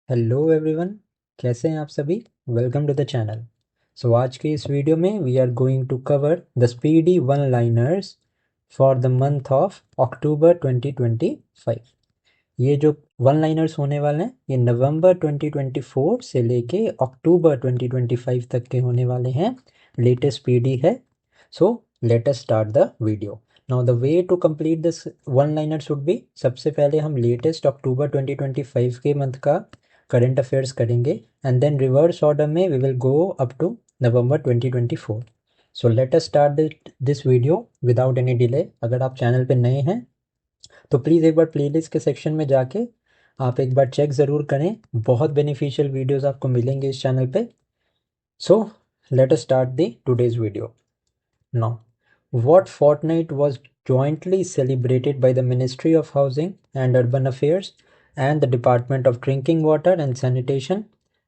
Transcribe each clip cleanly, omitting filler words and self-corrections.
Hello everyone, कैसे हैं आप सभी। Welcome to the channel. So आज के इस वीडियो में we are going to cover the speedy one liners for the month of October 2025। ये जो वन लाइनर्स होने वाले हैं ये नवंबर 2024 से लेके अक्टूबर 2025 तक के होने वाले हैं। लेटेस्ट स्पीडी है। So let us start the video. Now the way to complete this one liner should be, सबसे पहले हम लेटेस्ट अक्टूबर 2025 के मंथ का करंट अफेयर्स करेंगे एंड देन रिवर्स ऑर्डर में we will go up to November 2024। So let us start this video without any delay. अगर आप channel पे नए हैं तो प्लीज़ एक बार प्लेलिस्ट के सेक्शन में जाके आप एक बार चेक ज़रूर करें। बहुत बेनिफिशियल वीडियोस आपको मिलेंगे इस चैनल पे। सो let us start the today's video now. What fortnight was jointly celebrated by the Ministry of Housing and Urban Affairs and the Department of Drinking Water and Sanitation,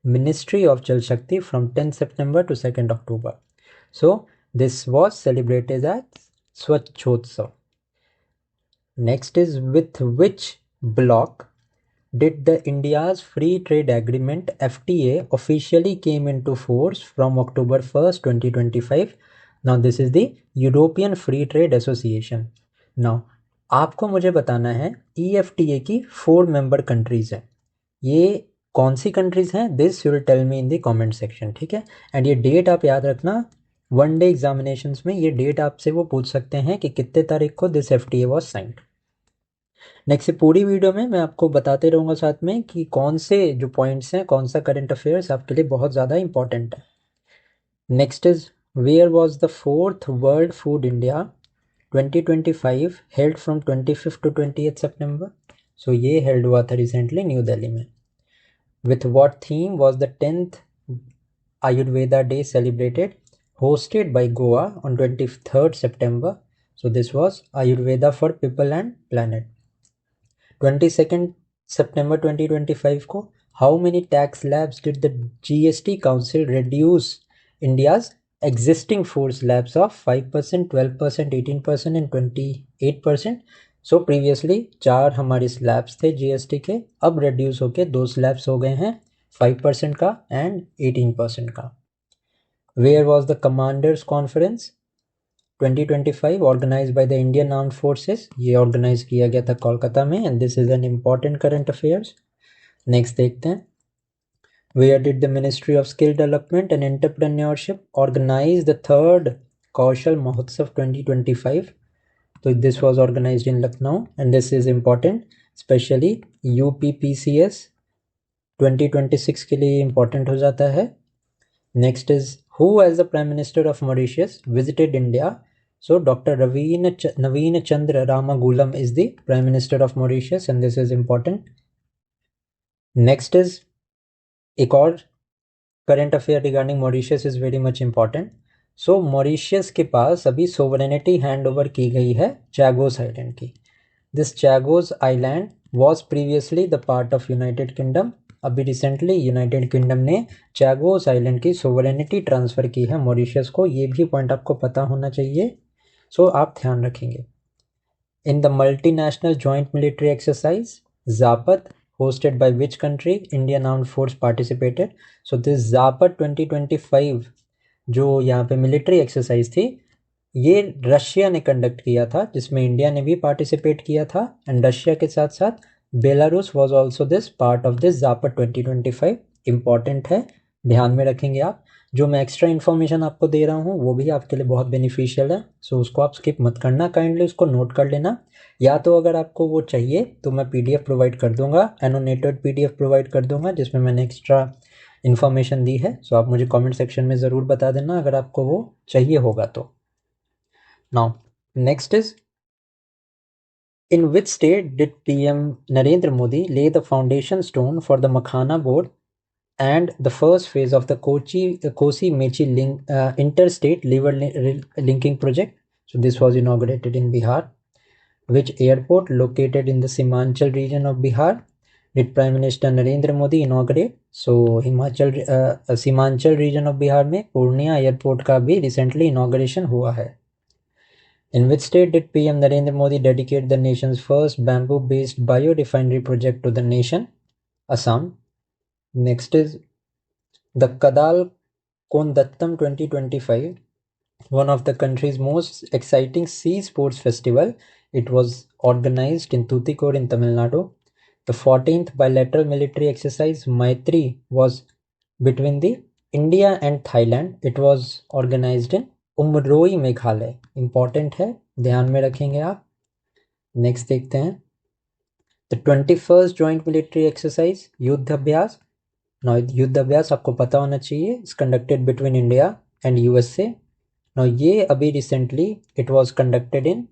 Ministry of Jal Shakti from 10th September to 2nd October. So this was celebrated as Swachhotsav. Next is, with which bloc did the India's Free Trade Agreement FTA officially came into force from October 1st, 2025? Now this is the European free trade association. Now आपको मुझे बताना है EFTA की 4 member countries हैं। ये कौन सी countries हैं, this you will tell me in the comment section, ठीक है। एंड ये डेट आप याद रखना, वन डे एग्जामिनेशंस में ये डेट आपसे वो पूछ सकते हैं कि कितने तारीख को this FTA was signed. Next पूरी वीडियो में मैं आपको बताते रहूँगा साथ में कि कौन से जो पॉइंट्स हैं, कौन सा करंट अफेयर्स आपके लिए बहुत ज़्यादा इंपॉर्टेंट है। Next is, where was the 4th world food India 2025 held from 25 to 28 September. सो ये हेल्ड हुआ था रिसेंटली न्यू दिल्ली में। With what theme was the 10th Ayurveda day celebrated, hosted by Goa on 23rd September. So this was Ayurveda for People and Planet. 22nd September 2025 को how many tax slabs did the GST Council reduce India's existing four slabs of 5%, 12%, 18% and 28%? So previously 4 हमारे slabs थे GST के, अब reduce होके 2 slabs हो गए हैं, 5% का एंड 18% का। Where was the commanders conference 2025 organise by the Indian armed forces? ये ऑर्गेनाइज किया गया था कोलकाता में and this is an important current affairs. Next देखते हैं, where did the ministry of skill development and entrepreneurship organise the 3rd Kaushal Mahotsav 2025? तो this was organised in Lucknow and this is important, specially UPPCS 2026 के लिए important हो जाता है। Next is, who as the Prime Minister of Mauritius visited India? So Dr. Naveen Chandra Ramagulam is the Prime Minister of Mauritius and this is important. Next is, एक और current affair regarding Mauritius is very much important. So Mauritius के पास अभी sovereignty hand over की गई है Chagos Island की। This Chagos Island was previously the part of United Kingdom. अभी recently United kingdom ने चैगोस आइलैंड की सोवरेनिटी ट्रांसफ़र की है मॉरिशस को, ये भी पॉइंट आपको पता होना चाहिए। सो आप ध्यान रखेंगे। In the multinational joint military exercise Zapad hosted by which country Indian Armed Force participated? So this Zapad 2025 जो यहाँ पे मिलिट्री एक्सरसाइज थी ये रशिया ने कंडक्ट किया था, जिसमें इंडिया ने भी पार्टिसिपेट किया था एंड रशिया के साथ साथ Belarus was also this part of this Zapad 2025। Important है, ध्यान में रखेंगे आप। जो मैं एक्स्ट्रा इन्फॉर्मेशन आपको दे रहा हूँ वो भी आपके लिए बहुत बेनिफिशियल है, सो उसको आप स्किप मत करना, काइंडली उसको नोट कर लेना। या तो अगर आपको वो चाहिए तो मैं PDF प्रोवाइड कर दूंगा, एनोटेटेड PDF प्रोवाइड कर दूंगा जिसमें मैंने एक्स्ट्रा इन्फॉर्मेशन दी है। सो आप मुझे कमेंट सेक्शन में ज़रूर बता देना अगर आपको वो चाहिए होगा तो। Now next is, in which state did PM Narendra Modi lay the foundation stone for the Makhana board and the first phase of the Kosi-Mechi interstate linking project? So this was inaugurated in Bihar. Which airport located in the Simanchal region of Bihar did Prime Minister Narendra Modi inaugurate? So Simanchal region of Bihar में Purnia airport का भी recently inauguration हुआ है। In which state did PM Narendra Modi dedicate the nation's first bamboo-based biorefinery project to the nation? Assam. Next is the Kadal Kondattam 2025, one of the country's most exciting sea sports festival. It was organized in Tuticorin in Tamil Nadu. The 14th bilateral military exercise Maitri was between the India and Thailand. It was organized in Umroi, Meghalaya. Important है, ध्यान में रखेंगे आप. Next देखते हैं the 21st joint military exercise युद्ध अभ्यास. Now युद्ध अभ्यास आपको पता होना चाहिए, it's conducted between India and USA. Now ये अभी recently it was conducted in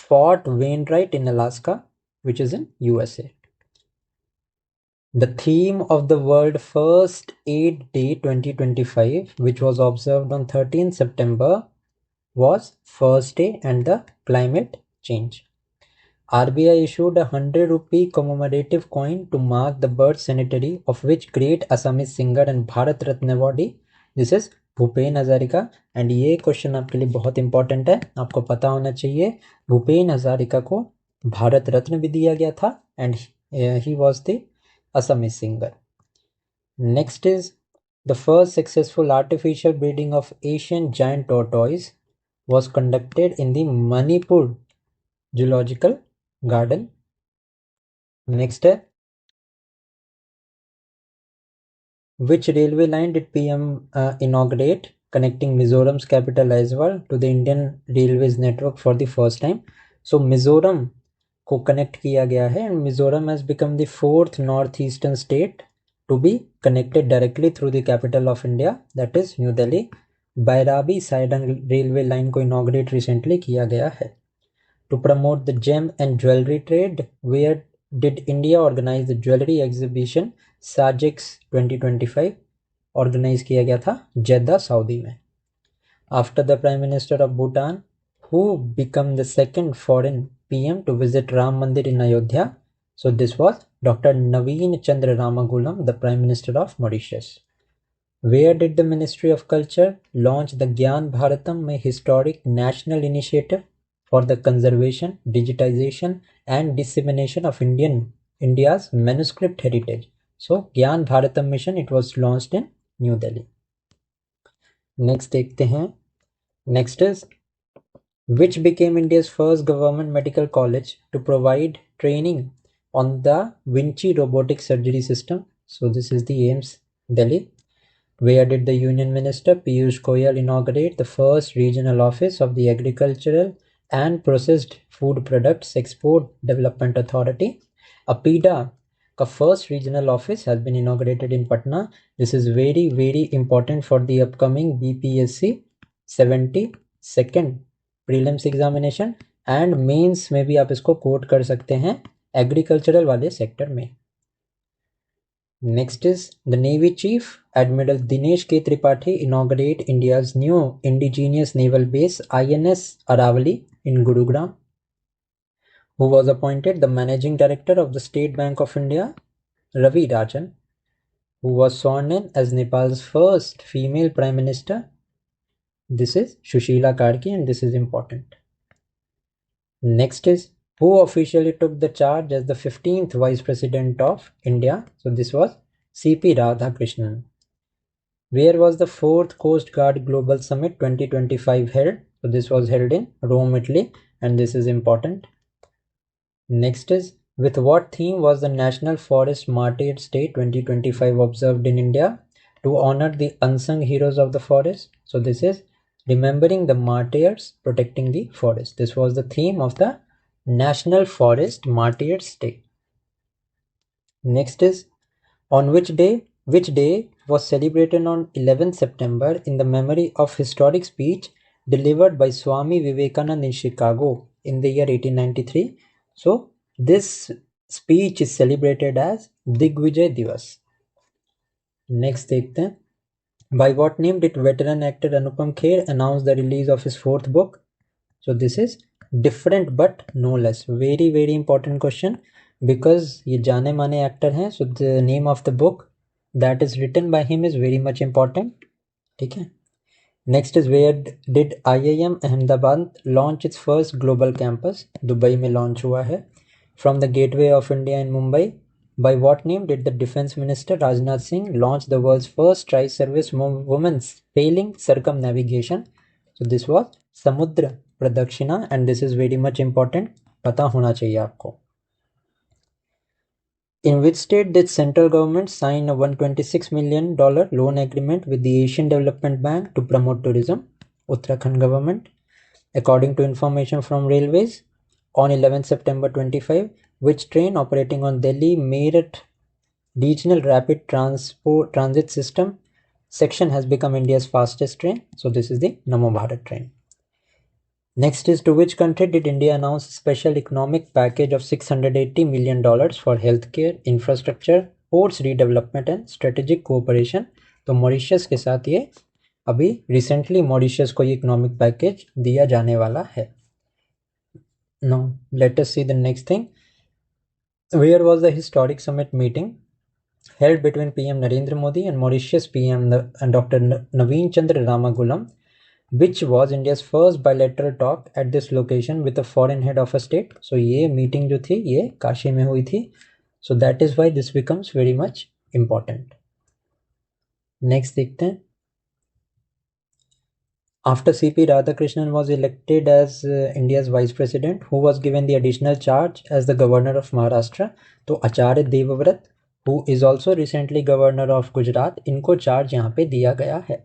fort Wainwright in Alaska which is in USA. The theme of the World First Aid Day 2025, which was observed on 13th September, was First Day and the Climate Change. RBI issued a 100 rupee commemorative coin to mark the birth centenary of which great Assamese singer and Bharat Ratna awardee. This is Bhupen Hazarika. And ये question आपके लिए बहुत important है, आपको पता होना चाहिए. भूपेन हजारिका को भारत रत्न भी दिया गया था and he was the Assamese singer. Next is the first successful artificial breeding of Asian giant tortoise was conducted in the Manipur Zoological Garden. Next है which railway line did PM inaugurate connecting Mizorom's capital Aizawl to the Indian Railways network for the first time? So Mizoram को connect किया गया है and Mizoram has become the fourth north eastern state to be connected directly through the capital of India, that is New Delhi. Bairabi Sairang railway line को inaugurate recently किया गया है. To promote the gem and jewellery trade, where did India organise the jewellery exhibition SAJEX 2025? Organise किया गया था Jeddah Saudi में. After the prime minister of Bhutan who became the second foreign PM to visit Ram Mandir in Ayodhya? So this was Dr. Naveen Chandra Ramagulam, the Prime Minister of Mauritius. Where did the Ministry of Culture launch the Gyan Bharatam, a historic national initiative for the conservation, digitization and dissemination of India's manuscript heritage? So Gyan Bharatam mission, it was launched in New Delhi. Next देखते हैं. Next is which became India's first government medical college to provide training on the Vinci robotic surgery system? So this is the AIMS Delhi. Where did the Union Minister Piyush Goyal inaugurate the first regional office of the Agricultural and Processed Food Products Export Development Authority? APIDA का first regional office has been inaugurated in Patna. This is very very important for the upcoming BPSC 72nd prelims examination and mains में भी आप इसको coat कर सकते हैं agricultural वाले sector में. Next is the navy chief admiral Dinesh K Tripathi inaugurate India's new indigenous naval base INS Aravali in Gurugram. Who was appointed the managing director of the State Bank of India? Ravi Rajan. Who was sworn in as Nepal's first female prime minister? This is Shushila Karki and this is important. Next is who officially took the charge as the 15th Vice President of India? So this was CP Radhakrishnan. Where was the 4th Coast Guard Global Summit 2025 held? So this was held in Rome, Italy and this is important. Next is with what theme was the National Forest Martyrs Day 2025 observed in India to honor the unsung heroes of the forest? So this is remembering the martyrs protecting the forest. This was the theme of the National Forest Martyrs Day. Next is on which day was celebrated on 11th September in the memory of historic speech delivered by Swami Vivekananda in Chicago in the year 1893. So this speech is celebrated as Digvijay Divas. Next देखते हैं. By what name did veteran actor Anupam Kher announce the release of his 4th book? So this is Different but No Less. Very very important question because ये जाने माने actor हैं. So the name of the book that is written by him is very much important. ठीक है. Next is where did IIM Ahmedabad launch its first global campus? Dubai में launch हुआ है. From the Gateway of India in Mumbai. By what name did the Defense Minister Rajnath Singh launch the world's first tri-service women's sailing circumnavigation? So this was Samudra Pradakshina, and this is very much important. पता होना चाहिए आपको. In which state did central government sign a $126 million loan agreement with the Asian Development Bank to promote tourism? Uttarakhand government. According to information from Railways, on 11 September 25, which train operating on Delhi Meerut Regional Rapid Transit System section has become India's fastest train? So this is the Namo Bharat train. Next is, to which country did India announce a special economic package of $680 million for healthcare, infrastructure, ports redevelopment and strategic cooperation? तो Mauritius के साथ ये अभी recently Mauritius को ये economic package दिया जाने वाला है. Now let us see the next thing. Where was the historic summit meeting held between PM Narendra Modi and Mauritius PM and Dr. Naveen Chandra Ramagulam, which was India's first bilateral talk at this location with a foreign head of a state? So ये meeting जो थी ये काशी में हुई थी. So that is why this becomes very much important. Next देखते हैं. After C.P. Radhakrishnan was elected as India's vice president, who was given the additional charge as the governor of Maharashtra? तो Acharya Devvrat, who is also recently governor of Gujarat, इनको charge यहाँ पे दिया गया है.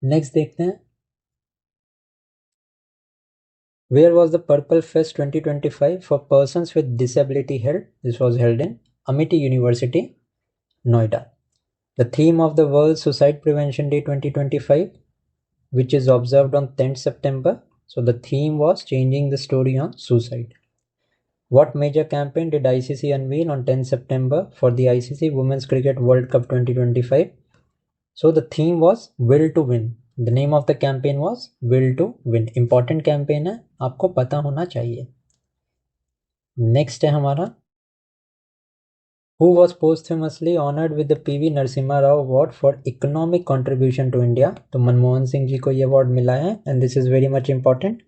Next देखते हैं. Where was the Purple Fest 2025 for persons with disability held? This was held in Amity University, Noida. The theme of the World Suicide Prevention Day 2025, which is observed on 10th September. So the theme was changing the story on suicide. What major campaign did ICC unveil on 10th September for the ICC Women's Cricket World Cup 2025? So the theme was Will to Win. The name of the campaign was Will to Win. Important campaign है, आपको पता होना चाहिए. Next है हमारा. Who was posthumously honored with the PV Narasimha Rao Award for Economic Contribution to India? तो मनमोहन सिंह जी को ये अवार्ड मिला है, and this is very much important.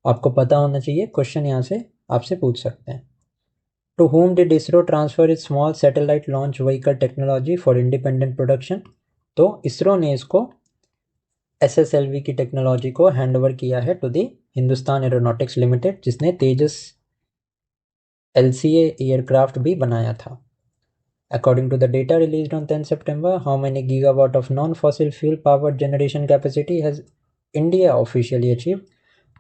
आपको पता होना चाहिए. क्वेश्चन यहाँ से आपसे पूछ सकते हैं. To whom did ISRO transfer its small satellite launch vehicle technology for independent production? तो इसरो ने इसको SSLV की टेक्नोलॉजी को हैंड ओवर किया है to the Hindustan aeronautics limited, जिसने तेजस LCA एयरक्राफ्ट भी बनाया था. According to the data released on 10 September, how many gigawatt of non-fossil fuel powered generation capacity has India officially achieved?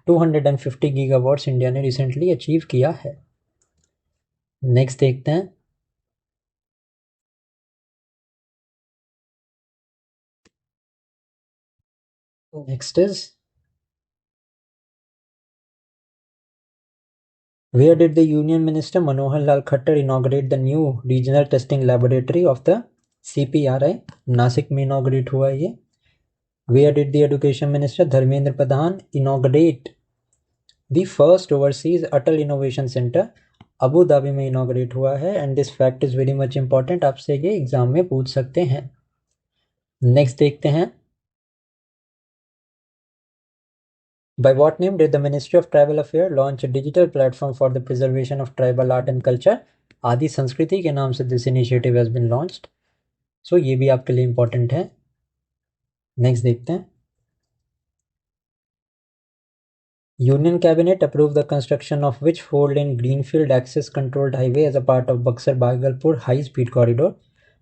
250 gigawatts India ने recently achieve किया है. Next देखते हैं. Next is, where did the Union Minister Manohar Lal Khattar inaugurate the new regional testing laboratory of the CPRI? Nashik में inaugurate हुआ ये. Where did the Education Minister Dharmendra Pradhan inaugurate the first overseas Atal Innovation Center? Abu Dhabi में inaugurate हुआ है, and this fact is very much important. आपसे ये exam में पूछ सकते हैं. नेक्स्ट देखते हैं. By what name did the Ministry of Tribal Affairs launch a digital platform for the preservation of tribal art and culture? आदि संस्कृति के नाम से this initiative has been launched. So ये भी आपके लिए important है. Next देखते हैं. Union Cabinet approved the construction of which four-lane greenfield access controlled highway as a part of Buxar-Bhagalpur high-speed corridor,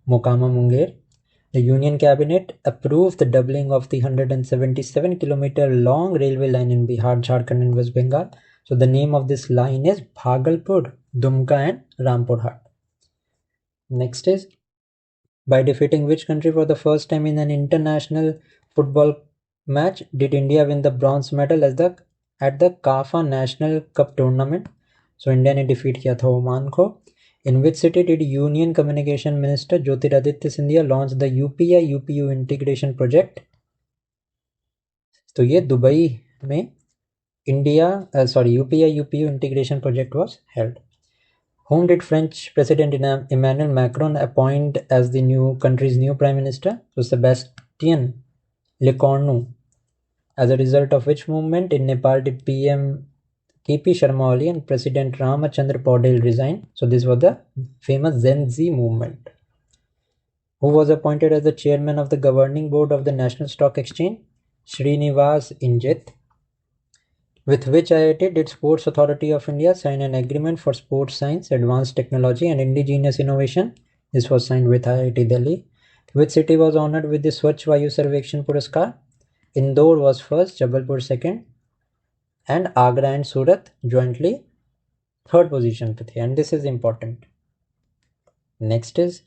Mokama Munger? The Union Cabinet approved the doubling of the 177-kilometer long railway line in Bihar, Jharkhand and West Bengal. So the name of this line is Bhagalpur, Dumka and Rampurhat. Next is, by defeating which country for the first time in an international football match did India win the bronze medal at the CAFA National Cup tournament? So India ने defeat किया था Oman को. In which city did Union Communication Minister Jyotiraditya Scindia launch the UPI UPU integration project? तो ये Dubai में UPI UPU integration project was held. Whom did French President Emmanuel Macron appoint as the country's new Prime Minister? So Sebastien Lecornu. As a result of which movement in Nepal did PM KP Sharma Oli and President Ramachandra Paudel resigned. So this was the famous Gen Z movement. Who was appointed as the chairman of the governing board of the National Stock Exchange? Srinivas Injit. With which IIT did Sports Authority of India sign an agreement for sports science, advanced technology and indigenous innovation? This was signed with IIT Delhi. Which city was honored with the Swachh Vayu Sarvekshan Puraskar? Indore was first, Jabalpur second, and Agra and Surat jointly third position पे थे. And this is important. Next is,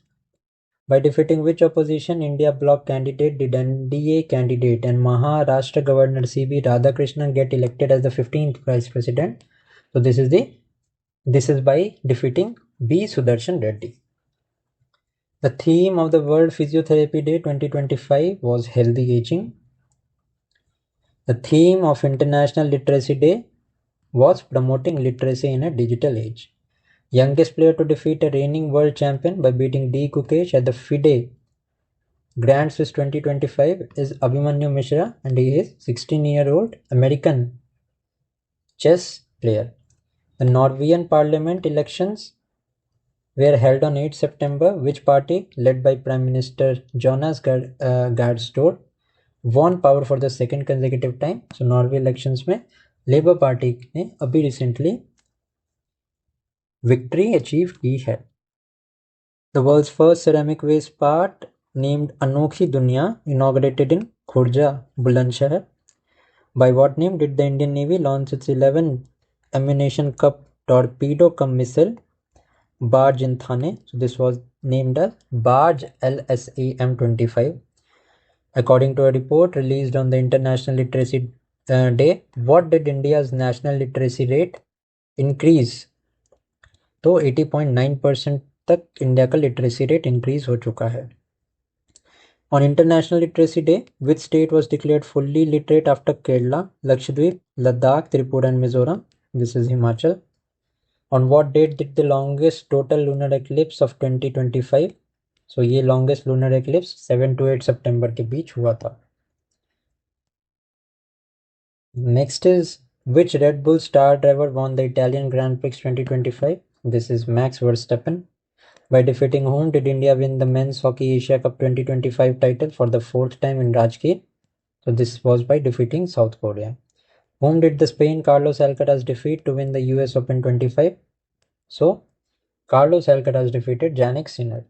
by defeating which opposition India bloc candidate did NDA candidate and Maharashtra Governor C.B. Radhakrishnan get elected as the 15th Vice President? So this is by defeating B. Sudarshan Reddy. The theme of the World Physiotherapy Day 2025 was healthy aging. The theme of International Literacy Day was promoting literacy in a digital age. Youngest player to defeat a reigning world champion by beating D. Kukesh at the FIDE Grand Swiss 2025 is Abhimanyu Mishra, and he is 16-year-old American chess player. The Norwegian parliament elections were held on 8 September. Which party, led by Prime Minister Jonas Gahr Store, won power for the second consecutive time? So Norway elections में labour party ने अभी recently victory achieve की है. The world's first ceramic waste park named Anokhi Dunya inaugurated in Khurja, Bulandshahr. By what name did the Indian Navy launch its 11 ammunition cup torpedo cum missile barge in Thane? So this was named as barge LSAM-25. According to a report released on the International Literacy Day, what did India's national literacy rate increase? तो 80.9% तक India का literacy rate increase हो चुका है. On International Literacy Day, which state was declared fully literate after Kerala, Lakshadweep, Ladakh, Tripura and Mizoram? This is Himachal. On what date did the longest total lunar eclipse of 2025? So ये longest lunar eclipse 7 to 8 September के बीच हुआ था. Next is, which Red Bull star driver won the Italian Grand Prix 2025? This is Max Verstappen. By defeating whom did India win the Men's Hockey Asia Cup 2025 title for the fourth time in Rajgir? So this was by defeating South Korea. Whom did the Spain Carlos Alcaraz defeat to win the US Open 25? So Carlos Alcaraz defeated Jannik Sinner.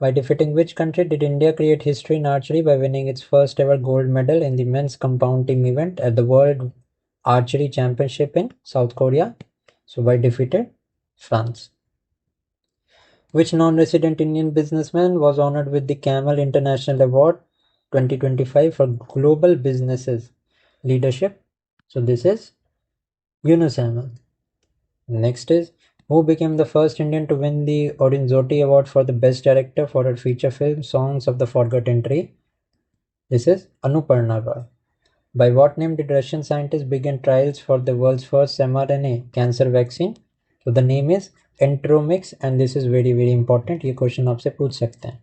By defeating which country did India create history in archery by winning its first ever gold medal in the men's compound team event at the World Archery Championship in South Korea? So by defeated France. Which non-resident Indian businessman was honored with the Camel International Award 2025 for Global Businesses Leadership? So this is Yunus Ahmed. Next is, who became the first Indian to win the Orinzoti Award for the Best Director for her feature film Songs of the Forgotten Tree? This is Anuparna Roy. By what name did Russian scientists begin trials for the world's first mRNA cancer vaccine? So the name is Enteromix, and this is very very important. ये question आपसे पूछ सकते हैं.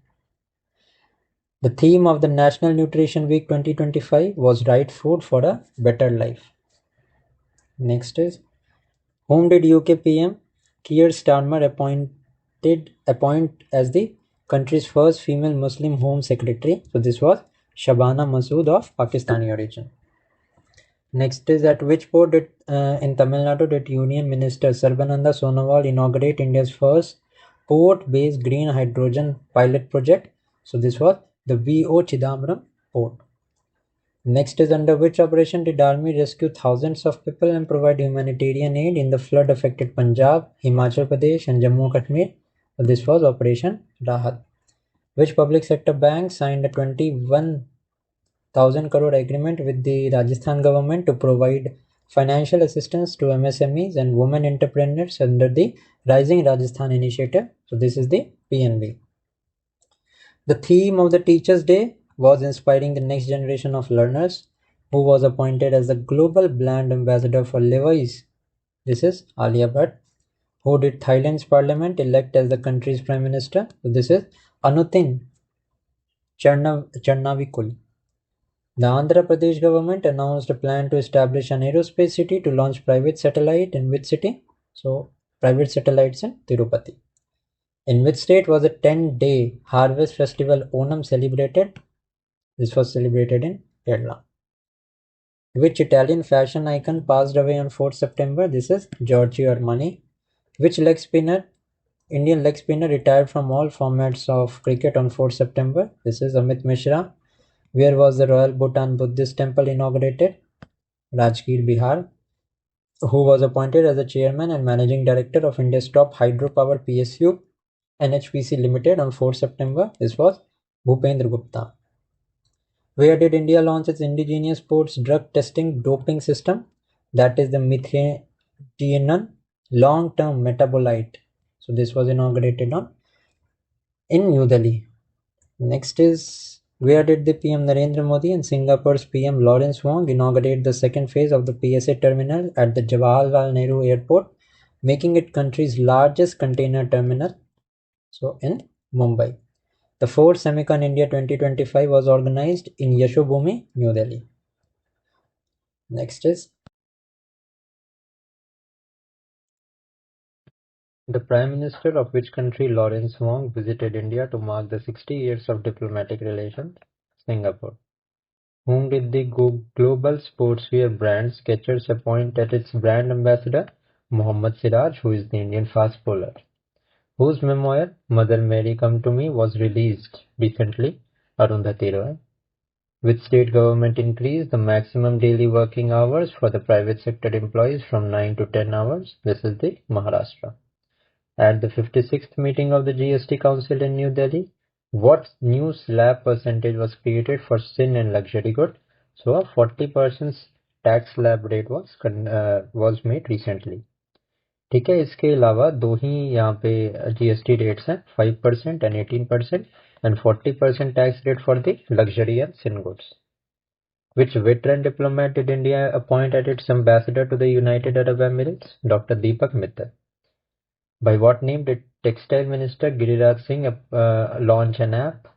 The theme of the National Nutrition Week 2025 was Right Food for a Better Life. Next is, whom did UK PM Keir Starmer appoint as the country's first female Muslim Home Secretary? So this was Shabana Masood of Pakistani origin. Next is, at which port in Tamil Nadu did Union Minister Sarbananda Sonowal inaugurate India's first port-based green hydrogen pilot project? So this was the VO Chidambaram port. Next is, under which operation did Army rescue thousands of people and provide humanitarian aid in the flood-affected Punjab, Himachal Pradesh and Jammu and Kashmir? So this was Operation Rahat. Which public sector bank signed a 21,000 crore agreement with the Rajasthan government to provide financial assistance to MSMEs and women entrepreneurs under the Rising Rajasthan initiative? So this is the PNB. The theme of the Teachers' Day was inspiring the next generation of learners. Who was appointed as the global brand ambassador for Levi's? This is Alia Bhatt. Who did Thailand's parliament elect as the country's prime minister? So this is Anutin Charnavikul. The Andhra Pradesh government announced a plan to establish an aerospace city to launch private satellite in which city? So, private satellites in Tirupati. In which state was a 10-day harvest festival Onam celebrated? This was celebrated in Kerala. Which Italian fashion icon passed away on 4th September? This is Giorgio Armani. Which Indian leg spinner retired from all formats of cricket on 4th September? This is Amit Mishra. Where was the Royal Bhutan Buddhist temple inaugurated? Rajgir, Bihar. Who was appointed as the chairman and managing director of India's top hydropower PSU NHPC Limited on 4 September? This was Bhupendra Gupta. Where did India launch its indigenous sports drug testing doping system? That is the methadone long-term metabolite. So this was inaugurated in New Delhi. Next is, where did the PM Narendra Modi and Singapore's PM Lawrence Wong inaugurate the second phase of the PSA terminal at the Jawaharlal Nehru Airport, making it country's largest container terminal? So in Mumbai. The 4th Semicon India 2025 was organized in Yashobhumi, New Delhi. Next is, the Prime Minister of which country Lawrence Wong visited India to mark the 60 years of diplomatic relations? Singapore. Whom did the global sportswear brand Skechers appoint as its brand ambassador? Mohammad Siraj, who is the Indian fast bowler. Whose memoir, Mother Mary Come to Me, was released recently? Arundhati Roy. Which state government increased the maximum daily working hours for the private sector employees from 9 to 10 hours? This is the Maharashtra. At the 56th meeting of the GST Council in New Delhi, what new slab percentage was created for sin and luxury good? So a 40% tax slab rate was made recently. ठीक है, इसके अलावा दो ही यहाँ पे GST rates हैं, 5% and 18% and 40% tax rate for the luxury and sin goods. Which veteran diplomat did India appoint as its ambassador to the United Arab Emirates? Dr. Deepak Mittal. By what name did Textile Minister Giriraj Singh launch an app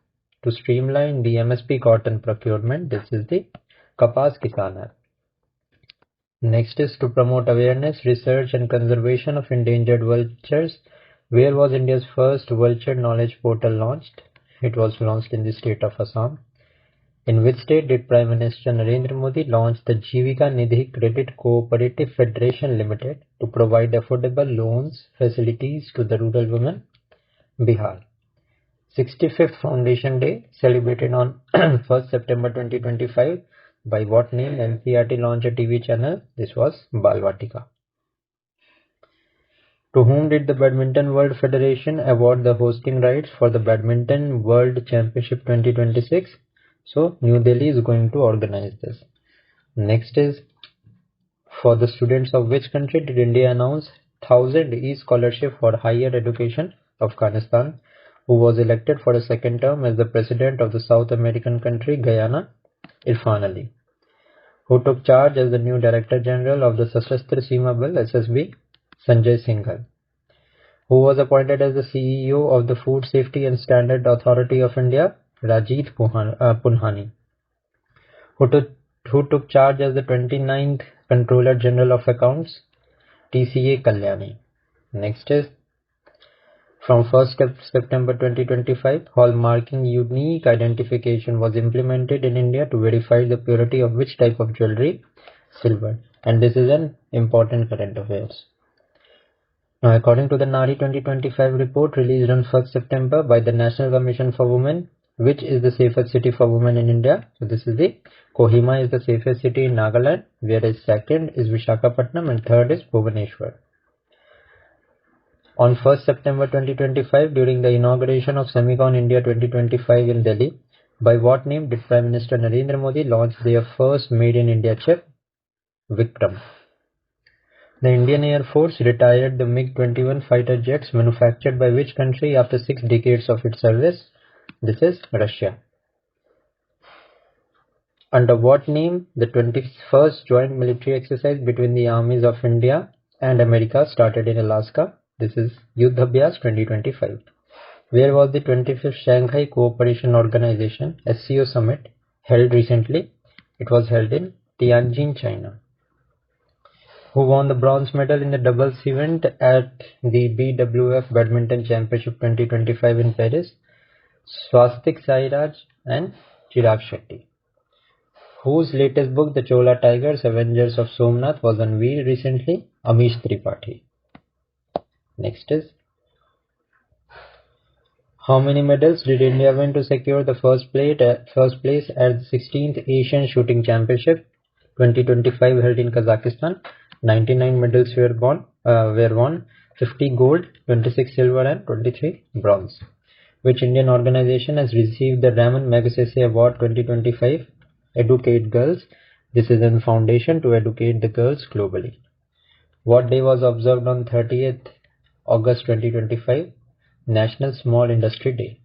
to streamline the MSP cotton procurement? This is the Kapas Kisan app. Next is, to promote awareness, research and conservation of endangered vultures. Where was India's first vulture knowledge portal launched? It was launched in the state of Assam. In which state did Prime Minister Narendra Modi launch the Jivika Nidhi Credit Cooperative Federation Limited to provide affordable loans facilities to the rural women? Bihar. 65th Foundation Day celebrated on 1st September 2025. By what name NCERT launched a TV channel? This was Balvatika. To whom did the Badminton World Federation award the hosting rights for the Badminton World Championship 2026? So New Delhi is going to organize this. Next is, for the students of which country did India announce 1000 e-scholarship for higher education? Afghanistan. Who was elected for a second term as the president of the South American country Guyana? Irfan Ali. Who took charge as the new Director General of the Sashastra Seema Bal SSB? Sanjay Singhal. Who was appointed as the CEO of the Food Safety and Standard Authority of India? Rajit Punhani. Who took charge as the 29th Controller General of Accounts? TCA Kalyani. Next is, from 1st September 2025, hallmarking unique identification was implemented in India to verify the purity of which type of jewelry? Silver. And this is an important current affairs. Now, according to the Nari 2025 report released on 1st September by the National Commission for Women, which is the safest city for women in India? So this is the Kohima is the safest city in Nagaland, whereas second is Vishakhapatnam and third is Bhubaneswar. On 1st September 2025, during the inauguration of Semicon India 2025 in Delhi, by what name did Prime Minister Narendra Modi launch their first Made in India chip? Vikram. The Indian Air Force retired the MiG-21 fighter jets manufactured by which country after 6 decades of its service? This is Russia. Under what name the 21st joint military exercise between the armies of India and America started in Alaska? This is Yuddh Abhyas 2025. Where was the 25th Shanghai Cooperation Organization SCO Summit held recently? It was held in Tianjin, China. Who won the bronze medal in the doubles event at the BWF Badminton Championship 2025 in Paris? Swastik Sairaj and Chirag Shetty. Whose latest book, The Chola Tigers, Avengers of Somnath, was unveiled recently? Amish Tripathi. Next is, how many medals did India win to secure the first place at the 16th Asian Shooting Championship 2025 held in Kazakhstan? 99 medals were won, 50 gold, 26 silver and 23 bronze. Which Indian organization has received the Raman Magsaysay Award 2025? Educate Girls. This is a foundation to educate the girls globally. What day was observed on 30th August 2025? National Small Industry Day.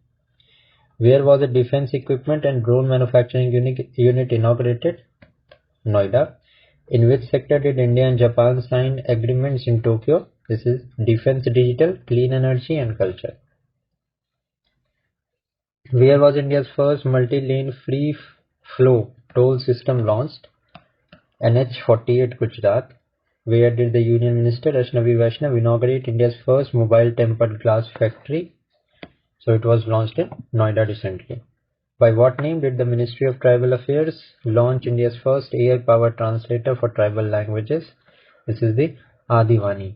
Where was the Defense Equipment and Drone Manufacturing Unit inaugurated? Noida. In which sector did India and Japan sign agreements in Tokyo? This is Defense, Digital, Clean Energy and Culture. Where was India's first multi-lane free-flow toll system launched? NH48 Gujarat. Where did the Union Minister Ashnavi Vaishnav inaugurate India's first mobile tempered glass factory? So it was launched in Noida recently. By what name did the Ministry of Tribal Affairs launch India's first air-powered translator for tribal languages? This is the Adivani.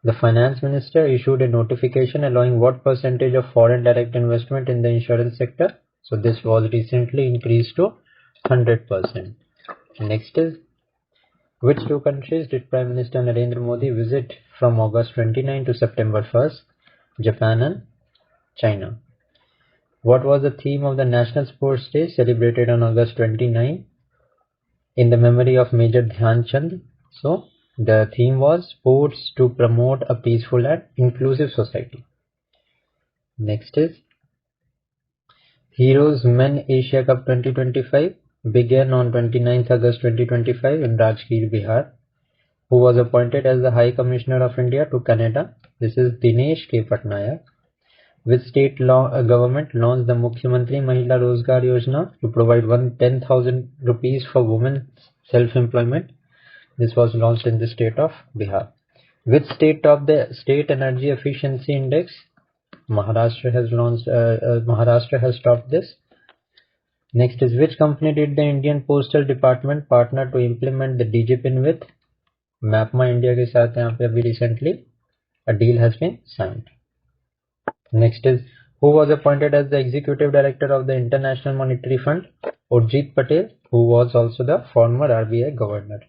The Finance Minister issued a notification allowing what percentage of foreign direct investment in the insurance sector? So this was recently increased to 100%. Next is, which two countries did Prime Minister Narendra Modi visit from August 29 to September 1st? Japan and China. What was the theme of the National Sports Day celebrated on August 29 in the memory of Major Dhyan Chand? So the theme was sports to promote a peaceful and inclusive society. Next is, Heroes Men Asia Cup 2025 began on 29th August 2025 in Rajgir, Bihar. Who was appointed as the High Commissioner of India to Canada? This is Dinesh K. Patnaik. Which state government launched the Mukhyamantri Mahila Rozgar Yojana to provide 10,000 rupees for women's self-employment? This was launched in the state of Bihar. Which state topped the State Energy Efficiency Index? Maharashtra has topped this. Next is, which company did the Indian Postal Department partner to implement the DigiPin with? MapMa India के साथ यहाँ पे अभी recently a deal has been signed. Next is, who was appointed as the Executive Director of the International Monetary Fund? Urjit Patel, who was also the former RBI Governor.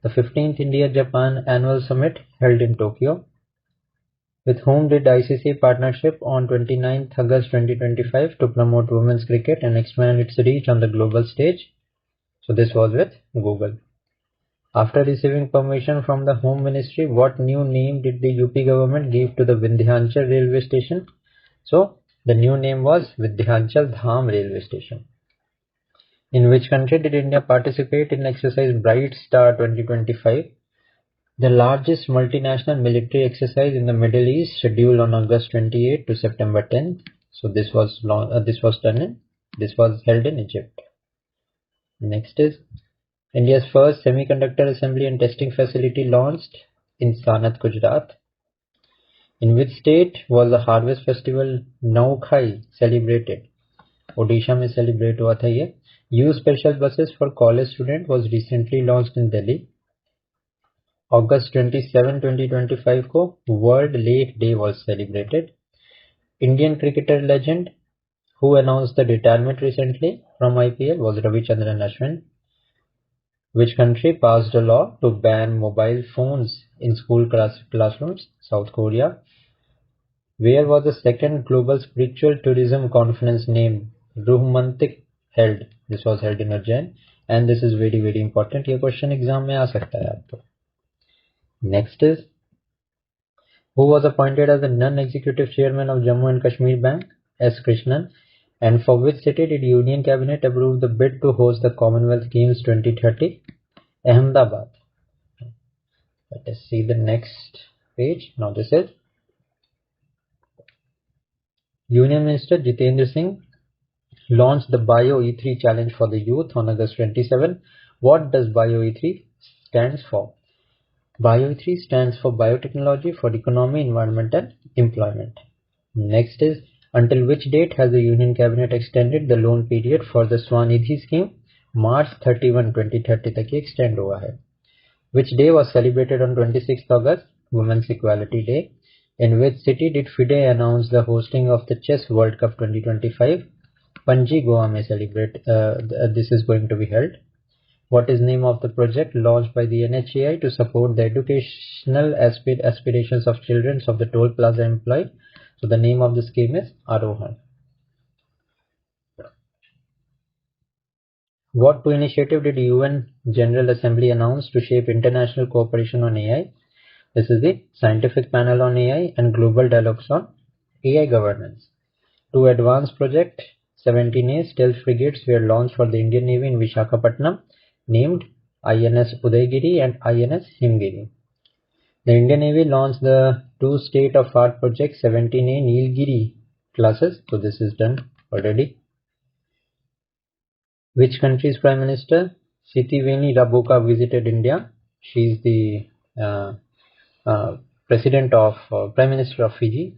The 15th India-Japan Annual Summit held in Tokyo. With whom did ICC partnership on 29th August 2025 to promote women's cricket and expand its reach on the global stage? So this was with Google. After receiving permission from the Home Ministry, what new name did the UP government give to the Vindhyachal railway station? So the new name was Vindhyachal Dham railway station. In which country did India participate in exercise Bright Star 2025? The largest multinational military exercise in the Middle East, scheduled on August 28 to September 10. So this was held in Egypt. Next is, India's first semiconductor assembly and testing facility launched in Sanat, Gujarat. In which state was the Harvest Festival Naukhai celebrated? Odisha में celebrate हुआ था ये. Use special buses for college students was recently launched in Delhi. August 27, 2025 को World Lake Day was celebrated. Indian cricketer legend who announced the retirement recently from IPL was Ravichandran Ashwin. Which country passed a law to ban mobile phones in school classrooms? South Korea. Where was the second Global Spiritual Tourism Conference named Ruhmantik held? This was held in Ujjain, and this is very very important. ये question exam में आ सकता है आपको. Next is, who was appointed as the non-executive chairman of Jammu and Kashmir Bank? S. Krishnan. And for which city did Union Cabinet approve the bid to host the Commonwealth Games 2030? Ahmedabad. Let us see the next page. Now this is Union Minister Jitendra Singh launched the Bio E3 challenge for the youth on August 27. What does Bio E3 stands for? Bio E3 stands for Biotechnology for Economy, Environment and Employment. Next is, until which date has the Union Cabinet extended the loan period for the Swanidhi scheme? March 31, 2030 तक ये extend हुआ है. Which day was celebrated on 26th August? Women's Equality Day. In which city did FIDE announce the hosting of the Chess World Cup 2025? Panji, Goa may celebrate. This is going to be held. What is name of the project launched by the NHAI to support the educational aspirations of children of the toll plaza employee? So the name of the scheme is Arohan. What two initiative did UN General Assembly announce to shape international cooperation on AI? This is the Scientific Panel on AI and Global Dialogues on AI Governance. Two advanced project 17A stealth frigates were launched for the Indian Navy in Visakhapatnam, named INS Udaygiri and INS Himgiri. The Indian Navy launched the two state-of-art project 17A Nilgiri classes. So this is done already. Which country's Prime Minister? Sitiveni Rabuka visited India. She is the Prime Minister of Fiji.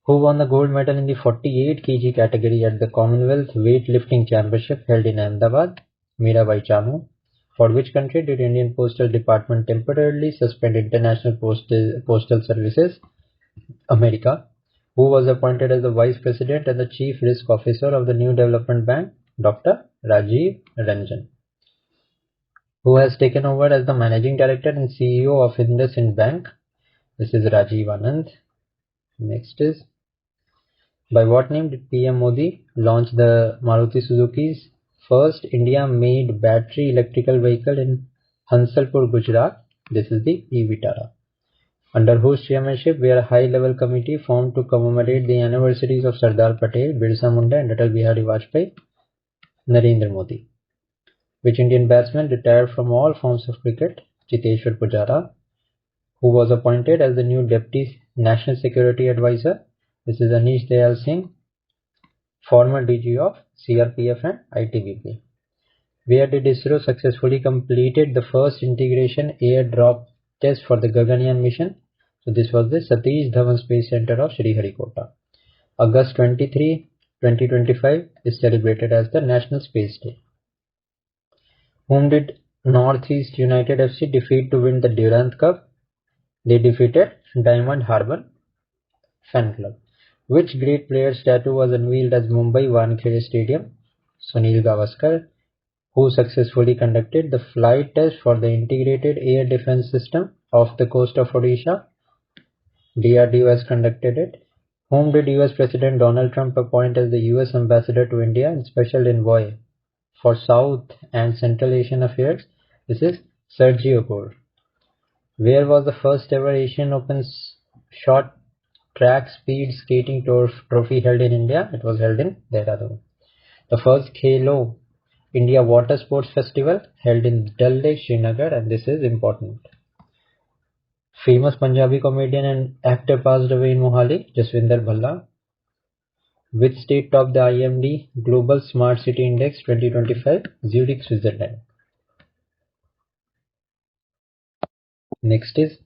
Who won the gold medal in the 48 kg category at the Commonwealth Weightlifting Championship held in Ahmedabad? Mirabai Chamu. For which country did Indian Postal Department temporarily suspend international postal services? America. Who was appointed as the Vice President and the Chief Risk Officer of the New Development Bank? Dr. Rajiv Ranjan. Who has taken over as the Managing Director and CEO of IndusInd Bank? This is Rajiv Anand. Next is, by what name did PM Modi launch the Maruti Suzuki's first India-made battery electrical vehicle in Hansalpur, Gujarat? This is the e-Vitara. Under whose chairmanship were a high-level committee formed to commemorate the anniversaries of Sardar Patel, Birsa Munda and Atal Bihari Vajpayee? Narendra Modi. Which Indian batsman retired from all forms of cricket? Chiteshwar Pujara. Who was appointed as the new Deputy National Security Advisor? This is Anish Dayal Singh, former DG of CRPF and ITBP. Where did ISRO successfully completed the first integration airdrop test for the Gaganyaan mission? So this was the Satish Dhawan Space Center of Sriharikota. August 23, 2025 is celebrated as the National Space Day. Whom did Northeast United FC defeat to win the Durand Cup? They defeated Diamond Harbour Fan Club. Which great player's statue was unveiled as Mumbai Wankhede Stadium? Sunil Gavaskar. Who successfully conducted the flight test for the integrated air defense system off the coast of Odisha? DRDO has conducted it. Whom did US President Donald Trump appoint as the US Ambassador to India and Special Envoy for South and Central Asian Affairs? This is Sergio Gore. Where was the first ever Asian Open short track speed skating trophy held in India? It was held in Dehradun. The first Khelo India Water Sports Festival held in Dal Lake, Srinagar, and this is important. Famous Punjabi comedian and actor passed away in Mohali, Jaswinder Bhalla. Which state topped the IMD Global Smart City Index 2025? Zurich, Switzerland. Next is,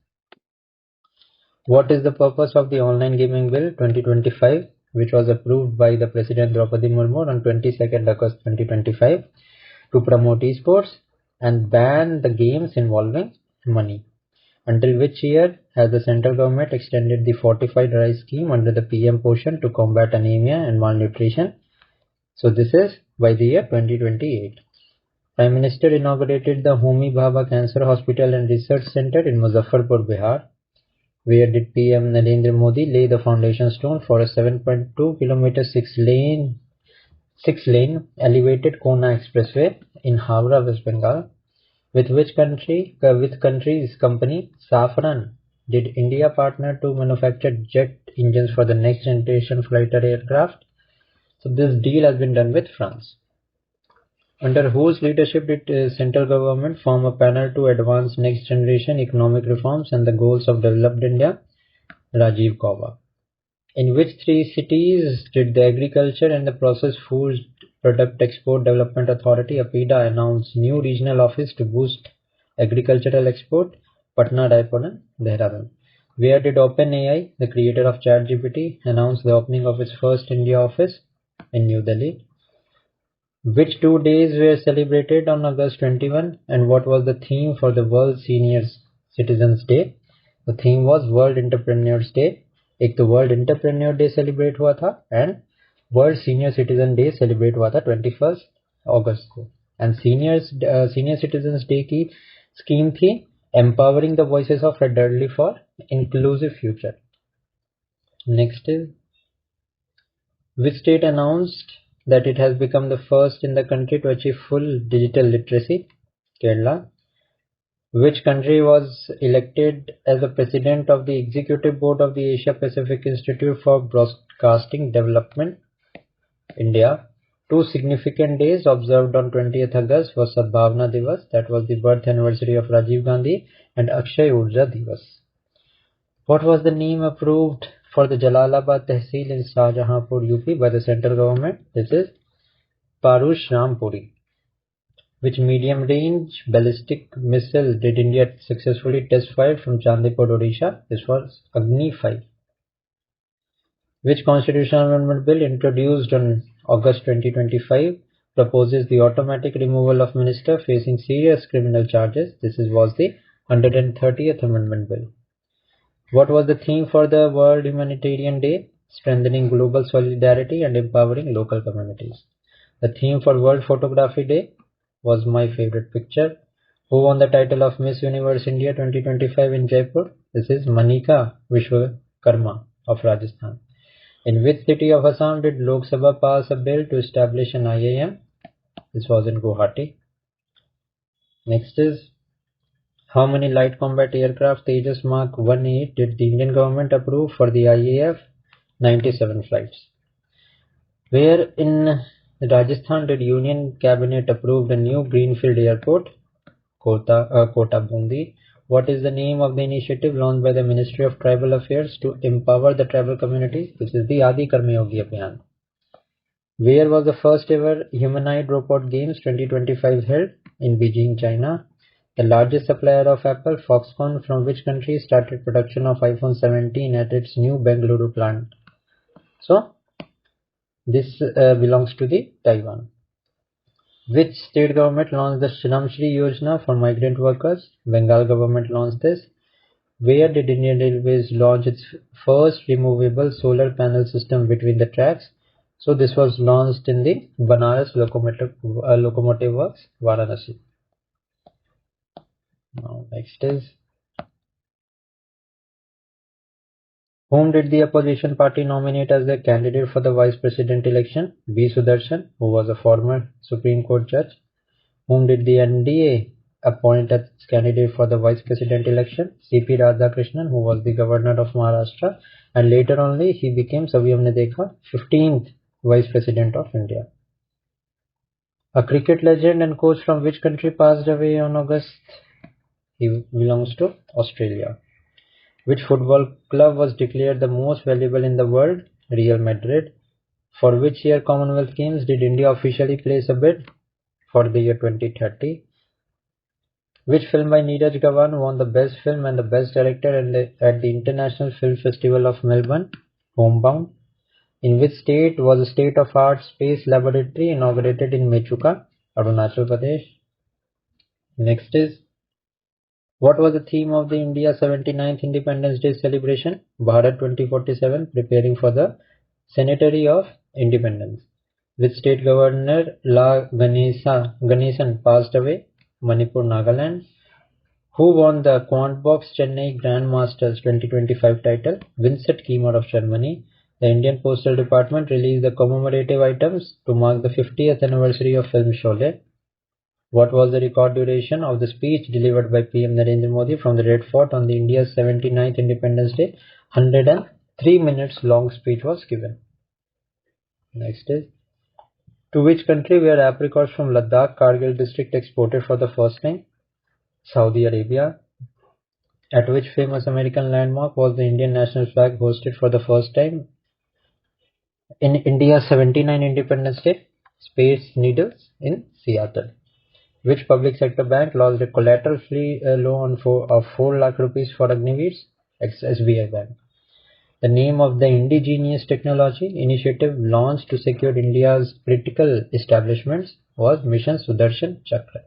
what is the purpose of the Online Gaming Bill 2025, which was approved by the President Draupadi Murmu on 22nd August 2025 to promote esports and ban the games involving money? Until which year has the central government extended the fortified rice scheme under the PM Poshan to combat anemia and malnutrition? So this is by the year 2028. Prime Minister inaugurated the Homi Bhabha Cancer Hospital and Research Center in Muzaffarpur, Bihar. Where did PM Narendra Modi lay the foundation stone for a 7.2 km 6-lane elevated Kona Expressway in Howrah, West Bengal? With which country's company Safran did India partner to manufacture jet engines for the next generation fighter aircraft? So this deal has been done with France. Under whose leadership did central government form a panel to advance next generation economic reforms and the goals of developed India? Rajiv Gauba. In which three cities did the Agriculture and the Processed Food Product Export Development Authority (APEDA) announce new regional office to boost agricultural export? Patna, Raipur, and Dehradun. Where did OpenAI, the creator of ChatGPT, announce the opening of its first India office? In New Delhi. Which 2 days were celebrated on August 21, and what was the theme for the World Senior Citizens Day? The theme was World Entrepreneurs Day. एक तो world entrepreneur day celebrate हुआ था and world senior citizen day celebrate हुआ था 21 अगस्त को. And senior citizen day की scheme थी empowering the voices of elderly for inclusive future. Next is which state announced that it has become the first in the country to achieve full digital literacy? Kerala. Which country was elected as the president of the executive board of the Asia Pacific Institute for Broadcasting Development? India. Two significant days observed on 20th August was Sadbhavna Divas, that was the birth anniversary of Rajiv Gandhi, and Akshay Urja Divas. What was the name approved for the Jalalabad Tehsil in Shahjahanpur, UP by the central government? This is Parush Rampuri. Which medium-range ballistic missile did India successfully test fire from Chandipur, Odisha? This was Agni 5. Which constitutional amendment bill introduced on August 2025 proposes the automatic removal of minister facing serious criminal charges? This was the 130th Amendment Bill. What was the theme for the World Humanitarian Day? Strengthening global solidarity and empowering local communities. The theme for World Photography Day was My Favorite Picture. Who won the title of Miss Universe India 2025 in Jaipur? This is Manika Vishwakarma of Rajasthan. In which city of Assam did Lok Sabha pass a bill to establish an IIM? This was in Guwahati. Next is, how many light combat aircraft Tejas Mark 1A did the Indian government approve for the IAF? 97 flights. Where in Rajasthan did Union Cabinet approve the new Greenfield Airport? Kota Bundi. What is the name of the initiative launched by the Ministry of Tribal Affairs to empower the tribal communities? This is the Adi Karma Yogi Abhiyan. Where was the first ever humanoid robot games 2025 held? In Beijing, China. The largest supplier of Apple, Foxconn, from which country started production of iPhone 17 at its new Bengaluru plant? So, this belongs to the Taiwan. Which state government launched the Shram Shri Yojana for migrant workers? Bengal government launched this. Where did Indian Railways launch its first removable solar panel system between the tracks? So this was launched in the Banaras Locomotive Works, Varanasi. Now next is, whom did the opposition party nominate as their candidate for the vice president election? B. Sudarshan, who was a former Supreme Court judge. Whom did the NDA appoint as candidate for the vice president election? C.P. Radhakrishnan, who was the governor of Maharashtra, and later only he became, sabhi humne dekha, 15th vice president of India. A cricket legend and coach from which country passed away on August? He belongs to Australia. Which football club was declared the most valuable in the world? Real Madrid. For which year Commonwealth Games did India officially place a bid? For the year 2030. Which film by Neeraj Gawan won the best film and the best director at the International Film Festival of Melbourne? Homebound. In which state was a state-of-art space laboratory inaugurated in Mechuka, Arunachal Pradesh? Next is, what was the theme of the India 79th Independence Day celebration? Bharat 2047, preparing for the Centenary of Independence. Which state governor La Ganesan passed away? Manipur, Nagaland. Who won the Quantbox Chennai Grandmasters 2025 title? Vincent Kiemer of Germany. The Indian Postal Department released the commemorative items to mark the 50th anniversary of film Sholay. What was the record duration of the speech delivered by PM Narendra Modi from the Red Fort on the India's 79th Independence Day? 103 minutes long speech was given. Next is, to which country were apricots from Ladakh Kargil district exported for the first time? Saudi Arabia. At which famous American landmark was the Indian national flag hoisted for the first time? In India's 79 Independence Day, Space Needles in Seattle. Which public sector bank launched a collateral-free loan of 4 lakh rupees for Agniveers? SBI Bank. The name of the indigenous technology initiative launched to secure India's critical establishments was Mission Sudarshan Chakra.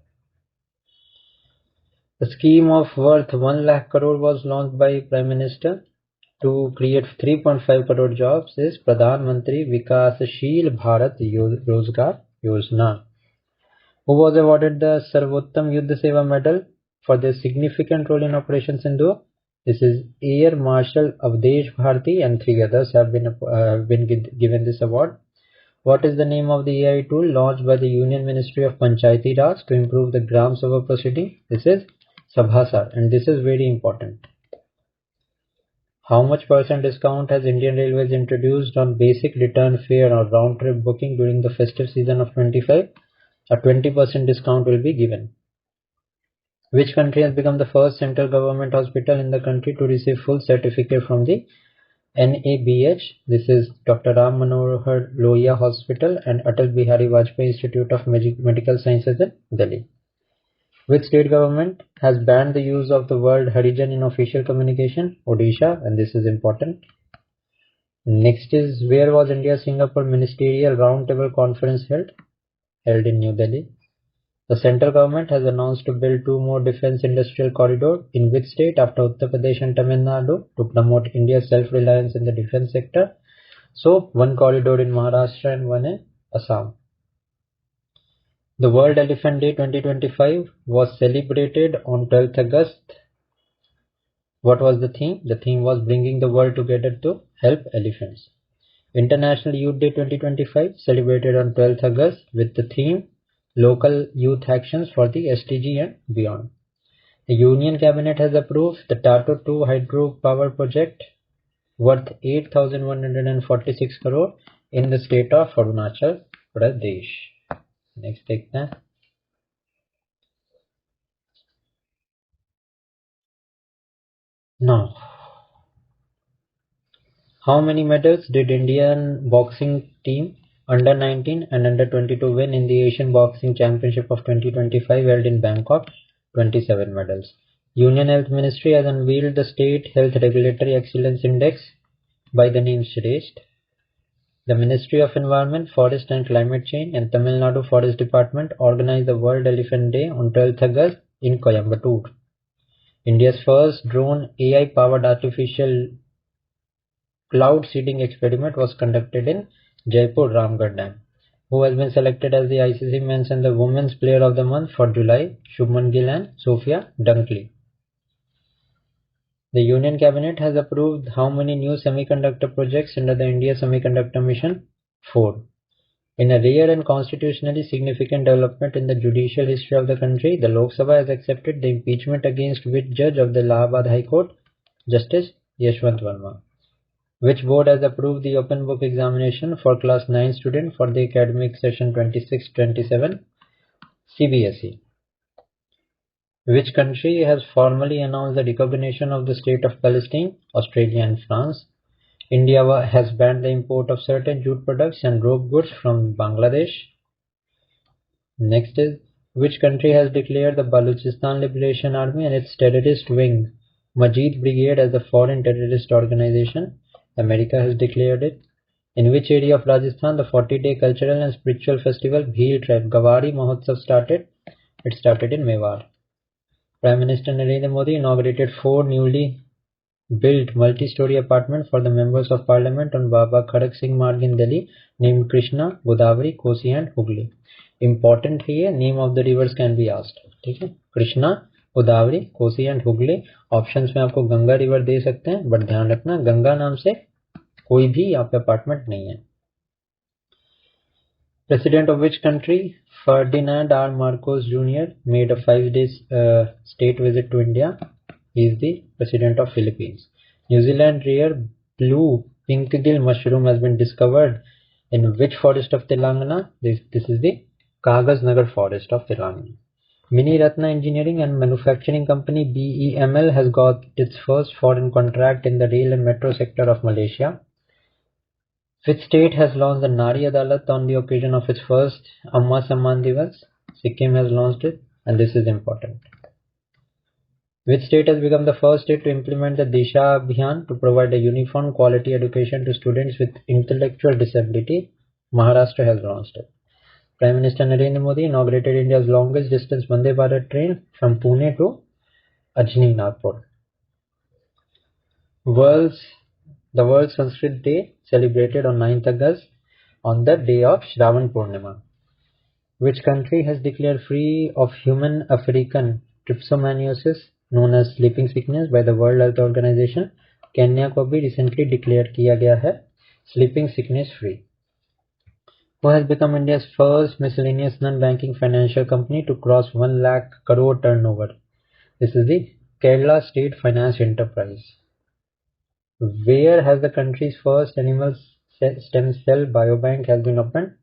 A scheme of worth 1 lakh crore was launched by Prime Minister to create 3.5 crore jobs is Pradhan Mantri Vikasasheel Bharat Rozgar Yojana. Who was awarded the Sarvottam Yuddha Seva Medal for their significant role in Operation Sindoor? This is Air Marshal Avdesh Bharti and 3 others have been given this award. What is the name of the AI tool launched by the Union Ministry of Panchayati Raj to improve the Gram Sabha proceeding? This is Sabhasar, and this is very important. How much percent discount has Indian Railways introduced on basic return fare or round trip booking during the festive season of 25? A 20% discount will be given. Which country has become the first central government hospital in the country to receive full certificate from the NABH? This is Dr. Ram Manohar Lohia Hospital and Atal Bihari Vajpayee Institute of Medical Sciences in Delhi. Which state government has banned the use of the word Harijan in official communication? Odisha, and this is important. Next is, where was India-Singapore Ministerial Roundtable Conference held? Held in New Delhi. The central government has announced to build 2 more defense industrial corridors in which state after Uttar Pradesh and Tamil Nadu to promote India's self-reliance in the defense sector. So, 1 corridor in Maharashtra and 1 in Assam. The World Elephant Day 2025 was celebrated on 12th August. What was the theme? The theme was bringing the world together to help elephants. International Youth Day 2025 celebrated on 12th August with the theme Local Youth Actions for the SDG and Beyond. The Union Cabinet has approved the Tato 2 hydro power project worth 8,146 crore in the state of Arunachal Pradesh. Next देखते हैं. Now, how many medals did Indian boxing team under 19 and under 22 win in the Asian Boxing Championship of 2025 held in Bangkok? 27 medals. Union Health Ministry has unveiled the State Health Regulatory Excellence Index by the name Shresth. The Ministry of Environment, Forest and Climate Change and Tamil Nadu Forest Department organized the World Elephant Day on 12th August in Coimbatore. India's first drone AI-powered artificial cloud seeding experiment was conducted in Jaipur Ramgarh Dam. Who has been selected as the ICC Men's and the Women's Player of the Month for July? Shubman Gill and Sophia Dunkley. The Union Cabinet has approved how many new semiconductor projects under the India Semiconductor Mission? 4. In a rare and constitutionally significant development in the judicial history of the country, the Lok Sabha has accepted the impeachment against which judge of the Allahabad High Court? Justice Yashwant Verma. Which board has approved the open book examination for class 9 student for the academic session 26-27? CBSE. Which country has formally announced the recognition of the state of Palestine? Australia and France. India has banned the import of certain jute products and rope goods from Bangladesh. Next is, which country has declared the Balochistan Liberation Army and its terrorist wing, Majid Brigade, as a foreign terrorist organization? America has declared it. In which area of Rajasthan the 40-day cultural and spiritual festival Bhil Tribe Gavari Mahotsav started? It started in Mewar. Prime Minister Narendra Modi inaugurated 4 newly built multi-story apartments for the members of parliament on Baba Khadak Singh Marg in Delhi named Krishna, Godavari, Kosi and Hooghly. Important here, name of the rivers can be asked. ठीक है, Krishna, Godavari, Kosi and Hooghly. Options में आपको Ganga river दे सकते हैं, but ध्यान रखना गंगा नाम से कोई भी यहाँ पे अपार्टमेंट नहीं है. President of which country? Ferdinand R. Marcos Jr. made a 5-day state visit to India. He is the President of Philippines. New Zealand rare blue pinkgill mushroom has been discovered in which forest of Telangana? This is the Kagas Nagar forest of Telangana. Mini Ratna Engineering and Manufacturing Company BEML has got its first foreign contract in the rail and metro sector of Malaysia. Which state has launched the Nari Adalat on the occasion of its first Amma Samman Divas? Sikkim has launched it, and this is important. Which state has become the first state to implement the Disha Abhiyan to provide a uniform quality education to students with intellectual disability? Maharashtra has launched it. Prime Minister Narendra Modi inaugurated India's longest distance Vande Bharat train from Pune to Ajni Nagpur. The World Sanskrit Day celebrated on 9th August on the day of Shravan Purnima. Which country has declared free of human African trypsomaniasis known as sleeping sickness by the World Health Organization? Kenya को भी recently declared किया गया है sleeping sickness free. Who has become India's first miscellaneous non-banking financial company to cross 1 lakh crore turnover? This is the Kerala State Finance Enterprise. Where has the country's first animal stem cell biobank has been opened?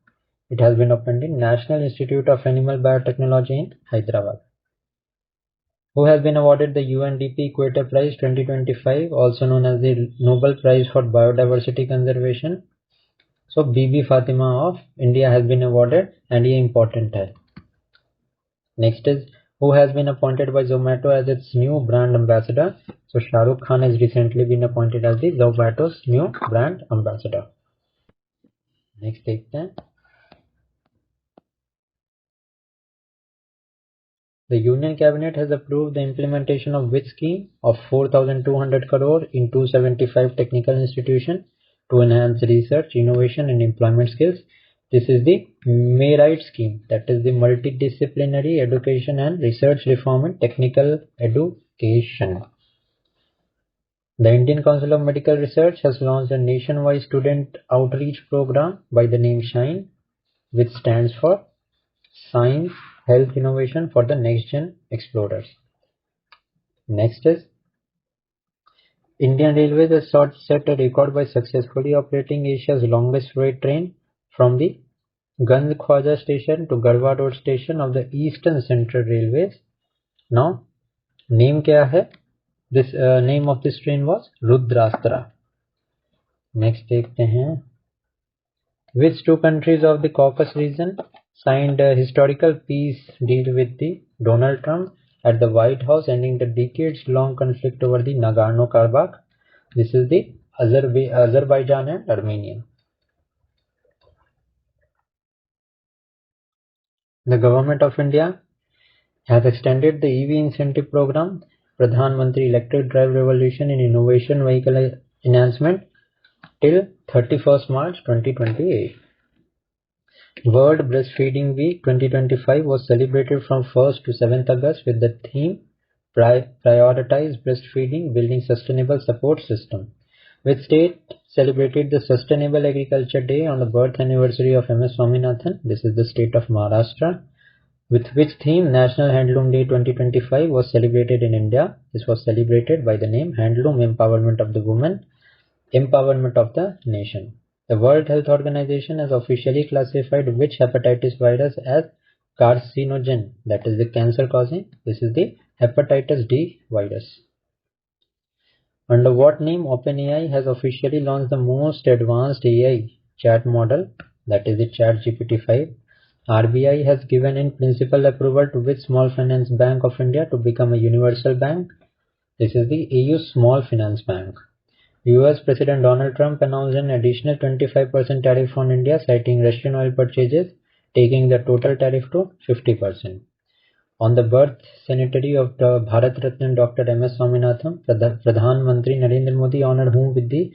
It has been opened in National Institute of Animal Biotechnology in Hyderabad. Who has been awarded the UNDP Equator Prize 2025, also known as the Nobel Prize for Biodiversity Conservation? So Bibi Fatima of India has been awarded, and ये important है. Next is, who has been appointed by Zomato as its new brand ambassador? So Shah Rukh Khan has recently been appointed as the Zomato's new brand ambassador. Next देखते हैं. The Union Cabinet has approved the implementation of which scheme of 4,200 crore in 275 technical institutions to enhance research, innovation and employment skills. This is the MERIT scheme, that is the Multidisciplinary Education and Research Reform in Technical Education. The Indian Council of Medical Research has launched a nationwide student outreach program by the name SHINE, which stands for Science, Health Innovation for the Next Gen Explorers. Next is, Indian Railways has set a record by successfully operating Asia's longest freight train from the Gand Khwaja station to Garhwa Road station of the Eastern Central Railways. Now, name kya hai? This name of this train was Rudrastra. Next देखते हैं. Which two countries of the Caucasus region signed a historical peace deal with the Donald Trump at the White House, ending the decades-long conflict over the Nagorno-Karabakh? This is the Azerbaijan and Armenia. The Government of India has extended the EV incentive program, Pradhan Mantri Electric Drive Revolution in Innovation Vehicle Enhancement, till 31st March 2028. World Breastfeeding Week 2025 was celebrated from 1st to 7th August with the theme Prioritize Breastfeeding, Building Sustainable Support System. Which state celebrated the Sustainable Agriculture Day on the birth anniversary of MS Swaminathan? This is the state of Maharashtra. With which theme National Handloom Day 2025 was celebrated in India? This was celebrated by the name Handloom Empowerment of the Woman, Empowerment of the Nation. The World Health Organization has officially classified which hepatitis virus as carcinogen, that is the cancer causing. This is the hepatitis D virus. Under what name OpenAI has officially launched the most advanced AI chat model, that is the ChatGPT-5? RBI has given in principle approval to which Small Finance Bank of India to become a universal bank? This is the EU Small Finance Bank. US President Donald Trump announced an additional 25% tariff on India, citing Russian oil purchases, taking the total tariff to 50%. On the birth centenary of the Bharat Ratna Dr. MS Swaminathan, Pradhan Mantri Narendra Modi honored whom with the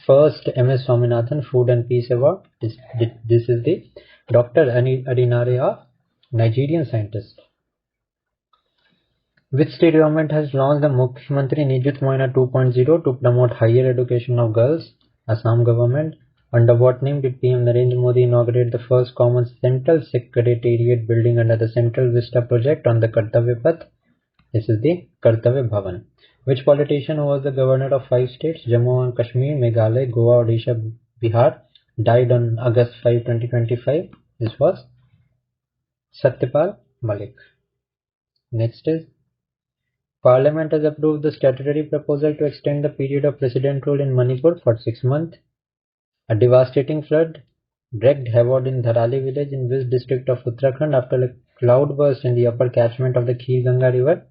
first MS Swaminathan Food and Peace Award. This is the Dr. Adinare of Nigerian scientist. Which state government has launched the Mukhyamantri Nijut Moyna 2.0 to promote higher education of girls? Assam government. Under what name did PM Narendra Modi inaugurate the first common central secretariat building under the Central Vista project on the Kartavya Path? This is the Kartavya Bhavan. Which politician who was the governor of 5 states, Jammu and Kashmir, Meghalaya, Goa, Odisha, Bihar, died on August 5, 2025? This was Satyapal Malik. Next is, Parliament has approved the statutory proposal to extend the period of president rule in Manipur for 6 months. A devastating flood wreaked havoc in Dharali village in Vis district of Uttarakhand after a cloudburst in the upper catchment of the Khir Ganga river.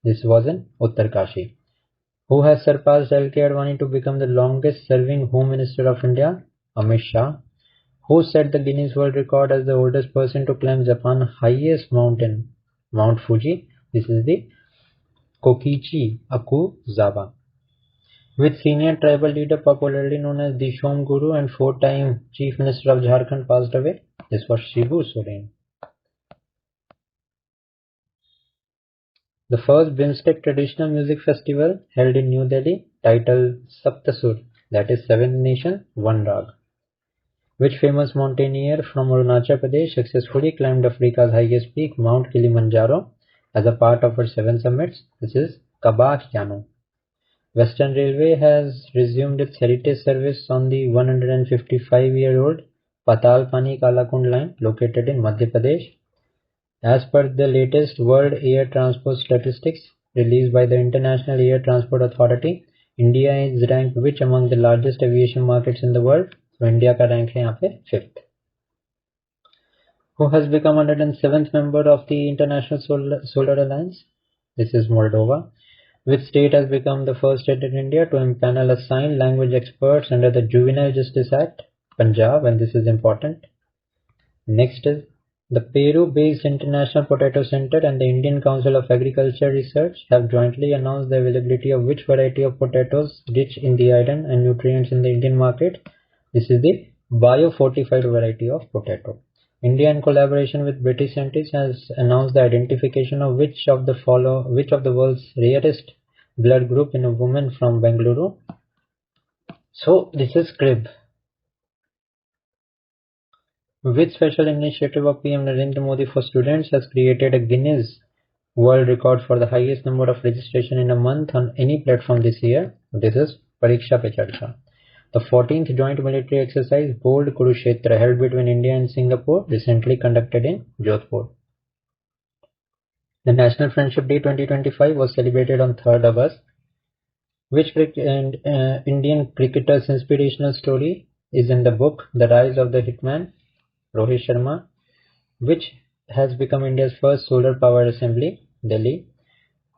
This was in Uttarkashi. Who has surpassed L.K. Advani to become the longest serving Home Minister of India? Amit Shah. Who set the Guinness World Record as the oldest person to climb Japan's highest mountain, Mount Fuji? This is the Kokichi Akuzawa. Which senior tribal leader popularly known as the Shom Guru and four-time Chief Minister of Jharkhand passed away? This was Shibu Soren. The first BIMSTEC traditional music festival held in New Delhi, titled Saptasur, that is Seven Nation, One Rag. Which famous mountaineer from Arunachal Pradesh successfully climbed Africa's highest peak, Mount Kilimanjaro, as a part of her seven summits? This is Kabah Yano. Western Railway has resumed its heritage service on the 155-year-old Patalpani Kalakund line located in Madhya Pradesh. As per the latest World Air Transport Statistics released by the International Air Transport Authority, India is ranked which among the largest aviation markets in the world? So India का rank है यहाँ पे 5th. Who has become 107th member of the International Solar Alliance? This is Moldova. Which state has become the first state in India to impanel a sign language experts under the Juvenile Justice Act? Punjab, and this is important. Next is the Peru-based International Potato Center and the Indian Council of Agriculture Research have jointly announced the availability of which variety of potatoes rich in the iron and nutrients in the Indian market? This is the bio-fortified variety of potato. India, in collaboration with British scientists, has announced the identification of which of the world's rarest blood group in a woman from Bengaluru. So this is crib. Which special initiative of PM Narendra Modi for students has created a Guinness World Record for the highest number of registration in a month on any platform this year? This is Pariksha Pe Charcha. The 14th Joint Military Exercise Bold Kurukshetra held between India and Singapore recently conducted in Jodhpur. The National Friendship Day 2025 was celebrated on 3rd August. Which Indian cricketer's inspirational story is in the book The Rise of the Hitman? Rohit Sharma. Which has become India's first solar power assembly? Delhi.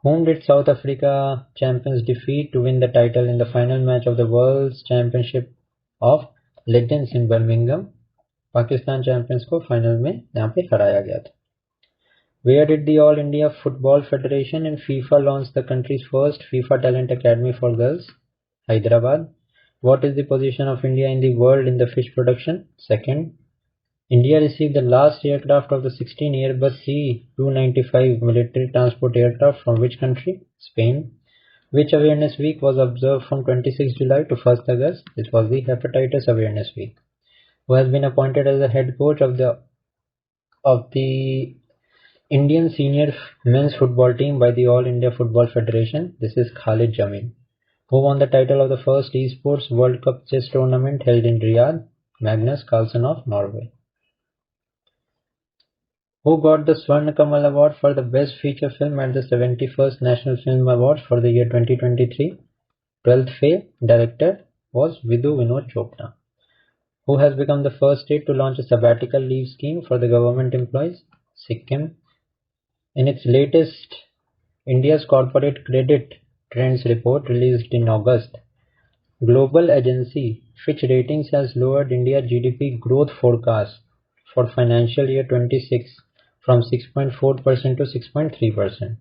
Whom did South Africa champions defeat to win the title in the final match of the World's Championship of Legends in Birmingham? Pakistan champions को final में यहाँ पे हराया गया था. Where did the All India Football Federation and FIFA launch the country's first FIFA Talent Academy for girls? Hyderabad. What is the position of India in the world in the fish production? Second. India received the last aircraft of the 16 Airbus C-295 military transport aircraft from which country? Spain. Which Awareness Week was observed from 26 July to 1st August? This was the Hepatitis Awareness Week. Who has been appointed as the head coach of the Indian senior men's football team by the All India Football Federation? This is Khalid Jamil. Who won the title of the first Esports World Cup chess tournament held in Riyadh? Magnus Carlsen of Norway. Who got the Swarna Kamal Award for the Best Feature Film at the 71st National Film Awards for the year 2023? 12th Fail director was Vidhu Vinod Chopra. Who has become the first state to launch a sabbatical leave scheme for the government employees? Sikkim. In its latest India's Corporate Credit Trends report released in August, global agency Fitch Ratings has lowered India's GDP growth forecast for financial year 26 from 6.4% to 6.3%.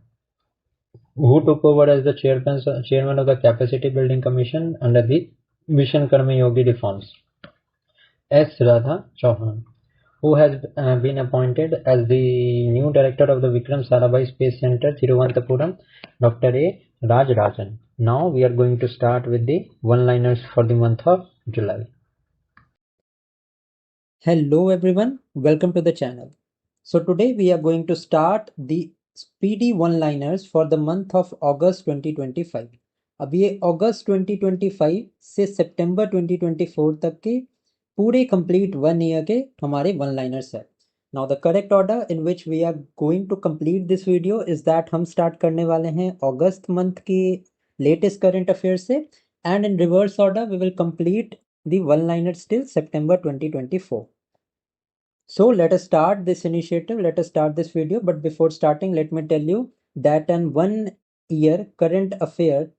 Who took over as the chairman of the Capacity Building Commission under the Mission Karma Yogi reforms? S. Radha Chauhan. Who has been appointed as the new director of the Vikram Sarabhai Space Center, Thiruvananthapuram? Dr. A. Raj Rajan. Now we are going to start with the one-liners for the month of July. Hello everyone, welcome to the channel. So today we are going to start the Speedy one-liners for the month of August 2025. अब ये अगस्त 2025 से सितंबर 2024 तक के पूरे complete 1 year के हमारे one-liners है. Now the correct order in which we are going to complete this video is that हम start करने वाले हैं अगस्त month के latest current affairs से, and in reverse order we will complete the one-liners till September 2024. So let us start this initiative, let us start this video. But before starting, let me tell you that an 1 year current affair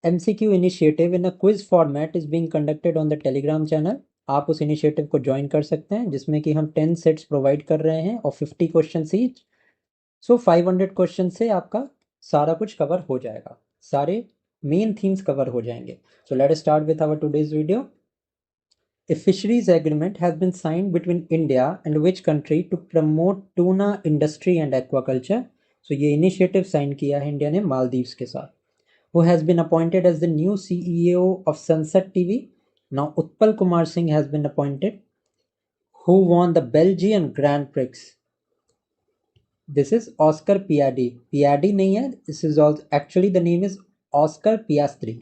MCQ initiative in a quiz format is being conducted on the Telegram channel. आप उस initiative को join कर सकते हैं जिसमें कि हम 10 sets provide कर रहे हैं और 50 क्वेश्चन ईच. सो 500 क्वेश्चन से आपका सारा कुछ कवर हो जाएगा, सारे मेन थीम्स कवर हो जाएंगे. So let us start with our today's video. A fisheries agreement has been signed between India and which country to promote tuna industry and aquaculture? So ये इनिशिएटिव साइन किया है India ने मालदीव्स के साथ. Who has been appointed as the new CEO of Sunset TV? Now Utpal Kumar Singh has been appointed. Who won the Belgian Grand Prix? This is Oscar Piastri. Piastri नहीं है. This is also actually the name is Oscar Piastri.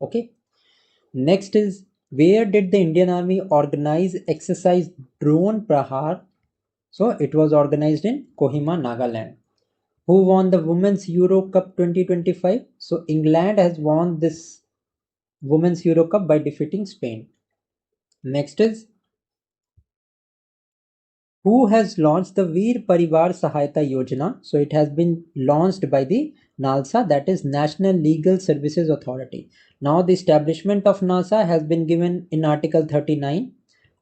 Okay. Next is, where did the Indian Army organize exercise Drone Prahar? So it was organized in Kohima, Nagaland. Who won the Women's Euro Cup 2025? So England has won this Women's Euro Cup by defeating Spain. Next is, who has launched the Veer Parivar Sahayata Yojana? So it has been launched by the NALSA, that is National Legal Services Authority. Now the establishment of NASA has been given in Article 39.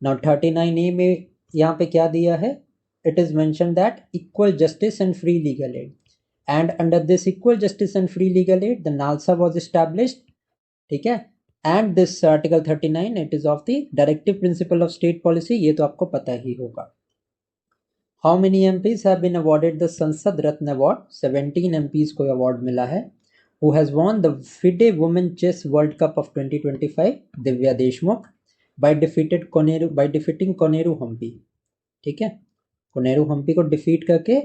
Now 39A में यहाँ पे क्या दिया है? It is mentioned that equal justice and free legal aid. And under this equal justice and free legal aid, the NALSA was established. ठीक है? And this Article 39, it is of the directive principle of state policy. ये तो आपको पता ही होगा. How many MPs have been awarded the Sansad Ratna Award? 17 MPs को award मिला है. Who has won the FIDE Women Chess World Cup of 2025? Divya Deshmukh by defeating Koneru Hampi. ठीक है? Koneru Hampi को defeat करके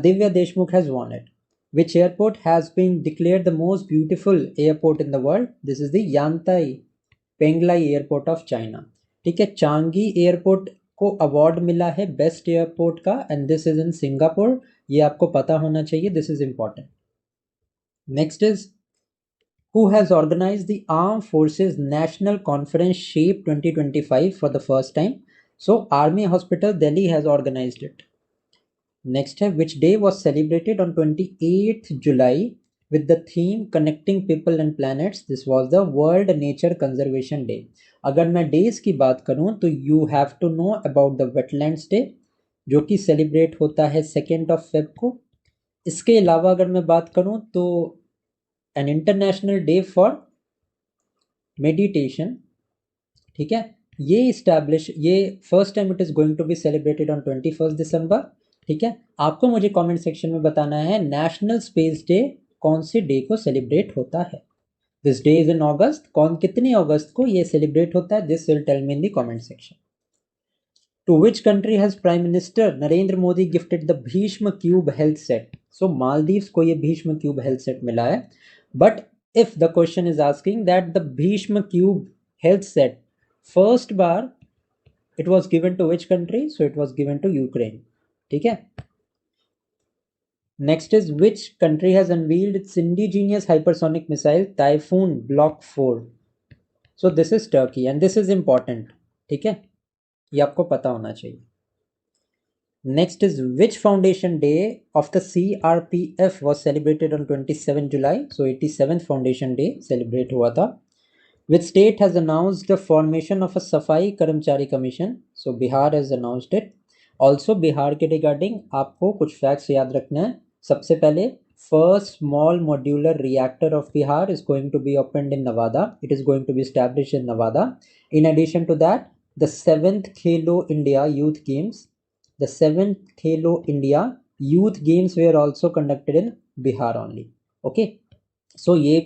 Divya Deshmukh has won it. Which airport has been declared the most beautiful airport in the world? This is the Yantai Penglai Airport of China. ठीक है? Changi airport को award मिला है best airport का and this is in Singapore. ये आपको पता होना चाहिए, this is important. Next is, who has organised the arm forces national conference SHAPE 2025 for the first time? So army hospital Delhi has organised it. Next है, which day was celebrated on 28th July with the theme connecting people and planets? This was the World Nature Conservation Day. अगर मैं days की बात करूं तो you have to know about the wetlands day जो कि celebrate होता है 2 Feb को. इसके अलावा अगर मैं बात करूं तो an international day for meditation. ठीक है, ये first time it is going to be celebrated on 21 December. ठीक है, आपको मुझे कमेंट सेक्शन में बताना है नेशनल स्पेस डे कौन से डे को सेलिब्रेट होता है. This day is in August. कितनी अगस्त को ये सेलिब्रेट होता है? This will tell me in the comment section. To which country has prime minister Narendra Modi gifted the Bhishm cube health set? So Maldives को ये भीष्म क्यूब हेल्थ सेट मिला है. But if the question is asking that the Bhishm cube health set first बार it was given to which country? So it was given to Ukraine. ठीक है. Next is, which country has unveiled its indigenous hypersonic missile Typhoon Block 4? So this is Turkey and this is important. ठीक है, ये आपको पता होना चाहिए. Next is, which foundation day of the CRPF was celebrated on 27 July? So 87th foundation day celebrate हुआ था. Which state has announced the formation of a Safai Karmchari Commission? So Bihar has announced it. Also Bihar के regarding आपको कुछ facts याद रखना है. सबसे पहले, first small modular reactor of Bihar is going to be opened in Nawada. It is going to be established in Nawada. In addition to that, the 7th Khelo India youth games, the 7th Khelo India youth games were also conducted in Bihar only. Okay, so ये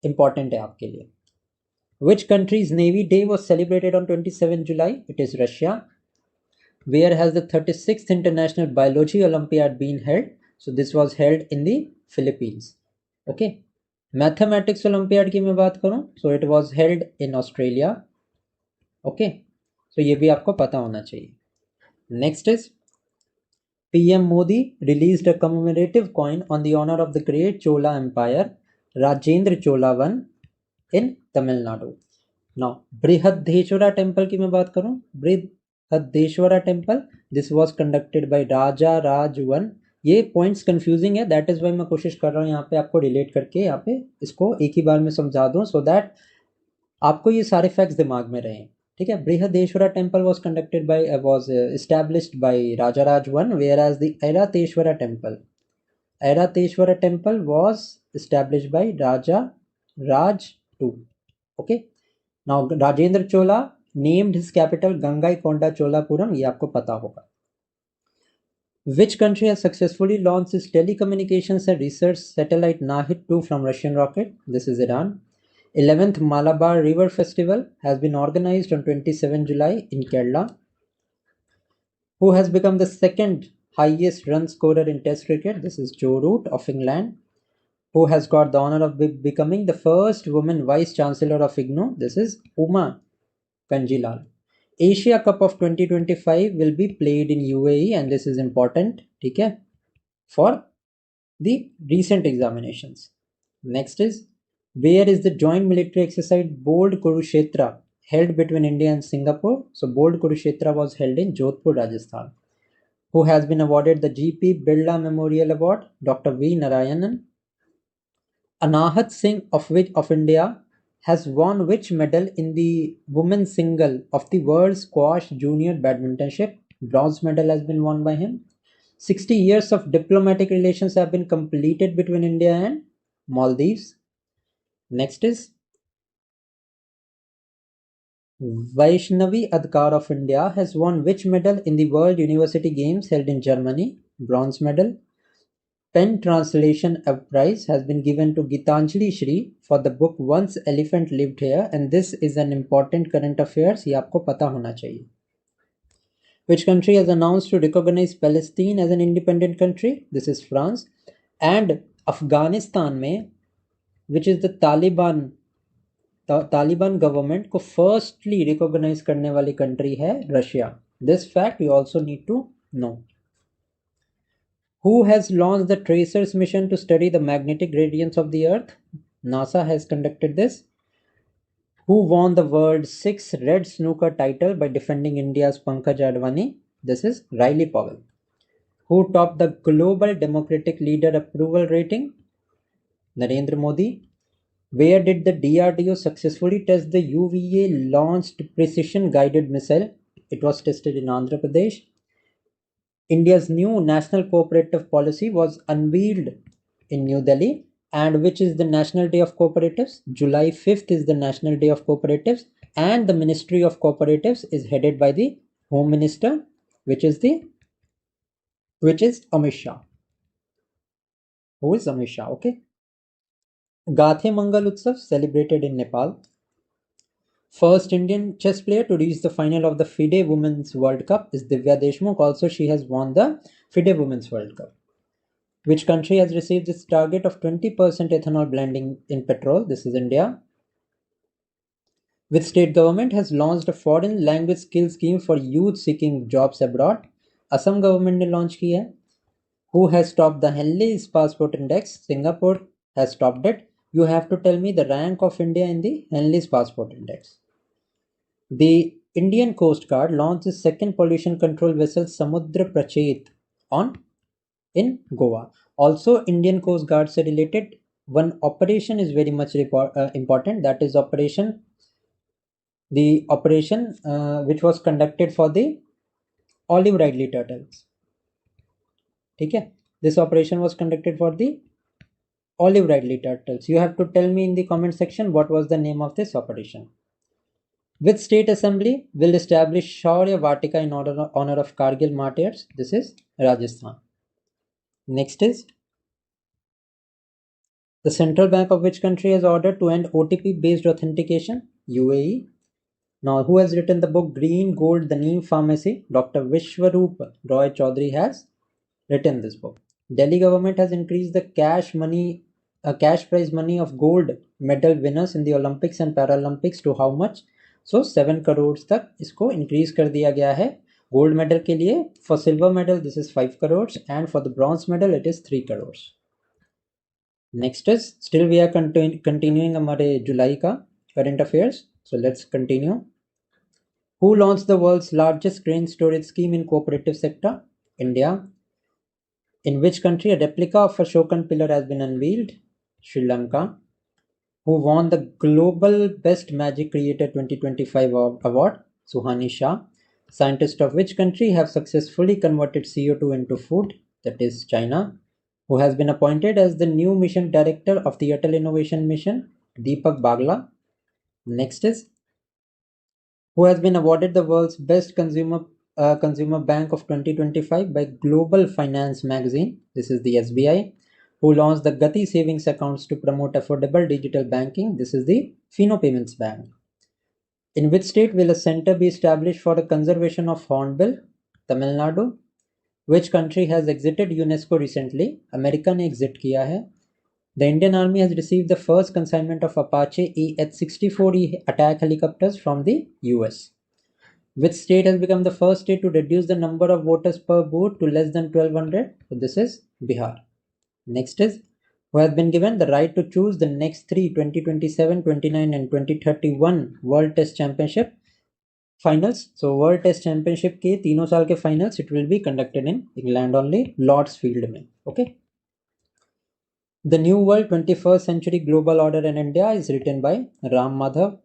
important है आपके लिए. Which country's navy day was celebrated on 27 July? It is Russia. Where has the 36th International Biology Olympiad been held? So this was held in the Philippines. Okay. Mathematics Olympiad की मैं बात करूं, so it was held in Australia. Okay. So ये भी आपको पता होना चाहिए. Next is, PM Modi released a commemorative coin on the honor of the great Chola Empire, Rajendra Chola I in Tamil Nadu. Now Brihadeeswara temple की मैं बात करूं, Brihadeeswara temple, this was conducted by Raja Raj one. ये पॉइंट्स कंफ्यूजिंग है, that is Y मैं कोशिश कर रहा हूँ यहाँ पे आपको रिलेट करके यहाँ पे इसको एक ही बार में समझा दूं, सो दैट आपको ये सारे फैक्ट्स दिमाग में रहें। ठीक है, Brihadeeswara temple was established by Raja Raj one, where as the Airateswara temple was established by Raja Raj two. Okay, now Rajendra Chola named his capital Gangaikonda Cholapuram, ये आपको पता होगा। Which country has successfully launched its telecommunications and research satellite Nahid 2 from Russian rocket? This is Iran. 11th Malabar River Festival has been organized on 27 July in Kerala. Who has become the second highest run scorer in Test cricket? This is Joe Root of England. Who has got the honor of becoming the first woman vice chancellor of IGNOU? This is Uma Kanjilal. Asia Cup of 2025 will be played in UAE, and this is important, ठीक है, for the recent examinations. Next is, where is the joint military exercise Bold Kurukshetra held between India and Singapore? So Bold Kurukshetra was held in Jodhpur, Rajasthan. Who has been awarded the GP Birla Memorial Award? Dr. V. Narayanan. Anahat Singh of India has won which medal in the women's single of the World Squash Junior Badmintonship? Bronze medal has been won by him. 60 years of diplomatic relations have been completed between India and Maldives. Next is Vaishnavi Adkar of India has won which medal in the World University Games held in Germany? Bronze medal. Pen Translation Prize has been given to Gitanjali Shri for the book Once Elephant Lived Here, and this is an important current affairs, ये आपको पता होना चाहिए. Which country has announced to recognize Palestine as an independent country? This is France. And Afghanistan में, which is the Taliban government को firstly recognize करने वाली country है Russia. This fact you also need to know. Who has launched the Tracers mission to study the magnetic gradients of the Earth? NASA has conducted this. Who won the world's 6th Red Snooker title by defending India's Pankaj Advani? This is Riley Powell. Who topped the global Democratic Leader approval rating? Narendra Modi. Where did the DRDO successfully test the UVA launched precision guided missile? It was tested in Andhra Pradesh. India's new national cooperative policy was unveiled in New Delhi. And which is the National Day of Cooperatives? July 5th is the National Day of Cooperatives, and the Ministry of Cooperatives is headed by the Home Minister, which is Amit Shah. Who is Amit Shah? Okay. Gathe Mangal Utsav celebrated in Nepal. First Indian chess player to reach the final of the FIDE Women's World Cup is Divya Deshmukh. Also, she has won the FIDE Women's World Cup. Which country has received its target of 20% ethanol blending in petrol? This is India. Which state government has launched a foreign language skill scheme for youth seeking jobs abroad? Assam government ने launch की है. Who has topped the Henley's passport index? Singapore has topped it. You have to tell me the rank of India in the Henley's passport index. The Indian Coast Guard launched its second pollution control vessel Samudra Prachet in Goa. Also, Indian Coast Guard se related one operation is very much important. That is the operation which was conducted for the olive ridley turtles. ठीक है, this operation was conducted for the olive ridley turtles. You have to tell me in the comment section what was the name of this operation. Which state assembly will establish Shaurya Vatika in honor of Kargil martyrs? This is Rajasthan. Next is, the central bank of which country has ordered to end OTP based authentication? UAE. Now, who has written the book Green Gold, the Neem Pharmacy? Dr. Vishwaroop Roy Chaudhary has written this book. Delhi government has increased the cash prize money of gold medal winners in the Olympics and Paralympics to how much? So 7 crores तक इसको increase कर दिया गया है. Gold medal के लिए, for silver medal this is 5 crores, and for the bronze medal it is 3 crores. Next is, still we are continuing हमारे जुलाई का current affairs. So let's continue. Who launched the world's largest grain storage scheme in cooperative sector? India. In which country a replica of Ashokan pillar has been unveiled? Sri Lanka. Who won the Global Best Magic Creator 2025 award? Suhani Shah. Scientists of which country have successfully converted CO2 into food? That is China. Who has been appointed as the new mission director of the Atal Innovation Mission? Deepak Bagla. Next is, who has been awarded the world's best consumer bank of 2025 by Global Finance magazine. This is the SBI. Who launched the Gati savings accounts to promote affordable digital banking. This is the Fino Payments Bank. In which state will a center be established for the conservation of hornbill? Tamil Nadu. Which country has exited UNESCO recently? America ने exit किया है. The Indian Army has received the first consignment of Apache EH-64E attack helicopters from the US. Which state has become the first state to reduce the number of voters per booth to less than 1200? So this is Bihar. Next is, who has been given the right to choose the next three 2027, 29 and 2031 World Test Championship finals. So World Test Championship के तीनों साल के finals it will be conducted in England only, Lord's Field में. Okay. The New World 21st Century Global Order in India is written by Ram Madhav.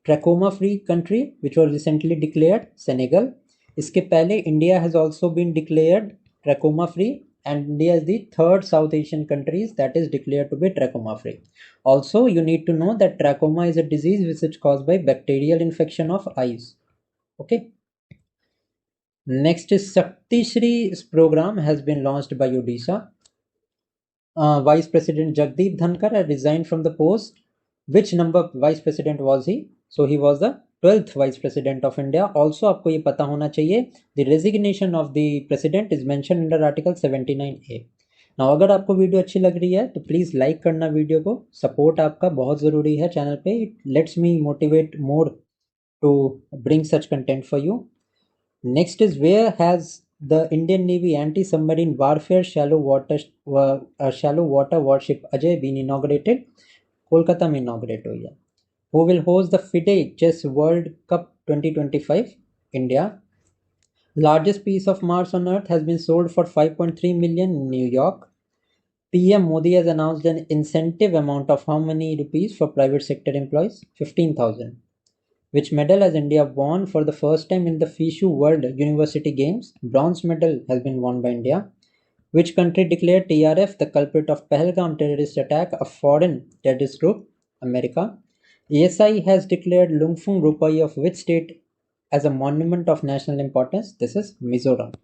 Trachoma free country which was recently declared Senegal. इसके पहले India has also been declared trachoma free, and India is the third South Asian countries that is declared to be trachoma free. Also, you need to know that trachoma is a disease which is caused by bacterial infection of eyes. Okay. Next is Shakti Shri's program has been launched by Odisha. Vice President Jagdeep Dhankar had resigned from the post. Which number vice president was he? So he was the 12th vice president of India. Also आपको ये पता होना चाहिए, the resignation of the president is mentioned under article 79A. Now अगर आपको video अच्छी लग रही है तो प्लीज़ लाइक करना वीडियो को, सपोर्ट आपका बहुत ज़रूरी है चैनल पे. It lets me motivate more to bring such content for you. Next is, where has the Indian Navy anti-submarine warfare shallow water warship Ajay been inaugurated? Kolkata में inaugurate हुई है. Who will host the FIDE Chess World Cup 2025? India. Largest piece of Mars on Earth has been sold for 5.3 million in New York. PM Modi has announced an incentive amount of how many rupees for private sector employees? 15,000. Which medal has India won for the first time in the FISU World University Games? Bronze medal has been won by India. Which country declared TRF the culprit of Pahalgam terrorist attack a foreign terrorist group? America. ASI has declared Lungfung Rupai of which state as a monument of national importance? This is Mizoram.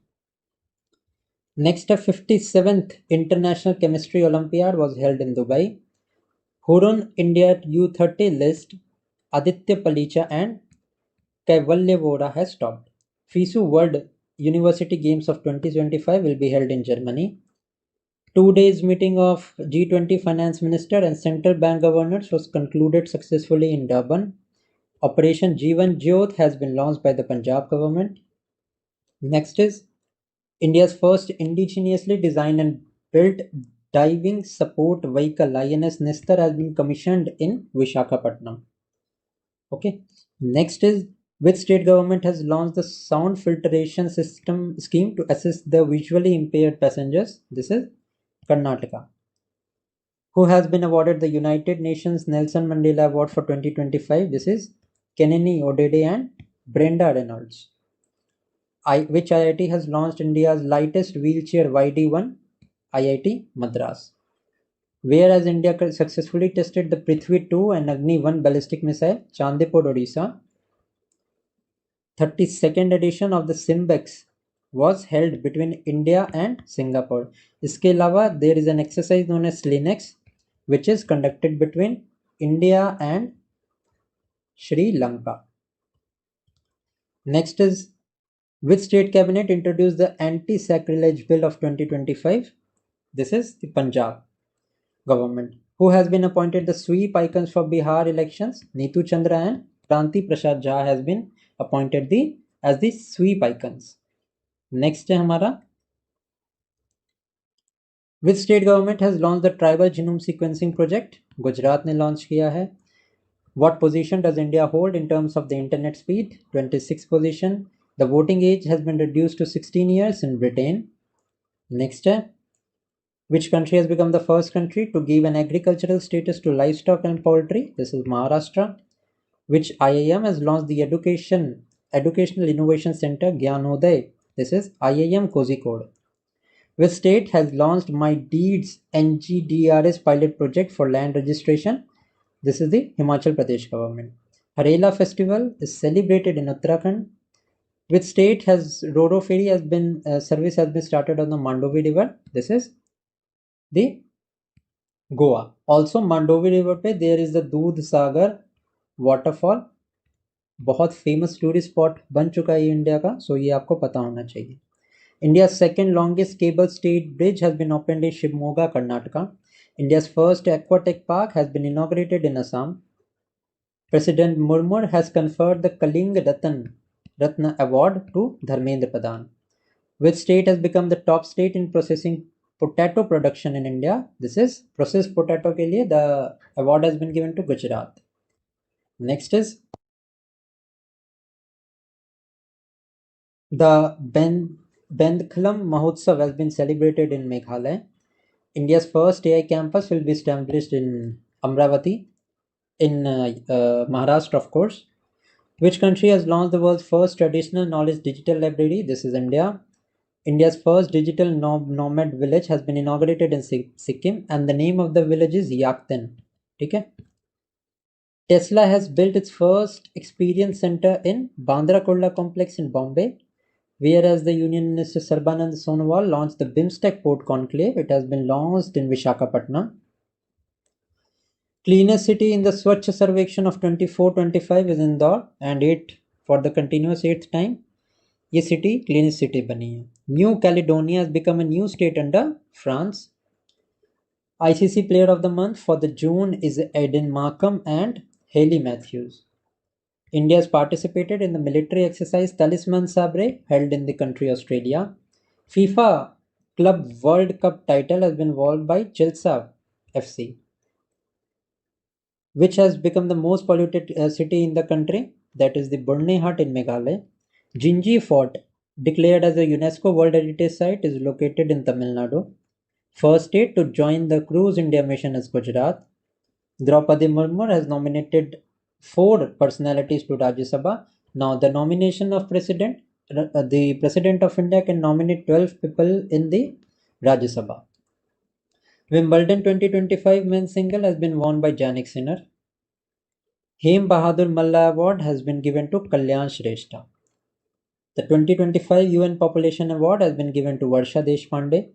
Next, a 57th International Chemistry Olympiad was held in Dubai. Hurun India U30 list Aditya Palicha and Kaivalya Vora has stopped. FISU World University Games of 2025 will be held in Germany. 2 days meeting of G20 finance minister and central bank governors was concluded successfully in Durban. Operation Jeevan Jyot has been launched by the Punjab government. Next is, India's first indigenously designed and built diving support vehicle INS Nestor has been commissioned in Vishakhapatnam. Okay. Next is, which state government has launched the sound filtration system scheme to assist the visually impaired passengers? This is Karnataka. Who has been awarded the United Nations Nelson Mandela Award for 2025? This is Keneni Odede and Brenda Reynolds. Which IIT has launched India's lightest wheelchair YD1? IIT Madras. Where has India successfully tested the Prithvi 2 and Agni 1 ballistic missile? Chandipur, Odisha. 32nd edition of the Simbex was held between India and Singapore. इसके अलावा there is an exercise known as LINERS which is conducted between India and Sri Lanka. Next is, which state cabinet introduced the anti-sacrilege bill of 2025? This is the Punjab government. Who has been appointed the sweep icons for Bihar elections? Neetu Chandra and Kranti Prasad Jha has been appointed as the sweep icons. Next है हमारा, which state government has launched the tribal genome sequencing project? Gujarat ने launch किया है. What position does India hold in terms of the internet speed? 26th position. The voting age has been reduced to 16 years in Britain. Next, which country has become the first country to give an agricultural status to livestock and poultry? This is Maharashtra. Which IIM has launched the Educational Innovation Center Gyanodaya? This is IIM Kozhikode. Which state has launched My Deeds NGDRS pilot project for land registration? This is the Himachal Pradesh government. Harela festival is celebrated in Uttarakhand. Which state has Roro ferry has been service has been started on the Mandovi river? This is the Goa. Also Mandovi river पे there is the दूध सागर waterfall. बहुत famous tourist spot बन चुका है India का, सो ये आपको पता होना चाहिए. India's second longest cable stayed bridge has been opened in Shimoga, Karnataka. India's first aquatic park has been inaugurated in Assam. President Murmur has conferred the Kaling Ratna Award to Dharmendra Pradhan. Which state has become the top state in processing potato production in India? This is processed potato के लिए the award has been given to Gujarat. Next is the Bendkhlam Mahotsav has been celebrated in Meghalaya. India's first AI campus will be established in Amravati, in Maharashtra, of course. Which country has launched the world's first traditional knowledge digital library? This is India. India's first digital nomad village has been inaugurated in Sikkim, and the name of the village is Yakten. Okay? Tesla has built its first experience center in Bandra Kurla complex in Bombay. Whereas the Union Minister Sarbanand Sonowal launched the BIMSTEC Port Conclave, it has been launched in Vishakhapatnam. Cleanest city in the Swachh Sarvekshan of 24-25 is Indore, and it for the continuous 8th time. ये city cleanest city बनी है. New Caledonia has become a new state under France. ICC Player of the Month for the June is Aiden Markham and Hayley Matthews. India has participated in the military exercise Talisman Sabre held in the country Australia. FIFA Club World Cup title has been won by Chelsea FC. Which has become the most polluted city in the country? That is the Burne Hut in Meghalaya. Jinji Fort, declared as a UNESCO World Heritage Site, is located in Tamil Nadu. First state to join the Cruise India mission is Gujarat. Draupadi Murmu has nominated 4 personalities to Rajya Sabha. Now the nomination of the President of India can nominate 12 people in the Rajya Sabha. Wimbledon 2025 men's single has been won by Jannik Sinner. Hem Bahadur Malla Award has been given to Kalyan Shrestha. The 2025 UN Population Award has been given to Varsha Deshpande.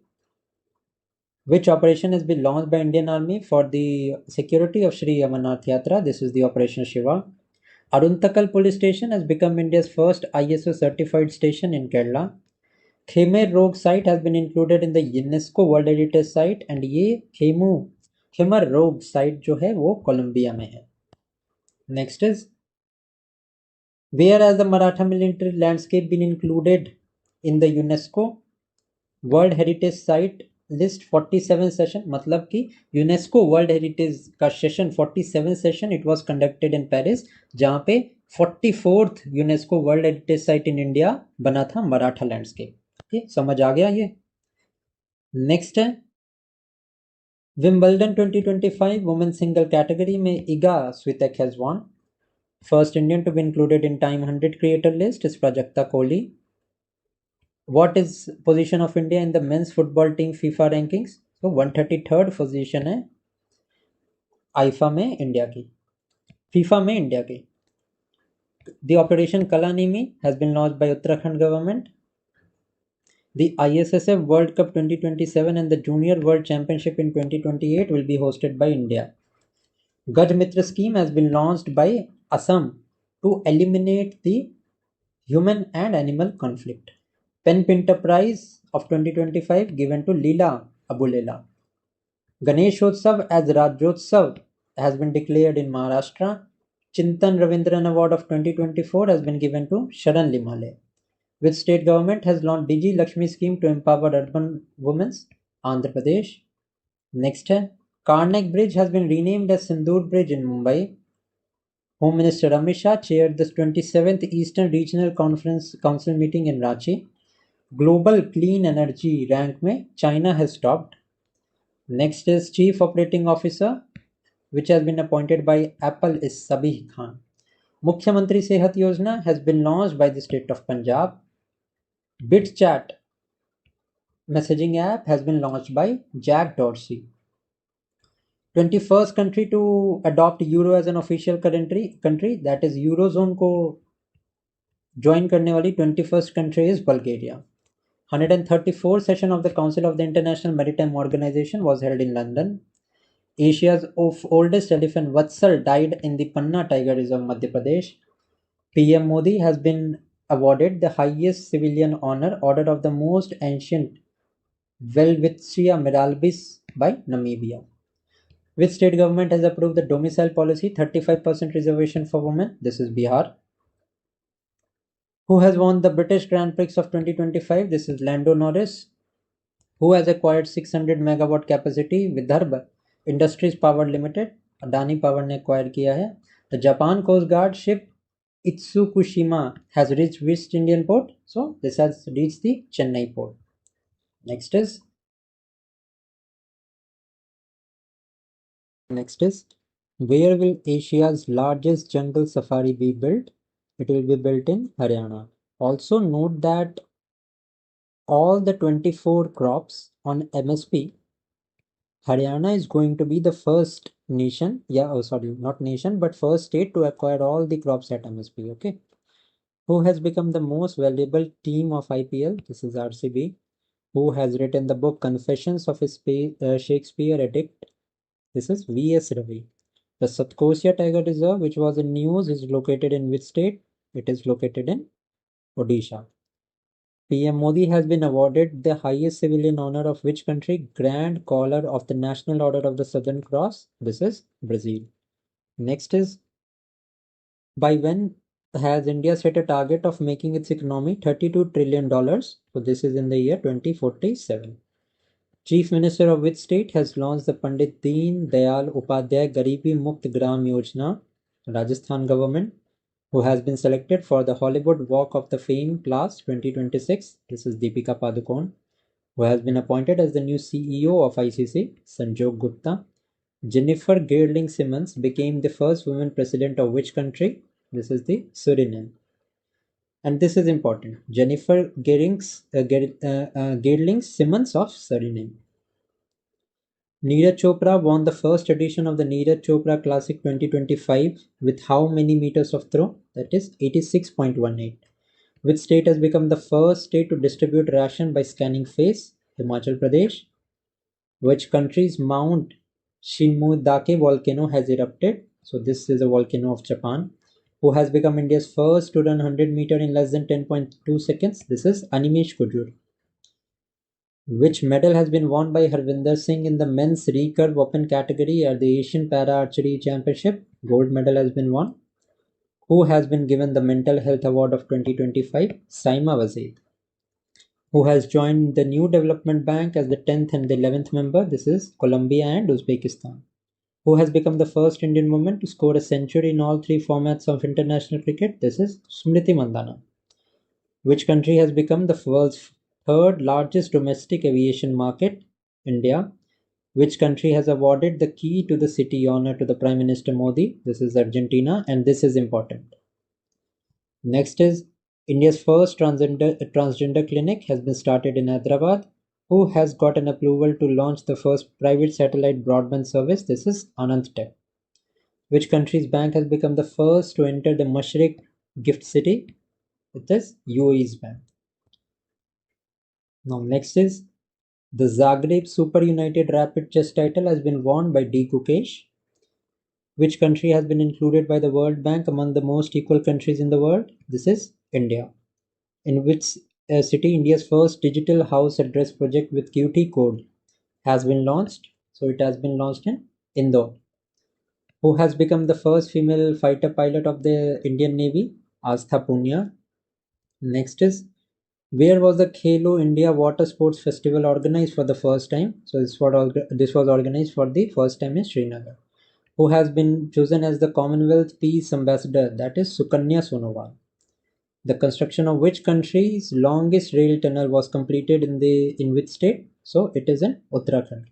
Which operation has been launched by Indian Army for the security of Sri Amarnath Yatra? This is the Operation Shiva. Aruntakal Police Station has become India's first ISO certified station in Kerala. Khmer Road site has been included in the UNESCO World Heritage Site, and ये Khmer Road site जो है वो Colombia में है. Next is, where has the Maratha military landscape been included in the UNESCO World Heritage Site List 47 session? मतलब कि UNESCO World Heritage का session 47 session it was conducted in Paris, जहाँ पे 44th UNESCO World Heritage Site in India बना था Maratha landscape. Okay, समझ आ गया ये. नेक्स्ट है विंबलडन 2025 वुमेन सिंगल कैटेगरी में Eega स्वितेक has won. First Indian to be included in Time 100 creator list is Prajakta Kohli. What is position of India in the men's football team FIFA rankings? So 133rd position है IIFA में India की, FIFA में India की. The Operation Kalanimi has been launched by Uttarakhand government. The ISSF World Cup 2027 and the Junior World Championship in 2028 will be hosted by India. Gaj Mitra scheme has been launched by Assam to eliminate the human and animal conflict. Pen Pinter Prize of 2025 given to Leela Abulela. Ganeshotsav as Rajyotsav has been declared in Maharashtra. Chintan Ravindran Award of 2024 has been given to Sharan Limale. Which state government has launched Digi Lakshmi scheme to empower urban women? Andhra Pradesh. Next है Karnak Bridge has been renamed as Sindoor Bridge in Mumbai. Home Minister Amit Shah chaired the 27th Eastern Regional Conference Council meeting in Ranchi. Global clean energy rank में China has topped. Next is Chief Operating Officer, which has been appointed by Apple, is Sabih Khan. Mukhyamantri Sehat Yojana has been launched by the state of Punjab. BitChat messaging app has been launched by Jack Dorsey. 21st country to adopt euro as an official country, that is eurozone को join करने वाली 21st country is Bulgaria. 134th session of the Council of the International Maritime Organization was held in London. Asia's oldest elephant Vatsal died in the Panna Tiger Reserve, Madhya Pradesh. PM Modi has been awarded the highest civilian honor, Order of the Most Ancient Welwitschia Mirabilis by Namibia. Which state government has approved the domicile policy, 35% reservation for women? This is Bihar. Who has won the British Grand Prix of 2025? This is Lando Norris. Who has acquired 600 megawatt capacity Vidarbha Industries Power Limited? Adani Power ने acquire किया है. The Japan Coast Guard ship Itsukushima has reached which Indian port? So this has reached the Chennai port. Next is where will Asia's largest jungle safari be built? It will be built in Haryana. Also note that all the 24 crops on MSP, Haryana is going to be the first nation, not nation, but first state to acquire all the crops at MSP. Okay. Who has become the most valuable team of IPL? This is RCB. Who has written the book Confessions of a Shakespeare Addict? This is V.S. Ravi. The Satkosia Tiger Reserve, which was in news, is located in which state? It is located in Odisha. PM Modi has been awarded the highest civilian honor of which country? Grand Collar of the National Order of the Southern Cross. This is Brazil. Next is, by when has India set a target of making its economy $32 trillion? So this is in the year 2047. Chief Minister of which state has launched the Pandit Deen Dayal Upadhyay Garibi Mukt Gram Yojana? Rajasthan government. Who has been selected for the Hollywood Walk of the Fame class 2026? This is Deepika Padukone. Who has been appointed as the new CEO of ICC? Sanjog Gupta. Jennifer Gerling Simmons became the first woman president of which country? This is the Suriname. And this is important. Jennifer Gerling Simmons of Suriname. Neeraj Chopra won the first edition of the Neeraj Chopra Classic 2025 with how many meters of throw? That is 86.18. Which state has become the first state to distribute ration by scanning face? Himachal Pradesh. Which country's Mount Shinmudake volcano has erupted? So this is a volcano of Japan. Who has become India's first to run 100 meter in less than 10.2 seconds? This is Animesh Kujur. Which medal has been won by Harvinder Singh in the men's recurve open category at the Asian Para Archery Championship? Gold medal has been won. Who has been given the Mental Health Award of 2025? Saima Wazir. Who has joined the New Development Bank as the 10th and the 11th member? This is Colombia and Uzbekistan. Who has become the first Indian woman to score a century in all three formats of international cricket? This is Smriti Mandhana. Which country has become the world's third largest domestic aviation market? India. Which country has awarded the key to the city honor to the Prime Minister Modi? This is Argentina, and this is important. Next is India's first transgender clinic has been started in Hyderabad. Who has got an approval to launch the first private satellite broadband service? This is Anand Tech. Which country's bank has become the first to enter the Mashriq gift city? It is UAE's bank. Now next is the Zagreb Super United Rapid Chess title has been won by D. Gukesh. Which country has been included by the World Bank among the most equal countries in the world? This is India. In which city India's first digital house address project with QT code has been launched? So it has been launched in Indore. Who has become the first female fighter pilot of the Indian Navy? Astha Punya. Next is, where was the Khelo India Water Sports Festival organized for the first time? So this was organized for the first time in Srinagar. Who has been chosen as the Commonwealth Peace Ambassador? That is Sukanya Sonowal. The construction of which country's longest rail tunnel was completed in which state? So it is in Uttarakhand.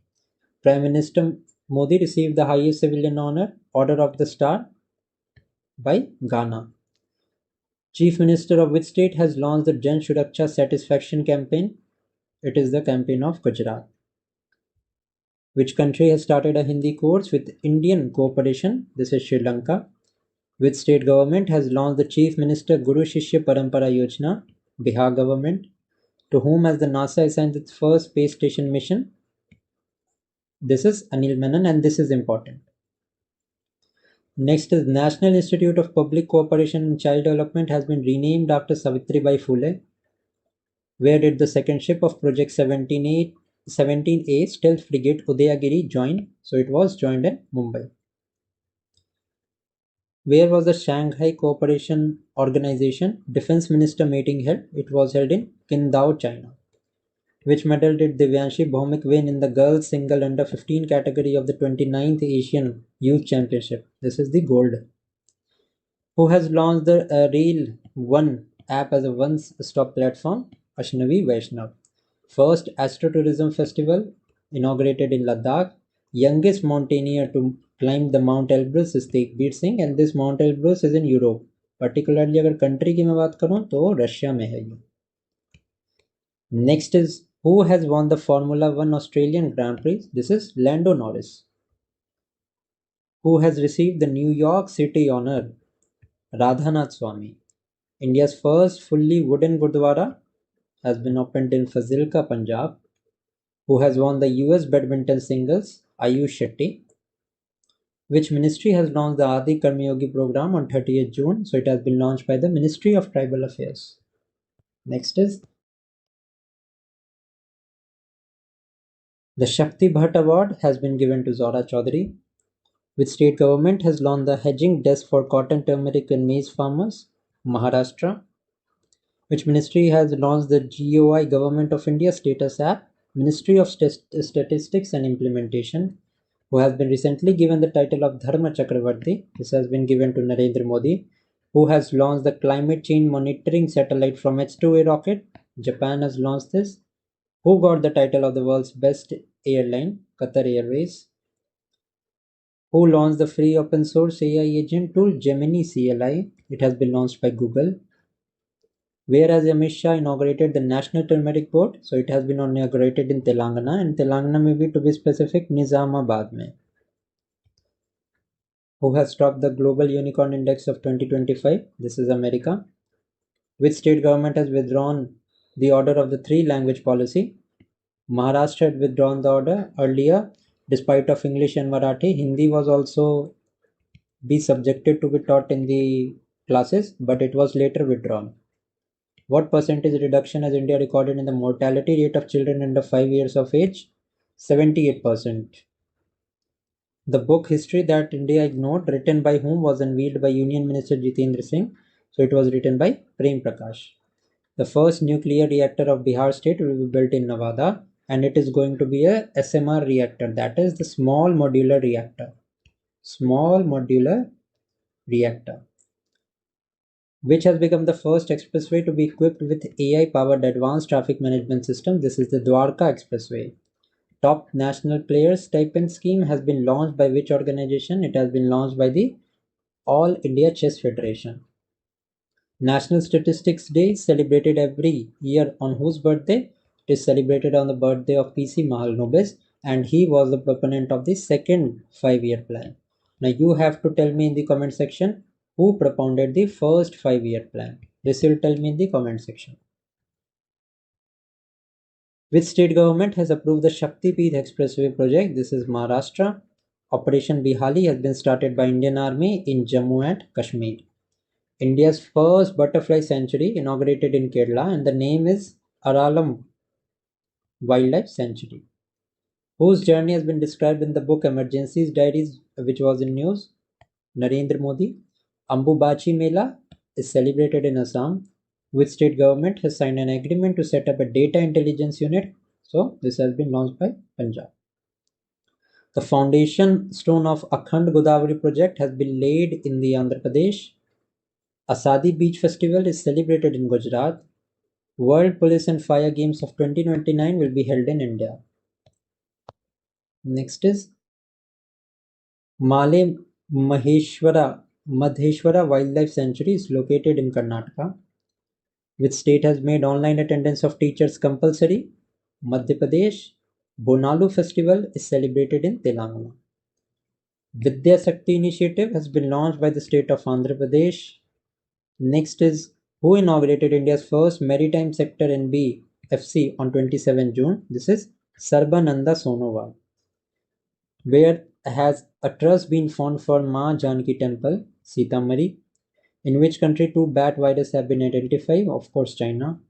Prime Minister Modi received the highest civilian honor, Order of the Star, by Ghana. Chief Minister of which state has launched the Jan Suraksha Satisfaction Campaign? It is the campaign of Gujarat. Which country has started a Hindi course with Indian cooperation? This is Sri Lanka. Which state government has launched the Chief Minister Guru Shishya Parampara Yojana? Bihar government. To whom has the NASA assigned its first space station mission? This is Anil Menon, and this is important. Next is National Institute of Public Cooperation and Child Development has been renamed after Savitribai Phule. Where did the second ship of Project 17A stealth frigate Udayagiri join? So it was joined in Mumbai. Where was the Shanghai Cooperation Organization Defense Minister meeting held? It was held in Qingdao, China. Which medal did Divyanshi Bhaumik win in the girls single under 15 category of the 29th Asian Youth Championship? This is the gold. Who has launched the Rail One app as a one-stop platform? Ashnavi Vaishnav. First Astrotourism Festival inaugurated in Ladakh. Youngest mountaineer to climb the Mount Elbrus is Tegbir Singh, and this Mount Elbrus is in Europe. Particularly अगर country की मैं बात करूँ तो Russia में है ये. Next is who has won the Formula One Australian Grand Prix? This is Lando Norris. Who has received the New York City honor? Radhanath Swami. India's first fully wooden Gurdwara has been opened in Fazilka, Punjab. Who has won the US badminton singles? Ayush Shetty. Which ministry has launched the Adi Karmayogi program on 30th June? So it has been launched by the Ministry of Tribal Affairs. Next is the Shakti Bhatt Award has been given to Zora Chaudhary. Which state government has launched the hedging desk for cotton, turmeric and maize farmers? Maharashtra. Which ministry has launched the GOI Government of India Status App? Ministry of Statistics and Implementation. Who has been recently given the title of Dharma Chakravarti? This has been given to Narendra Modi. Who has launched the climate change monitoring satellite from H2A rocket? Japan has launched this. Who got the title of the world's best airline? Qatar Airways. Who launched the free open source AI agent tool Gemini CLI? It has been launched by Google. Where has Amit Shah inaugurated the National Turmeric Board? So it has been inaugurated in Telangana, and Telangana may be, to be specific, Nizamabad mein. Who has topped the Global Unicorn Index of 2025? This is America. Which state government has withdrawn the order of the three-language policy? Maharashtra had withdrawn the order earlier. Despite of English and Marathi, Hindi was also be subjected to be taught in the classes, but it was later withdrawn. What percentage reduction has India recorded in the mortality rate of children under 5 years of age? 78%. The book History That India Ignored, written by whom, was unveiled by Union Minister Jitendra Singh. So it was written by Prem Prakash. The first nuclear reactor of Bihar state will be built in Nevada, and it is going to be a SMR reactor, that is the small modular reactor. Small modular reactor. Which has become the first expressway to be equipped with AI-powered advanced traffic management system? This is the Dwarka Expressway. Top national players stipend scheme has been launched by which organization? It has been launched by the All India Chess Federation. National Statistics Day is celebrated every year on whose birthday? It is celebrated on the birthday of PC Mahalanobis, and he was the proponent of the second 5-year plan. Now you have to tell me in the comment section who propounded the first 5-year plan. This will tell me in the comment section. Which state government has approved the Shakti Peeth Expressway project? This is Maharashtra. Operation Bihali has been started by Indian Army in Jammu and Kashmir. India's first butterfly sanctuary inaugurated in Kerala, and the name is Aralam Wildlife Sanctuary. Whose journey has been described in the book Emergencies Diaries, which was in news? Narendra Modi. Ambubachi Mela is celebrated in Assam. Which state government has signed an agreement to set up a data intelligence unit? So this has been launched by Punjab. The foundation stone of Akhand Godavari project has been laid in the Andhra Pradesh. Asadi Beach Festival is celebrated in Gujarat. World Police and Fire Games of 2029 will be held in India. Next is Male Madheshwara Wildlife Sanctuary is located in Karnataka. Which state has made online attendance of teachers compulsory? Madhya Pradesh. Bonalu festival is celebrated in Telangana. Vidya Shakti initiative has been launched by the state of Andhra Pradesh. Next is who inaugurated India's first maritime sector NBFC on 27 June? This is Sarbananda Sonowal. Where has a trust been formed for Ma Janki Temple, Sitamarhi? In which country two bat viruses have been identified? Of course, China.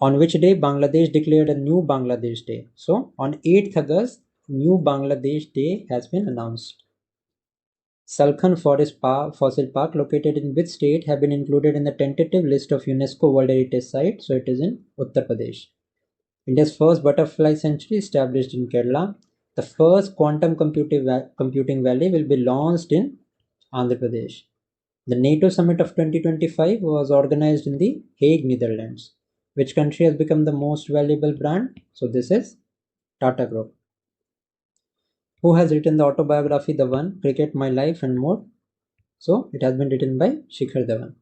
On which day Bangladesh declared a new Bangladesh Day? So, on 8th August, new Bangladesh Day has been announced. Salkhan Fossil Park, located in which state, have been included in the tentative list of UNESCO World Heritage Sites? So, it is in Uttar Pradesh. India's first butterfly sanctuary established in Kerala. The first quantum computing valley will be launched in Andhra Pradesh. The NATO summit of 2025 was organized in the Hague, Netherlands. Which country has become the most valuable brand? So this is Tata Group. Who has written the autobiography The One, Cricket, My Life and More? So it has been written by Shikhar Dhawan.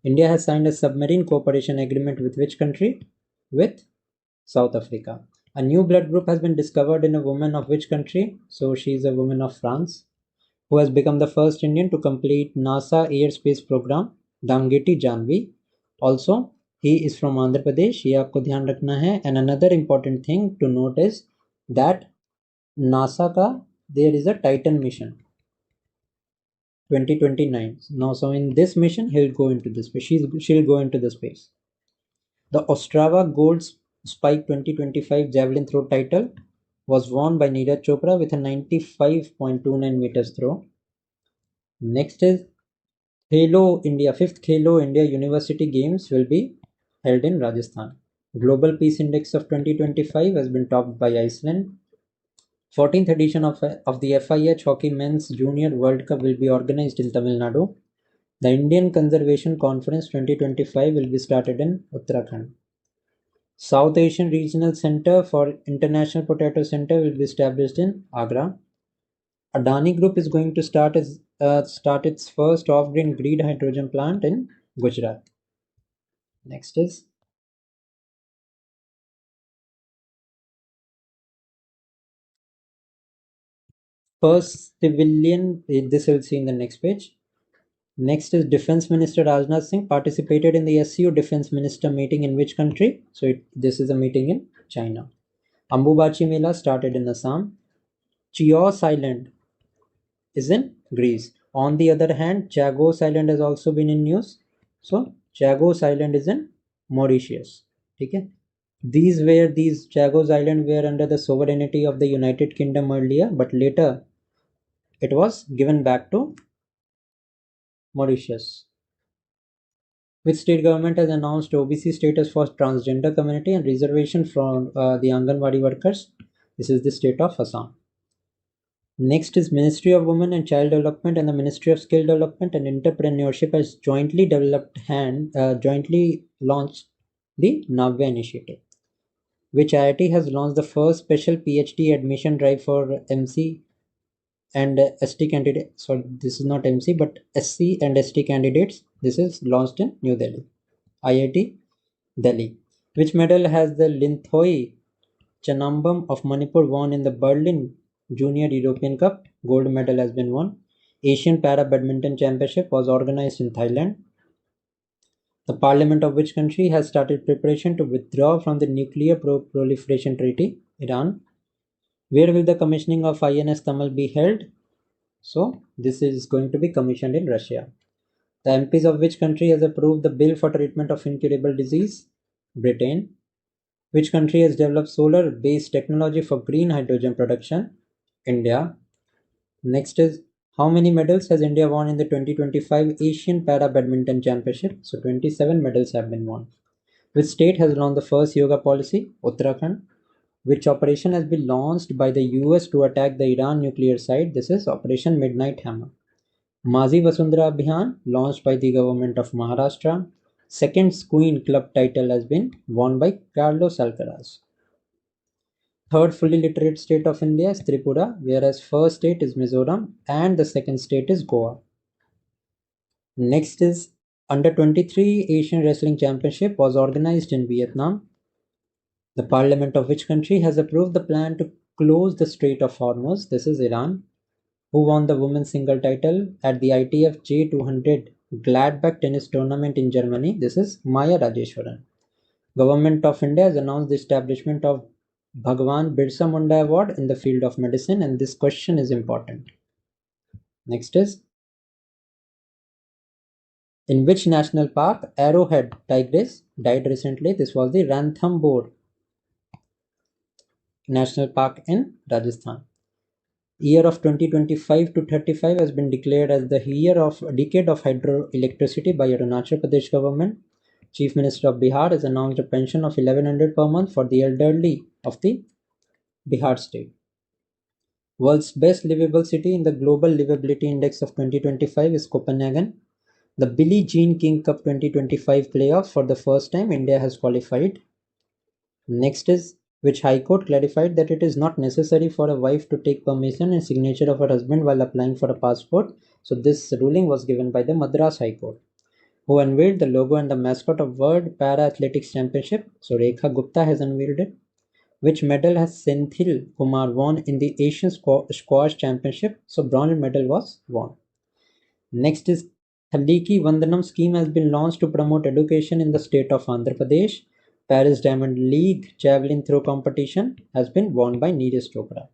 India has signed a submarine cooperation agreement with which country? With South Africa. A new blood group has been discovered in a woman of which country? So she is a woman of France. Who has become the first Indian to complete NASA airspace program? Dangeti Janvi. Also, he is from Andhra Pradesh. ये आपको ध्यान रखना है. And another important thing to note is that NASA का there is a Titan mission 2029. Now, so in this mission, he'll go into the space. She'll go into the space. The Ostrava Gold Spike 2025 javelin throw title was won by Neeraj Chopra with a 95.29 meters throw. Next is Khelo India. 5th Khelo India University Games will be held in Rajasthan. Global Peace Index of 2025 has been topped by Iceland. 14th edition of the FIH Hockey Men's Junior World Cup will be organized in Tamil Nadu. The Indian Conservation Conference 2025 will be started in Uttarakhand. South Asian Regional Center for International Potato Center will be established in Agra. Adani Group is going to start its first off-grid green hydrogen plant in Gujarat. Next is first civilian. This we'll see in the next page. Next is Defense Minister Rajnath Singh participated in the SCO Defense Minister meeting in which country? So this is a meeting in China. Ambubachi Mela started in Assam. Chios Island is in Greece. On the other hand, Chagos Island has also been in news. So Chagos Island is in Mauritius. Okay. These Chagos Island were under the sovereignty of the United Kingdom earlier, but later it was given back to Mauritius. Which state government has announced OBC status for transgender community and reservation from the Anganwadi workers? This is the state of Assam. Next is Ministry of Women and Child Development and the Ministry of Skill Development and Entrepreneurship has jointly launched the Navya initiative. Which IIT has launched the first special PhD admission drive for MC and ST candidates. So this is not MC but SC and ST candidates. This is launched in New Delhi. IIT Delhi. Which medal has the Linthoi Chanambam of Manipur won in the Berlin Junior European Cup? Gold medal has been won. Asian Para Badminton Championship was organized in Thailand. The parliament of which country has started preparation to withdraw from the Nuclear Proliferation Treaty? Iran. Where will the commissioning of INS Tamal be held? So this is going to be commissioned in Russia. The MPs of which country has approved the bill for treatment of incurable disease? Britain. Which country has developed solar based technology for green hydrogen production? India. Next is how many medals has India won in the 2025 Asian Para Badminton Championship? So 27 medals have been won. Which state has launched the first yoga policy? Uttarakhand. Which operation has been launched by the US to attack the Iran nuclear site? This is Operation Midnight Hammer. Mazi Vasundhara Abhiyan, launched by the government of Maharashtra. Second Queen Club title has been won by Carlos Alcaraz. Third fully literate state of India is Tripura, whereas first state is Mizoram and the second state is Goa. Next is Under 23 Asian Wrestling Championship was organized in Vietnam. The parliament of which country has approved the plan to close the Strait of Hormuz? This is Iran. Who won the women's single title at the ITF J200 Gladbach tennis tournament in Germany? This is Maya Rajeshwaran. Government of India has announced the establishment of Bhagwan Birsa Munda Award in the field of medicine, and this question is important. Next is, in which national park Arrowhead tigress died recently? This was the Ranthambore National Park in Rajasthan. Year of 2025 to 35 has been declared as the decade of hydroelectricity by Arunachal Pradesh government. Chief Minister of Bihar has announced a pension of 1100 per month for the elderly of the Bihar state. World's best livable city in the Global Livability Index of 2025 is Copenhagen. The Billie Jean King Cup 2025 playoffs, for the first time India has qualified. Next is, which High Court clarified that it is not necessary for a wife to take permission and signature of her husband while applying for a passport. So this ruling was given by the Madras High Court. Who unveiled the logo and the mascot of World Para Athletics Championship? So Rekha Gupta has unveiled it. Which medal has Senthil Kumar won in the Asian Squash Championship? So bronze medal was won. Next is, Thaliki Vandanam scheme has been launched to promote education in the state of Andhra Pradesh. Paris Diamond League javelin throw competition has been won by Neeraj Chopra.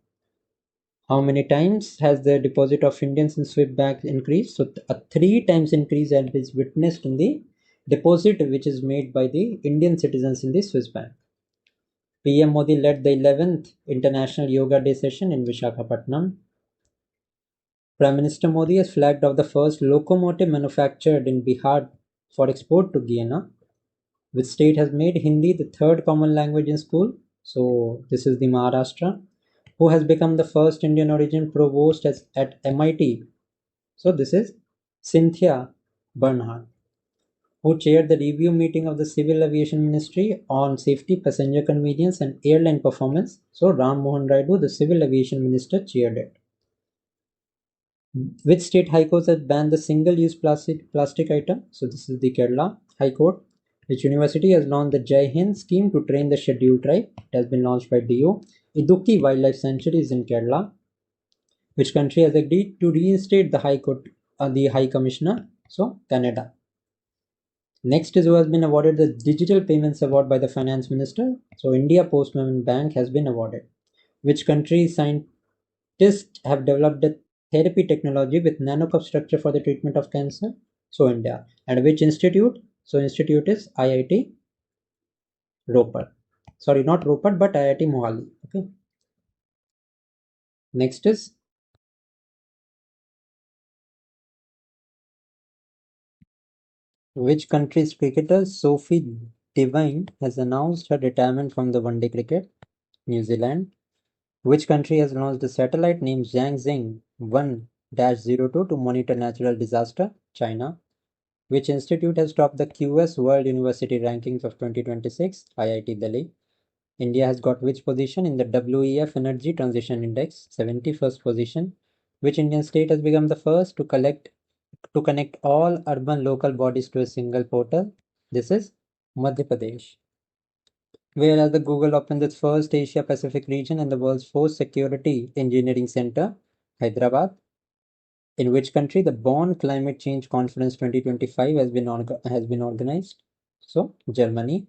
How many times has the deposit of Indians in Swiss bank increased? So a 3 times increase has been witnessed in the deposit which is made by the Indian citizens in the Swiss bank. PM Modi led the 11th International Yoga Day session in Visakhapatnam. Prime Minister Modi has flagged off the first locomotive manufactured in Bihar for export to Guyana. Which state has made Hindi the third common language in school? So this is the Maharashtra. Who has become the first Indian origin provost at MIT? So this is Cynthia Bernhardt. Who chaired the review meeting of the Civil Aviation Ministry on safety, passenger convenience and airline performance? So Ram Mohan Raidu, the Civil Aviation Minister, chaired it. Which state High Court has banned the single-use plastic item? So this is the Kerala High Court. Which university has launched the Jai Hind scheme to train the scheduled tribe? It has been launched by DO. Idukki Wildlife Sanctuary is in Kerala. Which country has agreed to reinstate the High Court, the High Commissioner? So Canada. Next is, who has been awarded the Digital Payments Award by the Finance Minister? So India Post Payment Bank has been awarded. Which country scientists have developed a therapy technology with nanocup structure for the treatment of cancer? So India. And which institute? So institute is IIT Ropar. Sorry, not Ropar, but IIT Mohali. Okay. Next is, which country's cricketer Sophie Devine has announced her retirement from the one-day cricket? New Zealand. Which country has launched a satellite named Zhangzheng 1-02 to monitor natural disaster? China. Which institute has topped the QS World University Rankings of 2026? IIT Delhi. India has got which position in the WEF Energy Transition Index? 71st position. Which Indian state has become the first to connect all urban local bodies to a single portal? This is Madhya Pradesh. Whereas the Google opened its first Asia Pacific region and the world's first security engineering center, Hyderabad. In which country the Bonn Climate Change Conference 2025 has been organized? So Germany.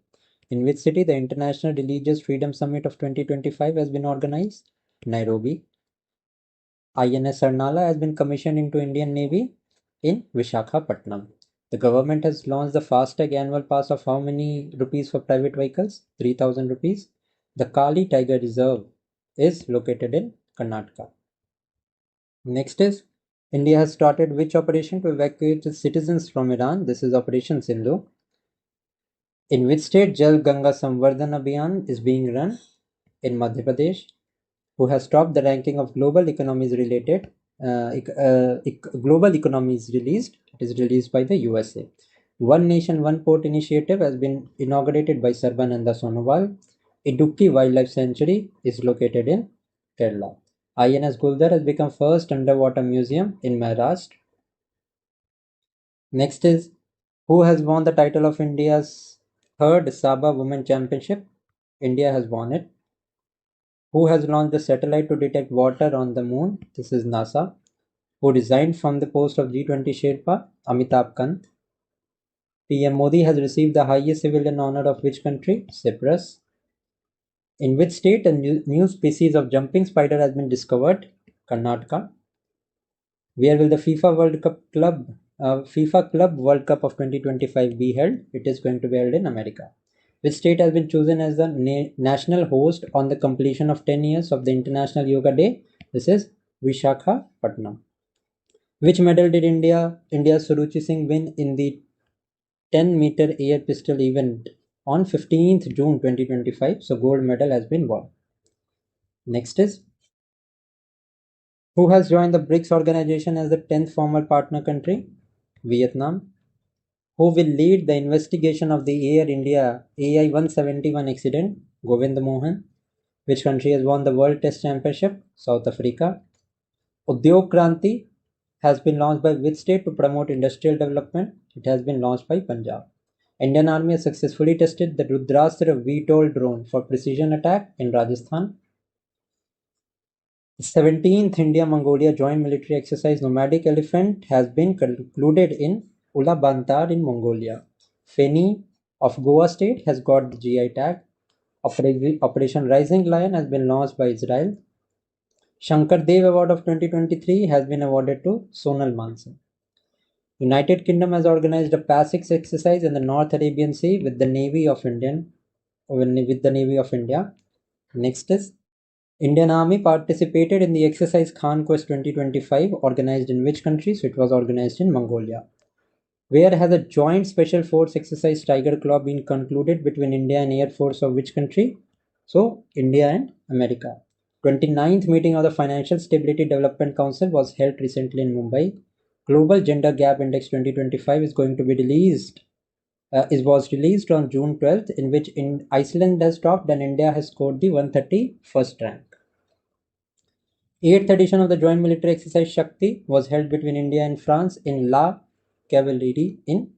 In which city the International Religious Freedom Summit of 2025 has been organized? Nairobi. INS Sarnala has been commissioned into Indian Navy in Visakhapatnam. The government has launched the FASTag annual pass of how many rupees for private vehicles? 3,000 rupees. The Kali Tiger Reserve is located in Karnataka. Next is, India has started which operation to evacuate its citizens from Iran? This is Operation Sindhu. In which state Jal Ganga Samvardhan Abhiyan is being run? in Madhya Pradesh, who has topped the ranking of global economies related global economies released. It is released by the USA. One Nation, One Port initiative has been inaugurated by Sarbananda Sonowal. Idukki Wildlife Sanctuary is located in Kerala. INS Guldar has become first underwater museum in Maharashtra. Next is who has won the title of India's third Sabah Women Championship? India has won it. Who has launched the satellite to detect water on the moon? This is NASA. Who resigned from the post of G20 Sherpa? Amitabh Kant. PM Modi has received the highest civilian honor of which country? Cyprus. In which state a new species of jumping spider has been discovered? Karnataka. Where will the FIFA Club World Cup of 2025 be held? It is going to be held in America. Which state has been chosen as the national host on the completion of 10 years of the International Yoga Day? This is Visakhapatnam. Which medal did India's Suruchi Singh win in the 10-meter air pistol event on 15th June 2025? So gold medal has been won. Next is who has joined the BRICS organization as the 10th formal partner country? Vietnam. Who will lead the investigation of the Air India AI 171 accident? Govind Mohan. Which country has won the World Test Championship? South Africa. Udyog Kranti has been launched by which state to promote industrial development? It has been launched by Punjab. Indian Army has successfully tested the Rudrastra VTOL drone for precision attack in Rajasthan. The 17th India-Mongolia Joint Military Exercise Nomadic Elephant has been concluded in Ulaanbaatar in Mongolia. Feni of Goa State has got the GI tag. Operation Rising Lion has been launched by Israel. Shankar Dev Award of 2023 has been awarded to Sonal Mansi. United Kingdom has organized a PASIX exercise in the North Arabian Sea with the Navy of India. Next is Indian Army participated in the exercise Khan Quest 2025 organized in which country? So it was organized in Mongolia. Where has a joint special force exercise Tiger Claw been concluded between India and Air Force of which country? So India and America. 29th meeting of the Financial Stability Development Council was held recently in Mumbai. Global Gender Gap Index 2025 is going to be released. It was released on June 12th, in which Iceland has topped and India has scored the 131st rank. 8th edition of the Joint Military Exercise Shakti was held between India and France in La Cavalerie in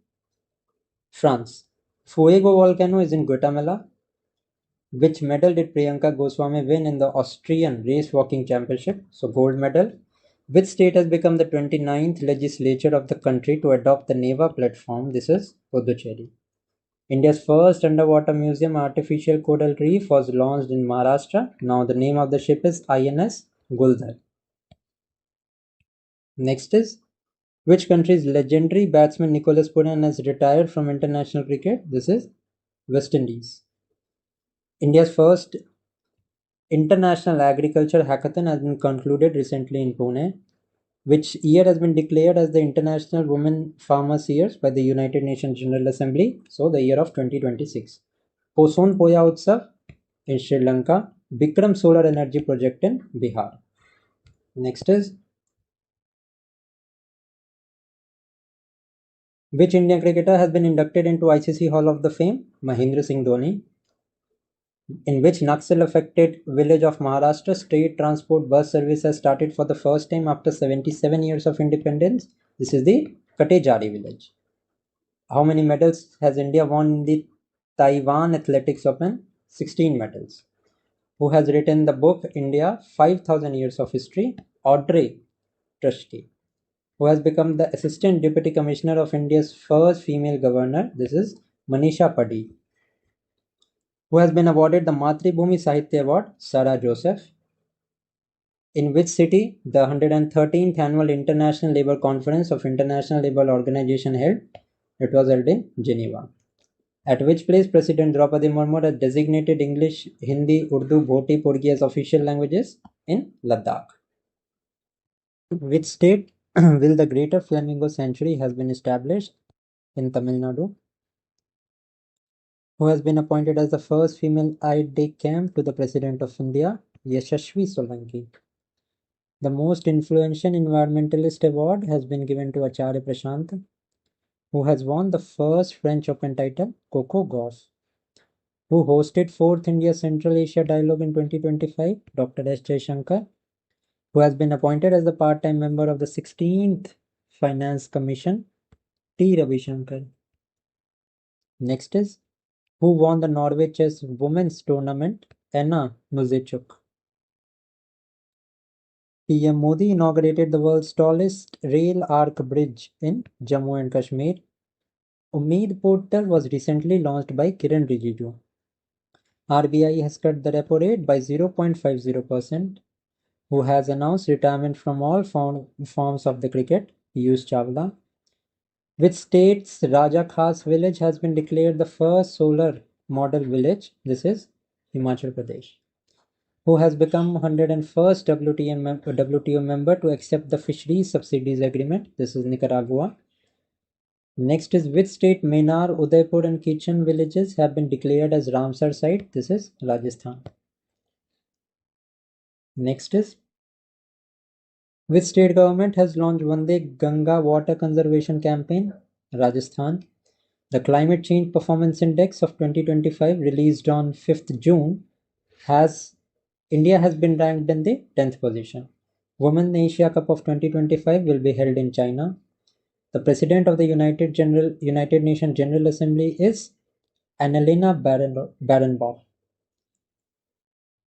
France. Fuego volcano is in Guatemala. Which medal did Priyanka Goswami win in the Austrian Race Walking Championship? So gold medal. Which state has become the 29th legislature of the country to adopt the NEVA platform? This is Puducherry. India's first underwater museum, Artificial Coral Reef, was launched in Maharashtra. Now the name of the ship is INS Guldar. Next is which country's legendary batsman Nicholas Pooran has retired from international cricket? This is West Indies. India's first International Agriculture Hackathon has been concluded recently in Pune. Which year has been declared as the International Women Farmers Years by the United Nations General Assembly? So the year of 2026. Poson Poya Utsav in Sri Lanka. Bikram Solar Energy Project in Bihar. Next is which Indian cricketer has been inducted into ICC Hall of the Fame? Mahendra Singh Dhoni. In which Naxal affected village of Maharashtra, state transport bus service has started for the first time after 77 years of independence? This is the Katejari village. How many medals has India won in the Taiwan Athletics Open? 16 medals. Who has written the book India 5000 Years of History? Audrey Trusty. Who has become the Assistant Deputy Commissioner of India's first female governor? This is Manisha Padhi. Who has been awarded the Matribhumi Sahitya Award? Sarah Joseph. In which city the 113th Annual International Labour Conference of International Labour Organization held? It was held in Geneva. At which place President Draupadi Murmu has designated English, Hindi, Urdu, Bhoti, Purgi as official languages? In Ladakh. Which state will the Greater Flamingo Sanctuary has been established? In Tamil Nadu. who has been appointed as the first female aide-de-camp to the President of India, Yashasvi Solanki. The most influential environmentalist award has been given to Acharya Prashant, who has won the first French Open title, Coco Gauff. Who hosted 4th India Central Asia Dialogue in 2025, Dr. S. Jaishankar, who has been appointed as the part-time member of the 16th Finance Commission, T. Ravishankar. Next is, who won the Norway Chess Women's Tournament, Anna Muzichuk. PM Modi inaugurated the world's tallest rail arc bridge in Jammu and Kashmir. Umeed portal was recently launched by Kiran Rijiju. RBI has cut the repo rate by 0.50%. Who has announced retirement from all forms of the cricket, Piyush Chawla. Which state's Raja Khas village has been declared the first solar model village? This is Himachal Pradesh. Who has become 101st WTO member to accept the fisheries subsidies agreement? This is Nicaragua. Next is, which state Menar, Udaipur and Kitchen villages have been declared as Ramsar site? This is Rajasthan. Next is, which state government has launched Vande Ganga water conservation campaign? Rajasthan. The Climate Change Performance Index of 2025 released on 5th June India has been ranked in the 10th position. Women Asia Cup of 2025 will be held in China. The President of the United Nations General Assembly is Annalena Barenboim.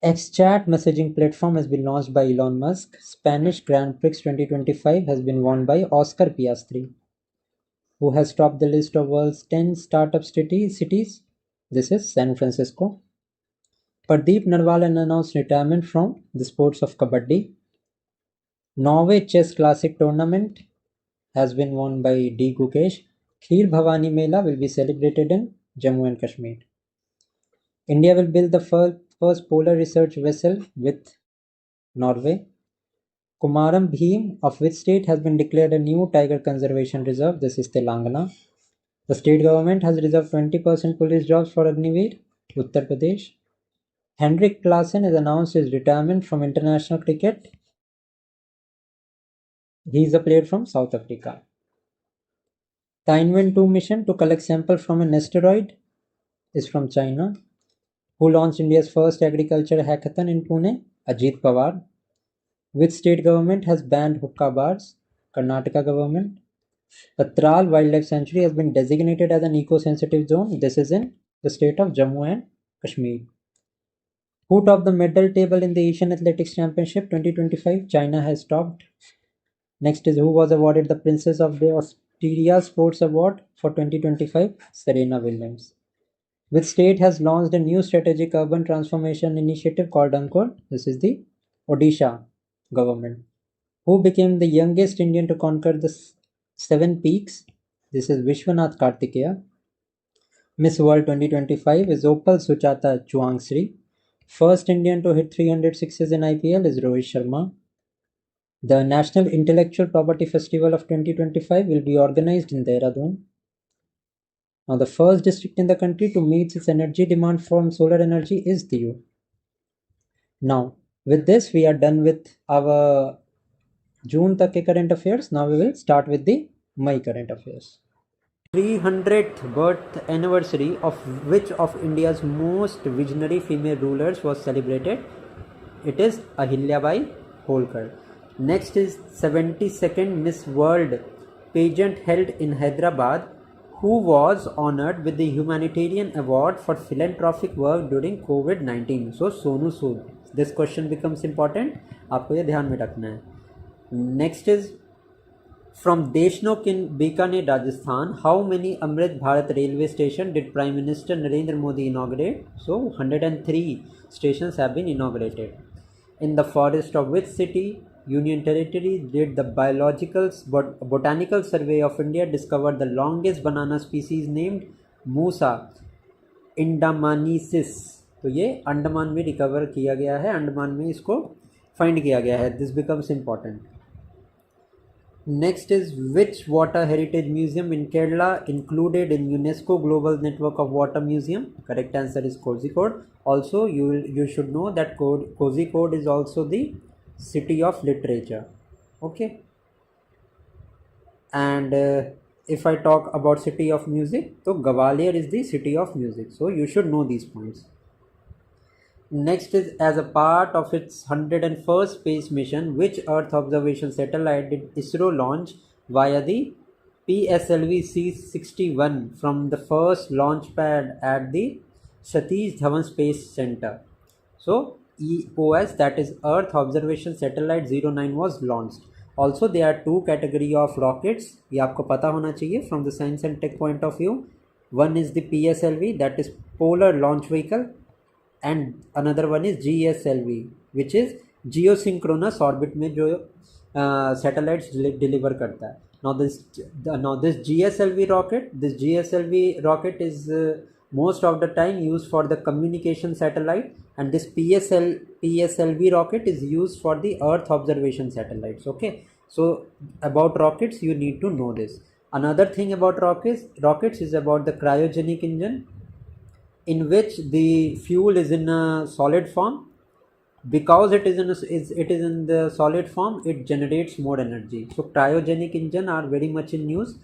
X-Chat messaging platform has been launched by Elon Musk. Spanish Grand Prix 2025 has been won by Oscar Piastri. Who has topped the list of world's 10 startup cities? This is San Francisco. Pardeep Narwal announced retirement from the sports of Kabaddi. Norway Chess Classic Tournament has been won by D. Gukesh. Kheer Bhavani Mela will be celebrated in Jammu and Kashmir. India will build the first polar research vessel with Norway. Kumaram Bhim of which state has been declared a new tiger conservation reserve? This is Telangana. The state government has reserved 20% police jobs for Agniveer, Uttar Pradesh. Henrik Klaasen has announced his retirement from international cricket. He is a player from South Africa. Tianwen 2 mission to collect samples from an asteroid is from China. Who launched India's first agriculture hackathon in Pune? Ajit Pawar. Which state government has banned hookah bars? Karnataka government. The Tral Wildlife Sanctuary has been designated as an eco-sensitive zone. This is in the state of Jammu and Kashmir. Who topped the medal table in the Asian Athletics Championship 2025? China has topped. Next is, who was awarded the Princess of the Australia Sports Award for 2025? Serena Williams. Which state has launched a new strategic urban transformation initiative called Ankur? This is the Odisha government. Who became the youngest Indian to conquer the 7 peaks? This is Vishwanath Kartikeya. Miss World 2025 is Opal Suchata Chuangsri. First Indian to hit 300 sixes in IPL is Rohit Sharma. The National Intellectual Property Festival of 2025 will be organized in Dehradun. Now, the first district in the country to meet its energy demand from solar energy is Diu. Now, with this, we are done with our June tak ke current affairs. Now we will start with the May current affairs. 300th birth anniversary of which of India's most visionary female rulers was celebrated? It is Ahilyabai Holkar. Next is 72nd Miss World pageant held in Hyderabad. Who was honored with the humanitarian award for philanthropic work during COVID-19? So Sonu Sood. This question becomes important. आपको ये ध्यान में रखना है. Next is from Deshnok in Bikaner, Rajasthan. How many Amrit Bharat railway station did Prime Minister Narendra Modi inaugurate? So 103 stations have been inaugurated. In the forest of which city, Union Territory, did the Botanical Survey of India discover the longest banana species named Musa indamanisis? तो ये अंडमान में recover किया गया है, अंडमान में इसको find किया गया है. This becomes important. Next is which water heritage museum in Kerala included in UNESCO Global Network of Water Museum? Correct answer is Kozhikode. Also, you should know that Kozhikode is also the city of literature. Okay. And if I talk about city of music, so Gwalior is the city of music. So you should know these points. Next is as a part of its 101st space mission, which Earth observation satellite did ISRO launch via the PSLV C-61 from the first launch pad at the Satish Dhawan Space Center. So EOS, that is Earth Observation Satellite 09 was launched. Also there are two category of rockets, ये आपको पता होना चाहिए from the science and tech point of view. One is the PSLV, that is Polar Launch Vehicle, and another one is GSLV, which is geosynchronous orbit में जो satellites deliver करता है. Now this GSLV rocket is most of the time used for the communication satellite, and this PSLV rocket is used for the Earth observation satellites. Okay, so about rockets you need to know this. Another thing about rockets is about the cryogenic engine, in which the fuel is in a solid form. Because it is in the solid form, it generates more energy. So cryogenic engine are very much in use,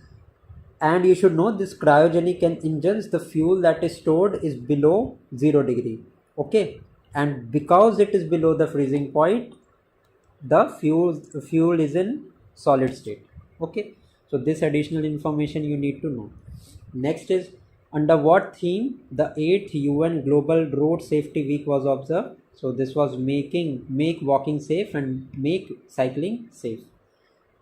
and you should know this cryogenic engines, the fuel that is stored is below 0 degree. Okay, and because it is below the freezing point, the fuel is in solid state. Okay, so this additional information you need to know. Next is under what theme the 8th UN Global Road Safety Week was observed? So this was make walking safe and make cycling safe.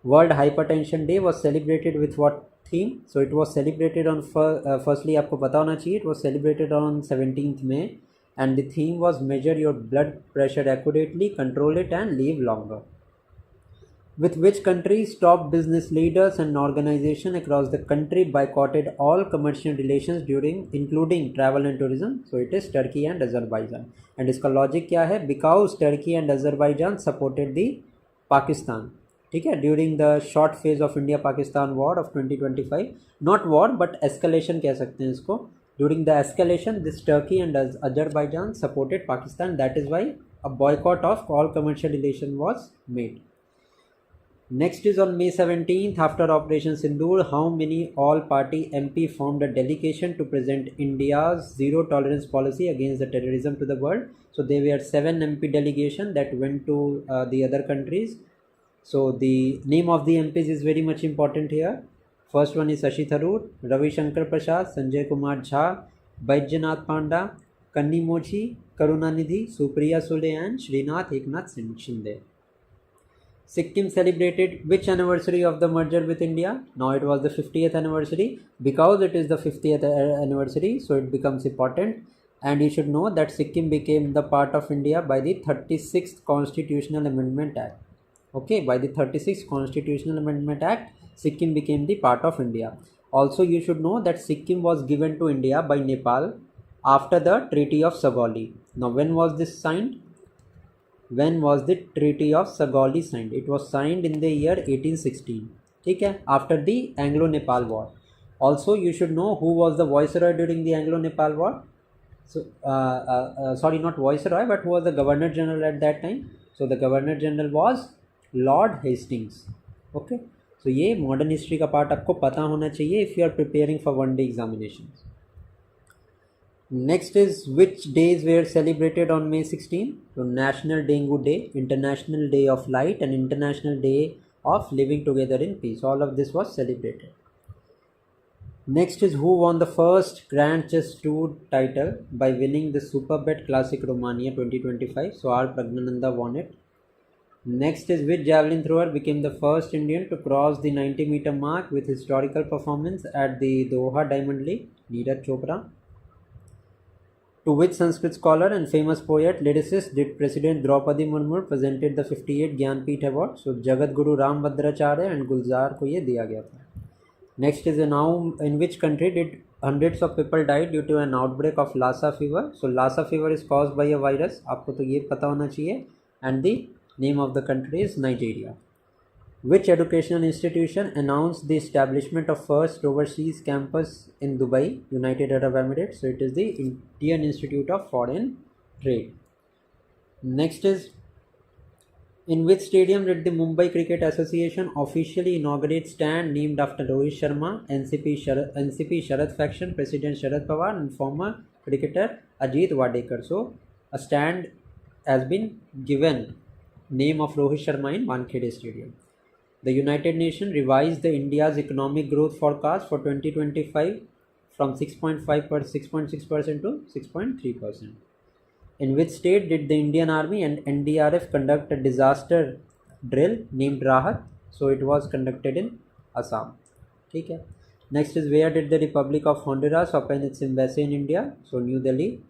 World Hypertension Day was celebrated with what theme? So it was celebrated on firstly आपको पता होना चाहिए, it was celebrated on 17th May, and the theme was measure your blood pressure accurately, control it and live longer. With which countries top business leaders and organizations across the country boycotted all commercial relations during including travel and tourism? So it is Turkey and Azerbaijan. And इसका logic क्या है? Because Turkey and Azerbaijan supported the Pakistan. ठीक है, during the short phase of India-Pakistan war of 2025, not war but escalation कह सकते हैं इसको. During the escalation, this Turkey and Azerbaijan supported Pakistan. That is why a boycott of all commercial relation was made. Next is on May 17th, after Operation Sindoor, how many all-party MP formed a delegation to present India's zero-tolerance policy against the terrorism to the world? So there were 7 MP delegation that went to the other countries. So the name of the MPs is very much important here. First one is Shashi Tharoor, Ravi Shankar Prasad, Sanjay Kumar Jha, Baidyanath Panda, Kanni Mochi, Karunanidhi, Supriya Sule and Srinath Eknath Shinde. Sikkim celebrated which anniversary of the merger with India? Now it was the 50th anniversary. Because it is the 50th anniversary, so it becomes important. And you should know that Sikkim became the part of India by the 36th Constitutional Amendment Act. Okay, by the 36th Constitutional Amendment Act, Sikkim became the part of India. Also, you should know that Sikkim was given to India by Nepal after the Treaty of Sagali. Now, when was this signed? When was the Treaty of Sagali signed? It was signed in the year 1816. Okay, after the Anglo-Nepal War. Also, you should know who was the Viceroy during the Anglo-Nepal War. So, sorry, not Viceroy, but who was the Governor General at that time? So, the Governor General was Lord Hastings. Okay, so ये modern history का part आपको पता होना चाहिए if you are preparing for one-day examinations. Next is which days were celebrated on May 16? So National Dengue Day, International Day of Light, and International Day of Living Together in Peace. All of this was celebrated. Next is who won the first Grand Chess Tour title by winning the Superbet Classic Romania 2025. So R. Pragnananda won it. Next is which javelin thrower became the first Indian to cross the 90-meter mark with historical performance at the Doha Diamond League? Neeraj Chopra. To which Sanskrit scholar and famous poet lyricist did President Draupadi Murmu presented the 58th Gyanpith Award? So Jagat Guru Ram Bhadracharya and Gulzar को ये दिया गया था. Next is now in which country did hundreds of people died due to an outbreak of Lassa fever? So Lassa fever is caused by a virus. आपको तो ये पता होना चाहिए. And the name of the country is Nigeria. Which educational institution announced the establishment of first overseas campus in Dubai, United Arab Emirates? So it is the Indian Institute of Foreign Trade. Next is, in which stadium did the Mumbai Cricket Association officially inaugurate stand named after Rohit Sharma, NCP Sharad faction, President Sharad Pawar, and former cricketer Ajit Wadekar? So a stand has been given name of Rohit Sharma in Wankhede Stadium. The United Nations revised the India's economic growth forecast for 2025 from 6.6% to 6.3%. In which state did the Indian Army and NDRF conduct a disaster drill named Rahat? So it was conducted in Assam. Okay. Next is, where did the Republic of Honduras open its embassy in India? So New Delhi.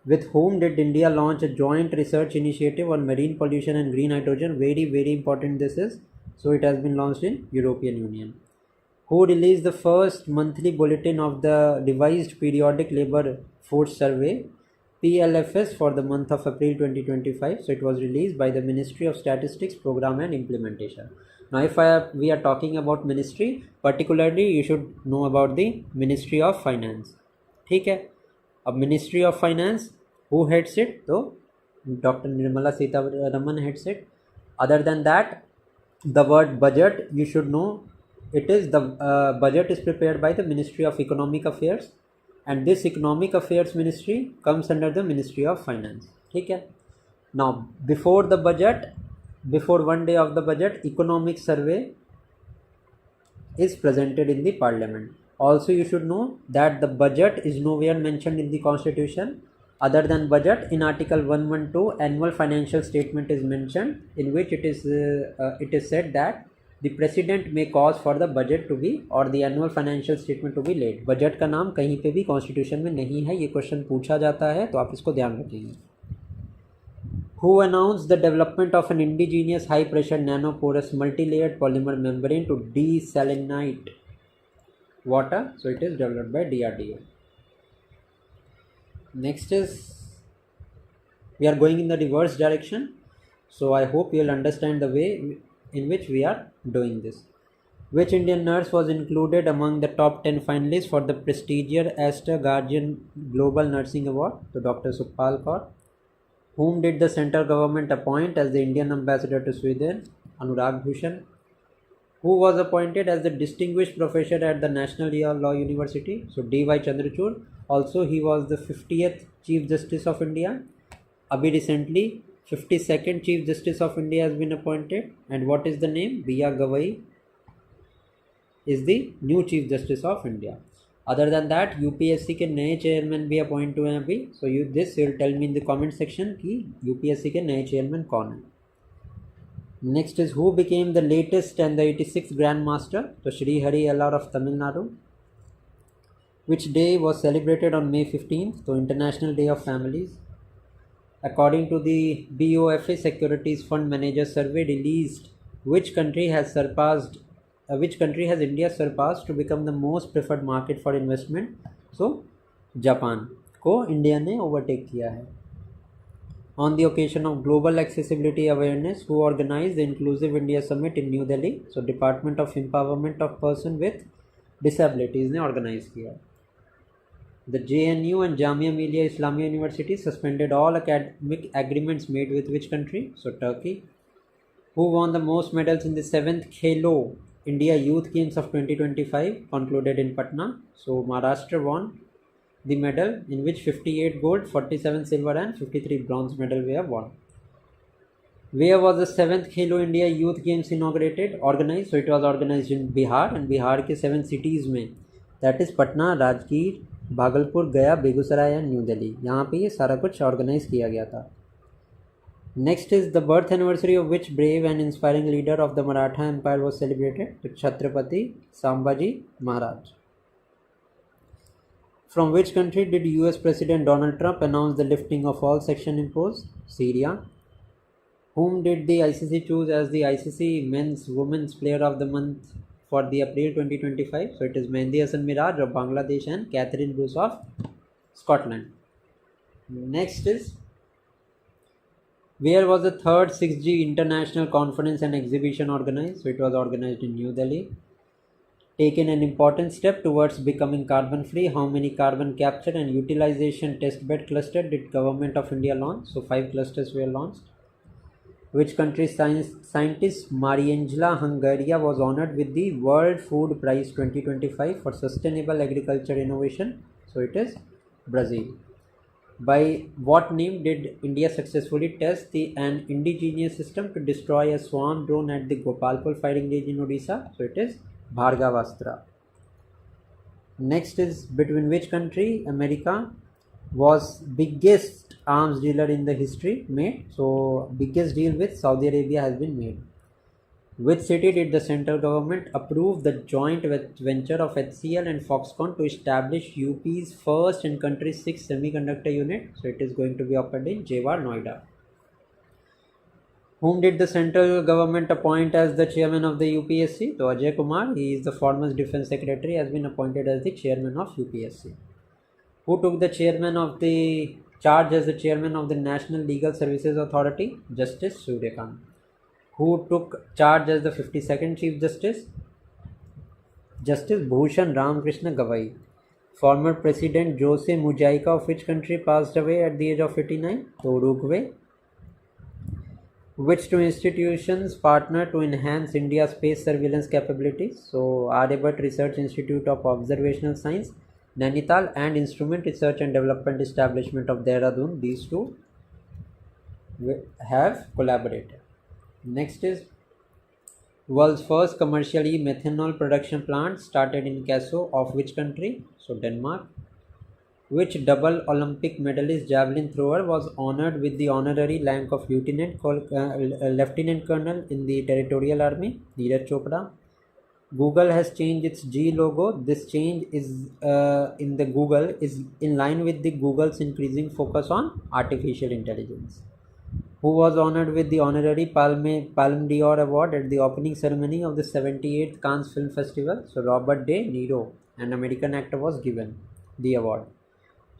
With whom did India launch a joint research initiative on marine pollution and green hydrogen? Very important this is. So it has been launched in European Union. Who released the first monthly bulletin of the revised periodic labor force survey PLFS for the month of April 2025? So it was released by the Ministry of Statistics, Program and Implementation. Now if we are talking about ministry, particularly you should know about the Ministry of Finance. ठीक है, अब Ministry of Finance, who heads it? तो Dr. Nirmala Sitharaman heads it. Other than that, the word budget, you should know, it is the budget is prepared by the Ministry of Economic Affairs, and this Economic Affairs Ministry comes under the Ministry of Finance. ठीक है. Now before the budget, before one day of the budget, economic survey is presented in the parliament. Also you should know that the budget is nowhere mentioned in the constitution. Other than budget, in article 112 annual financial statement is mentioned, in which it is said that the president may cause for the budget to be or the annual financial statement to be late. budget का नाम कहीं पे भी constitution में नहीं है, ये question पूछा जाता है तो आप इसको ध्यान रखिएगा. Who announced the development of an indigenous high pressure nanoporous multi-layered polymer membrane to desalinate water? So it is developed by DRDO. Next is, we are going in the reverse direction, so I hope you will understand the way in which we are doing this. Which Indian nurse was included among the top 10 finalists for the prestigious Aster Guardian Global Nursing Award? So Dr. Sukhpal Kaur. Whom did the central government appoint as the Indian ambassador to Sweden? Anurag Bhushan. Who was appointed as the distinguished professor at the National Law University? So D.Y. Chandrachud. Also he was the 50th Chief Justice of India. Abhi recently 52nd Chief Justice of India has been appointed. And what is the name? B.R. Gavai is the new Chief Justice of India. Other than that, UPSC के नए chairman भी appoint हुए हैं अभी. So you this will tell me in the comment section कि UPSC के नए chairman कौन है. Next is, who became the latest and the 86th grand master? तो Sreehari L R of Tamil Nadu. Which day was celebrated on May 15th? तो international day of families. According to the BOFA Securities Fund Manager Survey released, which country has India surpassed to become the most preferred market for investment? So Japan को India ने overtake किया है. On the occasion of Global Accessibility Awareness, who organized the Inclusive India Summit in New Delhi? So Department of Empowerment of Person with Disabilities ने organise किया. The JNU and Jamia Millia Islamia University suspended all academic agreements made with which country? So Turkey. Who won the most medals in the 7th Khelo India Youth Games of 2025 concluded in Patna? So Maharashtra won the medal, in which 58 gold, 47 silver and 53 bronze medal were won. Where was the 7th Khelo India Youth Games organized? So it was organized in Bihar, and Bihar के 7 cities में, that is Patna, Rajgir, Bhagalpur, गया, Begusarai and new Delhi, यहाँ पे ये सारा कुछ organise किया गया था. Next is the birth anniversary of which brave and inspiring leader of the Maratha empire was celebrated? तो Chhatrapati Sambhaji Maharaj. From which country did US president Donald Trump announce the lifting of all section impose? Syria. whom did the ICC choose as the ICC men's women's player of the month for the April 2025? So it is Mehndi Hasan Miraj of Bangladesh and Catherine Bruce of Scotland. Next is, Where was the third 6G International Conference and Exhibition organized? So it was organized in New Delhi. Taken an important step towards becoming carbon free. How many carbon capture and utilization testbed cluster did Government of India launch? So 5 clusters were launched. Which country's scientist Mariangela Hungaria was honored with the World Food Prize 2025 for sustainable agriculture innovation? So it is Brazil. By what name did India successfully test an indigenous system to destroy a swarm drone at the Gopalpur firing range in Odisha? So it is Bhargavastra. Next is between which country America was biggest arms dealer in the history made. So biggest deal with Saudi Arabia has been made. Which city did the central government approve the joint venture of HCL and Foxconn to establish UP's first and country's sixth semiconductor unit? So it is going to be opened in Jewar, Noida. Whom did the central government appoint as the chairman of the UPSC? So Ajay Kumar, he is the former defense secretary, has been appointed as the chairman of UPSC. Who took the chairman of the charge as the chairman of the National Legal Services Authority? Justice Suryakant. Who took charge as the 52nd Chief Justice? Justice Bhushan Ramakrishna Gavai. Former President Jose Mujica of which country passed away at the age of 89? Uruguay. Which two institutions partner to enhance India's space surveillance capabilities? So Aryabhat Research Institute of Observational Science, Nainital, and Instrument Research and Development Establishment of Dehradun. These two have collaborated. Next is world's first commercial methanol production plant started in Kaso of which country? So Denmark. Which double Olympic medalist javelin thrower was honored with the honorary rank of lieutenant colonel in the Territorial Army? Neeraj Chopra. Google has changed its G logo. This change is in the Google is in line with the Google's increasing focus on artificial intelligence. Who was honored with the honorary Palme d'Or award at the opening ceremony of the 78th Cannes Film Festival? So Robert De Niro, an American actor, was given the award.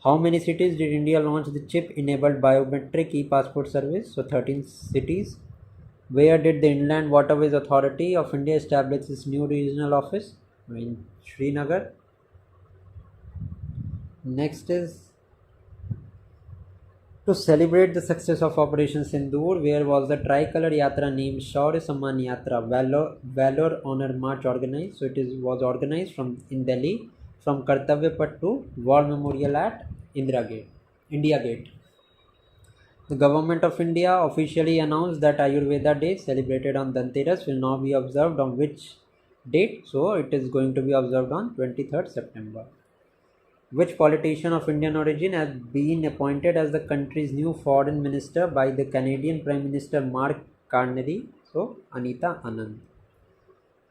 How many cities did India launch the chip-enabled biometric e-passport service? So 13 cities. Where did the Inland Waterways Authority of India establish its new regional office? In Srinagar. Next is to celebrate the success of Operation Sindoor, where was the Tricolor Yatra named Shaurya Samman Yatra Valor Honor March organized? So it was organized in Delhi from Kartavya Path to War Memorial at India Gate. The Government of India officially announced that Ayurveda Day, celebrated on Dhanteras, will now be observed on which date? So it is going to be observed on 23rd September. Which politician of Indian origin has been appointed as the country's new foreign minister by the Canadian Prime Minister Mark Carney? So Anita Anand.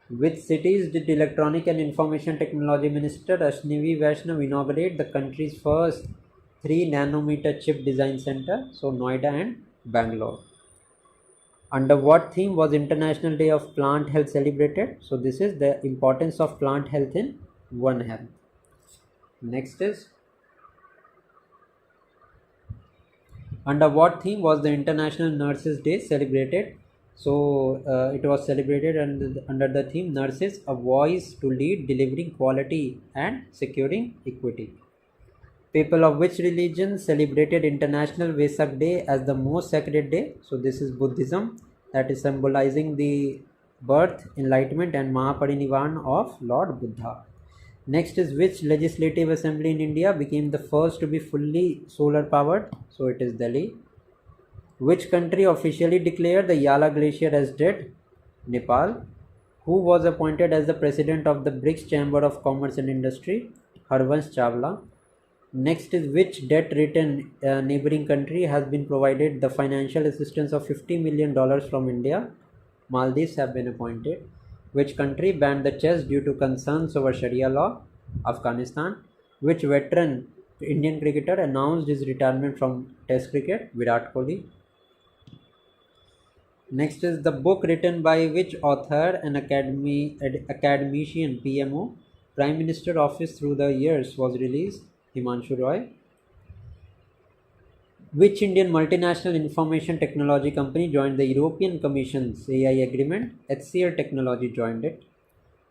Which cities did Electronic and Information Technology Minister Ashwini Vaishnav inaugurate the country's first 3 nanometer chip design center? So Noida and Bangalore. Under what theme was International Day of Plant Health celebrated? So this is the importance of plant health in One Health. Next is under what theme was the International Nurses Day celebrated? So it was celebrated under the theme Nurses, a Voice to Lead, Delivering Quality and Securing Equity. People of which religion celebrated International Vesak Day as the most sacred day? So this is Buddhism, that is symbolizing the birth, enlightenment and Mahaparinivan of Lord Buddha. Next is which legislative assembly in India became the first to be fully solar powered? So it is Delhi. Which country officially declared the Yala Glacier as dead? Nepal. Who was appointed as the president of the BRICS Chamber of Commerce and Industry? Harvansh Chawla. Next is which debt-ridden neighboring country has been provided the financial assistance of $50 million from India? Maldives have been appointed. Which country banned the chess due to concerns over Sharia law? Afghanistan. Which veteran Indian cricketer announced his retirement from Test cricket? Virat Kohli. Next is the book written by which author and academician PMO, Prime Minister Office through the years, was released? Himanshu Roy. Which Indian multinational information technology company joined the European Commission's AI agreement? HCL Technology joined it.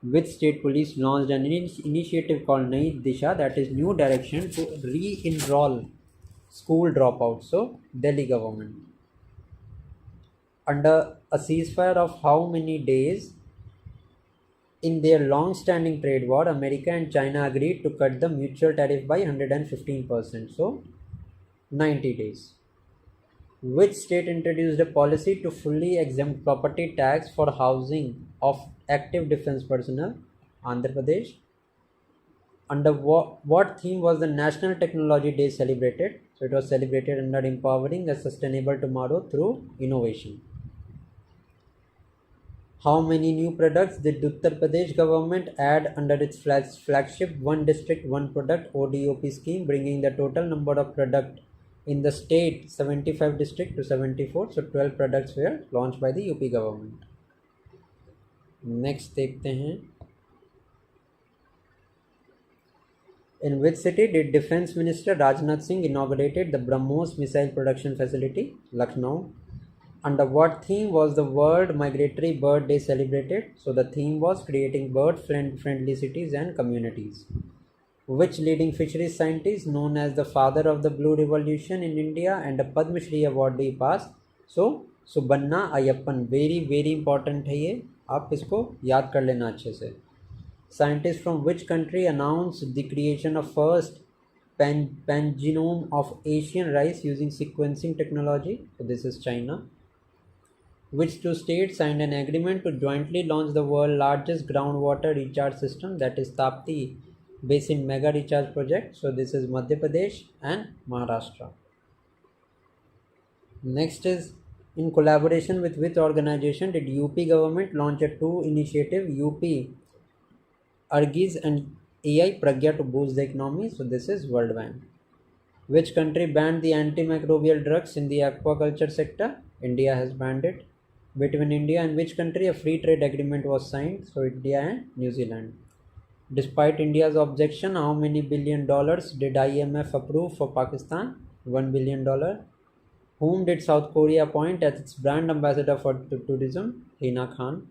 Which state police launched an initiative called Nai Disha, that is new direction, to re-enroll school dropouts? So Delhi government. Under a ceasefire of how many days in their long-standing trade war, America and China agreed to cut the mutual tariff by 115%. So 90 days. Which state introduced a policy to fully exempt property tax for housing of active defense personnel? Andhra Pradesh. Under what theme was the National Technology Day celebrated? So it was celebrated under empowering a sustainable tomorrow through innovation. How many new products did Uttar Pradesh government add under its flagship One District One Product ODOP scheme, bringing the total number of products in the state 75 district to 74? So 12 products were launched by the UP government. Next देखते हैं. In which city did Defense Minister Rajnath Singh inaugurated the BrahMos missile production facility? Lucknow. Under what theme was the World Migratory Bird Day celebrated? So the theme was creating bird-friendly cities and communities. Which leading fisheries scientist, known as the father of the Blue Revolution in India and a Padma Shri awardee, passed? So Subanna Ayyappan. Very important है ये, आप इसको याद कर लेना अच्छे से. Scientists from which country announced the creation of first pangenome of Asian rice using sequencing technology? So this is China. Which two states signed an agreement to jointly launch the world's largest groundwater recharge system, that is Tapti Basin Mega Recharge Project? So this is Madhya Pradesh and Maharashtra. Next is, in collaboration with which organization did UP government launch a two initiative, UP Argis and AI Pragya, to boost the economy? So this is World Bank. Which country banned the antimicrobial drugs in the aquaculture sector? India has banned it. Between India and which country a free trade agreement was signed? So India and New Zealand. Despite India's objection, how many $1 billion did IMF approve for Pakistan? $1 billion. Whom did South Korea appoint as its brand ambassador for tourism? Hina Khan.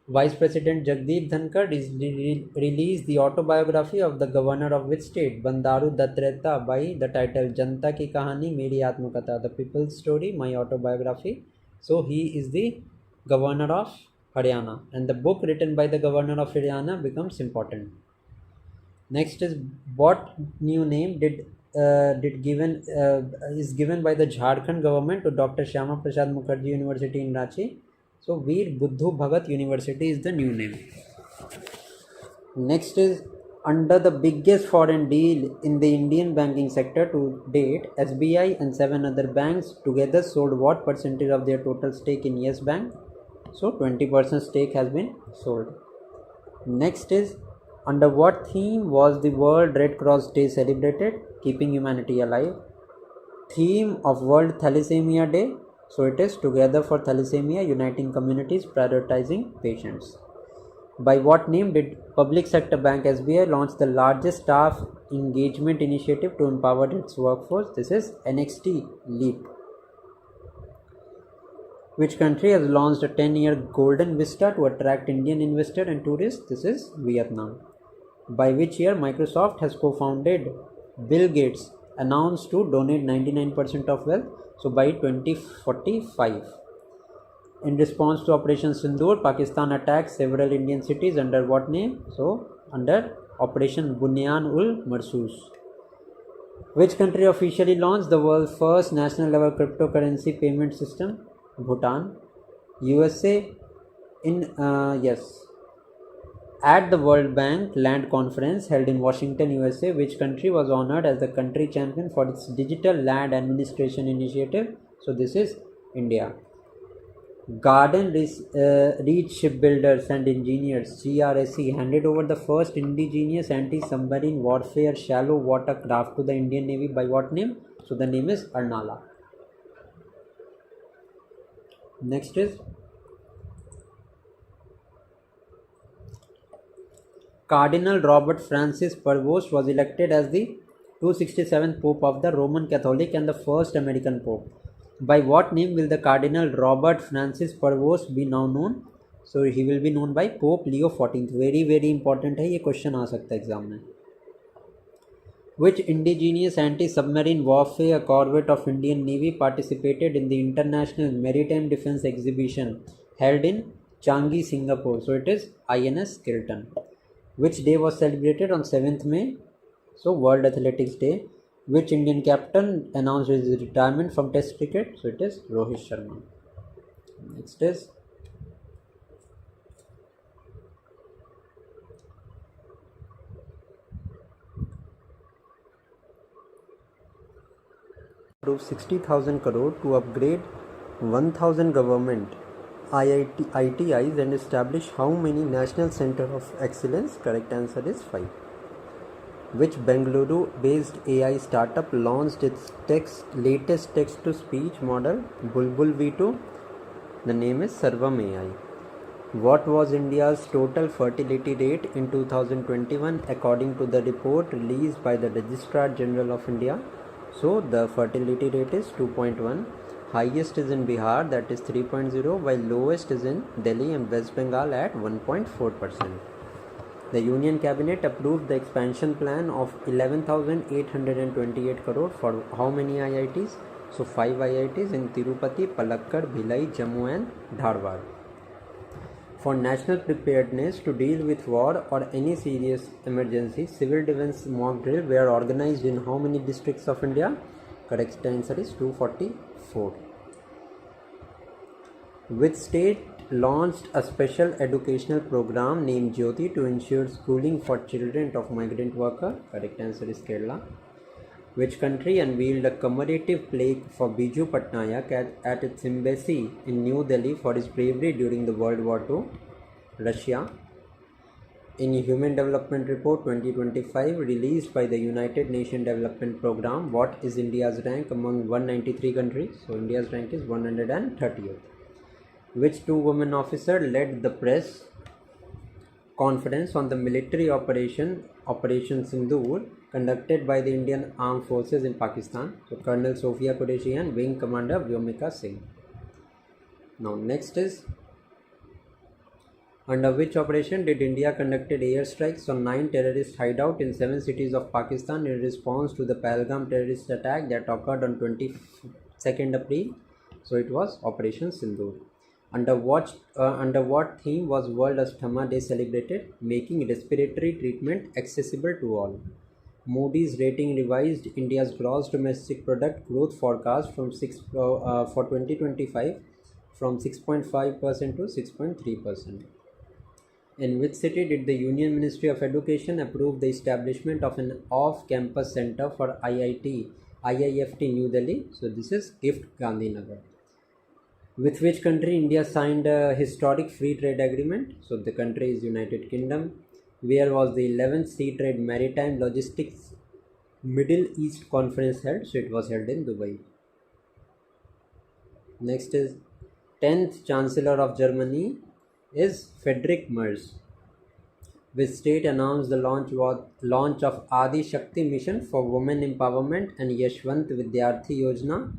Vice President Jagdeep Dhankar released the autobiography of the governor of which state? Bandaru Dattayya, by the title Janta Ki Kahani Meri Atmakatha, the people's story, my autobiography. So he is the governor of Haryana, and the book written by the governor of Haryana becomes important. Next is, what new name is given by the Jharkhand government to Dr. Shyama Prasad Mukherjee University in Ranchi? So Veer Buddhu Bhagat University is the new name. Next is, under the biggest foreign deal in the Indian banking sector to date, SBI and 7 other banks together sold what percentage of their total stake in Yes Bank? So 20% stake has been sold. Next is, under what theme was the World Red Cross Day celebrated? Keeping humanity alive. Theme of World Thalassemia Day? So it is Together for Thalassemia, uniting communities, prioritizing patients. By what name did public sector bank SBI launch the largest staff engagement initiative to empower its workforce? This is NXT Leap. Which country has launched a 10-year golden vista to attract Indian investors and tourists? This is Vietnam. By which year Microsoft has co-founded Bill Gates announced to donate 99% of wealth? So by 2045. In response to Operation Sindoor, Pakistan attacked several Indian cities under what name? So under Operation Bunyan-ul Marsus. Which country officially launched the world's first national level cryptocurrency payment system? Bhutan. USA. At the World Bank Land Conference held in Washington, USA, which country was honored as the country champion for its digital land administration initiative? So this is India. Garden Reach Shipbuilders and Engineers GRSE handed over the first indigenous anti-submarine warfare shallow water craft to the Indian Navy by what name? So the name is Arnala. Next is, Cardinal Robert Francis Prevost was elected as the 267th Pope of the Roman Catholic and the first American Pope. By what name will the Cardinal Robert Francis Prevost be now known? So he will be known by Pope Leo 14th. Very important है, ये question आ सकता है exam में. Which indigenous anti-submarine warfare corvette of Indian Navy participated in the International Maritime Defence Exhibition held in Changi, Singapore? So it is INS Kilton. Which day was celebrated on 7th May? So World Athletics Day. Which Indian captain announced his retirement from Test cricket? So it is Rohit Sharma. Next is approved 60,000 crore to upgrade 1,000 government ITIs and establish how many National Center of Excellence? Correct answer is 5. Which Bengaluru-based AI startup launched its latest text-to-speech model, Bulbul V2? The name is Sarvam AI. What was India's total fertility rate in 2021 according to the report released by the Registrar General of India? So the fertility rate is 2.1. Highest is in Bihar, that is 3.0, while lowest is in Delhi and West Bengal at 1.4%. The Union Cabinet approved the expansion plan of 11,828 crore for how many IITs? So 5 IITs in Tirupati, Palakkad, Bhilai, Jammu and Dharwad. For national preparedness to deal with war or any serious emergency, civil defense mock drill were organized in how many districts of India? Correct answer is 244. Which state launched a special educational program named Jyoti to ensure schooling for children of migrant workers? Correct answer is Kerala. Which country unveiled a commemorative plaque for Biju Patnaik at its embassy in New Delhi for his bravery during the World War II? Russia. In Human Development Report 2025 released by the United Nations Development Programme, what is India's rank among 193 countries? So India's rank is 130th. Which two women officers led the press conference on the military Operation Sindoor conducted by the Indian Armed Forces in Pakistan? So Colonel Sophia Qureshi and Wing Commander Vyomika Singh. Now next is, under which operation did India conducted airstrikes on 9 terrorist hideouts in 7 cities of Pakistan in response to the Pahalgam terrorist attack that occurred on 22nd April? So it was Operation Sindoor. Under what theme was World Asthma Day celebrated? Making respiratory treatment accessible to all. Moody's rating revised India's gross domestic product growth forecast from for 2025 from 6.5% to 6.3%. In which city did the Union Ministry of Education approve the establishment of an off-campus center for IIFT New Delhi? So this is GIFT Gandhinagar. With which country India signed a historic free trade agreement? So the country is United Kingdom. Where was the 11th Sea Trade Maritime Logistics Middle East Conference held? So it was held in Dubai. Next is 10th Chancellor of Germany is Friedrich Merz. Which state announced the launch of Adi Shakti Mission for Women Empowerment and Yashwant Vidyarthi Yojana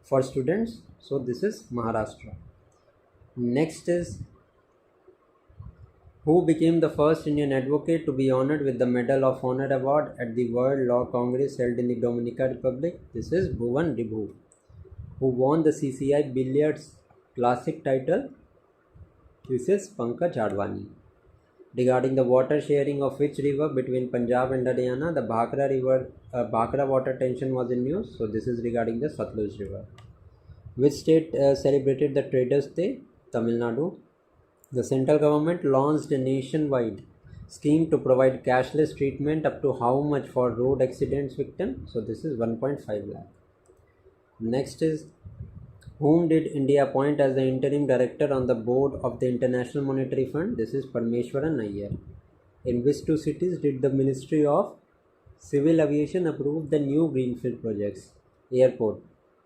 for students? So this is Maharashtra. Next is, who became the first Indian advocate to be honored with the Medal of Honor Award at the World Law Congress held in the Dominican Republic? This is Bhuvan Ribhu. Who won the CCI Billiards Classic title? This is Pankaj Advani. Regarding the water sharing of which river between Punjab and Haryana, the Bhakra water tension was in news. So this is regarding the Satluj River. Which state celebrated the Traders' Day? Tamil Nadu. The central government launched a nationwide scheme to provide cashless treatment up to how much for road accidents victims? So this is 1.5 lakh. Next is, whom did India appoint as the interim director on the board of the International Monetary Fund? This is Parmeshwaran Iyer. In which two cities did the Ministry of Civil Aviation approve the new greenfield projects? Airport,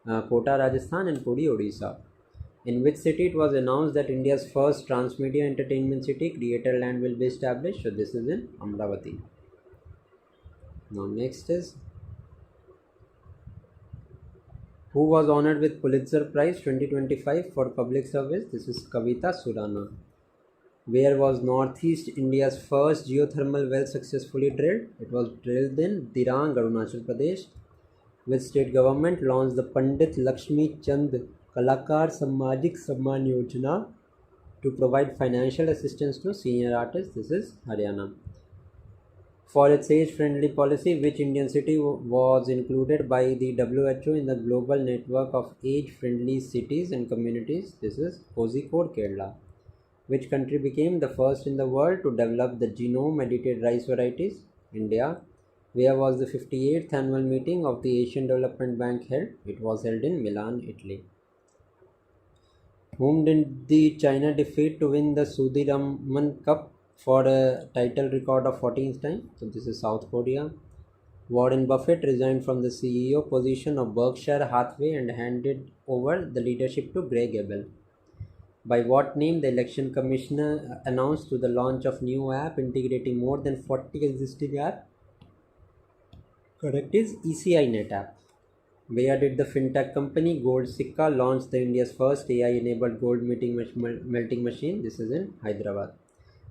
Kota, Rajasthan and Puri, Odisha. In which city it was announced that India's first transmedia entertainment city, Creator Land, will be established? So this is in Amravati. Now next is, Who was honored with Pulitzer Prize 2025 for public service? This is Kavita Surana. Where was Northeast India's first geothermal well successfully drilled? It was drilled in Dirang, Arunachal Pradesh. Which state government launched the Pandit Lakshmi Chand Kalakar Samajik Samman Yojana to provide financial assistance to senior artists? This is Haryana. For its age-friendly policy, which Indian city was included by the WHO in the global network of age-friendly cities and communities? This is Kozhikode, Kerala. Which country became the first in the world to develop the genome-edited rice varieties? India. Where was the 58th annual meeting of the Asian Development Bank held? It was held in Milan, Italy. Whom did the China defeat to win the Sudhiraman Cup for a title record of 14th time? So this is South Korea. Warren Buffett resigned from the CEO position of Berkshire Hathaway and handed over the leadership to Greg Abel. By what name the election commissioner announced to the launch of new app integrating more than 40 existing apps? Correct is ECI Net app. Where did the fintech company Gold Sikka launch the India's first AI-enabled gold melting machine? This is in Hyderabad.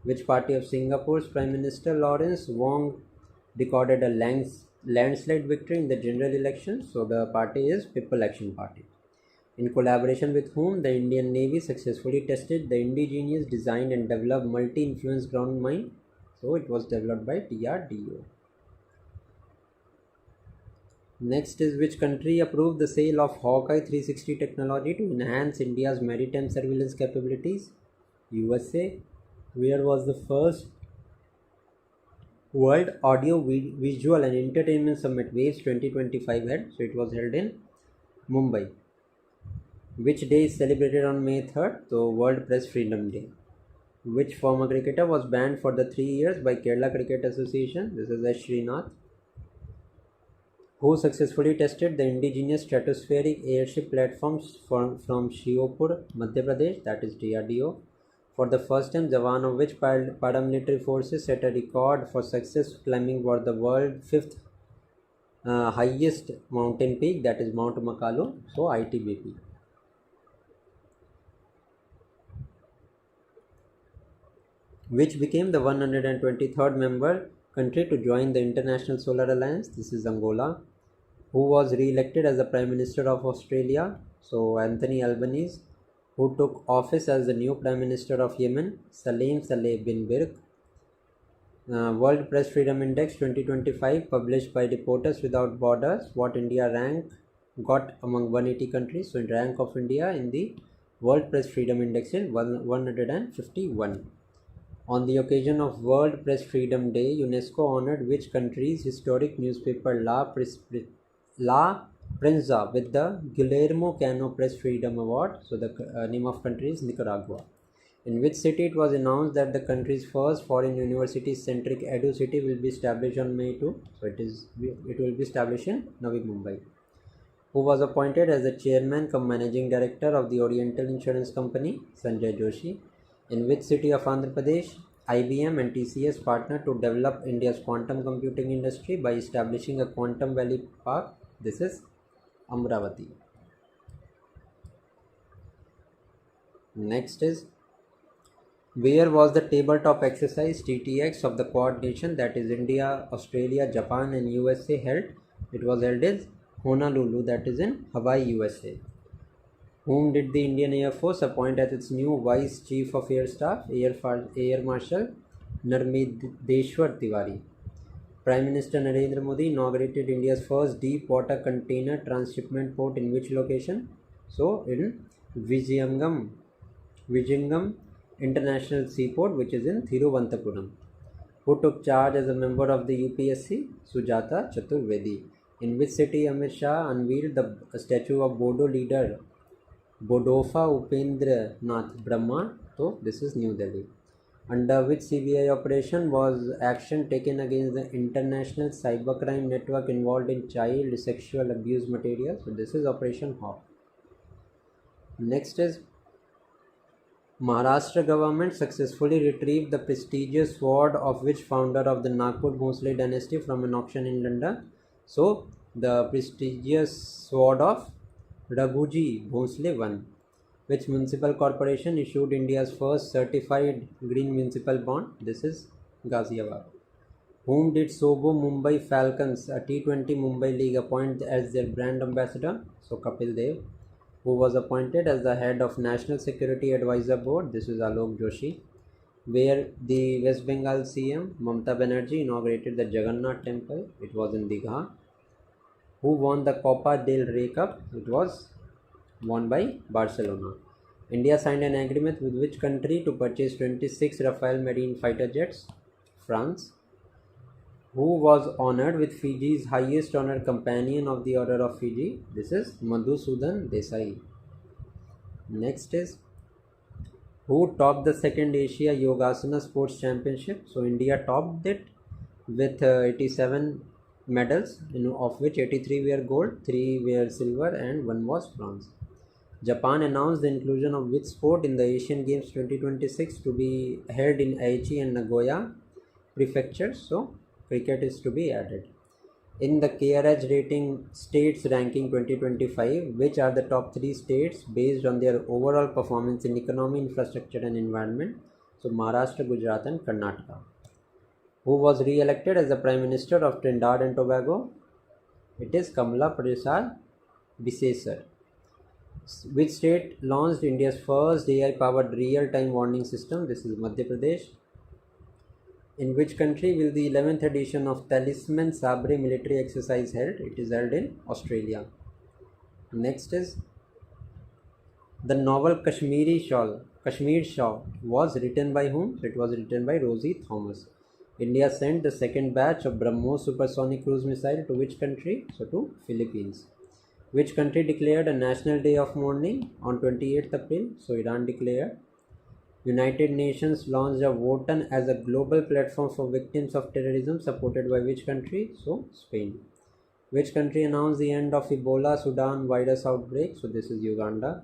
Which party of Singapore's Prime Minister Lawrence Wong recorded a landslide victory in the general election? So the party is People Action Party. In collaboration with whom the Indian Navy successfully tested the indigenous designed and developed multi-influence ground mine? So it was developed by DRDO. Next is which country approved the sale of Hawkeye 360 technology to enhance India's maritime surveillance capabilities? USA. Where was the first World Audio Visual and Entertainment Summit Waves 2025 held? So it was held in Mumbai. Which day is celebrated on May 3rd? So World Press Freedom Day. Which former cricketer was banned for the 3 years by Kerala Cricket Association? This is S. Srinath. Who successfully tested the indigenous stratospheric airship platforms from Shiopur, Madhya Pradesh, that is DRDO. For the first time, Jawan of which paramilitary forces set a record for success climbing for the world's 5th highest mountain peak, that is Mount Makalu, so ITBP. Which became the 123rd member country to join the International Solar Alliance? This is Angola. Who was re-elected as the Prime Minister of Australia? So Anthony Albanese. Who took office as the new Prime Minister of Yemen? Salim Saleh bin Birk. World Press Freedom Index 2025 published by Reporters Without Borders. What India rank got among 180 countries? So in rank of India in the World Press Freedom Index is 151. On the occasion of World Press Freedom Day, UNESCO honored which country's historic newspaper La Prensa with the Guillermo Cano Press Freedom Award. So the name of country is Nicaragua. In which city it was announced that the country's first foreign university-centric Edu city will be established on May 2. So it will be established in Navi Mumbai. Who was appointed as the chairman cum managing director of the Oriental Insurance Company? Sanjay Joshi. In which city of Andhra Pradesh IBM and TCS partnered to develop India's quantum computing industry by establishing a Quantum Valley Park? This is Amravati. Next is where was the tabletop exercise TTX of the Quad Nation, that is India, Australia, Japan and USA held? It was held in Honolulu, that is in Hawaii, USA. Whom did the Indian Air Force appoint as its new Vice Chief of Air Staff? Air Marshal Narmedeshwar Tiwari. Prime Minister Narendra Modi inaugurated India's first deep water container transshipment port in which location? So in Vizhinjam International Seaport, which is in Thiruvananthapuram. Who took charge as a member of the UPSC? Sujata Chaturvedi. In which city Amit Shah unveiled the statue of Bodo leader Bodofa Upendra Nath Brahma? So this is New Delhi. Under which CBI operation was action taken against the international cybercrime network involved in child sexual abuse material? So this is Operation Hawk. Next is Maharashtra government successfully retrieved the prestigious sword of which founder of the Nagpur Bhosle dynasty from an auction in London? So the prestigious sword of Raghuji Bhosle won. Which municipal corporation issued India's first certified green municipal bond? This is Ghaziabad. Whom did Sobo Mumbai Falcons, a T20 Mumbai League, appoint as their brand ambassador? So Kapil Dev. Who was appointed as the head of National Security Advisor Board? This is Alok Joshi. Where the West Bengal CM Mamata Banerjee inaugurated the Jagannath Temple? It was in Digha. Who won the Copa del Rey Cup? It was won by Barcelona. India signed an agreement with which country to purchase 26 Rafale marine fighter jets? France. Who was honored with Fiji's highest honor, Companion of the Order of Fiji? This is Madhusudan Desai. Next is, who topped the second Asia Yogasana Sports Championship? So India topped it with 87 medals, of which 83 were gold, 3 were silver, and 1 was bronze. Japan announced the inclusion of which sport in the Asian Games 2026 to be held in Aichi and Nagoya prefectures? So cricket is to be added. In the KRH rating states ranking 2025, which are the top 3 states based on their overall performance in economy, infrastructure and environment? So Maharashtra, Gujarat and Karnataka. Who was re-elected as the Prime Minister of Trinidad and Tobago? It is Kamala Prasad Bisesar. Which state launched India's first AI-powered real-time warning system? This is Madhya Pradesh. In which country will the 11th edition of Talisman Sabre military exercise held? It is held in Australia. Next is, the novel Kashmir Shawl was written by whom? It was written by Rosie Thomas. India sent the second batch of BrahMos supersonic cruise missile to which country? So to Philippines. Which country declared a national day of mourning on 28th April? So Iran declared. United Nations launched a Votan as a global platform for victims of terrorism, supported by which country? So Spain. Which country announced the end of Ebola Sudan virus outbreak? So this is Uganda.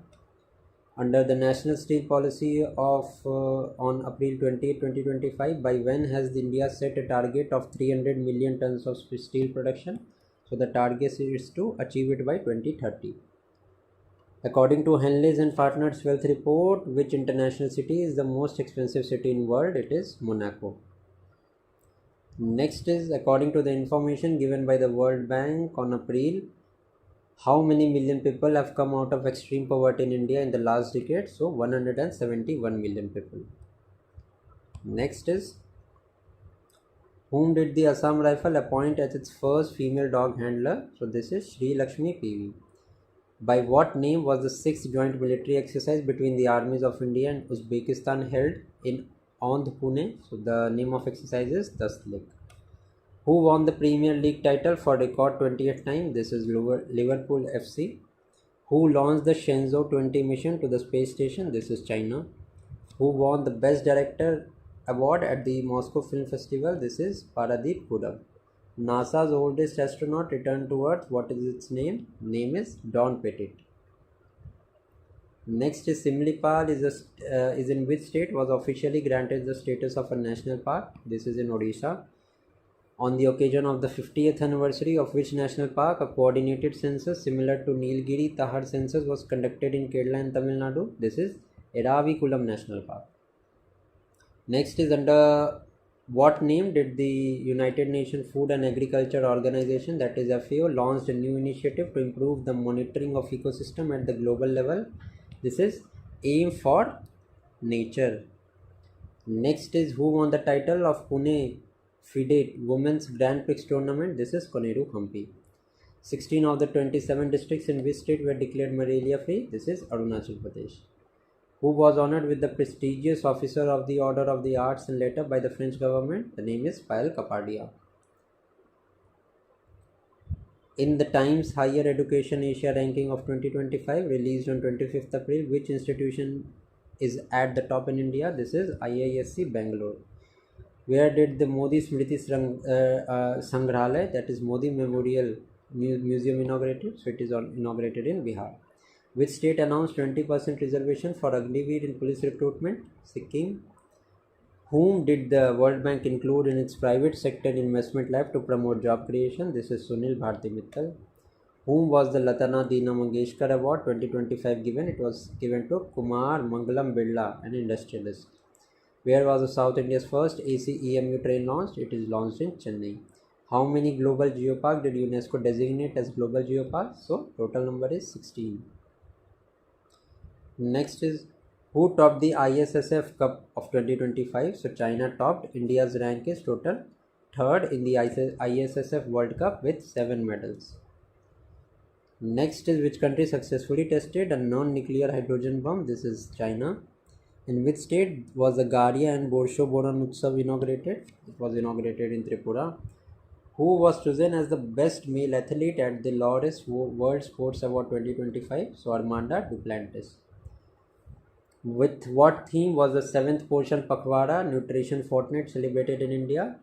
Under the National Steel Policy of on April 28, 2025, by when has India set a target of 300 million tons of steel production? So the target is to achieve it by 2030. According to Henley's and Partners Wealth Report, which international city is the most expensive city in the world? It is Monaco. Next is, according to the information given by the World Bank on April, how many million people have come out of extreme poverty in India in the last decade? So 171 million people. Next is, whom did the Assam Rifle appoint as its first female dog handler? So this is Sri Lakshmi PV. By what name was the 6th joint military exercise between the armies of India and Uzbekistan held in Ondh, Pune? So the name of exercise is Daslik. Who won the Premier League title for record 20th time? This is Liverpool FC. Who launched the Shenzhou 20 mission to the space station? This is China. Who won the Best Director award at the Moscow Film Festival? This is Paradeep Hooda. NASA's oldest astronaut returned to Earth. What is its name? Name is Don Pettit. Next is Simlipal is in which state was officially granted the status of a national park? This is in Odisha. On the occasion of the 50th anniversary of which national park, a coordinated census similar to Nilgiri Tahar census was conducted in Kerala and Tamil Nadu? This is Eravikulam National Park. Next is, under what name did the United Nations Food and Agriculture Organization, that is FAO, launched a new initiative to improve the monitoring of ecosystem at the global level? This is Aim for Nature. Next is, who won the title of Pune FIDE Women's Grand Prix Tournament? This is Koneru Hampi. 16 of the 27 districts in which state were declared malaria free? This is Arunachal Pradesh. Who was honored with the prestigious Officer of the Order of the Arts and Letters by the French government? The name is Payal Kapadia. In the Times Higher Education Asia ranking of 2025 released on 25th April, which institution is at the top in India? This is IISc Bangalore. Where did the Modi Smriti Sangrahalaya, that is Modi Memorial Museum, inaugurated? So it is inaugurated in Bihar. Which state announced 20% reservation for Agniveer in police recruitment? Sikkim. Whom did the World Bank include in its private sector investment lab to promote job creation? This is Sunil Bharti Mittal. Whom was the Latana Dina Mangeshkar Award 2025 given? It was given to Kumar Mangalam Birla, an industrialist. Where was the South India's first ACEMU train launched? It is launched in Chennai. How many global geoparks did UNESCO designate as global geoparks? So total number is 16. Next is who topped the ISSF Cup of 2025? So China topped. India's rank is total third in the ISSF World Cup with 7 medals. Next is which country successfully tested a non-nuclear hydrogen bomb? This is China. In which state was the Garia and Borsho Boran Utsav inaugurated? It was inaugurated in Tripura. Who was chosen as the best male athlete at the Laureus World Sports Award 2025? So Armanda Duplantis. With what theme was the 7th Poshan Pakhwara Nutrition Fortnight celebrated in India?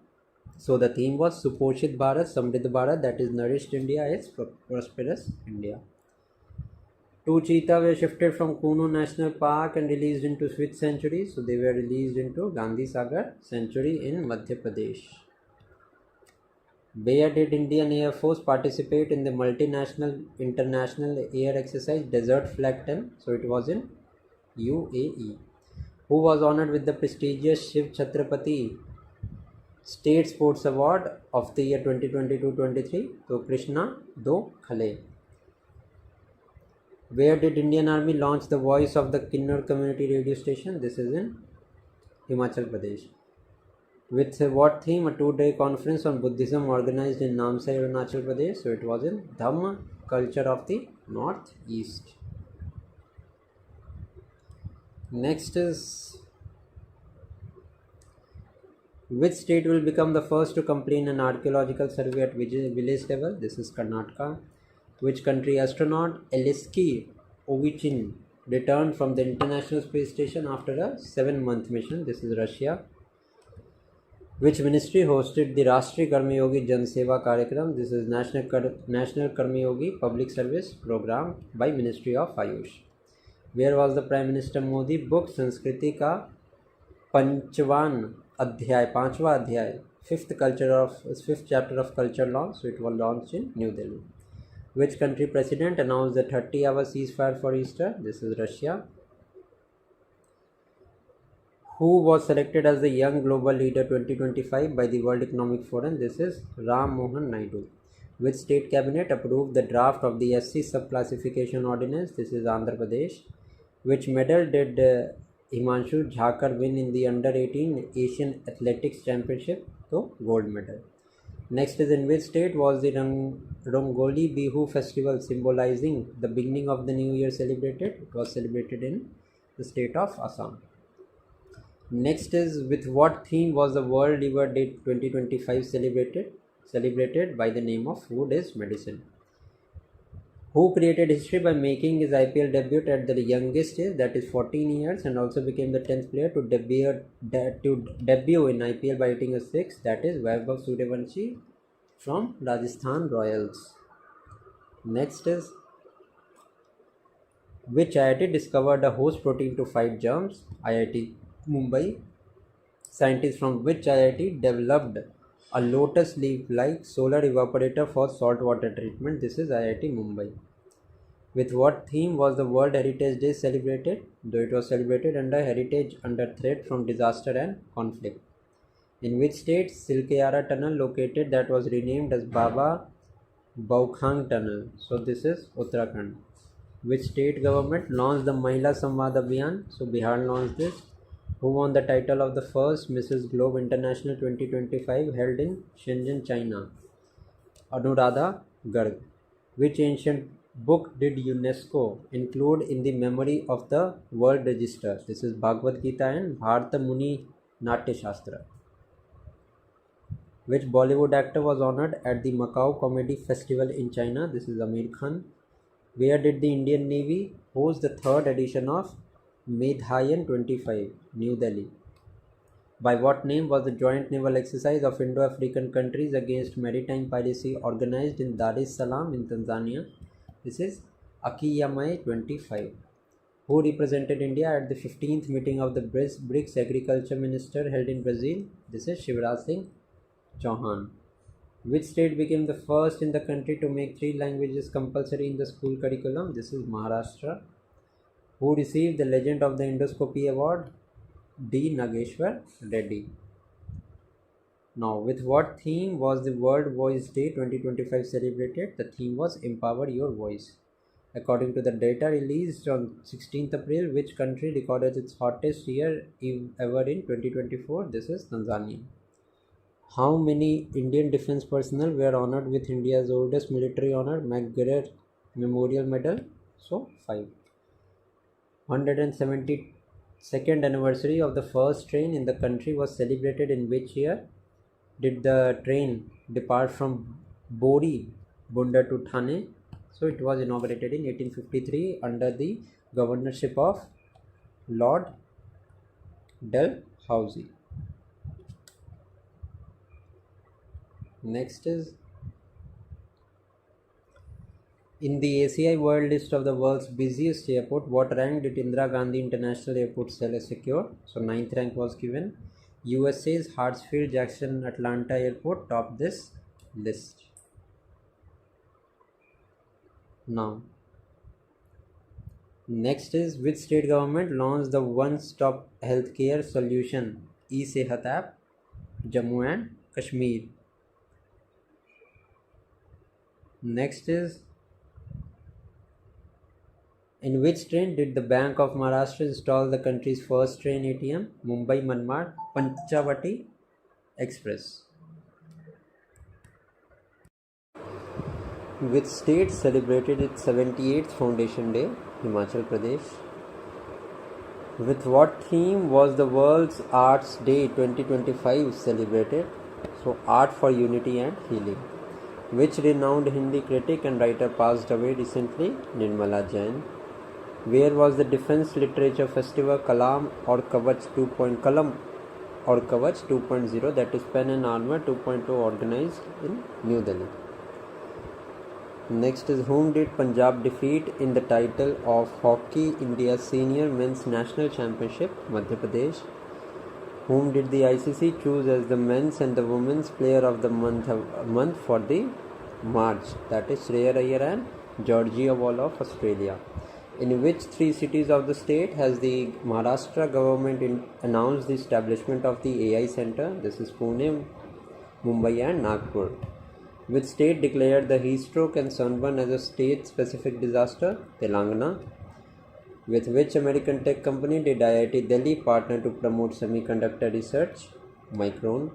So the theme was Suposhit Bharat, Samridh Bharat, that is nourished India is prosperous India. 2 cheetah were shifted from Kuno National Park and released into which sanctuary? So they were released into Gandhi Sagar Sanctuary in Madhya Pradesh. Where did Indian Air Force participate in the multinational international air exercise Desert Flag 10? So it was in UAE. Who was honored with the prestigious Shiv Chhatrapati State Sports Award of the year 2022-23? So Krishna Do Khale. Where did Indian Army launch the Voice of the Kinnor Community Radio Station? This is in Himachal Pradesh. With what theme? A 2-day conference on Buddhism organized in Namsai, Arunachal Pradesh. So it was in Dhamma Culture of the Northeast. Next is which state will become the first to complete an archaeological survey at village level? This is Karnataka. Which country astronaut Eliski Ovichin returned from the International Space Station after a 7-month mission? This is Russia. Which ministry hosted the Rashtriya Karma Yogi Jan Seva Karyakram? This is National Karma Yogi Public Service Program by Ministry of Ayush. Where was the Prime Minister Modi book Sanskriti का पांचवा अध्याय fifth chapter of culture law? So it was launched in New Delhi. Which country president announced the 30-hour ceasefire for Easter? This is Russia. Who was selected as the Young Global Leader 2025 by the World Economic Forum? This is Ram Mohan Naidu. Which state cabinet approved the draft of the SC subclassification ordinance? This is Andhra Pradesh. Which medal did Himanshu Jhakar win in the Under-18 Asian Athletics Championship? So, gold medal. Next is in which state was the Rongoli Bihu festival symbolizing the beginning of the new year celebrated? It was celebrated in the state of Assam. Next is with what theme was the World Liver Day 2025 celebrated by the name of Food is Medicine. Who created history by making his IPL debut at the youngest age, that is 14 years, and also became the 10th player to debut in IPL by hitting a 6, that is Vaibhav Suryavanshi from Rajasthan Royals. Next is which IIT discovered a host protein to fight germs? IIT Mumbai. Scientists from which IIT developed a lotus leaf-like solar evaporator for saltwater treatment? This is IIT Mumbai. With what theme was the World Heritage Day celebrated? Though it was celebrated under Heritage Under Threat from Disaster and Conflict. In which state Silkeyara Tunnel located that was renamed as Baba Baukhang Tunnel? So this is Uttarakhand. Which state government launched the Mahila Samvad Abhiyan? So Bihar launched this. Who won the title of the first Mrs. Globe International 2025 held in Shenzhen, China? Anuradha Garg. Which ancient book did UNESCO include in the memory of the World Register? This is Bhagavad Gita and Bharata Muni Natya Shastra. Which Bollywood actor was honored at the Macau Comedy Festival in China? This is Amir Khan. Where did the Indian Navy host the 3rd edition of Medhayan 25? New Delhi. By what name was the joint naval exercise of Indo-African countries against maritime piracy organized in Dar es Salaam in Tanzania? This is Akiyamai 25. Who represented India at the 15th meeting of the BRICS Agriculture Minister held in Brazil? This is Shivraj Singh Chauhan. Which state became the first in the country to make three languages compulsory in the school curriculum? This is Maharashtra. Who received the Legend of the Endoscopy Award? D. Nageshwar Reddy. Now, with what theme was the World Voice Day 2025 celebrated? The theme was Empower Your Voice. According to the data released on 16th April, which country recorded its hottest year ever in 2024? This is Tanzania. How many Indian defense personnel were honored with India's oldest military honor, McGregor Memorial Medal? So, 5. 172nd anniversary of the first train in the country was celebrated in which year? Did the train depart from Bori Bunda to Thane? So it was inaugurated in 1853 under the governorship of Lord Dalhousie. Next is, in the ACI World List of the world's busiest airport, what rank did Indira Gandhi International Airport secure? So ninth rank was given. USA's Hartsfield-Jackson Atlanta Airport topped this list. Now, next is, which state government launched the one-stop healthcare solution e-Sehat app? Jammu and Kashmir. Next is, in which train did the Bank of Maharashtra install the country's first train ATM? Mumbai Manmad Panchavati Express. Which state celebrated its 78th Foundation Day? Himachal Pradesh. With what theme was the World's Arts Day 2025 celebrated? So, Art for Unity and Healing. Which renowned Hindi critic and writer passed away recently? Nirmala Jain. Where was the Defense Literature Festival Kalam or Kavach 2.0, that is Pen and Armor 2.0, organized in New Delhi? Next is, whom did Punjab defeat in the title of Hockey India Senior Men's National Championship? Madhya Pradesh. Whom did the ICC choose as the men's and the women's player of the month for the March? That is Shreya Iyer and Georgia Wall of Australia. In which three cities of the state has the Maharashtra government announced the establishment of the AI Center? This is Pune, Mumbai and Nagpur. Which state declared the heat stroke and sunburn as a state-specific disaster? Telangana. With which American tech company did IIT Delhi partner to promote semiconductor research? Micron.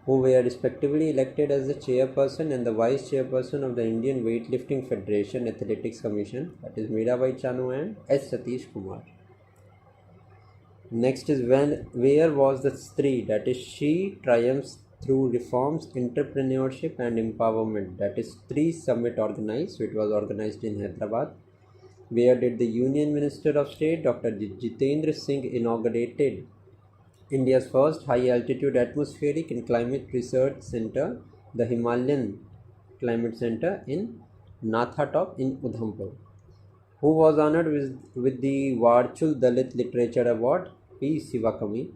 Who were respectively elected as the chairperson and the vice chairperson of the Indian Weightlifting Federation Athletics Commission? That is Mirabai Chanu and S. Satish Kumar. Next is, where was the Stree, that is She Triumphs Through Reforms, Entrepreneurship and Empowerment, that is Stree Summit organized? So it was organized in Hyderabad. Where did the Union Minister of State Dr. Jitendra Singh inaugurated India's first high-altitude atmospheric and climate research center, the Himalayan Climate Center in Nathatop in Udhampur? Who was honored with the Varchul Dalit Literature Award? P. Sivakami.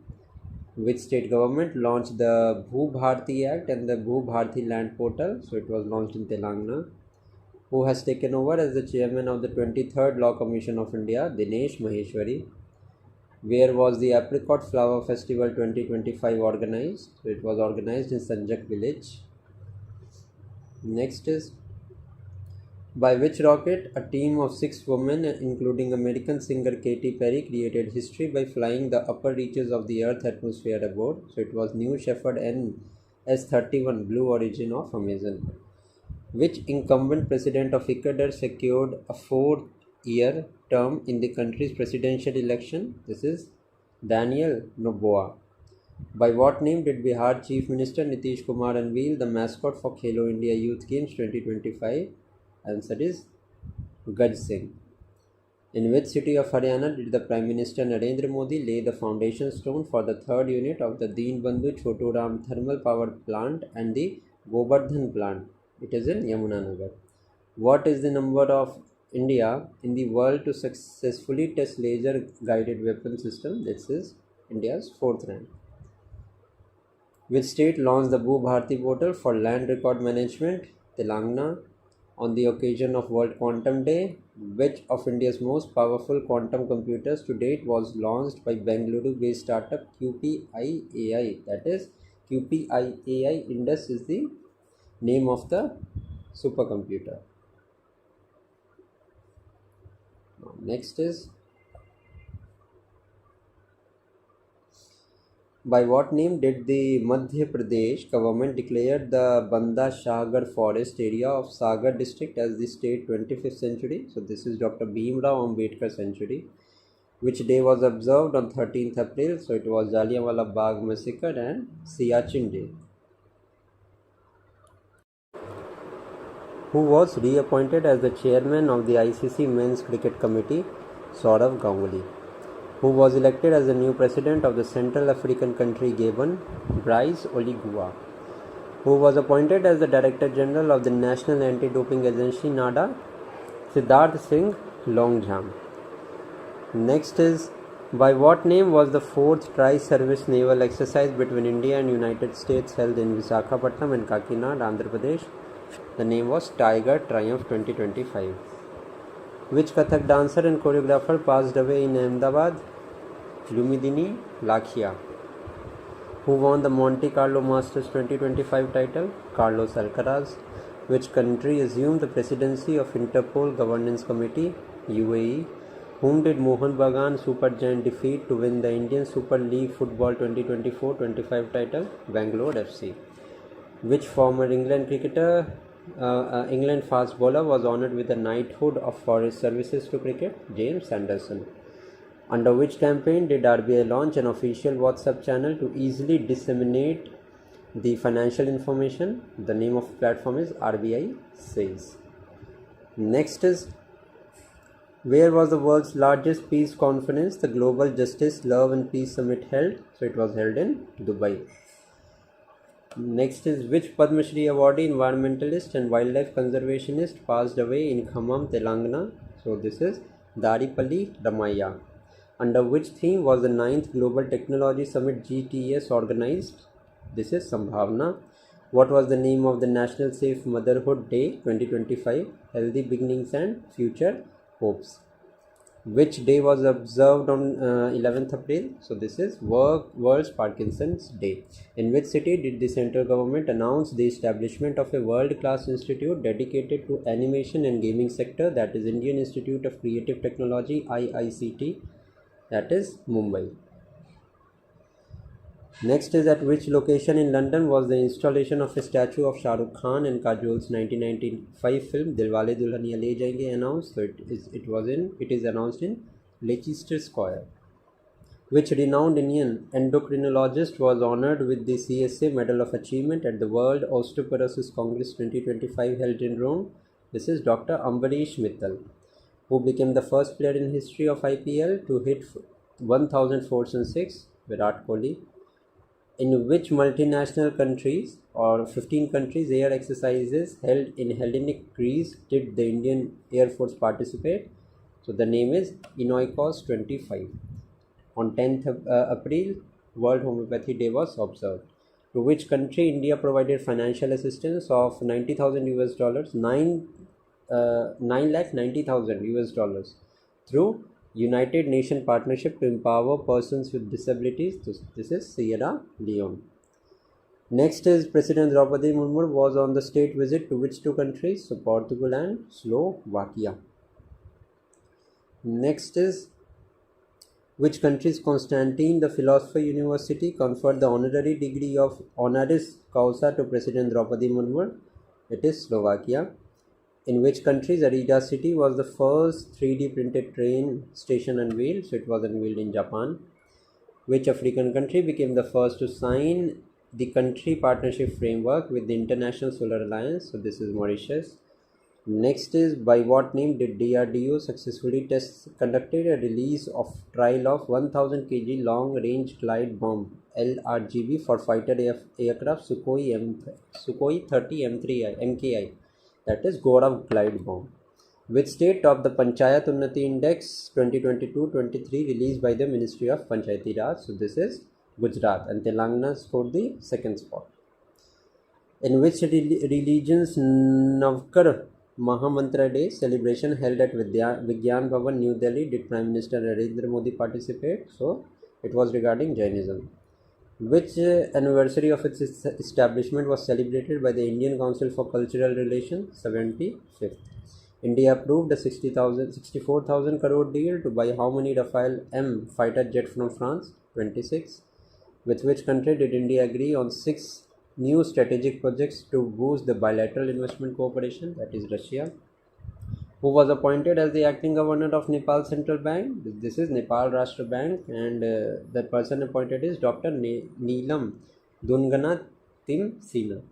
Which state government launched the Bhu Bharti Act and the Bhu Bharti Land Portal? So it was launched in Telangana. Who has taken over as the chairman of the 23rd Law Commission of India? Dinesh Maheshwari. Where was the Apricot Flower Festival 2025 organized? So it was organized in Sanjak village. Next is, by which rocket a team of 6 women, including American singer Katy Perry, created history by flying the upper reaches of the Earth's atmosphere aboard? So it was New Shepard NS-31 Blue Origin of Amazon. Which incumbent president of Ecuador secured a 4-year term in the country's presidential election? This is Daniel Noboa. By what name did Bihar Chief Minister Nitish Kumar unveil the mascot for Khelo India Youth Games 2025? Answer is Gaj Singh. In which city of Haryana did the Prime Minister Narendra Modi lay the foundation stone for the third unit of the Deen Bandhu Chotu Ram thermal power plant and the Gobardhan plant? It is in Yamunanagar. What is the number of India in the world to successfully test laser guided weapon system? This is India's 4th rank. Which state launched the Bhu Bharati portal for land record management? Telangana. On the occasion of World Quantum Day, which of India's most powerful quantum computers to date was launched by Bengaluru-based startup QPIAI? That is, QPIAI Indus is the name of the supercomputer. Now, next is, by what name did the Madhya Pradesh government declare the Banda Sagar forest area of Sagar district as the state 25th century? So this is Dr. Bhimrao Ambedkar century. Which day was observed on 13th April? So it was Jallianwala Bagh massacre and Siachen Day. Who was reappointed as the chairman of the ICC Men's Cricket Committee? Saurav Ganguly. Who was elected as the new president of the Central African country Gabon? Brice Oligui. Who was appointed as the Director General of the National Anti-Doping Agency NADA? Siddharth Singh Longjam. Next is, by what name was the 4th tri-service naval exercise between India and United States held in Visakhapatnam and Kakinad, Andhra Pradesh? The name was Tiger Triumph 2025. Which Kathak dancer and choreographer passed away in Ahmedabad? Lumidini Lakhia. Who won the Monte Carlo Masters 2025 title? Carlos Alcaraz. Which country assumed the presidency of Interpol Governance Committee? UAE. Whom did Mohan Bagan Supergiant defeat to win the Indian Super League Football 2024-25 title? Bangalore FC. Which former England cricketer, England fast bowler, was honoured with the knighthood of for his services to cricket? James Anderson. Under which campaign did RBI launch an official WhatsApp channel to easily disseminate the financial information? The name of the platform is RBI Says. Next is, where was the world's largest peace conference, the Global Justice, Love and Peace Summit, held? So it was held in Dubai. Next is, which Padma Shri awardee, environmentalist and wildlife conservationist passed away in Khammam, Telangana? So this is Daripalli Ramaya. Under which theme was the 9th Global Technology Summit GTS organized? This is Sambhavna. What was the name of the National Safe Motherhood Day 2025? Healthy Beginnings and Future Hopes. Which day was observed on 11th April? So this is World's Parkinson's Day. In which city did the central government announce the establishment of a world-class institute dedicated to animation and gaming sector, that is Indian Institute of Creative Technology, IICT, that is Mumbai. Next is, at which location in London was the installation of a statue of Shah Rukh Khan and Kajol's 1995 film Dilwale Dulhaniya Le Jayenge announced? So it is announced in Leicester Square. Which renowned Indian endocrinologist was honored with the CSA Medal of Achievement at the World Osteoporosis Congress 2025 held in Rome? This is Dr. Ambarish Mittal. Who became the first player in history of IPL to hit 1000 fours and 6? Virat Kohli. In which multinational countries or 15 countries air exercises held in Hellenic Greece did the Indian Air Force participate? So the name is Inoikos 25. On 10th April, World Homeopathy Day was observed. To which country India provided financial assistance of 90,000 US dollars, 9,90,000 US dollars through United Nations Partnership to Empower Persons with Disabilities? This is Sierra Leone. Next is, President Draupadi Murmu was on the state visit to which two countries? So Portugal and Slovakia. Next is, which country's Constantine the Philosopher University conferred the honorary degree of honoris causa to President Draupadi Murmu? It is Slovakia. In which country's Arida city was the first 3D printed train station unveiled? So it was unveiled in Japan. Which African country became the first to sign the country partnership framework with the International Solar Alliance? So this is Mauritius. Next is, by what name did DRDO successfully conducted a release of trial of 1000 kg long range glide bomb LRGB for fighter aircraft Sukhoi 30 MKI, that is Gaurav glide bomb. Which state topped the Panchayat Unnati Index 2022-23 released by the Ministry of Panchayati Raj? So this is Gujarat, and Telangana scored the second spot. In which religion's Navkar Mahamantra Day celebration held at Vigyan Bhavan, New Delhi, did Prime Minister Narendra Modi participate? So it was regarding Jainism. Which anniversary of its establishment was celebrated by the Indian Council for Cultural Relations? 75th. India approved a 64,000 crore deal to buy how many Rafale M fighter jet from France? 26. With which country did India agree on 6 new strategic projects to boost the bilateral investment cooperation? That is Russia. Who was appointed as the acting governor of Nepal Central Bank? This is Nepal Rashtra Bank, and the person appointed is Dr. Neelam Dungana Timsina.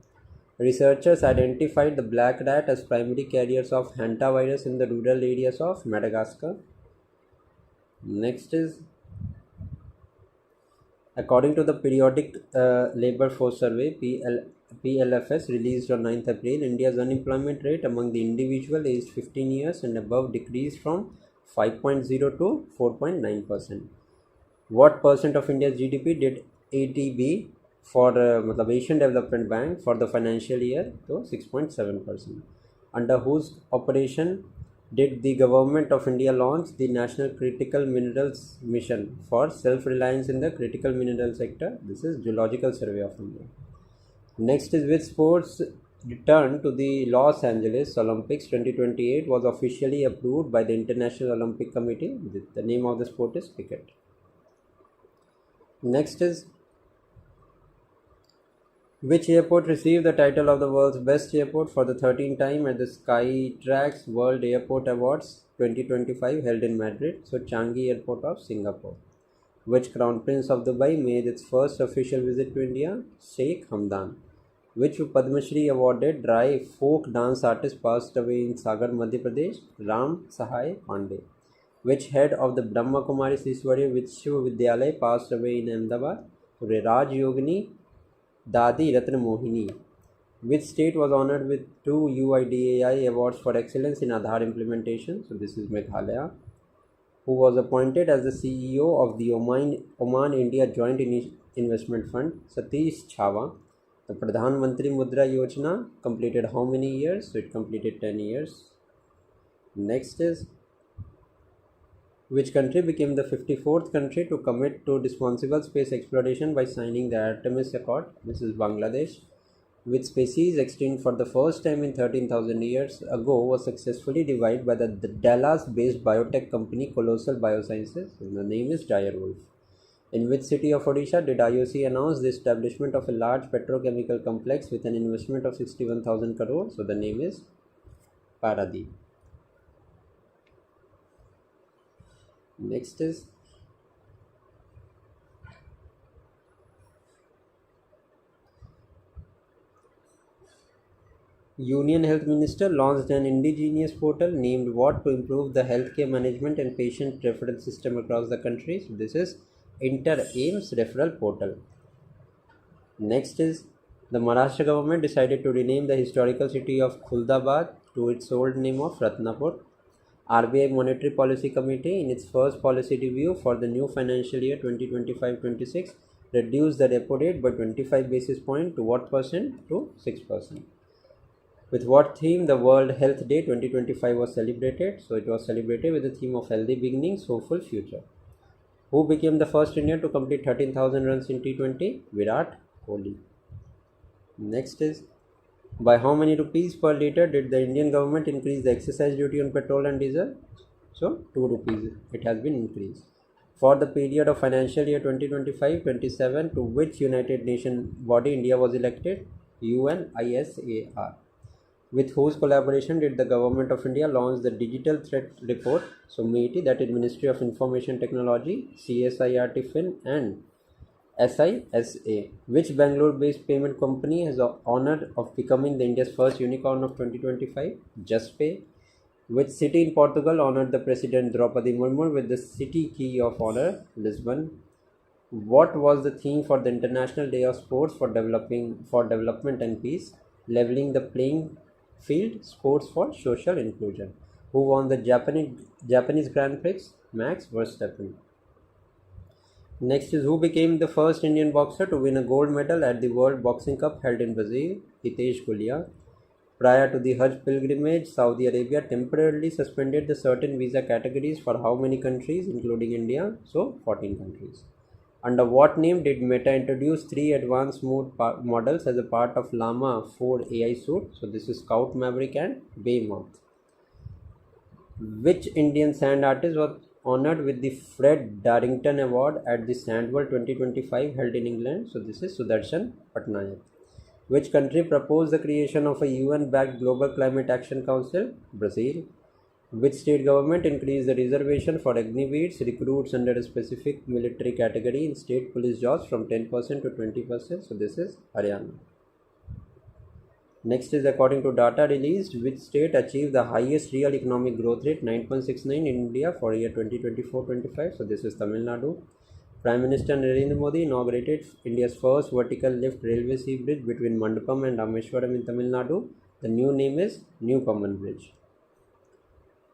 Researchers identified the black rat as primary carriers of hantavirus in the rural areas of Madagascar. Next is, according to the Periodic Labour Force Survey PLFS released on 9th April, India's unemployment rate among the individual aged 15 years and above decreased from 5.0 to 4.9%. What percent of India's GDP did ADB for Asian Development Bank for the financial year? So 6.7%. Under whose operation did the Government of India launch the National Critical Minerals Mission for self-reliance in the critical mineral sector? This is Geological Survey of India. Next is, which sports return to the Los Angeles Olympics 2028 was officially approved by the International Olympic Committee? The name of the sport is cricket. Next is, which airport received the title of the world's best airport for the 13th time at the Skytrax World Airport Awards 2025 held in Madrid? So Changi Airport of Singapore. Which Crown Prince of Dubai made its first official visit to India? Sheikh Hamdan. Which Padma Shri awarded dry folk dance artist passed away in Sagar, Madhya Pradesh? Ram Sahai Pandey. Which head of the Brahma Kumari Siswari Vishwavidyalaya passed away in Ahmedabad? Raj Yogini Dadi Ratna Mohini. Which state was honored with 2 UIDAI awards for excellence in Aadhaar implementation? So this is Meghalaya. Who was appointed as the CEO of the Oman India Joint Investment Fund? Satish Chhawa. The Pradhan Mantri Mudra Yojana completed how many years? So it completed 10 years. Next is, which country became the 54th country to commit to responsible space exploration by signing the Artemis Accord? This is Bangladesh. Which species extinct for the first time in 13,000 years ago was successfully revived by the Dallas-based biotech company Colossal Biosciences? The name is Direwolf. In which city of Odisha did IOC announce the establishment of a large petrochemical complex with an investment of 61,000 crore? So the name is Paradip. Next is, Union Health Minister launched an indigenous portal named what to improve the healthcare management and patient referral system across the country? So this is Inter-AIMS Referral Portal. Next is, the Maharashtra government decided to rename the historical city of Khuldabad to its old name of Ratnapur. RBI Monetary Policy Committee, in its first policy review for the new financial year 2025-26, reduced the repo rate by 25 basis points to what percent? To 6%. With what theme the World Health Day 2025 was celebrated? So it was celebrated with the theme of healthy beginnings, hopeful future. Who became the first Indian to complete 13,000 runs in T20? Virat Kohli. Next is, by how many rupees per litre did the Indian government increase the excise duty on petrol and diesel? So 2 rupees it has been increased. For the period of financial year 2025-27, to which United Nations body India was elected? UNISAR. With whose collaboration did the Government of India launch the Digital Threat Report? So MeitY, that is Ministry of Information Technology, CSIRT Fin and SISA. Which Bangalore-based payment company has the honor of becoming the India's first unicorn of 2025? JustPay. Which city in Portugal honored the President Draupadi Murmu with the City Key of Honor? Lisbon. What was the theme for the International Day of Sports for Development and Peace? Leveling the playing field, sports for social inclusion. Who won the Japanese Grand Prix? Max Verstappen. Next is who became the first Indian boxer to win a gold medal at the World Boxing Cup held in Brazil? Hitesh Gulia. Prior to the Hajj pilgrimage, Saudi Arabia temporarily suspended the certain visa categories for how many countries, including India? So, 14 countries. Under what name did Meta introduce three advanced models as a part of Llama 4 AI suite? So, this is Scout, Maverick, and Behemoth. Which Indian sand artist was honored with the Fred Darrington Award at the Sandworld 2025 held in England? So, this is Sudarshan Patnaik. Which country proposed the creation of a UN-backed Global Climate Action Council? Brazil. Which state government increased the reservation for Agniveeds recruits under a specific military category in state police jobs from 10% to 20%? So this is Haryana. Next is according to data released, which state achieved the highest real economic growth rate 9.69 in India for year 2024-25? So this is Tamil Nadu. Prime Minister Narendra Modi inaugurated India's first vertical lift railway sea bridge between Mandapam and Rameshwaram in Tamil Nadu. The new name is New Paman Bridge.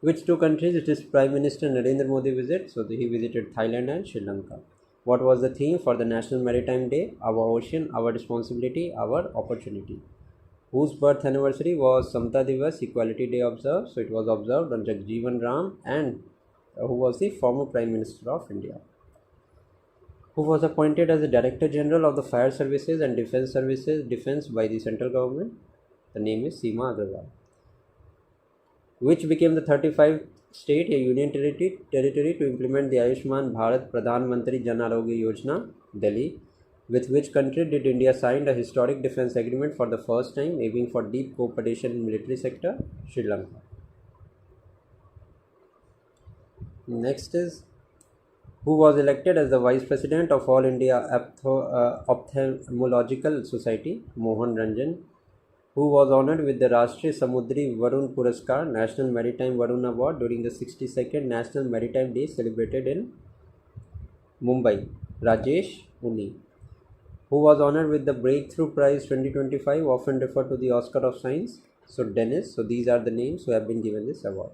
Which two countries did Prime Minister Narendra Modi visit? So he visited Thailand and Sri Lanka. What was the theme for the National Maritime Day? Our ocean, our responsibility, our opportunity. Whose birth anniversary was Samta Divas Equality Day observed? So it was observed on Jagjeevan Ram, and who was the former Prime Minister of India. Who was appointed as the Director General of the Fire Services and Defence by the central government? The name is Seema Agarwal. Which became the 35th state a union territory to implement the Ayushman Bharat Pradhan Mantri Jan Arogya Yojana? Delhi. With which country did India sign a historic defence agreement for the first time, aiming for deep cooperation in military sector? Sri Lanka. Next is who was elected as the Vice President of All India Ophthalmological Society? Mohan Ranjan. Who was honored with the Rashtriya Samudri Varun Puraskar National Maritime Varun Award during the 62nd National Maritime Day celebrated in Mumbai? Rajesh Uni. Who was honored with the Breakthrough Prize 2025, often referred to the Oscar of Science? So Dennis. So these are the names who have been given this award.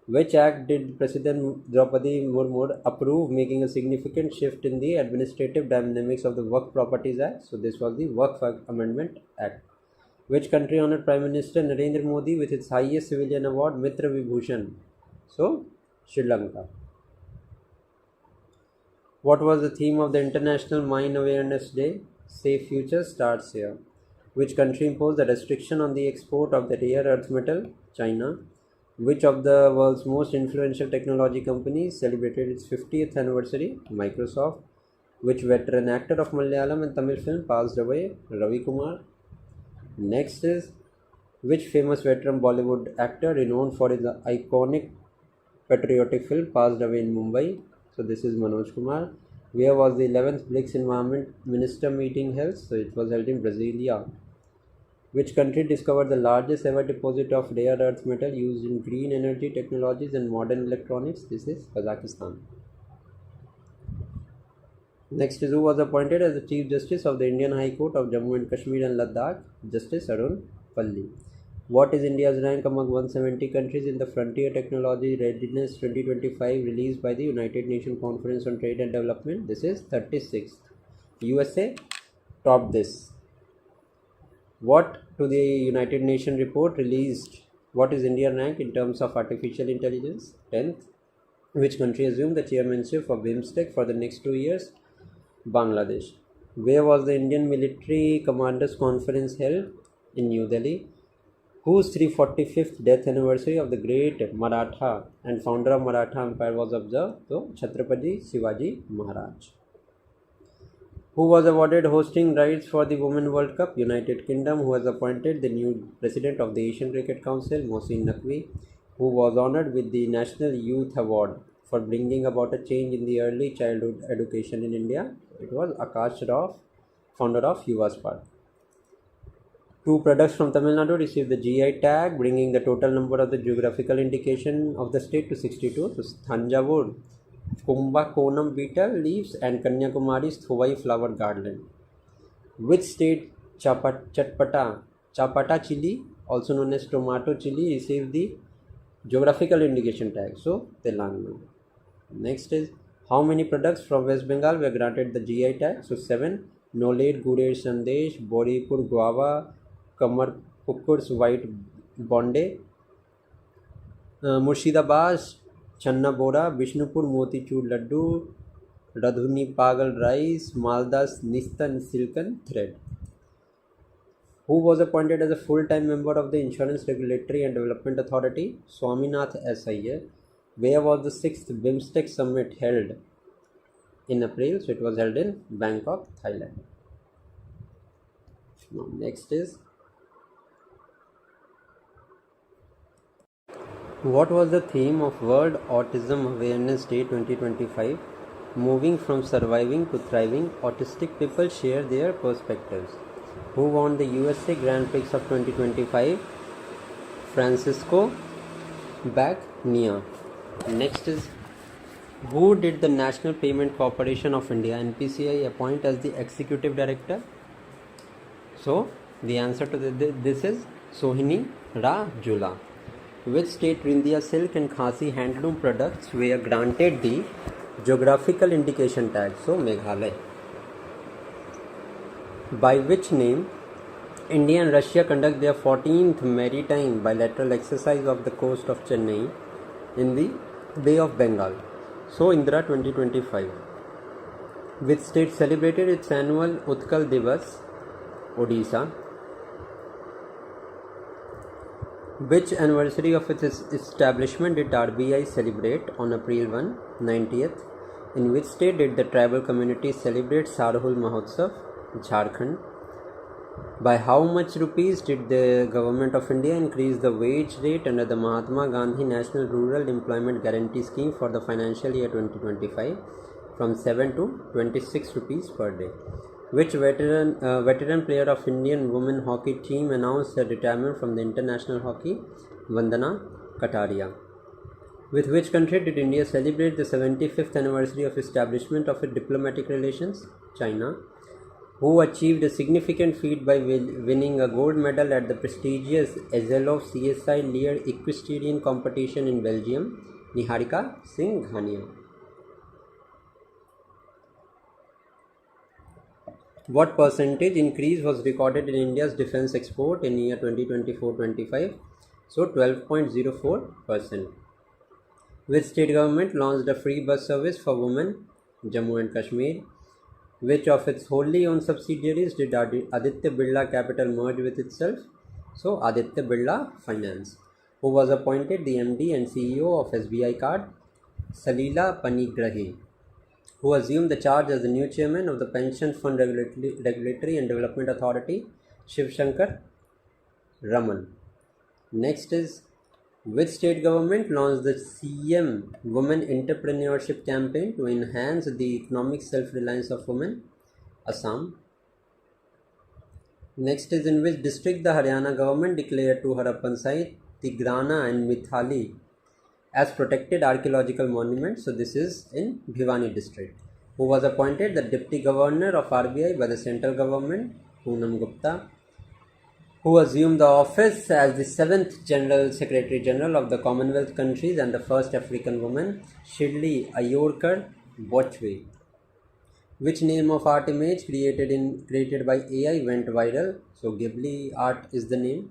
Which act did President Draupadi Murmu approve, making a significant shift in the administrative dynamics of the Work Properties Act? So this was the Work Amendment Act. Which country honored Prime Minister Narendra Modi with its highest civilian award, Mitra Vibhushan? So Sri Lanka. What was the theme of the International Mine Awareness Day? Safe Future starts here. Which country imposed a restriction on the export of the rare earth metal? China. Which of the world's most influential technology companies celebrated its 50th anniversary? Microsoft. Which veteran actor of Malayalam and Tamil film passed away? Ravi Kumar. Next is which famous veteran Bollywood actor renowned for his iconic patriotic film passed away in Mumbai? So this is Manoj Kumar. Where was the 11th BRICS Environment Minister meeting held? So it was held in Brasilia. Which country discovered the largest ever deposit of rare earth metal used in green energy technologies and modern electronics? This is Kazakhstan. Next is who was appointed as the Chief Justice of the Indian High Court of Jammu and Kashmir and Ladakh? Justice Arun Palli. What is India's rank among 170 countries in the Frontier Technology Readiness 2025 released by the United Nations Conference on Trade and Development? This is 36th. USA topped this. What to the United Nations report released? What is India's rank in terms of artificial intelligence? 10th. Which country assumed the chairmanship of BIMSTEC for the next 2 years? Bangladesh. Where was the Indian Military Commanders Conference held? In New Delhi. Whose 345th death anniversary of the great Maratha and founder of Maratha Empire was observed? So, Chhatrapati Shivaji Maharaj. Who was awarded hosting rights for the Women World Cup? United Kingdom. Who has appointed the new president of the Asian Cricket Council? Mohsin Naqvi. Who was honored with the National Youth Award for bringing about a change in the early childhood education in India? It was Akash Shroff, founder of Yuva Spark. Two products from Tamil Nadu received the GI tag, bringing the total number of the geographical indication of the state to 62. So, Thanjavur Kumbakonam beetle leaves and Kanyakumari's Thuvai flower garland. Which state Chapata chili, also known as tomato chili, received the geographical indication tag? So, Telangana. Next is How many products from West Bengal were granted the GI tag? So 7. Noled Gurer Sandesh, Boripur Guava, Kamar Pukur's White Bonde, Murshidabad Channa Bora, Bishnupur Motichur Laddu, Radhuni Pagal Rice, Maldas Nistan Silken Thread. Who was appointed as a full-time member of the Insurance Regulatory and Development Authority? Swaminath S. Iyer. Where was the 6th BIMSTEC Summit held? In April, so it was held in Bangkok, Thailand. Now, next is, what was the theme of World Autism Awareness Day 2025? Moving from surviving to thriving, autistic people share their perspectives. Who won the USA Grand Prix of 2025? Francisco Bagnaia. Next is, who did the National Payment Corporation of India (NPCI) appoint as the executive director? So the answer to this is Sohini Rajula. Which state Rindia silk and Khasi handloom products were granted the geographical indication tag? So Meghalaya. By which name India and Russia conduct their 14th maritime bilateral exercise off the coast of Chennai in the Bay of Bengal? So Indra 2025. Which state celebrated its annual Utkal Divas? Odisha. Which anniversary of its establishment did RBI celebrate on April 1, 90th? In which state did the tribal community celebrate Sarhul Mahotsav? Jharkhand. By how much rupees did the Government of India increase the wage rate under the Mahatma Gandhi National Rural Employment Guarantee Scheme for the financial year 2025 from 7 to 26 rupees per day? Which veteran player of Indian women hockey team announced her retirement from the international hockey? Vandana Kataria. With which country did India celebrate the 75th anniversary of establishment of its diplomatic relations? China. Who achieved a significant feat by winning a gold medal at the prestigious Ezelov CSI Lear Equestrian competition in Belgium? Niharika Singhania. What percentage increase was recorded in India's defense export in year 2024-25? So 12.04%. Which state government launched a free bus service for women? Jammu and Kashmir. Which of its wholly owned subsidiaries did Aditya Birla Capital merge with itself? So Aditya Birla Finance. Who was appointed the MD and CEO of SBI Card? Salila Panigrahi. Who assumed the charge as the new chairman of the Pension Fund Regulatory and Development Authority? Shiv Shankar Raman. Next is, which state government launched the CM Women Entrepreneurship Campaign to enhance the economic self-reliance of women? Assam. Next is, in which district the Haryana government declared two Harappan sites, Tigrana and Mithali, as protected archaeological monuments? So this is in Bhiwani district. Who was appointed the deputy governor of RBI by the central government? Poonam Gupta. Who assumed the office as the 7th General Secretary General of the Commonwealth countries and the first African woman? Shirley Ayorkar Bochwe. Which name of art image created by AI went viral? So Ghibli art is the name.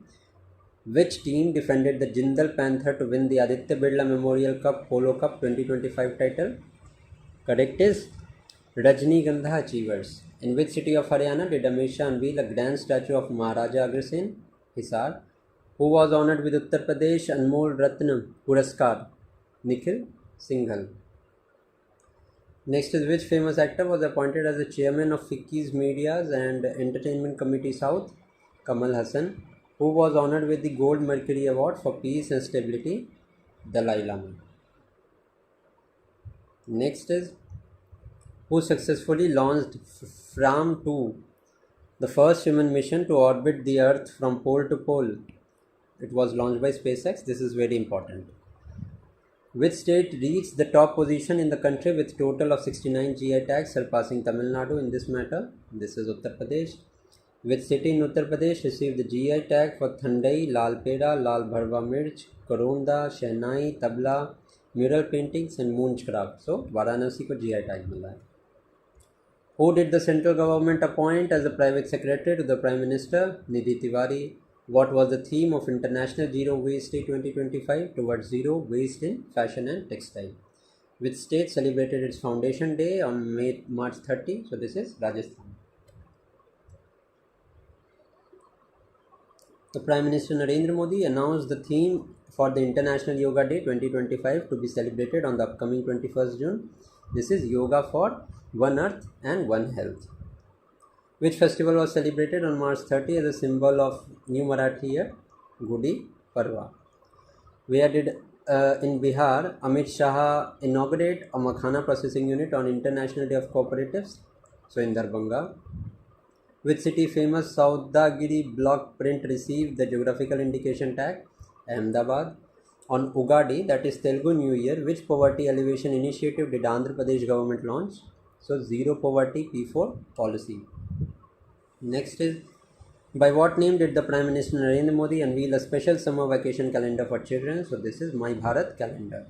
Which team defended the Jindal Panther to win the Aditya Birla Memorial Cup Polo Cup 2025 title? Correct is Rajnigandha Achievers. In which city of Haryana did Amit Shah unveil a grand statue of Maharaja Agrasen? Hisar. Who was honoured with Uttar Pradesh Anmol Ratna Puraskar? Nikhil Singhal. Next is, which famous actor was appointed as the chairman of FICCI's Medias and Entertainment Committee South? Kamal Hassan. Who was honoured with the Gold Mercury Award for Peace and Stability? Dalai Lama. Next is, who successfully launched FRAM 2, the first human mission to orbit the Earth from pole to pole? It was launched by SpaceX. This is very important. Which state reached the top position in the country with total of 69 GI tags, surpassing Tamil Nadu in this matter? This is Uttar Pradesh. Which city in Uttar Pradesh received the GI tag for Thandai, Lal Peda, Lal Bharwa Mirch, Koronda, Shehnai, Tabla, mural paintings and मूंज craft. सो वाराणसी को GI tag मिला है। Who did the central government appoint as the private secretary to the Prime Minister? Nidhi Tiwari. What was the theme of International Zero Waste Day 2025 towards zero waste in fashion and textile? Which state celebrated its foundation day on March 30? So this is Rajasthan. The Prime Minister Narendra Modi announced the theme for the International Yoga Day 2025 to be celebrated on the upcoming 21st June. This is Yoga for One Earth and One Health. Which festival was celebrated on March 30 as a symbol of New Marathi year? Gudi Parva. Where did in Bihar Amit Shah inaugurate a makhana processing unit on International Day of Cooperatives? So in Darbhanga. Which city famous Saudagiri block print received the geographical indication tag? Ahmedabad. On Ugadi, that is Telugu New Year, which poverty alleviation initiative did Andhra Pradesh government launch? So Zero Poverty P4 policy. Next is, by what name did the Prime Minister Narendra Modi unveil a special summer vacation calendar for children? So this is My Bharat calendar.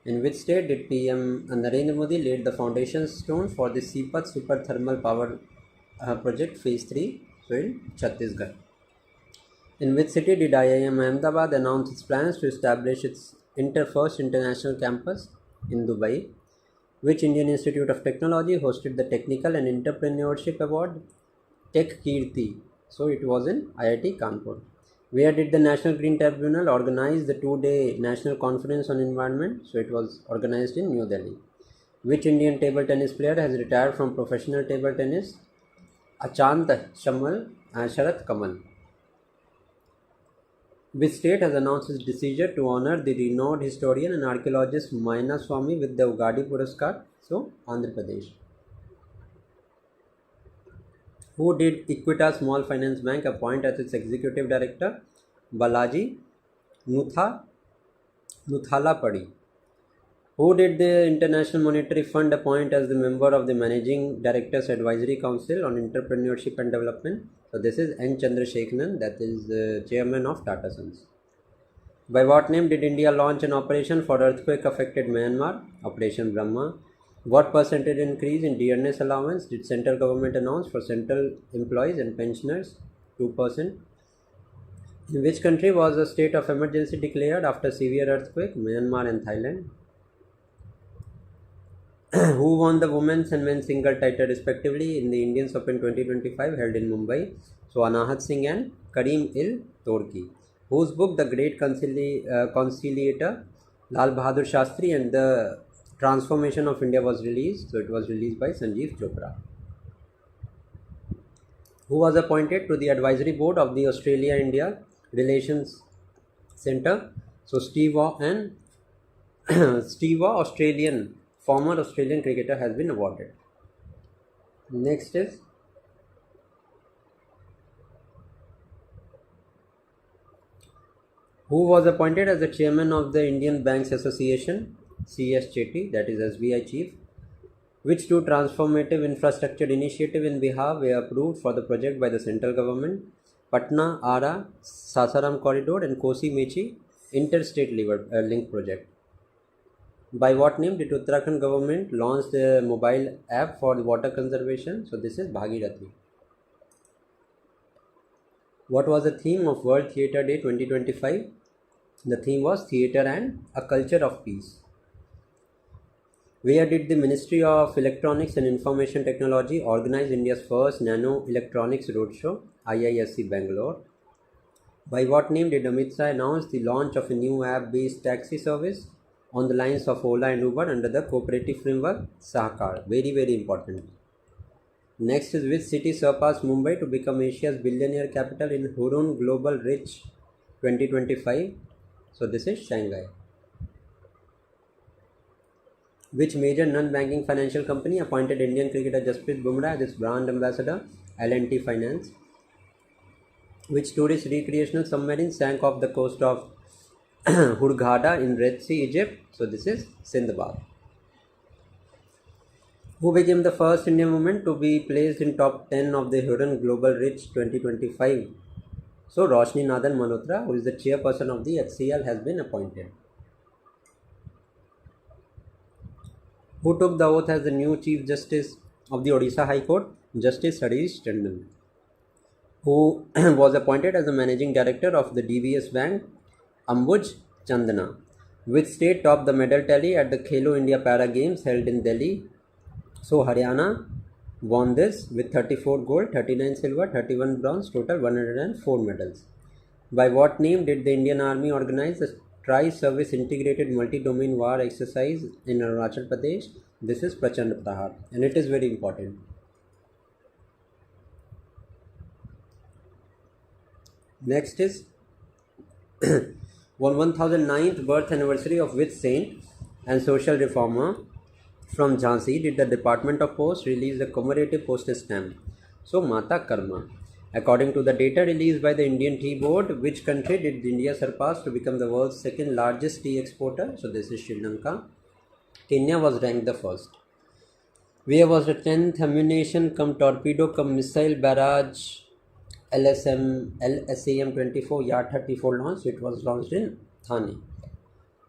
In which state did PM Narendra Modi laid the foundation stone for the Sipat Super Thermal Power Project Phase 3? So in Chhattisgarh. In which city did IIM Ahmedabad announce its plans to establish its first international campus? In Dubai. Which Indian Institute of Technology hosted the Technical and Entrepreneurship Award? Tech Kirti. So it was in IIT Kanpur. Where did the National Green Tribunal organize the 2-day National Conference on Environment? So it was organized in New Delhi. Which Indian table tennis player has retired from professional table tennis? Achant Sharat Kamal. Which state has announced its decision to honor the renowned historian and archaeologist Maina Swami with the Ugadi Puraskar? So Andhra Pradesh. Who did Equita Small Finance Bank appoint as its executive director? Balaji Nuthalapadi. Who did the International Monetary Fund appoint as the member of the Managing Directors Advisory Council on Entrepreneurship and Development? So this is N. Chandrasekharan, that is the chairman of Tata Sons. By what name did India launch an operation for earthquake affected Myanmar? Operation Brahma. What percentage increase in dearness allowance did central government announce for central employees and pensioners? 2%. In which country was a state of emergency declared after severe earthquake? Myanmar and Thailand. Who won the women's and men's single title respectively in the Indian Open 2025 held in Mumbai? So Anahat Singh and Karim Il Torki. Whose book The Great Conciliator, Lal Bahadur Shastri and the Transformation of India was released? So it was released by Sanjeev Chopra. Who was appointed to the advisory board of the Australia-India Relations Centre? So Steve Waugh and Steve Waugh, former Australian cricketer, has been awarded. Next is, who was appointed as the chairman of the Indian Banks Association? C.S. Chetty, that is SBI chief. Which two transformative infrastructure initiatives in Bihar were approved for the project by the central government? Patna Ara Sasaram Corridor and Kosi Mechi Interstate Link Project. By what name did Uttarakhand government launch the mobile app for water conservation? So this is Bhagirathi. What was the theme of World Theatre Day 2025? The theme was Theatre and a Culture of Peace. Where did the Ministry of Electronics and Information Technology organize India's first Nano Electronics Roadshow? IISC Bangalore. By what name did Amit Shah announce the launch of a new app-based taxi service on the lines of Ola and Uber under the cooperative framework Sahakar? Very, very important. Next is, which city surpassed Mumbai to become Asia's billionaire capital in Hurun Global Rich 2025? So this is Shanghai. Which major non-banking financial company appointed Indian cricketer Jasprit Bumrah as its brand ambassador? L&T Finance. Which tourist recreational submarine sank off the coast of Hurghada in Red Sea, Egypt? So this is Sindbad. Who became the first Indian woman to be placed in top 10 of the Hurun Global Rich 2025? So Roshni Nadan Malhotra, who is the chairperson of the HCL, has been appointed. Who took the oath as the new Chief Justice of the Odisha High Court? Justice Harish Tandon. Who was appointed as the Managing Director of the DBS Bank? Ambuj Chandana. Which state topped the medal tally at the Khelo India Para Games held in Delhi? So Haryana won this with 34 gold, 39 silver, 31 bronze, total 104 medals. By what name did the Indian Army organize the Tri-Service Integrated Multi-Domain War exercise in Arunachal Pradesh? This is Prachand Prahar, and it is very important. Next is on 1009th birth anniversary of which saint and social reformer from Jhansi did the Department of Post release the commemorative postage stamp? So Mata Karma. According to the data released by the Indian Tea Board, which country did India surpass to become the world's second largest tea exporter? So this is Sri Lanka. Kenya was ranked the first. Where was the 10th ammunition cum torpedo cum missile barrage LSAM 24 Yard 34 launch? It was launched in Thane.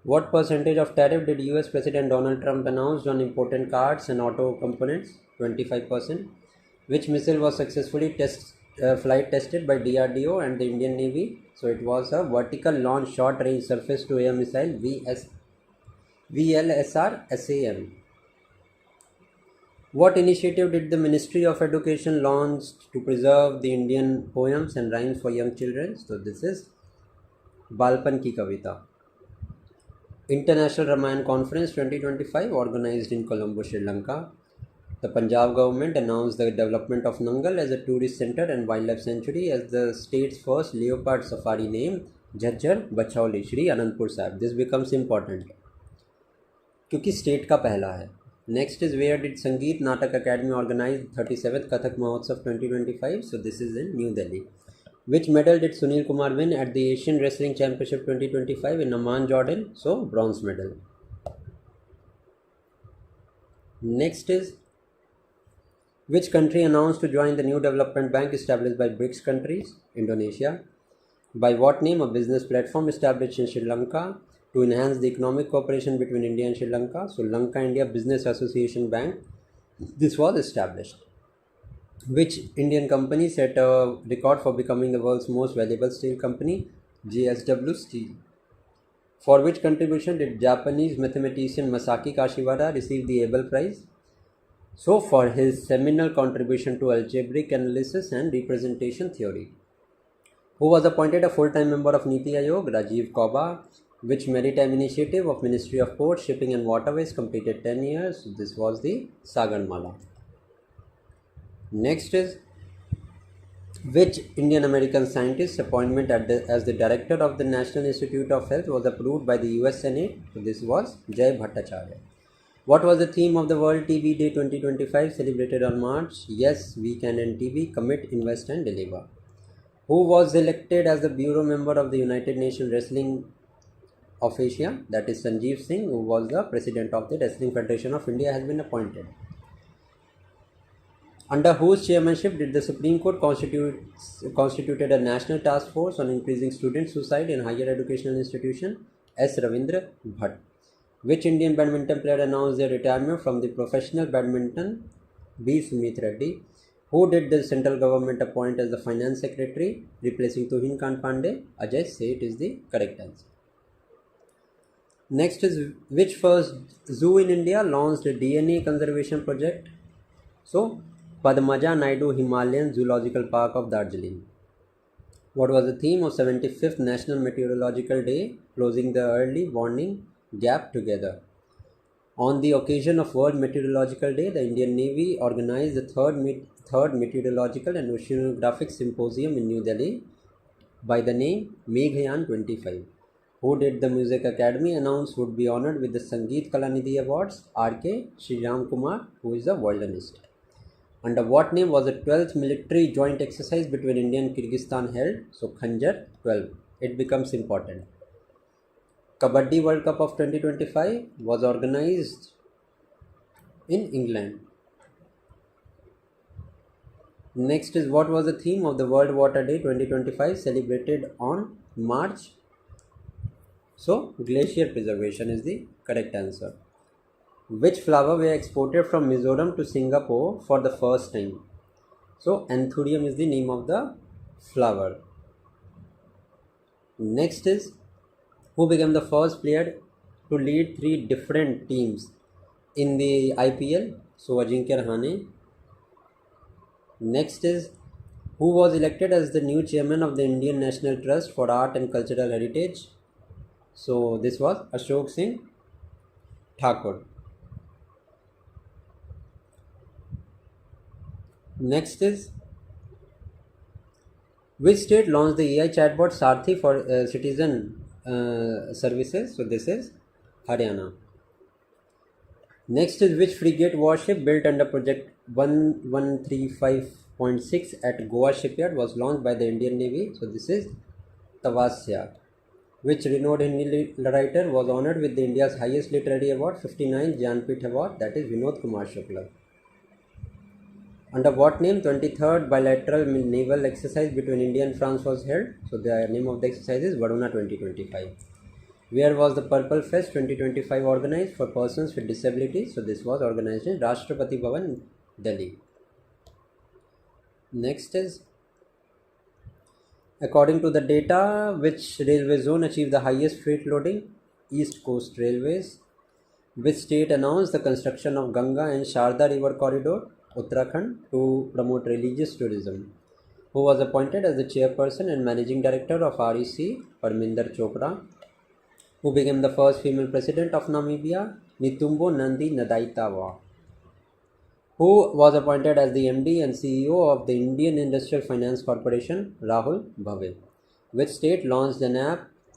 What percentage of tariff did US President Donald Trump announce on imported cars and auto components? 25%. Which missile was successfully flight tested by DRDO and the Indian Navy? So it was a vertical launch short range surface to air missile VLSR SAM. What initiative did the Ministry of Education launch to preserve the Indian poems and rhymes for young children? So this is Balpan Ki Kavita. International Ramayana Conference 2025 organized in Colombo, Sri Lanka. The Punjab government announced the development of Nangal as a tourist center and wildlife sanctuary as the state's first leopard safari named Jhajjar Bachauli Shri Anandpur Sahib. This becomes important क्योंकि state का पहला है. Next is where did Sangeet Natak Academy organize 37th Kathak Mahotsav 2025? So this is in New Delhi. Which medal did Sunil Kumar win at the Asian Wrestling Championship 2025 in Amman, Jordan? So bronze medal. Next is which country announced to join the new development bank established by BRICS countries? Indonesia. By what name a business platform established in Sri Lanka to enhance the economic cooperation between India and Sri Lanka? So Lanka India Business Association Bank. This was established. Which Indian company set a record for becoming the world's most valuable steel company? JSW Steel. For which contribution did Japanese mathematician Masaki Kashiwara receive the Abel Prize? So for his seminal contribution to algebraic analysis and representation theory. Who was appointed a full-time member of Niti Aayog? Rajiv Gauba. Which maritime initiative of Ministry of Ports, Shipping and Waterways completed 10 years? This was the Sagarmala. Next is which Indian American scientist appointment as the director of the National Institute of Health was approved by the US Senate? So this was Jay Bhattacharya. What was the theme of the World TB Day 2025 celebrated on March? Yes, we can end TB, commit, invest and deliver. Who was elected as the bureau member of the United Nations Wrestling of Asia? That is Sanjeev Singh, who was the president of the Wrestling Federation of India, has been appointed. Under whose chairmanship did the Supreme Court constituted a national task force on increasing student suicide in higher educational institution? S. Ravindra Bhatt. Which Indian badminton player announced their retirement from the professional badminton? B. Sumit Reddy. Who did the central government appoint as the finance secretary, replacing Tuhin Khan Pandey? Ajay Seth is the correct answer. Next is which first zoo in India launched a DNA conservation project? So Padmaja Naidu Himalayan Zoological Park of Darjeeling. What was the theme of 75th National Meteorological Day, closing the early warning gap together? On the occasion of World Meteorological Day, the Indian Navy organized the third Meteorological and Oceanographic Symposium in New Delhi by the name Meghayan 25. Who did the Music Academy announce would be honored with the Sangeet Kalanidhi Awards? R.K. Sriram Kumar, who is a violinist. Under what name was the 12th military joint exercise between India and Kyrgyzstan held? So Khanjar 12. It becomes important. Kabaddi World Cup of 2025 was organized in England. Next is what was the theme of the World Water Day 2025 celebrated on March? So glacier preservation is the correct answer. Which flower were exported from Mizoram to Singapore for the first time? So anthurium is the name of the flower. Next is, who became the first player to lead three different teams in the IPL? So Ajinkya Rahane. Next is, who was elected as the new chairman of the Indian National Trust for Art and Cultural Heritage? So this was Ashok Singh Thakur. Next is, which state launched the AI chatbot Sarthi for citizen services? So this is Haryana. Next is, which frigate warship built under Project 1135.6 at Goa shipyard was launched by the Indian Navy? So this is Tavasya. Which renowned Hindi writer was honored with the India's highest literary award, 59th Jnanpith Award, that is Vinod Kumar Shukla. Under what name 23rd bilateral naval exercise between India and France was held? So the name of the exercise is Varuna 2025. Where was the Purple Fest 2025 organized for persons with disabilities? So this was organized in Rashtrapati Bhavan, Delhi. Next is, according to the data, which railway zone achieved the highest freight loading? East Coast Railways. Which state announced the construction of Ganga and Sharda River Corridor? Uttarakhand, to promote religious tourism. Who was appointed as the chairperson and managing director of REC? Parminder Chopra. Who became the first female president of Namibia? Netumbo Nandi Nadaitawa. Who was appointed as the MD and CEO of the Indian Industrial Finance Corporation? Rahul Bhave. Which state launched an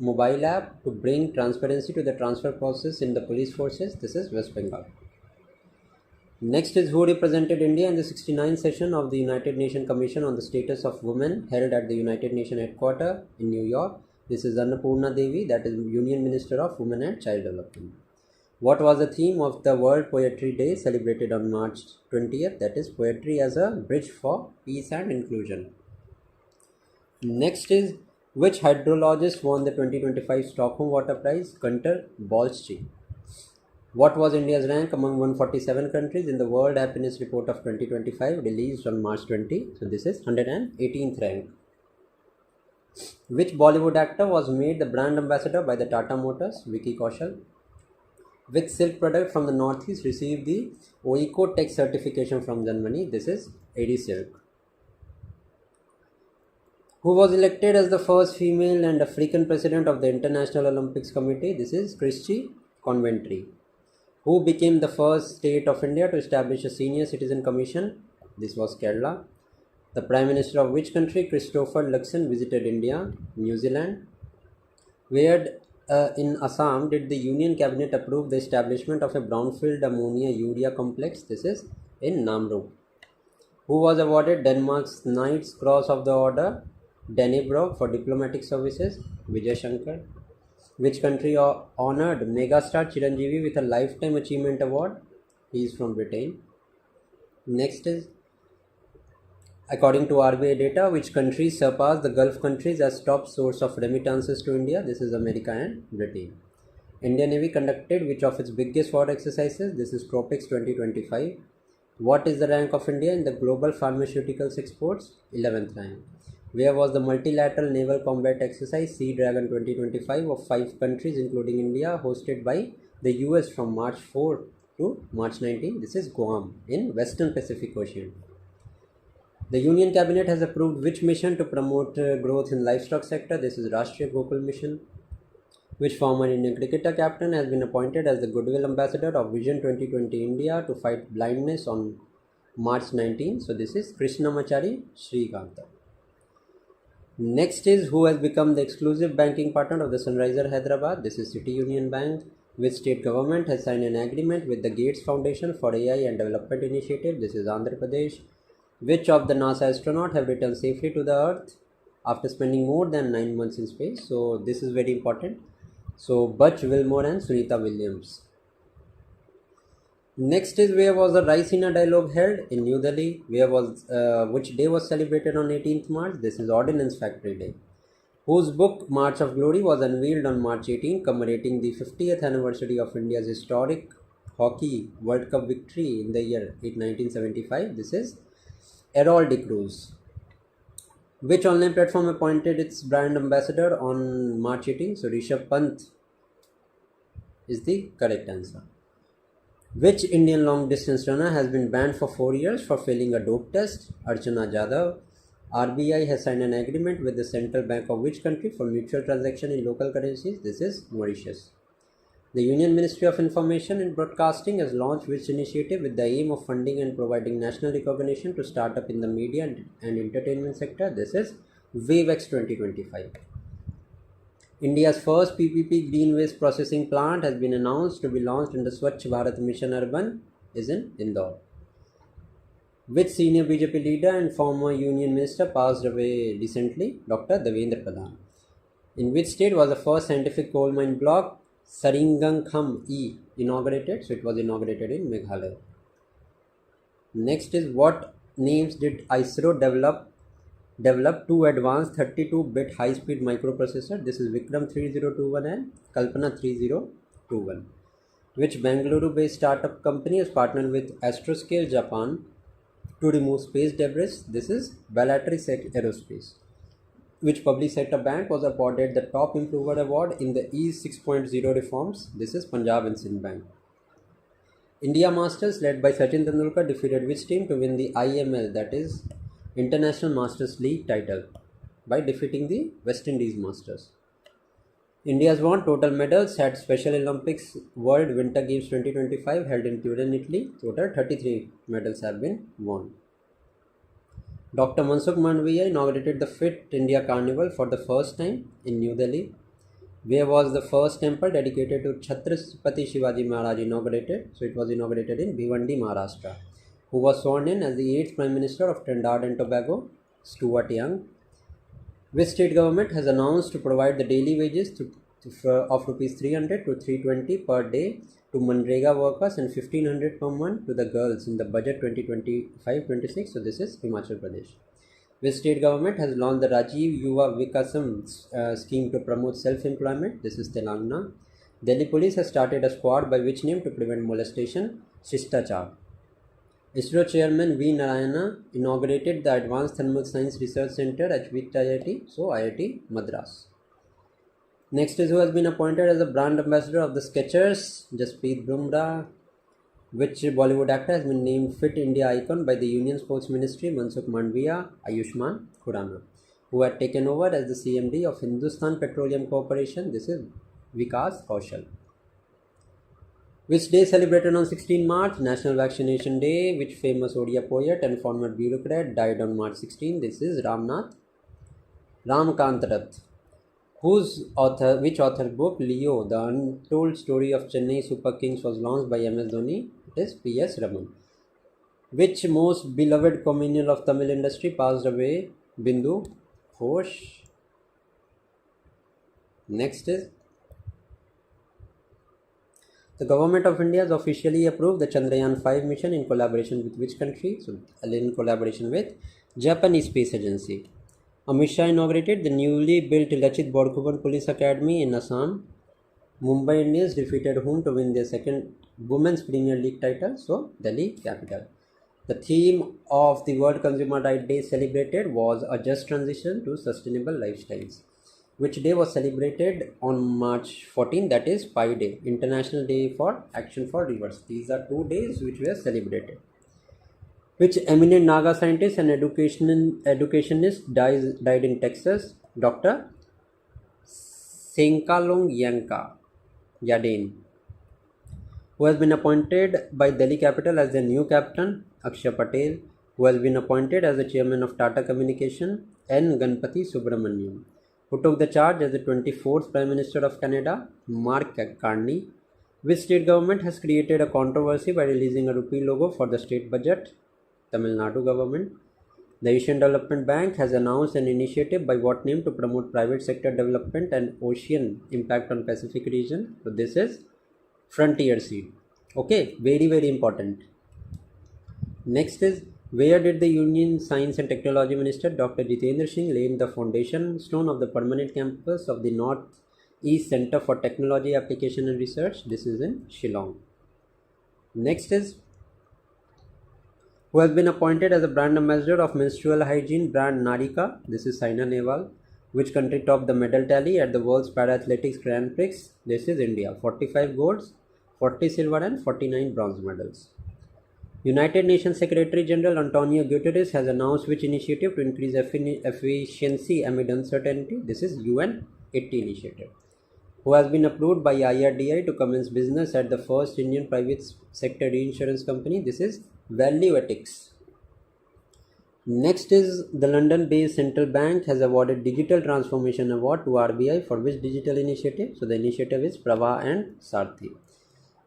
mobile app to bring transparency to the transfer process in the police forces? This is West Bengal. Next is, who represented India in the 69th session of the United Nations Commission on the Status of Women held at the United Nations headquarters in New York? This is Annapurna Devi, that is Union Minister of Women and Child Development. What was the theme of the World Poetry Day celebrated on March 20th? That is poetry as a bridge for peace and inclusion. Next is, which hydrologist won the 2025 Stockholm Water Prize? Gunter Bolschi. What was India's rank among 147 countries in the World Happiness Report of 2025 released on March 20? So this is 118th rank. Which Bollywood actor was made the brand ambassador by the Tata Motors? Vicky Kaushal. Which silk product from the Northeast received the OECO Tech certification from Germany? This is AD Silk. Who was elected as the first female and African president of the International Olympics Committee? This is Christy Conventry. Who became the first state of India to establish a senior citizen commission? This was Kerala. The Prime Minister of which country, Christopher Luxon, visited India? New Zealand. Where in Assam did the Union Cabinet approve the establishment of a brownfield ammonia urea complex? This is in Namrup. Who was awarded Denmark's Knight's Cross of the Order Dannebrog for diplomatic services? Vijay Shankar. Which country honored megastar Chiranjeevi with a Lifetime Achievement Award? He is from Britain. Next is, according to RBI data, which countries surpassed the Gulf countries as top source of remittances to India? This is America and Britain. Indian Navy conducted which of its biggest war exercises? This is Tropics 2025. What is the rank of India in the global pharmaceuticals exports? 11th rank. Where was the multilateral naval combat exercise Sea Dragon 2025 of 5 countries including India hosted by the US from March 4 to March 19? This is Guam in Western Pacific Ocean. The Union Cabinet has approved which mission to promote growth in livestock sector? This is Rashtriya Gokul Mission. Which former Indian cricketer captain has been appointed as the Goodwill Ambassador of Vision 2020 India to fight blindness on March 19? So this is Krishnamachari Srikanta. Next is, who has become the exclusive banking partner of the Sunriser Hyderabad? This is City Union Bank. Which state government has signed an agreement with the Gates Foundation for AI and Development Initiative? This is Andhra Pradesh. Which of the NASA astronauts have returned safely to the Earth after spending more than 9 months in space? So this is very important. So Butch Wilmore and Sunita Williams. Next is, where was the Raisina dialogue held? In New Delhi. Where was which day was celebrated on 18th March? This is Ordnance Factory Day. Whose book March of Glory was unveiled on March 18, commemorating the 50th anniversary of India's historic Hockey World Cup victory in the year 1975? This is Errol de Cruz. Which online platform appointed its brand ambassador on March 18? So Rishabh Pant is the correct answer. Which Indian long distance runner has been banned for 4 years for failing a dope test? Archana Jadhav. RBI has signed an agreement with the central bank of which country for mutual transaction in local currencies? This is Mauritius. The Union Ministry of Information and Broadcasting has launched which initiative with the aim of funding and providing national recognition to startup in the media and entertainment sector? This is WaveX 2025. India's first PPP green waste processing plant has been announced to be launched in the Swachh Bharat Mission Urban is in Indore. Which senior BJP leader and former union minister passed away recently? Dr. Devendra Pradhan. In which state was the first scientific coal mine block Saringankham E inaugurated? So it was inaugurated in Meghalaya. Next is what names did ISRO develop two advanced 32-bit high-speed microprocessor? This is Vikram 3021 and Kalpana 3021. Which Bengaluru-based startup company has partnered with Astroscale Japan to remove space debris? This is Velatrix Aerospace. Which public sector bank was awarded the Top Improver Award in the Ease 6.0 reforms? This is Punjab and Sindh Bank. India Masters led by Sachin Tendulkar defeated which team to win the IML, that is International Masters League title, by defeating the West Indies Masters. India has won total medals at Special Olympics World Winter Games 2025 held in Turin, Italy. Total 33 medals have been won. Dr. Mansukh Mandviya inaugurated the Fit India Carnival for the first time in New Delhi. Where was the first temple dedicated to Chhatrapati Shivaji Maharaj inaugurated? So it was inaugurated in Bhiwandi, Maharashtra. Who was sworn in as the 8th Prime Minister of Trinidad and Tobago? Stuart Young. Which state government has announced to provide the daily wages of rupees 300 to 320 per day to Manrega workers and 1500 per month to the girls in the budget 2025-26? So this is Himachal Pradesh. Which state government has launched the Rajiv Yuva Vikasam scheme to promote self-employment? This is Telangana. Delhi police has started a squad by which name to prevent molestation? Shistachar. ISRO Chairman V. Narayana inaugurated the Advanced Thermal Science Research Center at which IIT? So IIT Madras. Next is who has been appointed as the brand ambassador of the Skechers? Jasprit Bumrah. Which Bollywood actor has been named Fit India icon by the Union Sports Ministry? Mansukh Mandviya, Ayushman Khurrana. Who had taken over as the CMD of Hindustan Petroleum Corporation? This is Vikas Kaushal. Which day celebrated on 16 March? National Vaccination Day. Which famous Odia poet and former bureaucrat died on March 16? This is Ramkant Rath. Which author book Leo, the Untold Story of Chennai Super Kings was launched by MS Dhoni? It is P.S. Raman. Which most beloved communal of Tamil industry passed away? Bindu Ghosh. Next is the Government of India has officially approved the Chandrayaan 5 mission in collaboration with which country? So in collaboration with Japanese Space Agency. Amit Shah inaugurated the newly built Lachit Borkhuban Police Academy in Assam. Mumbai Indians defeated whom to win their second Women's Premier League title? So Delhi Capital. The theme of the World Consumer Rights Day celebrated was a just transition to sustainable lifestyles. Which day was celebrated on March 14? That is Pi Day, International Day for Action for Rivers. These are 2 days which were celebrated. Which eminent Naga scientist and educationist died in Texas? Dr. Senkalong Yadin. Who has been appointed by Delhi Capital as the new captain? Akshay Patel. Who has been appointed as the chairman of Tata Communication? N. Ganpati Subramaniam. Who took the charge as the 24th Prime Minister of Canada? Mark Carney. Which state government has created a controversy by releasing a rupee logo for the state budget? Tamil Nadu government. The Asian Development Bank has announced an initiative by what name to promote private sector development and ocean impact on Pacific region? So this is Frontier Seed. Okay, very very important. Next is where did the Union Science and Technology Minister Dr. Jitendra Singh lay the foundation stone of the permanent campus of the North East Center for Technology Application and Research? This is in Shillong. Next is who has been appointed as a brand ambassador of menstrual hygiene brand Narika. This is Saina Nehwal. Which country topped the medal tally at the World's Para-Athletics Grand Prix? This is India. 45 golds, 40 silver and 49 bronze medals. United Nations Secretary General Antonio Guterres has announced which initiative to increase efficiency amid uncertainty. This is UN 80 initiative. Who has been approved by IRDAI to commence business at the first Indian private sector reinsurance company. This is Valuetics. Next is the London-based central bank has awarded Digital Transformation Award to RBI for which digital initiative? So the initiative is Prava and Sarthi.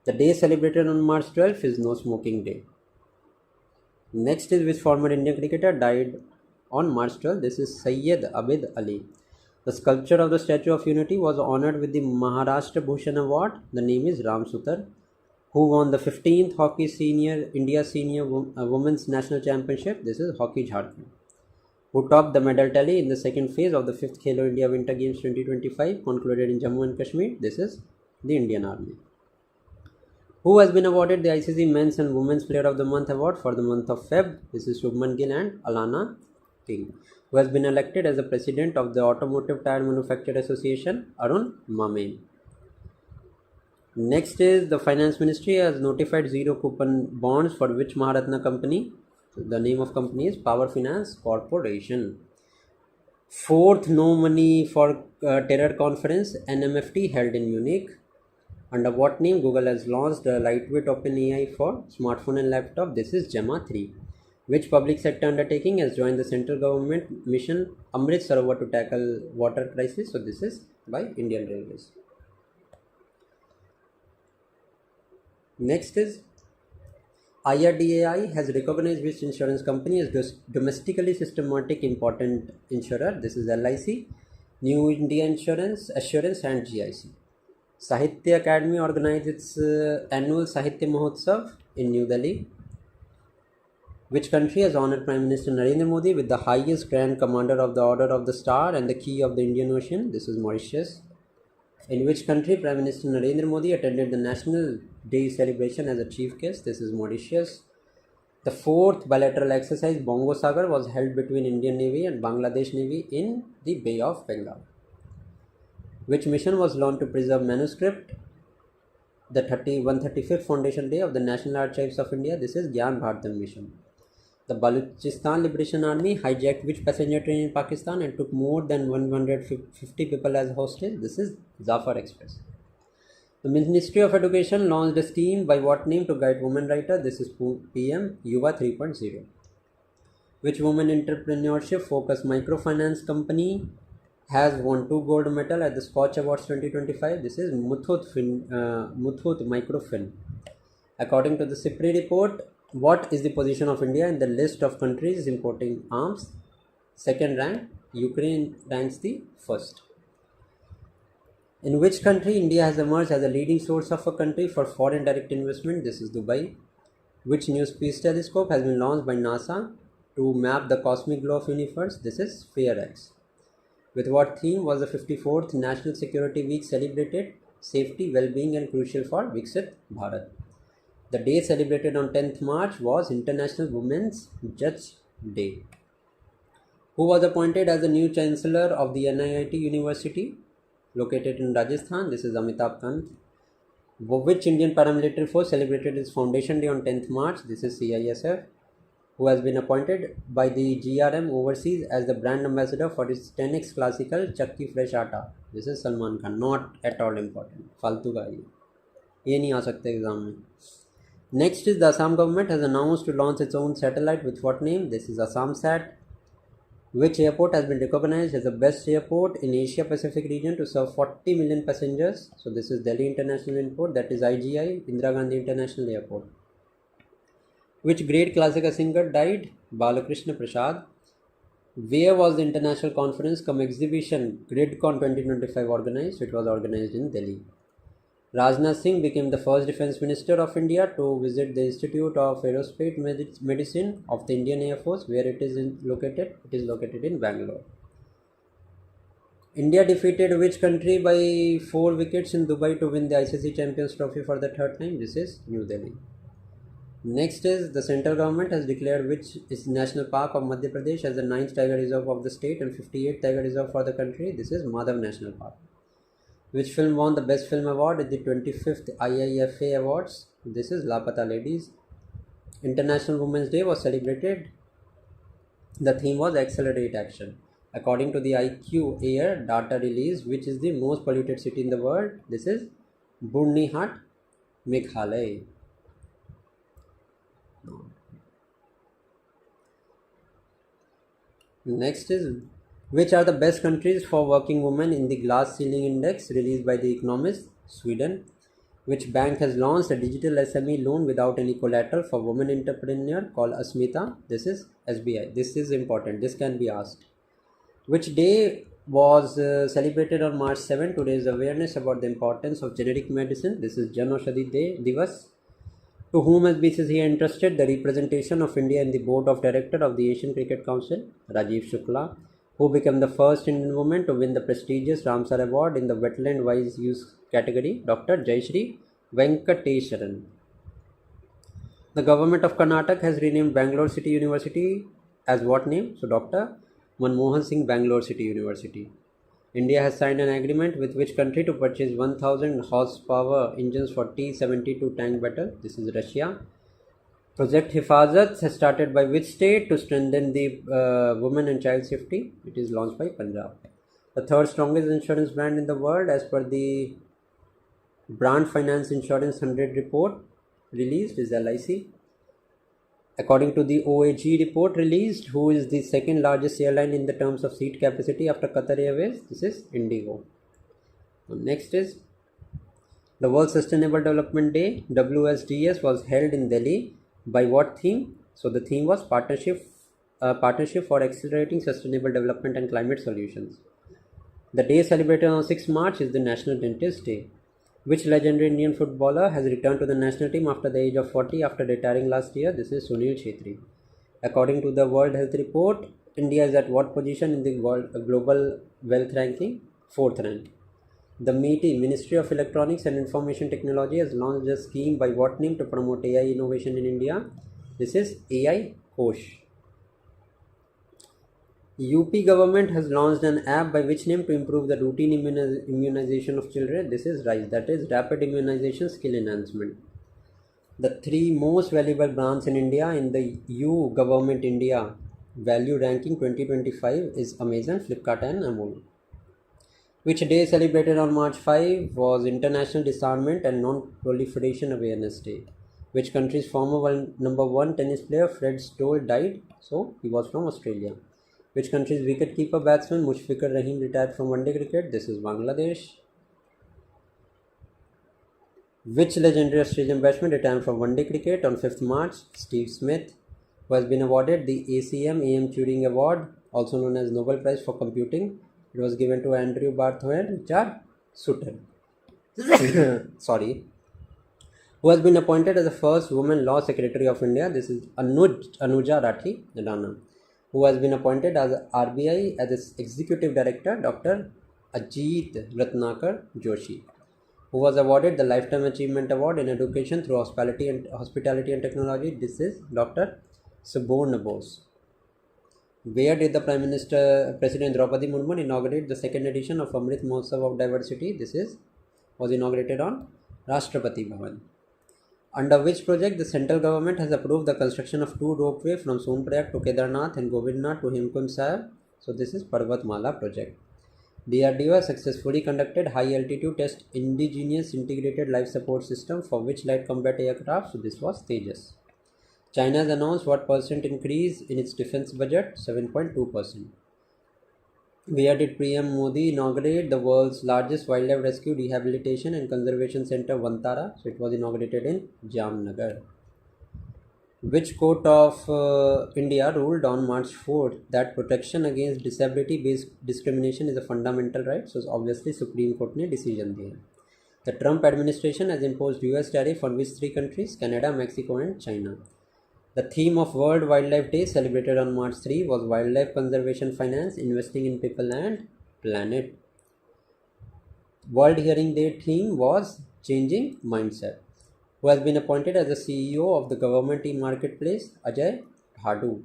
The day celebrated on March 12th is No Smoking Day. Next is which former Indian cricketer died on March 12th? This is Syed Abid Ali. The sculpture of the Statue of Unity was honored with the Maharashtra Bhushan Award. The name is Ram Sutar, who won the 15th Hockey Senior India Senior Women's National Championship. This is Hockey Jharkhand. Who topped the medal tally in the second phase of the 5th Khelo India Winter Games 2025 concluded in Jammu and Kashmir. This is the Indian Army. Who has been awarded the ICC Men's and Women's Player of the Month Award for the month of Feb? This is Shubman Gill and Alana King. Who has been elected as the president of the Automotive Tire Manufacturer Association, Arun Mame. Next is the Finance Ministry has notified zero coupon bonds for which Maharatna company? The name of company is Power Finance Corporation. Fourth No Money for Terror Conference NMFT held in Munich. Under what name Google has launched a lightweight OpenAI for smartphone and laptop? This is Gemma 3. Which public sector undertaking has joined the central government mission Amrit Sarovar to tackle water crisis? So this is by Indian Railways. Next is IRDAI has recognized which insurance company as domestically systematic important insurer. This is LIC, New India Insurance, Assurance and GIC. Sahitya Academy organized its annual Sahitya Mahotsav in New Delhi. Which country has honored Prime Minister Narendra Modi with the highest Grand Commander of the Order of the Star and the Key of the Indian Ocean? This is Mauritius. In which country Prime Minister Narendra Modi attended the National Day celebration as a chief guest? This is Mauritius. The fourth bilateral exercise Bongo Sagar was held between Indian Navy and Bangladesh Navy in the Bay of Bengal. Which mission was launched to preserve manuscript? The 135th Foundation Day of the National Archives of India. This is Gyan Bharatam mission. The Balochistan Liberation Army hijacked which passenger train in Pakistan and took more than 150 people as hostage? This is Zafar Express. The Ministry of Education launched a scheme by what name to guide women writer? This is PM Yuva 3.0. Which women entrepreneurship focused microfinance company has won 2 gold medal at the Scotch Awards 2025? This is Muthoot Microfin. According to the CIPRI report, what is the position of India in the list of countries importing arms? Second rank. Ukraine ranks the first. In which country India has emerged as a leading source of a country for foreign direct investment? This is Dubai. Which new space telescope has been launched by NASA to map the cosmic glow of universe? This is FAIR-X. With what theme was the 54th National Security Week celebrated? Safety, well-being and crucial for Viksit Bharat. The day celebrated on 10th March was International Women's Judge Day. Who was appointed as the new Chancellor of the NIT University located in Rajasthan? This is Amitabh Kant. Which Indian paramilitary force celebrated its Foundation Day on 10th March? This is CISF. Who has been appointed by the GRM overseas as the brand ambassador for its 10x classical Chakki Fresh Atta? This is Salman Khan. Not at all important. फालतू का ये नहीं आ सकते exam में. Next is the Assam government has announced to launch its own satellite with what name? This is AssamSat. Which airport has been recognized as the best airport in Asia Pacific region to serve 40 million passengers? So this is Delhi International Airport, that is IGI, Indira Gandhi International Airport. Which great classical singer died? Balakrishna Prasad. Where was the international conference cum exhibition GridCon 2025 organized? It was organized in Delhi. Rajnath Singh became the first Defence Minister of India to visit the Institute of Aerospace Medicine of the Indian Air Force. Where it is located? It is located in Bangalore. India defeated which country by 4 wickets in Dubai to win the ICC Champions Trophy for the third time? This is New Delhi. Next is the central government has declared which is national park of Madhya Pradesh as the 9th tiger reserve of the state and 58th tiger reserve for the country. This is Madhav National Park. Which film won the best film award at the 25th IIFA Awards? This is Lapata Ladies. International Women's Day was celebrated. The theme was Accelerate Action. According to the IQ Air data release, which is the most polluted city in the world? This is Burnihat, Meghalaya. Next is which are the best countries for working women in the Glass Ceiling Index released by The Economist? Sweden. Which bank has launched a digital SME loan without any collateral for women entrepreneur called Asmita? This is SBI. This is important. This can be asked. Which day was celebrated on March 7 to raise awareness about the importance of generic medicine? This is Jan Aushadhi Divas. To whom has BCCI entrusted the representation of India in the board of directors of the Asian Cricket Council? Rajiv Shukla. Who became the first Indian woman to win the prestigious Ramsar Award in the Wetland Wise Use category? Dr. Jayashree Venkateswaran. The government of Karnataka has renamed Bangalore City University as what name? So Dr. Manmohan Singh Bangalore City University. India has signed an agreement with which country to purchase 1000 horsepower engines for T-72 tank battle? This is Russia. Project Hifazat has started by which state to strengthen the women and child safety? It is launched by Punjab. The third strongest insurance brand in the world as per the Brand Finance Insurance 100 report released is LIC. According to the OAG report released, who is the second largest airline in the terms of seat capacity after Qatar Airways? This is Indigo. Next is the World Sustainable Development Day, WSDS, was held in Delhi by what theme? So the theme was partnership for accelerating sustainable development and climate solutions. The day celebrated on 6 March is the National Dentist Day. Which legendary Indian footballer has returned to the national team after the age of 40 after retiring last year? This is Sunil Chhetri. According to the World Health Report, India is at what position in the global wealth ranking? 4th rank. The MeitY, Ministry of Electronics and Information Technology, has launched a scheme by what name to promote AI innovation in India? This is AI Kosh. UP government has launched an app by which name to improve the routine immunization of children? This is RISE, that is Rapid Immunization Skill Enhancement. The three most valuable brands in India in the U Government India Value Ranking 2025 is Amazon, Flipkart and Amul. Which day celebrated on March 5 was International Disarmament and Non-Proliferation Awareness Day. Which country's former number 1 tennis player Fred Stoll died? So he was from Australia. Which country's wicketkeeper batsman Mushfiqur Rahim retired from one-day cricket? This is Bangladesh. Which legendary Australian batsman retired from one-day cricket on 5th March? Steve Smith, who has been awarded the ACM AM Turing Award, also known as Nobel Prize for Computing. It was given to Andrew Barth and Richard Sutton. Sorry. Who has been appointed as the first woman law secretary of India? This is Anuja Rathi Rana. Who has been appointed as RBI as its executive director? Dr. Ajit Ratnakar Joshi. Who was awarded the Lifetime Achievement Award in Education through Hospitality and Technology? This is Dr. Suborna Bose. Where did the President Draupadi Murmu inaugurate the second edition of Amrit Mahotsav of Diversity? This was inaugurated on Rashtrapati Bhavan. Under which project the central government has approved the construction of 2 ropeway from Sonprayag to Kedarnath and Govindnath to Hemkund Sahib? So this is Parvatmala project. DRDO has successfully conducted high altitude test indigenous integrated life support system for which light combat aircraft? So this was Tejas. China has announced what percent increase in its defense budget? 7.2%. Where did PM Modi inaugurate the world's largest wildlife rescue, rehabilitation and conservation center, Vantara? So it was inaugurated in Jamnagar. Which court of India ruled on March 4th that protection against disability-based discrimination is a fundamental right? So obviously Supreme Court ने decision दिया. The Trump administration has imposed US tariff on which 3 countries? Canada, Mexico and China. The theme of World Wildlife Day celebrated on March 3 was Wildlife Conservation Finance, Investing in People and Planet. World Hearing Day theme was Changing Mindset. Who has been appointed as the CEO of the government e-marketplace? Ajay Dhadu.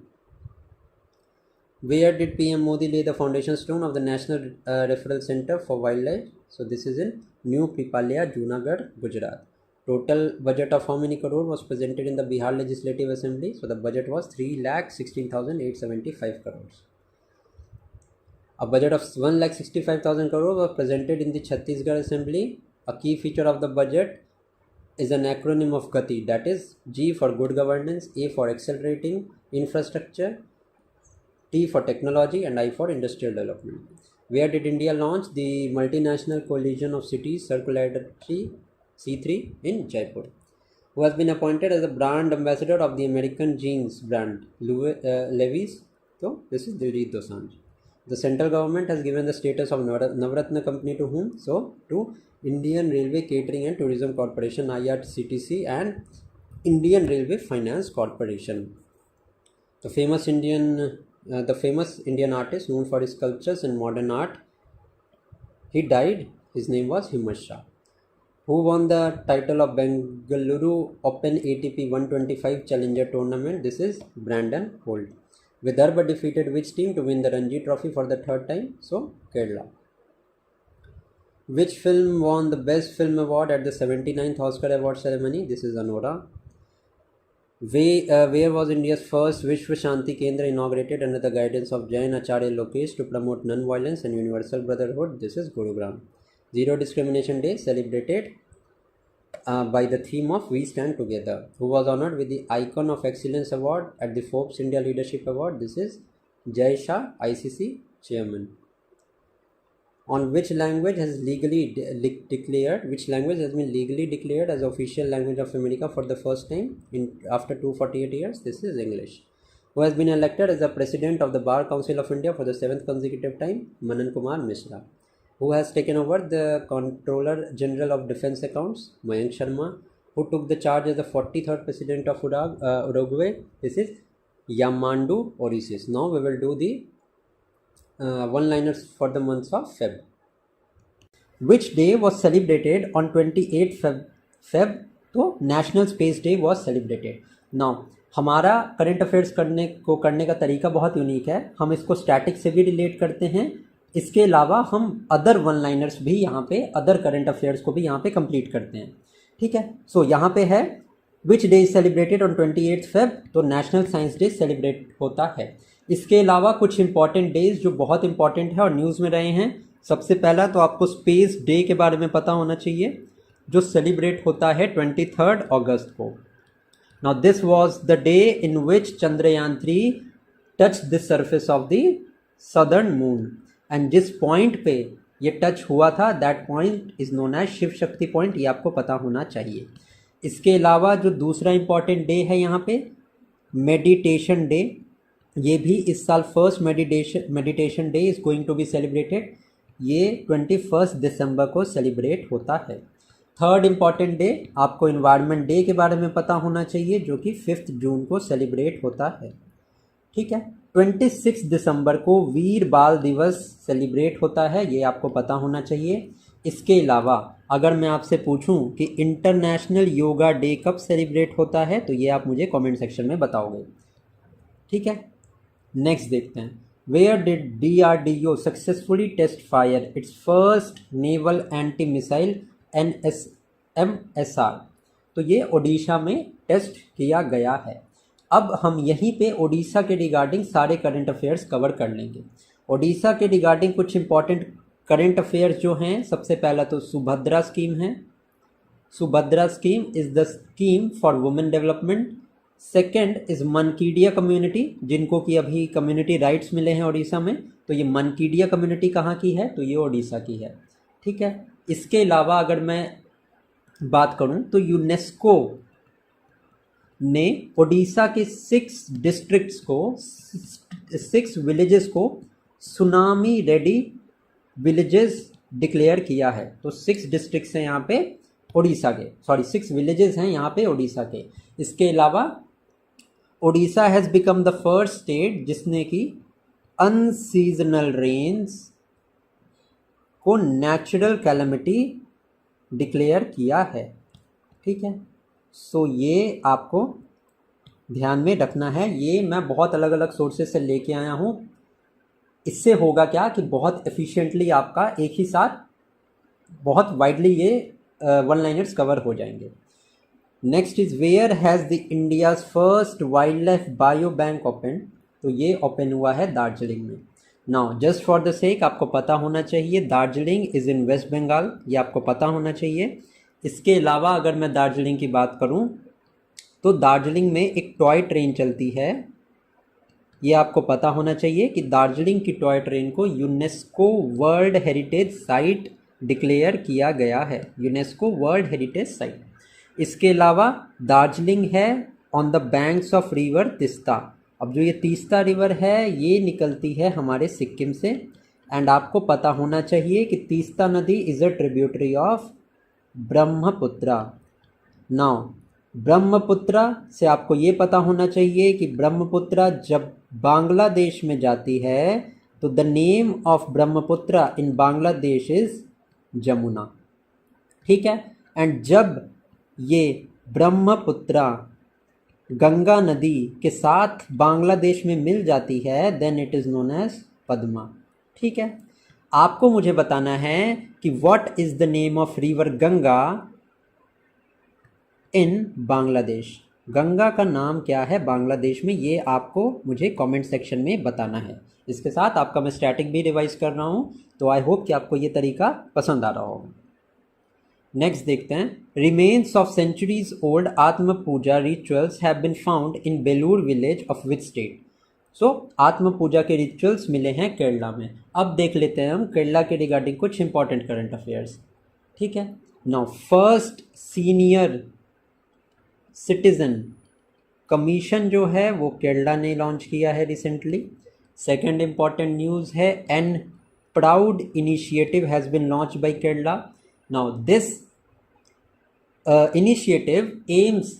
Where did PM Modi lay the foundation stone of the National Referral Center for Wildlife? So this is in New Pipalia, Junagadh, Gujarat. Total budget of how many crore was presented in the Bihar Legislative Assembly? So the budget was 3,16,875 crores. A budget of 1,65,000 crore was presented in the Chhattisgarh Assembly. A key feature of the budget is an acronym of GATI, that is G for good governance, A for accelerating infrastructure, T for technology, and I for industrial development. Where did India launch the multinational coalition of cities circularity C3 in Jaipur? Who has been appointed as the brand ambassador of the American jeans brand Levi's? So this is Diljit Dosanjh. The central government has given the status of Navratna company to whom? So to Indian Railway Catering and Tourism Corporation IRCTC and Indian Railway Finance Corporation. The famous Indian artist known for his sculptures and modern art, he died. His name was Himmat Shah. Who won the title of Bengaluru Open ATP 125 Challenger Tournament? This is Brandon Holt. Vidarbha defeated which team to win the Ranji Trophy for the third time? So Kerala. Which film won the Best Film Award at the 79th Oscar Award ceremony? This is Anora. Where was India's first Vishwa Shanti Kendra inaugurated under the guidance of Jain Acharya Lokesh to promote non-violence and universal brotherhood? This is Gurugram. Zero Discrimination Day celebrated by the theme of We Stand Together. Who was honored with the Icon of Excellence Award at the Forbes India Leadership Award? This is Jay Shah, ICC Chairman. On which language has been legally declared as official language of America for the first time after 248 years? This is English. Who has been elected as the President of the Bar Council of India for the 7th consecutive time? Manan Kumar Mishra. Who has taken over the Controller General of Defense Accounts? Mayank Sharma. Who took the charge as the 43rd President of Uruguay? This is Yamandu Orisis. Now we will do the one-liners for the month of Feb. Which day was celebrated on 28th Feb? तो National Space Day was celebrated. Now हमारा current affairs करने का तरीका बहुत unique है. हम इसको static से भी रिलेट करते हैं. इसके अलावा हम अदर वन लाइनर्स भी यहाँ पे अदर करंट अफेयर्स को भी यहाँ पे कंप्लीट करते हैं. ठीक है. सो यहाँ पे है which day is celebrated on 28th Feb? तो नेशनल साइंस डे सेलिब्रेट होता है. इसके अलावा कुछ इंपॉर्टेंट डेज जो बहुत इंपॉर्टेंट है और न्यूज़ में रहे हैं. सबसे पहला तो आपको स्पेस डे के बारे में पता होना चाहिए जो सेलिब्रेट होता है 23rd अगस्त को. Now this was the day in which Chandrayaan 3 touch the surface of the southern moon and जिस पॉइंट पे ये टच हुआ था that point is known as Shiv Shakti point. ये आपको पता होना चाहिए. इसके अलावा जो दूसरा इंपॉर्टेंट डे है यहाँ पे मेडिटेशन डे. ये भी इस साल first meditation day is going to be celebrated. ये 21 दिसंबर को सेलिब्रेट होता है. थर्ड इंपॉर्टेंट डे आपको इन्वायरमेंट डे के बारे में पता होना चाहिए जो कि 5 जून को सेलिब्रेट होता है. ठीक है. 26 दिसंबर को वीर बाल दिवस सेलिब्रेट होता है. ये आपको पता होना चाहिए. इसके अलावा अगर मैं आपसे पूछूं कि इंटरनेशनल योगा डे कब सेलिब्रेट होता है तो ये आप मुझे कमेंट सेक्शन में बताओगे. ठीक है. नेक्स्ट देखते हैं. Where did DRDO successfully test fire its first naval anti missile NSMSR? तो ये ओडिशा में टेस्ट किया गया है. अब हम यहीं पे ओडिशा के रिगार्डिंग सारे करंट अफेयर्स कवर कर लेंगे. ओडिशा के रिगार्डिंग कुछ इंपॉर्टेंट करंट अफेयर्स जो हैं. सबसे पहला तो सुभद्रा स्कीम है. Subhadra scheme is the scheme for women development. Second is Mankidia community जिनको कि अभी कम्युनिटी राइट्स मिले हैं उड़ीसा में. तो ये मनकीडिया कम्युनिटी कहाँ की है? तो ये उड़ीसा की है. ठीक है. इसके अलावा अगर मैं बात करूं तो यूनेस्को ने उड़ीसा के 6 डिस्ट्रिक्ट्स को 6 विलेजेस को सुनामी रेडी विलेजेस डिक्लेयर किया है. तो 6 डिस्ट्रिक्ट्स हैं यहाँ पे उड़ीसा के. 6 विलेजेस हैं यहाँ पे उड़ीसा के. इसके अलावा Orissa has become the first state जिसने कि अनसीजनल रेन्स को नेचुरल कैलेमिटी डिक्लेयर किया है. ठीक है. सो ये आपको ध्यान में रखना है। ये मैं बहुत अलग अलग सोर्सेज से लेके आया हूँ। इससे होगा क्या कि बहुत एफिशिएंटली आपका एक ही साथ बहुत वाइडली ये वन लाइनर्स कवर हो जाएंगे। Next is where has the India's first wild life bio bank open. तो ये ओपन हुआ है दार्जिलिंग में। Now just for the sake आपको पता होना चाहिए Darjeeling is in West Bengal, ये आपको पता होना चाहिए। इसके अलावा अगर मैं दार्जिलिंग की बात करूं तो दार्जिलिंग में एक टॉय ट्रेन चलती है। ये आपको पता होना चाहिए कि दार्जिलिंग की टॉय ट्रेन को UNESCO world heritage site declare किया गया है, यूनेस्को वर्ल्ड हेरिटेज साइट। इसके अलावा दार्जिलिंग है on the banks of river Teesta. अब जो ये तीस्ता रिवर है ये निकलती है हमारे सिक्किम से। एंड आपको पता होना चाहिए कि तीस्ता नदी is a tributary of Brahmaputra. Now Brahmaputra से आपको ये पता होना चाहिए कि ब्रह्मपुत्रा जब बांग्लादेश में जाती है तो the name of Brahmaputra in Bangladesh is Jamuna. ठीक है। एंड जब ये ब्रह्मपुत्रा गंगा नदी के साथ बांग्लादेश में मिल जाती है then it is known as Padma. ठीक है। आपको मुझे बताना है कि what is the name of river Ganga in Bangladesh. Ganga का नाम क्या है बांग्लादेश में, ये आपको मुझे कमेंट सेक्शन में बताना है। इसके साथ आपका मैं स्टैटिक भी रिवाइज कर रहा हूँ, तो आई होप कि आपको ये तरीका पसंद आ रहा होगा। नेक्स्ट देखते हैं। Remains of centuries old Atma Puja rituals have been found in Belur village of which state. So Atma Puja के रिचुअल्स मिले हैं केरला में। अब देख लेते हैं हम केरला के रिगार्डिंग कुछ इंपॉर्टेंट करंट अफेयर्स। ठीक है। Now first senior citizen commission जो है वो केरला ने लॉन्च किया है रिसेंटली। सेकेंड इंपॉर्टेंट न्यूज़ है an proud initiative has been launch by Kerala. Now this initiative aims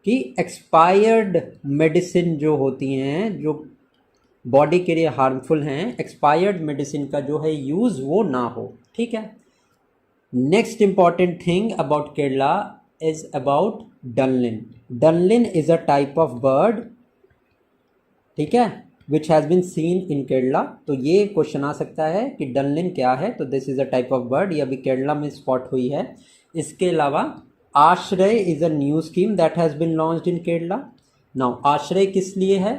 कि एक्सपायर्ड मेडिसिन जो होती हैं जो बॉडी के लिए हार्मफुल हैं, एक्सपायर्ड मेडिसिन का जो है यूज़ वो ना हो। ठीक है। Next important thing about Kerala is about dunlin. Dunlin is a type of bird, ठीक है, which has been seen in Kerala। तो ये क्वेश्चन आ सकता है कि डनलिन क्या है, तो this is a type of bird, ये अभी केरला में स्पॉट हुई है। इसके अलावा Aashray is a new scheme that has been launched in Kerala. Now Aashray किस लिए है?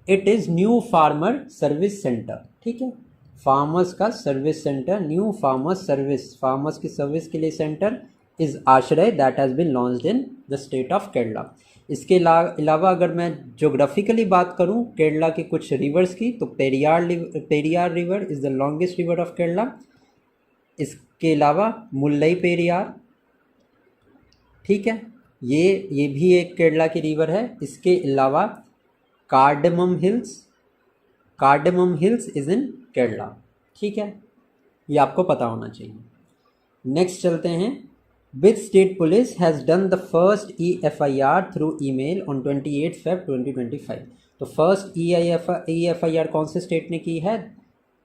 It is new farmer service centre. ठीक है, फार्मर्स का service centre, new farmers service, farmers की सर्विस के लिए centre is Aashray that has been launched in the state of Kerala. इसके अलावा अगर मैं जोग्राफिकली बात करूं केरला के कुछ रिवर्स की, तो Periyar river is the longest river of Kerala. इसके अलावा मुल्लई पेरियार, ठीक है, ये भी एक केरला की रिवर है। इसके अलावा cardamom hills is in Kerala. ठीक है, ये आपको पता होना चाहिए। नेक्स्ट चलते हैं। Which state police has done the first EFIR through email on 28 Feb 2025? तो फर्स्ट EFIR कौन से स्टेट ने की है?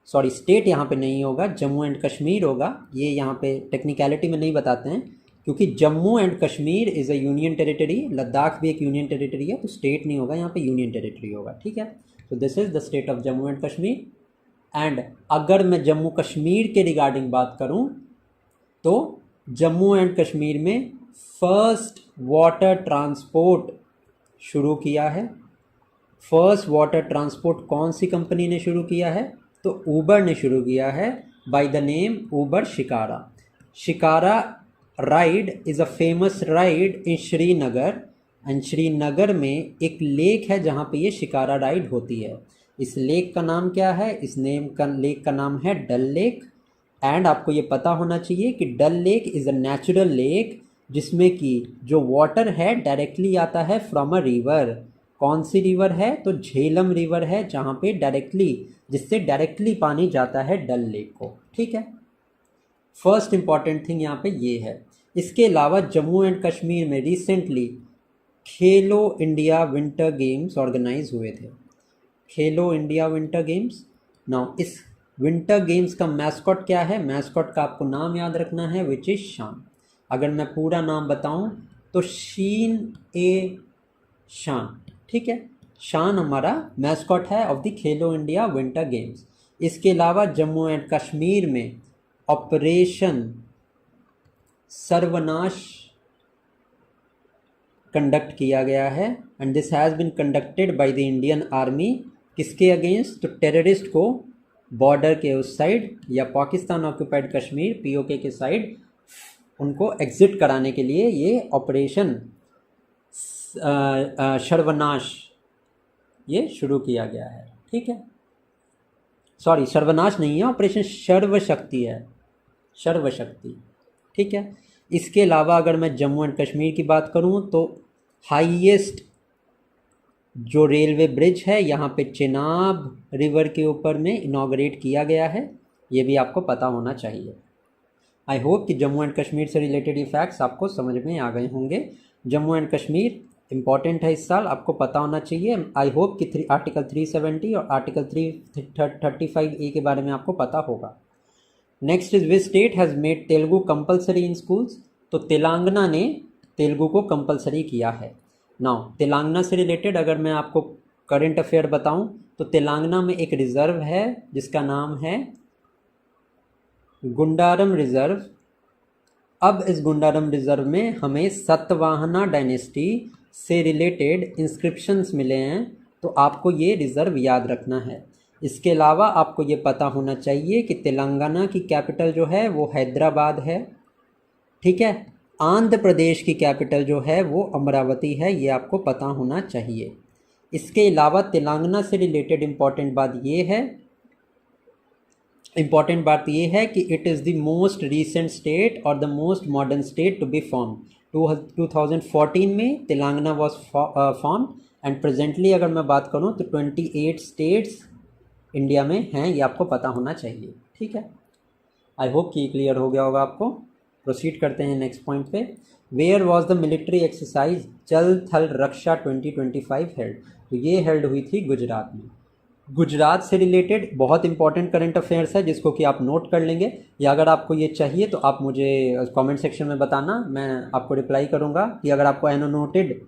सॉरी, स्टेट यहाँ पे नहीं होगा, जम्मू एंड कश्मीर होगा। ये यहाँ पे टेक्निकलिटी में नहीं बताते हैं क्योंकि Jammu and Kashmir is a union territory, Ladakh भी एक यूनियन टेरिटरी है, तो स्टेट नहीं होगा यहाँ पे, यूनियन टेरिटरी होगा। ठीक है, तो this is the state of Jammu and Kashmir. And अगर मैं जम्मू कश्मीर के रिगार्डिंग बात करूँ तो जम्मू एंड कश्मीर में फर्स्ट वाटर ट्रांसपोर्ट शुरू किया है। फर्स्ट वाटर ट्रांसपोर्ट कौन सी कंपनी ने शुरू किया है? तो ऊबर ने शुरू किया है by the name Uber shikara. Shikara ride is a famous ride in Srinagar, and Srinagar में एक लेक है जहाँ पे ये शिकारा राइड होती है। इस लेक का नाम क्या है? इस लेक का नाम है डल लेक। एंड आपको ये पता होना चाहिए कि Dal lake is a natural lake जिसमें कि जो वाटर है डायरेक्टली आता है फ्रॉम अ रिवर। कौन सी रिवर है? तो झेलम रिवर है, जहाँ पे जिससे डायरेक्टली पानी जाता है डल लेक को। ठीक है, फर्स्ट इंपॉर्टेंट थिंग यहाँ पे ये है। इसके अलावा जम्मू एंड कश्मीर में रिसेंटली खेलो इंडिया विंटर गेम्स ऑर्गेनाइज हुए थे। खेलो इंडिया विंटर गेम्स। नाउ इस विंटर गेम्स का मैस्कॉट क्या है? मैस्कॉट का आपको नाम याद रखना है, विच इज़ शान। अगर मैं पूरा नाम बताऊं तो शीन ए शान, ठीक है, शान हमारा मैस्कॉट है of the Khelo India winter games. इसके अलावा जम्मू एंड कश्मीर में ऑपरेशन सर्वनाश कंडक्ट किया गया है and this has been conducted by the Indian army. किसके अगेंस्ट? तो टेररिस्ट को बॉर्डर के उस साइड या पाकिस्तान ऑक्यूपाइड कश्मीर पीओके के साइड उनको एग्जिट कराने के लिए ये ऑपरेशन सर्वनाश ये शुरू किया गया है, ठीक है। सॉरी, सर्वनाश नहीं है, ऑपरेशन सर्वशक्ति है, सर्वशक्ति, ठीक है। इसके अलावा अगर मैं जम्मू एंड कश्मीर की बात करूं तो हाईएस्ट जो रेलवे ब्रिज है यहाँ पे चेनाब रिवर के ऊपर में इनॉग्रेट किया गया है, ये भी आपको पता होना चाहिए। आई होप कि जम्मू एंड कश्मीर से रिलेटेड ये फैक्ट्स आपको समझ में आ गए होंगे। जम्मू एंड कश्मीर इम्पॉर्टेंट है इस साल, आपको पता होना चाहिए। आई होप कि आर्टिकल 370 और आर्टिकल 335A के बारे में आपको पता होगा। Next is which state has made Telugu compulsory in schools? तो तेलंगाना ने तेलुगु को कंपलसरी किया है। नाउ तेलंगाना से रिलेटेड अगर मैं आपको करंट अफेयर बताऊं तो तेलंगाना में एक रिज़र्व है जिसका नाम है गुंडारम रिज़र्व। अब इस गुंडारम रिज़र्व में हमें सतवाहना डायनेस्टी से रिलेटेड इंस्क्रिप्शंस मिले हैं, तो आपको ये रिज़र्व याद रखना है। इसके अलावा आपको ये पता होना चाहिए कि तेलंगाना की कैपिटल जो है वो हैदराबाद है, ठीक है। आंध्र प्रदेश की कैपिटल जो है वो अमरावती है, ये आपको पता होना चाहिए। इसके अलावा तेलंगाना से रिलेटेड इम्पॉर्टेंट बात ये है कि it is the most recent state और the most modern state to be form. 2014 में Telangana was form and presently अगर मैं बात करूं तो 28 स्टेट्स इंडिया में हैं, ये आपको पता होना चाहिए, ठीक है। आई होप कि क्लियर हो गया होगा आपको। प्रोसीड करते हैं नेक्स्ट पॉइंट पे। Where was the military exercise Jal Thal Raksha 2025 held? तो ये हेल्ड हुई थी गुजरात में। गुजरात से रिलेटेड बहुत इंपॉर्टेंट करंट अफेयर्स है जिसको कि आप नोट कर लेंगे, या अगर आपको ये चाहिए तो आप मुझे कमेंट सेक्शन में बताना, मैं आपको रिप्लाई करूँगा कि अगर आपको एनोटेड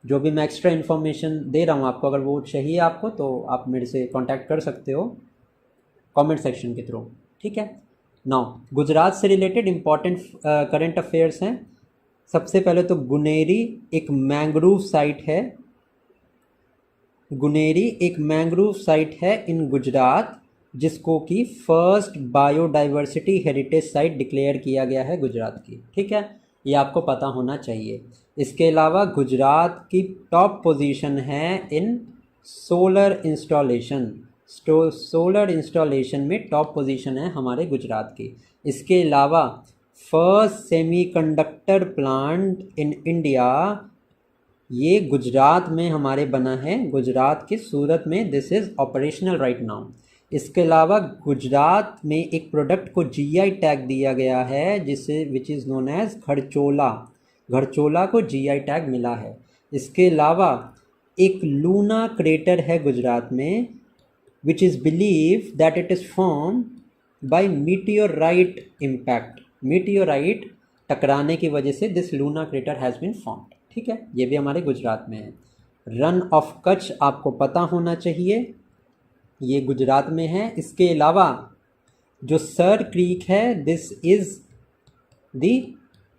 जो भी मैं एक्स्ट्रा इन्फॉर्मेशन दे रहा हूँ आपको, अगर वो चाहिए आपको तो आप मेरे से कांटेक्ट कर सकते हो कमेंट सेक्शन के थ्रू, ठीक है। नाउ गुजरात से रिलेटेड इम्पॉर्टेंट करंट अफेयर्स हैं। सबसे पहले तो गुनेरी एक मैंग्रोव साइट है, गुनेरी एक मैंग्रोव साइट है इन गुजरात जिसको कि first biodiversity heritage site declare किया गया है गुजरात की, ठीक है, ये आपको पता होना चाहिए। इसके अलावा गुजरात की टॉप पोजीशन है इन सोलर इंस्टॉलेशन, सोलर इंस्टॉलेशन में टॉप पोजीशन है हमारे गुजरात की। इसके अलावा first semiconductor plant in India ये गुजरात में हमारे बना है, गुजरात के सूरत में, this is operational right now. इसके अलावा गुजरात में एक प्रोडक्ट को जीआई टैग दिया गया है जिसे विच इज़ नोन एज घड़चोला, घड़चोला को जीआई टैग मिला है। इसके अलावा एक लूना क्रेटर है गुजरात में which is believe that it is form by meteorite impact, meteorite टकराने की वजह से this Luna crater has been formed, ठीक है, ये भी हमारे गुजरात में है। रन ऑफ कच्छ आपको पता होना चाहिए, ये गुजरात में है। इसके अलावा जो सर क्रीक है this is the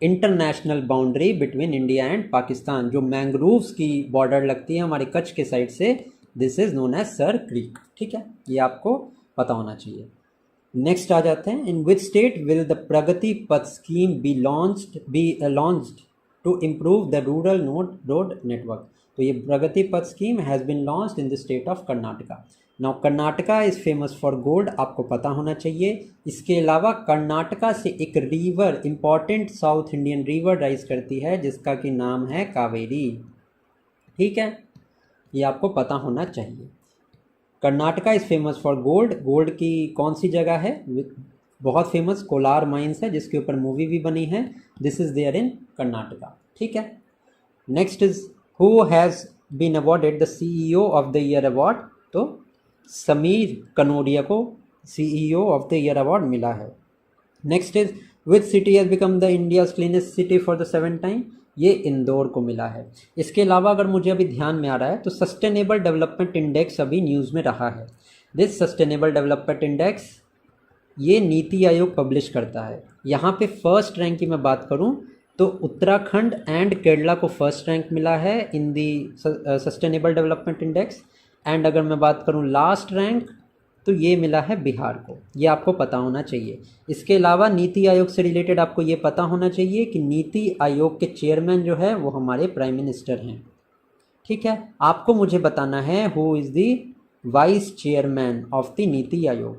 international boundary between India and Pakistan, जो मैंग्रोव्स की बॉर्डर लगती है हमारे कच्छ के साइड से, this is known as Sir Creek, ठीक है, ये आपको पता होना चाहिए। नेक्स्ट आ जाते हैं, in which state will the Pragati Path scheme be launched to improve the rural road network? तो ये Pragati Path scheme has been launched in the state of Karnataka. Now Karnataka is famous for gold, आपको पता होना चाहिए। इसके अलावा कर्नाटका से एक river, important south Indian river rise करती है जिसका कि नाम है कावेरी, ठीक है, ये आपको पता होना चाहिए। Karnataka is famous for gold, gold की कौन सी जगह है? बहुत फेमस कोलार माइंस है जिसके ऊपर मूवी भी बनी है, this is there in Karnataka, ठीक है। Next is who has been awarded the CEO of the year award? तो समीर कनोडिया को CEO of the year award मिला है। Next is which city has become the India's cleanest city for the 7th time? ये इंदौर को मिला है। इसके अलावा अगर मुझे अभी ध्यान में आ रहा है तो सस्टेनेबल डेवलपमेंट इंडेक्स अभी न्यूज़ में रहा है। दिस सस्टेनेबल डेवलपमेंट इंडेक्स ये नीति आयोग पब्लिश करता है। यहाँ पे फर्स्ट रैंक की मैं बात करूँ तो उत्तराखंड एंड केरला को फर्स्ट रैंक मिला है इन दी सस्टेनेबल डेवलपमेंट इंडेक्स। एंड अगर मैं बात करूँ लास्ट रैंक तो ये मिला है बिहार को। ये आपको पता होना चाहिए। इसके अलावा नीति आयोग से रिलेटेड आपको ये पता होना चाहिए कि नीति आयोग के चेयरमैन जो है वो हमारे प्राइम मिनिस्टर हैं। ठीक है, आपको मुझे बताना है who is the vice chairman of the NITI Aayog.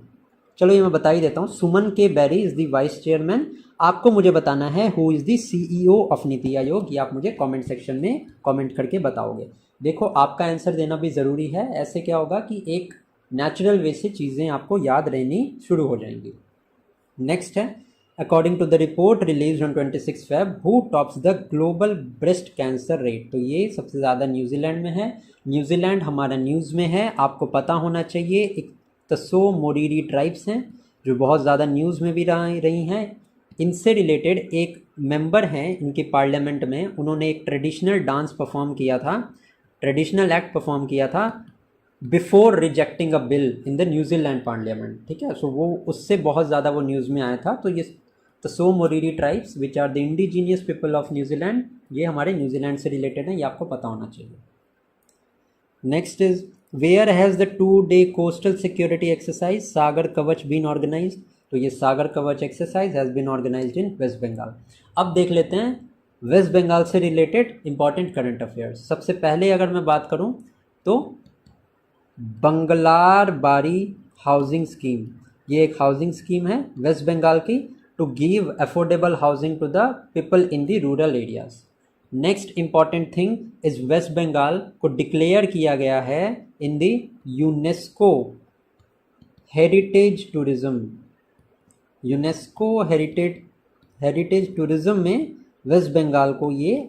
चलो ये मैं बता ही देता हूँ, सुमन के बैरी इज़ दी वाइस चेयरमैन। आपको मुझे बताना है who is the CEO of NITI Aayog. ये आप मुझे कमेंट सेक्शन में कमेंट करके बताओगे। देखो आपका आंसर देना भी ज़रूरी है, ऐसे क्या होगा कि एक नेचुरल वे से चीज़ें आपको याद रहनी शुरू हो जाएंगी। नेक्स्ट है, according to the report release on 26 Feb who tops the global breast cancer rate. तो ये सबसे ज़्यादा न्यूजीलैंड में है। न्यूजीलैंड हमारा न्यूज़ में है, आपको पता होना चाहिए। एक तसो मोरीरी ट्राइब्स हैं जो बहुत ज़्यादा न्यूज़ में भी रही हैं। इनसे रिलेटेड एक मेंबर हैं इनके पार्लियामेंट में, उन्होंने एक ट्रेडिशनल डांस परफॉर्म किया था, ट्रेडिशनल एक्ट परफॉर्म किया था before rejecting a bill in the New Zealand parliament. ठीक है, सो वो उससे बहुत ज़्यादा वो न्यूज़ में आया था। तो ये तसो मोरीरी tribes which are the indigenous people of New Zealand, ये हमारे न्यूजीलैंड से रिलेटेड हैं, ये आपको पता होना चाहिए। Next is where has the 2-day coastal security exercise Sagar Kavach been organise. तो ये Sagar Kavach exercise has been organised in West Bengal. अब देख लेते हैं वेस्ट बंगाल से रिलेटेड इंपॉर्टेंट करंट अफेयर्स। सबसे पहले अगर मैं बात करूं तो बंगलार बारी हाउसिंग स्कीम, ये एक हाउसिंग स्कीम है वेस्ट बंगाल की, to give affordable housing to the people in the rural areas. Next important thing is West Bengal को डिक्लेयर किया गया है in the UNESCO heritage tourism. UNESCO heritage tourism में वेस्ट बंगाल को ये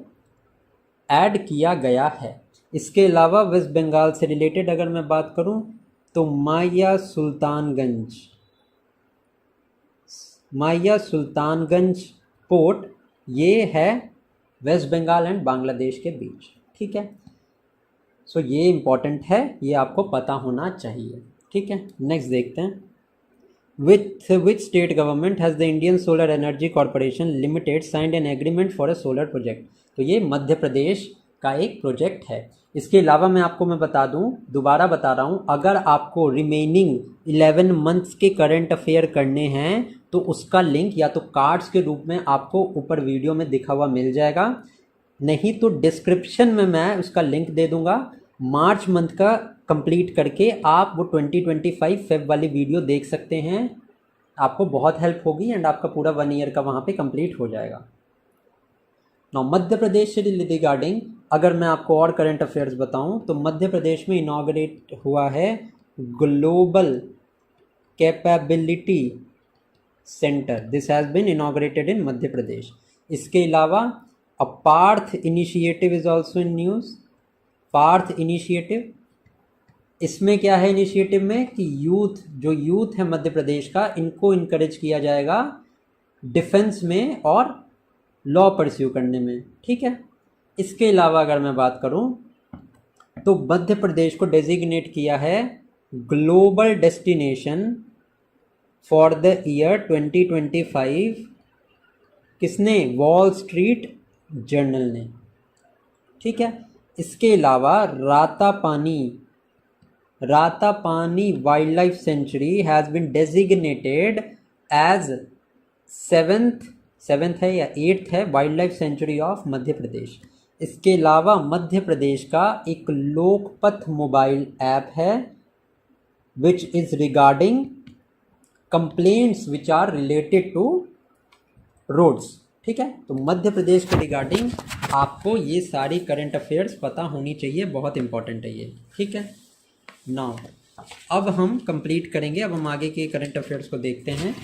ऐड किया गया है। इसके अलावा वेस्ट बंगाल से रिलेटेड अगर मैं बात करूं तो माया सुल्तानगंज पोर्ट ये है वेस्ट बंगाल एंड बांग्लादेश के बीच। ठीक है, सो ये इम्पॉर्टेंट है, ये आपको पता होना चाहिए। ठीक है, नेक्स्ट देखते हैं। With which state government has the Indian Solar Energy Corporation Limited signed an agreement for a solar project? तो ये मध्य प्रदेश का एक प्रोजेक्ट है। इसके अलावा मैं बता दूं, दोबारा बता रहा हूं, अगर आपको रिमेनिंग 11 मंथ्स के करंट अफेयर करने हैं तो उसका लिंक या तो कार्ड्स के रूप में आपको ऊपर वीडियो में दिखा हुआ मिल जाएगा, नहीं तो डिस्क्रिप्शन में मैं उसका लिंक दे दूंगा। मार्च मंथ का कंप्लीट करके आप वो 2025 फेब वाली वीडियो देख सकते हैं, आपको बहुत हेल्प होगी एंड आपका पूरा 1 ईयर का वहाँ पे कंप्लीट हो जाएगा। नाउ मध्य प्रदेश से रिगार्डिंग अगर मैं आपको और करंट अफेयर्स बताऊं तो मध्य प्रदेश में इनॉग्रेट हुआ है global capability centre. This has been inaugurated in Madhya Pradesh. इसके अलावा a Parth initiative is also in news. Parth initiative, इसमें क्या है इनिशिएटिव में कि यूथ है मध्य प्रदेश का, इनको इनकरेज किया जाएगा डिफेंस में और लॉ परस्यू करने में। ठीक है, इसके अलावा अगर मैं बात करूं तो मध्य प्रदेश को डेजिग्नेट किया है global destination for the year 2025। किसने? वॉल स्ट्रीट जर्नल ने। ठीक है, इसके अलावा Ratapani wild life sanctuary has been designated as seventh है या 8th है wild life sanctuary of Madhya Pradesh. इसके अलावा मध्य प्रदेश का एक लोकपथ मोबाइल ऐप है which is regarding complaints which are related to roads. ठीक है, तो मध्य प्रदेश के रिगार्डिंग आपको ये सारी करंट अफेयर्स पता होनी चाहिए, बहुत इंपॉर्टेंट है ये। ठीक है, नाउ अब हम कंप्लीट करेंगे, अब हम आगे के करंट अफेयर्स को देखते हैं।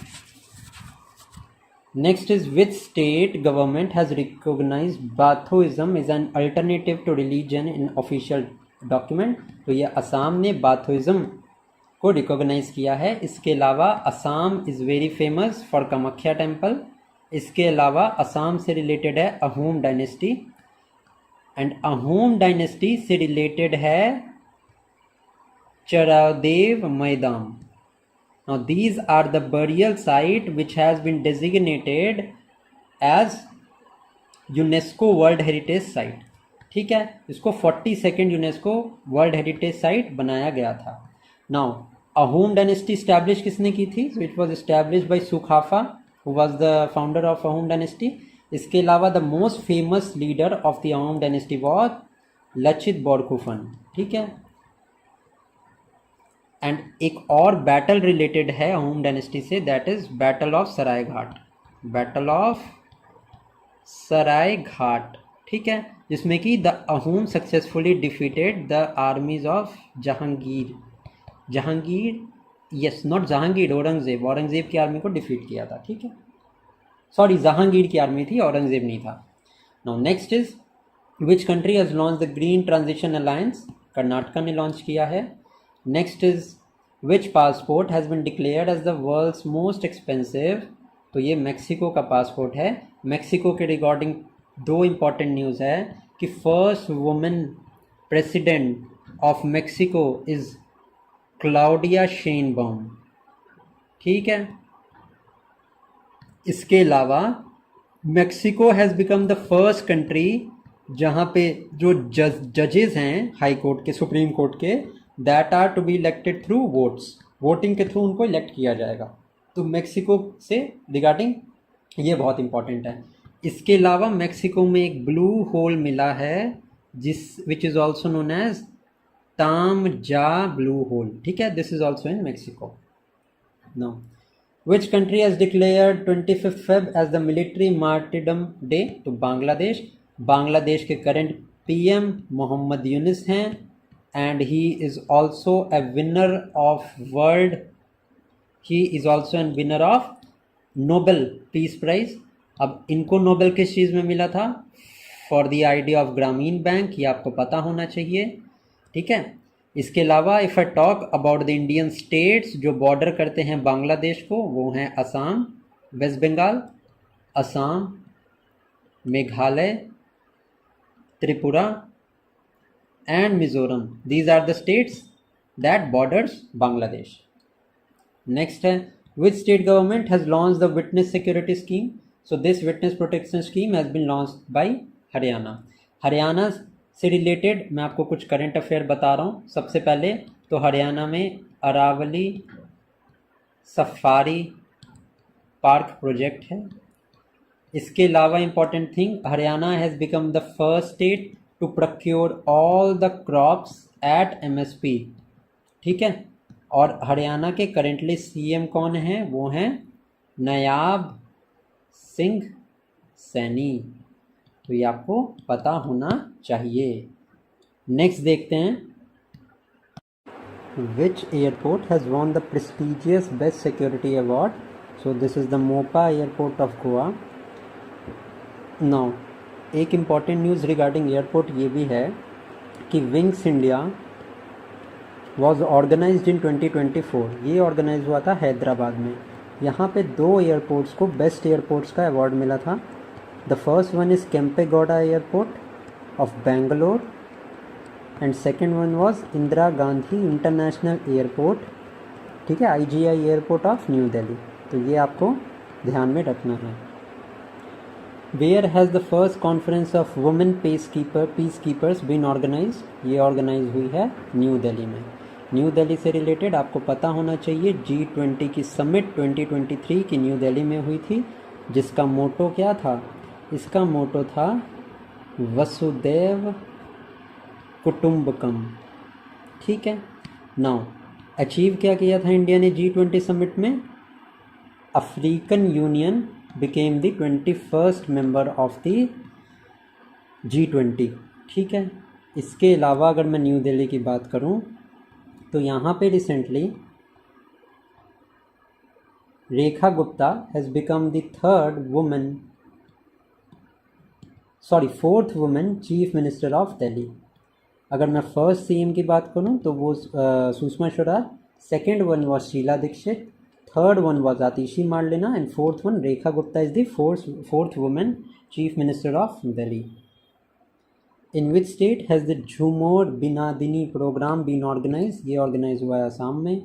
Next is which state government has recognised Bathouism is an alternative to religion in official document. तो ये असम ने बाथोइज्म को रिकॉग्नाइज किया है। इसके अलावा Assam is very famous for Kamakhya temple. इसके अलावा असम से रिलेटेड है Ahom dynasty. And Ahom dynasty से रिलेटेड है चरादेव मैदान. Now these are the burial site which has been designated as UNESCO world heritage site. ठीक है, इसको 42nd UNESCO world heritage site बनाया गया था. नाउ अहोम डायनेस्टी स्टैब्लिश किसने की थी? It was establish by Sukaphaa who was the founder of Ahom dynasty. इसके अलावा the most famous leader of the Ahom dynasty was Lachit Borphukan. ठीक है, एंड एक और बैटल रिलेटेड है अहोम डायनेस्टी से, that is battle of Saraighat. Battle of Saraighat. ठीक है, जिसमें कि the Ahom successfully defeated the armies of Jahangir. Jahangir, yes, not Jahangir, Aurangzeb. Aurangzeb की आर्मी को डिफीट किया था. ठीक है, सॉरी, जहांगीर की आर्मी थी, औरंगजेब नहीं था. Now next is which country has launch the green transition alliance. Karnataka ने लॉन्च किया है. Next is which passport has been declared as the world's most expensive. तो ये मैक्सिको का पासपोर्ट है. मैक्सिको के रिगार्डिंग दो इम्पॉर्टेंट न्यूज़ है कि first women president of Mexico is Claudia Sheinbaum. ठीक है, इसके अलावा Mexico has become the first country जहाँ पे जो जजेस हैं हाई कोर्ट के, सुप्रीम कोर्ट के, that are to be elected through votes. Voting के थ्रू उनको इलेक्ट किया जाएगा. तो मैक्सिको से रिगार्डिंग ये बहुत इंपॉर्टेंट है. इसके अलावा मैक्सिको में एक ब्लू होल मिला है जिस which is also known as Taam Ja blue hole. ठीक है, this is also in Mexico. Now which country has declared 25 Feb as the military martyrdom day. तो बांग्लादेश. बांग्लादेश के करंट पीएम मोहम्मद यूनिस हैं and he is also a winner of Nobel Peace Prize. अब इनको Nobel किस चीज़ में मिला था? For the idea of Grameen bank. ये आपको पता होना चाहिए. ठीक है, इसके अलावा if I talk about the Indian states जो बॉर्डर करते हैं बांग्लादेश को, वो हैं Assam, West Bengal, Assam, Meghalaya, Tripura and Mizoram. These are the states that borders Bangladesh. Next है, which state government has launched the witness security scheme. So this witness protection scheme has been launched by Haryana. Haryana से related मैं आपको कुछ करंट अफेयर बता रहा हूँ. सबसे पहले तो हरियाणा में अरावली सफारी पार्क प्रोजेक्ट है. इसके अलावा important thing, Haryana has become the first state to procure all the crops at MSP. ठीक है, और हरियाणा के करेंटली CM कौन हैं? वो हैं नायाब सिंह सैनी. तो ये आपको पता होना चाहिए. नेक्स्ट देखते हैं, which airport has won the prestigious best security award. So this is the Mopa airport of Goa. Now एक इम्पॉर्टेंट न्यूज़ रिगार्डिंग एयरपोर्ट ये भी है कि wings India was organised in 2024. ये ऑर्गेनाइज हुआ था हैदराबाद में. यहाँ पे दो एयरपोर्ट्स को बेस्ट एयरपोर्ट्स का अवार्ड मिला था. The first one is Kempegowda airport of Bangalore and second one was Indira Gandhi international airport. ठीक है, IGI airport of new Delhi. तो ये आपको ध्यान में रखना है. Where has the first conference of women peace keepers been organise. ये ऑर्गेनाइज हुई है न्यू दिल्ली में. न्यू दिल्ली से रिलेटेड आपको पता होना चाहिए, G20 की समिट 2023 की न्यू दिल्ली में हुई थी, जिसका मोटो क्या था? इसका मोटो था वसुदैव कुटुंबकम. ठीक है, नाउ अचीव क्या किया था इंडिया ने G20 समिट में? African union became the 21st member of the G20. ठीक है, इसके अलावा अगर मैं न्यू दिल्ली की बात करूं तो यहाँ पे recently Rekha Gupta has become the fourth women chief minister of Delhi. अगर मैं फर्स्ट CM की बात करूं तो वो Sushma Swaraj, second one was Sheila Dikshit, third one was Atishi Marlena and fourth one Rekha Gupta is the fourth women chief minister of Delhi. In which state has the Jhumoir Binandini programme been organise, ये organise हुआ है आसाम में।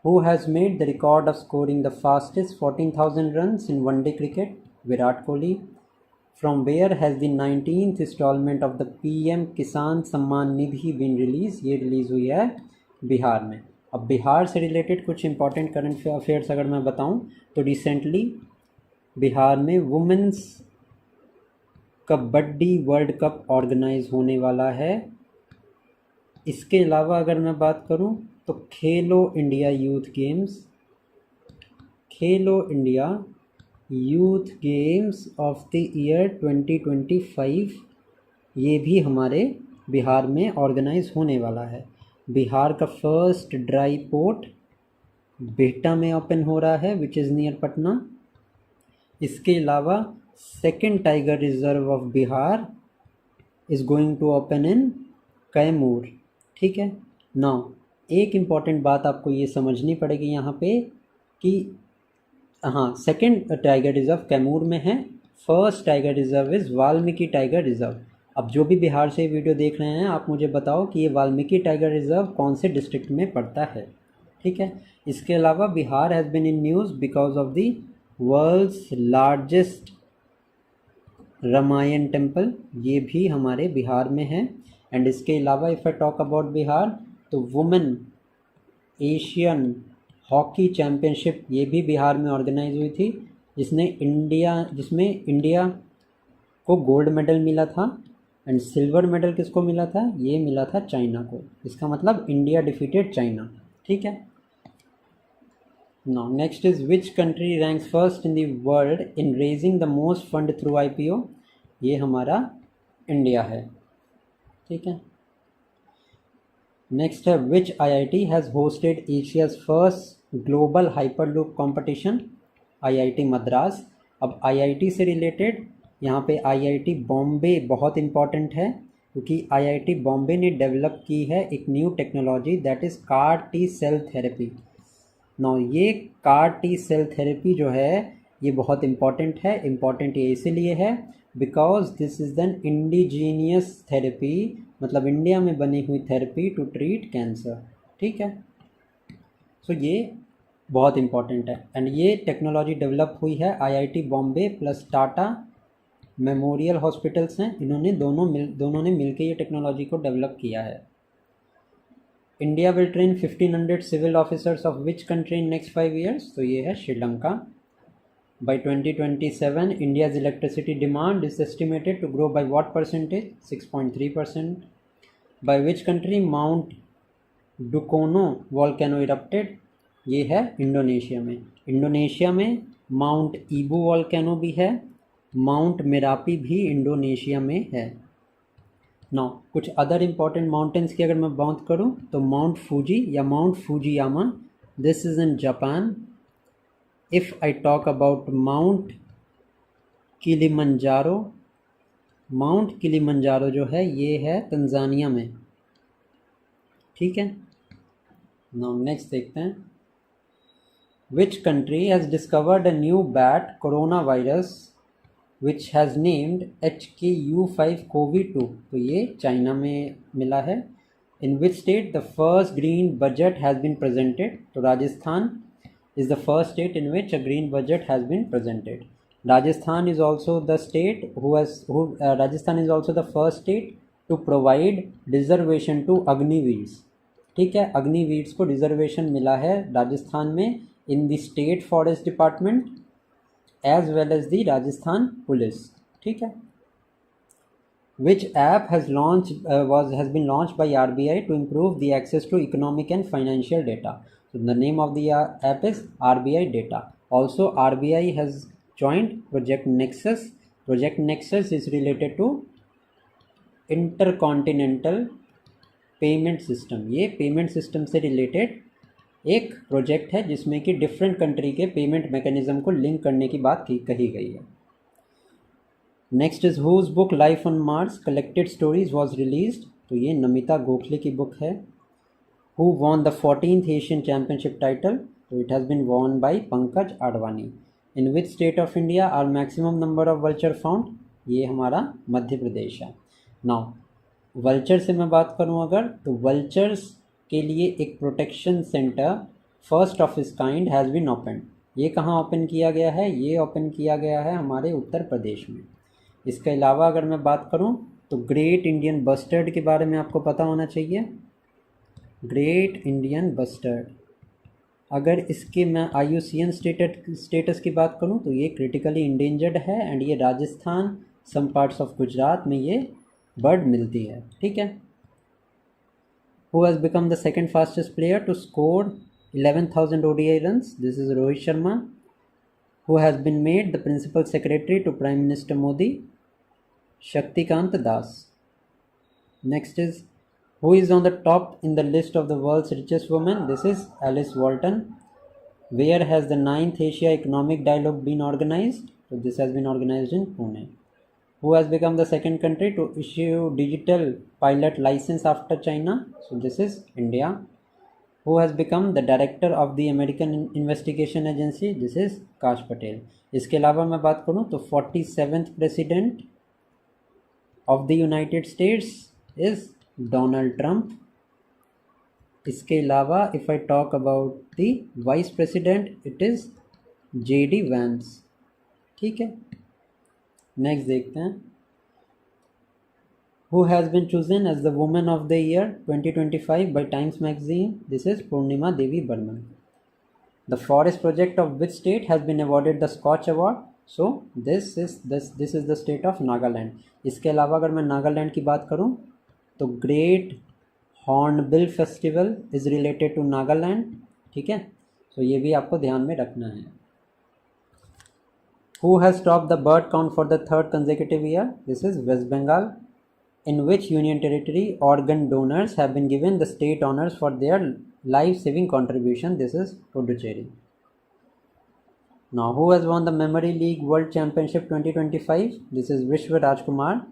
Who has made the record of scoring the fastest 14,000 runs in one day cricket, Virat Kohli. From where has the 19th instalment of the PM Kisan Samman Nidhi been release, ये release हुई है बिहार में। अब बिहार से रिलेटेड कुछ इंपॉर्टेंट करंट अफेयर्स अगर मैं बताऊं तो रिसेंटली बिहार में women's kabaddi world cup organise होने वाला है। इसके अलावा अगर मैं बात करूं तो खेलो India youth games of the year 2025 ये भी हमारे बिहार में ऑर्गेनाइज होने वाला है। बिहार का फर्स्ट ड्राई पोर्ट बेहटा में ओपन हो रहा है विच इज़ नियर पटना। इसके अलावा second tiger reserve of Bihar is going to open in Kaimur. ठीक है। नाउ एक इम्पॉर्टेंट बात आपको ये समझनी पड़ेगी यहाँ पे कि हाँ, सेकेंड टाइगर रिजर्व कैमूर में है, first tiger reserve is Valmiki tiger reserve. अब जो भी बिहार से वीडियो देख रहे हैं आप मुझे बताओ कि ये वाल्मीकि टाइगर रिजर्व कौन से डिस्ट्रिक्ट में पड़ता है। ठीक है। इसके अलावा Bihar has been in news because of the world's largest Ramayana temple, ये भी हमारे बिहार में है। एंड इसके अलावा if I talk about Bihar तो वुमेन एशियन हॉकी चैम्पियनशिप ये भी बिहार में ऑर्गेनाइज हुई थी, जिसमें इंडिया को गोल्ड मेडल मिला था एंड सिल्वर मेडल किसको मिला था, ये मिला था चाइना को। इसका मतलब इंडिया डिफीटेड चाइना। ठीक है। Now next is which country ranks first in the world in raising the most fund through IPO, ये हमारा इंडिया है। ठीक है। नेक्स्ट है विच IIT has hosted Asia's first global hyperloop competition, IIT Madras. अब IIT से रिलेटेड यहाँ पे IIT बॉम्बे बहुत इम्पॉर्टेंट है क्योंकि IIT बॉम्बे ने डेवलप की है एक new technology that is CAR-T cell therapy. Now ये CAR-T सेल थेरेपी जो है ये बहुत इम्पॉर्टेंट है। इम्पॉर्टेंट ये इसीलिए है because this is an indigenous therapy, मतलब इंडिया में बनी हुई थेरेपी टू ट्रीट कैंसर। ठीक है। सो ये बहुत इम्पॉर्टेंट है एंड ये टेक्नोलॉजी डेवलप हुई है IIT Bombay plus Tata memorial hospitals हैं, इन्होंने दोनों ने मिलकर ये टेक्नोलॉजी को डेवलप किया है। India will train 1500 civil officers of which country in next 5 years, तो ये है Sri Lanka. By 2027, India's electricity demand is estimated to grow by what percentage? 6.3%. By which country Mount Dukono volcano erupted? ये है Indonesia में। Indonesia में mount ईबू volcano भी है, mount Merapi भी इंडोनेशिया में है। नाउ कुछ अदर इम्पॉर्टेंट माउंटेन्स की अगर मैं बात करूँ तो माउंट फूजी या mount Fujiyama, this is in Japan. If I talk about Mount Kilimanjaro, Mount Kilimanjaro जो है ये है तंजानिया में। ठीक है। नाउ नेक्स्ट देखते हैं which country has discovered a new bat corona virus which has named HKU5-CoV-2, तो ये चाइना में मिला है। In which state the first green budget has been presented, तो Rajasthan is the first state in which a green budget has been presented. Rajasthan is also the first state to provide reservation to अग्निवीर्स। ठीक है। अग्निवीर्स को reservation मिला है राजस्थान में in the state forest department as well as the Rajasthan police. ठीक है। Which app has been launched by RBI to improve the access to economic and financial data? So the name of the app is RBI Data. Also RBI has joined Project Nexus. Project Nexus is related to intercontinental payment system. ये payment system से related एक project है जिसमें कि different country के payment mechanism को link करने की बात कही गई है। Next is whose book life on Mars collected stories was released, तो ये नमिता गोखले की बुक है। Who won the 14th Asian Championship title? So it has been won by Pankaj Advani. In which state of India are maximum number of vulture found? ये हमारा मध्य प्रदेश है। Now vulture से मैं बात करूं अगर, तो वल्चर्स के लिए एक प्रोटेक्शन सेंटर फर्स्ट ऑफ इस काइंड हैज़ बीन ओपन। ये कहाँ ओपन किया गया है? ये ओपन किया गया है हमारे उत्तर प्रदेश में। इसके अलावा अगर मैं बात करूं तो ग्रेट इंडियन बस्टर्ड के बारे में आपको पता होना चाहिए। ग्रेट इंडियन बस्टर्ड, अगर इसके मैं IUCN स्टेटस की बात करूं तो ये क्रिटिकली इंडेंजर्ड है एंड ये Rajasthan, some parts of Gujarat में ये बर्ड मिलती है। ठीक है। Who has become the second fastest player to score 11,000 ODI runs? This is Rohit Sharma. Who has been made the principal secretary to Prime Minister Modi? Shaktikant Das. Next is, who is on the top in the list of the world's richest women? This is Alice Walton. Where has the 9th Asia Economic Dialogue been organized? So this has been organized in Pune. Who has become the second country to issue digital pilot license after China? So this is India. Who has become the director of the American Investigation Agency? This is काश पटेल। इसके अलावा मैं बात करूँ तो 47th president of the United States is Donald Trump. इसके अलावा if I talk about the vice president it is JD Vance. ठीक है। नेक्स्ट देखते हैं, who has been chosen as the Woman of the Year 2025 by Times Magazine? This is Purnima Devi Burman. The forest project of which state has been awarded the Scotch Award? So this is the state of Nagaland. इसके अलावा अगर मैं नागालैंड की बात करूं तो great hornbill festival is related to Nagaland. ठीक है, तो ये भी आपको ध्यान में रखना है। Who has topped the bird count for the third consecutive year? This is West Bengal. In which union territory organ donors have been given the state honors for their life-saving contribution? This is Puducherry. Now, who has won the Memory League World Championship 2025? This is Vishwa Rajkumar.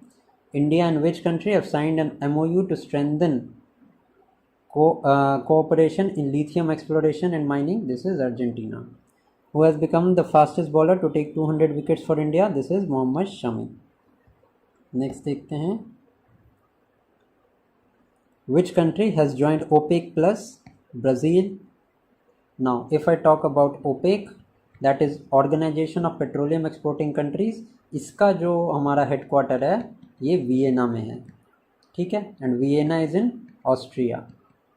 India and which country have signed an MOU to strengthen cooperation in lithium exploration and mining? This is Argentina. Who has become the fastest bowler to take 200 wickets for India? This is Mohammad Shami. Next देखते हैं, which country has joined OPEC plus? Brazil. Now if I talk about OPEC, that is Organization of Petroleum Exporting Countries, इसका जो हमारा headquarter है ये Vienna में है। ठीक है, and Vienna is in Austria.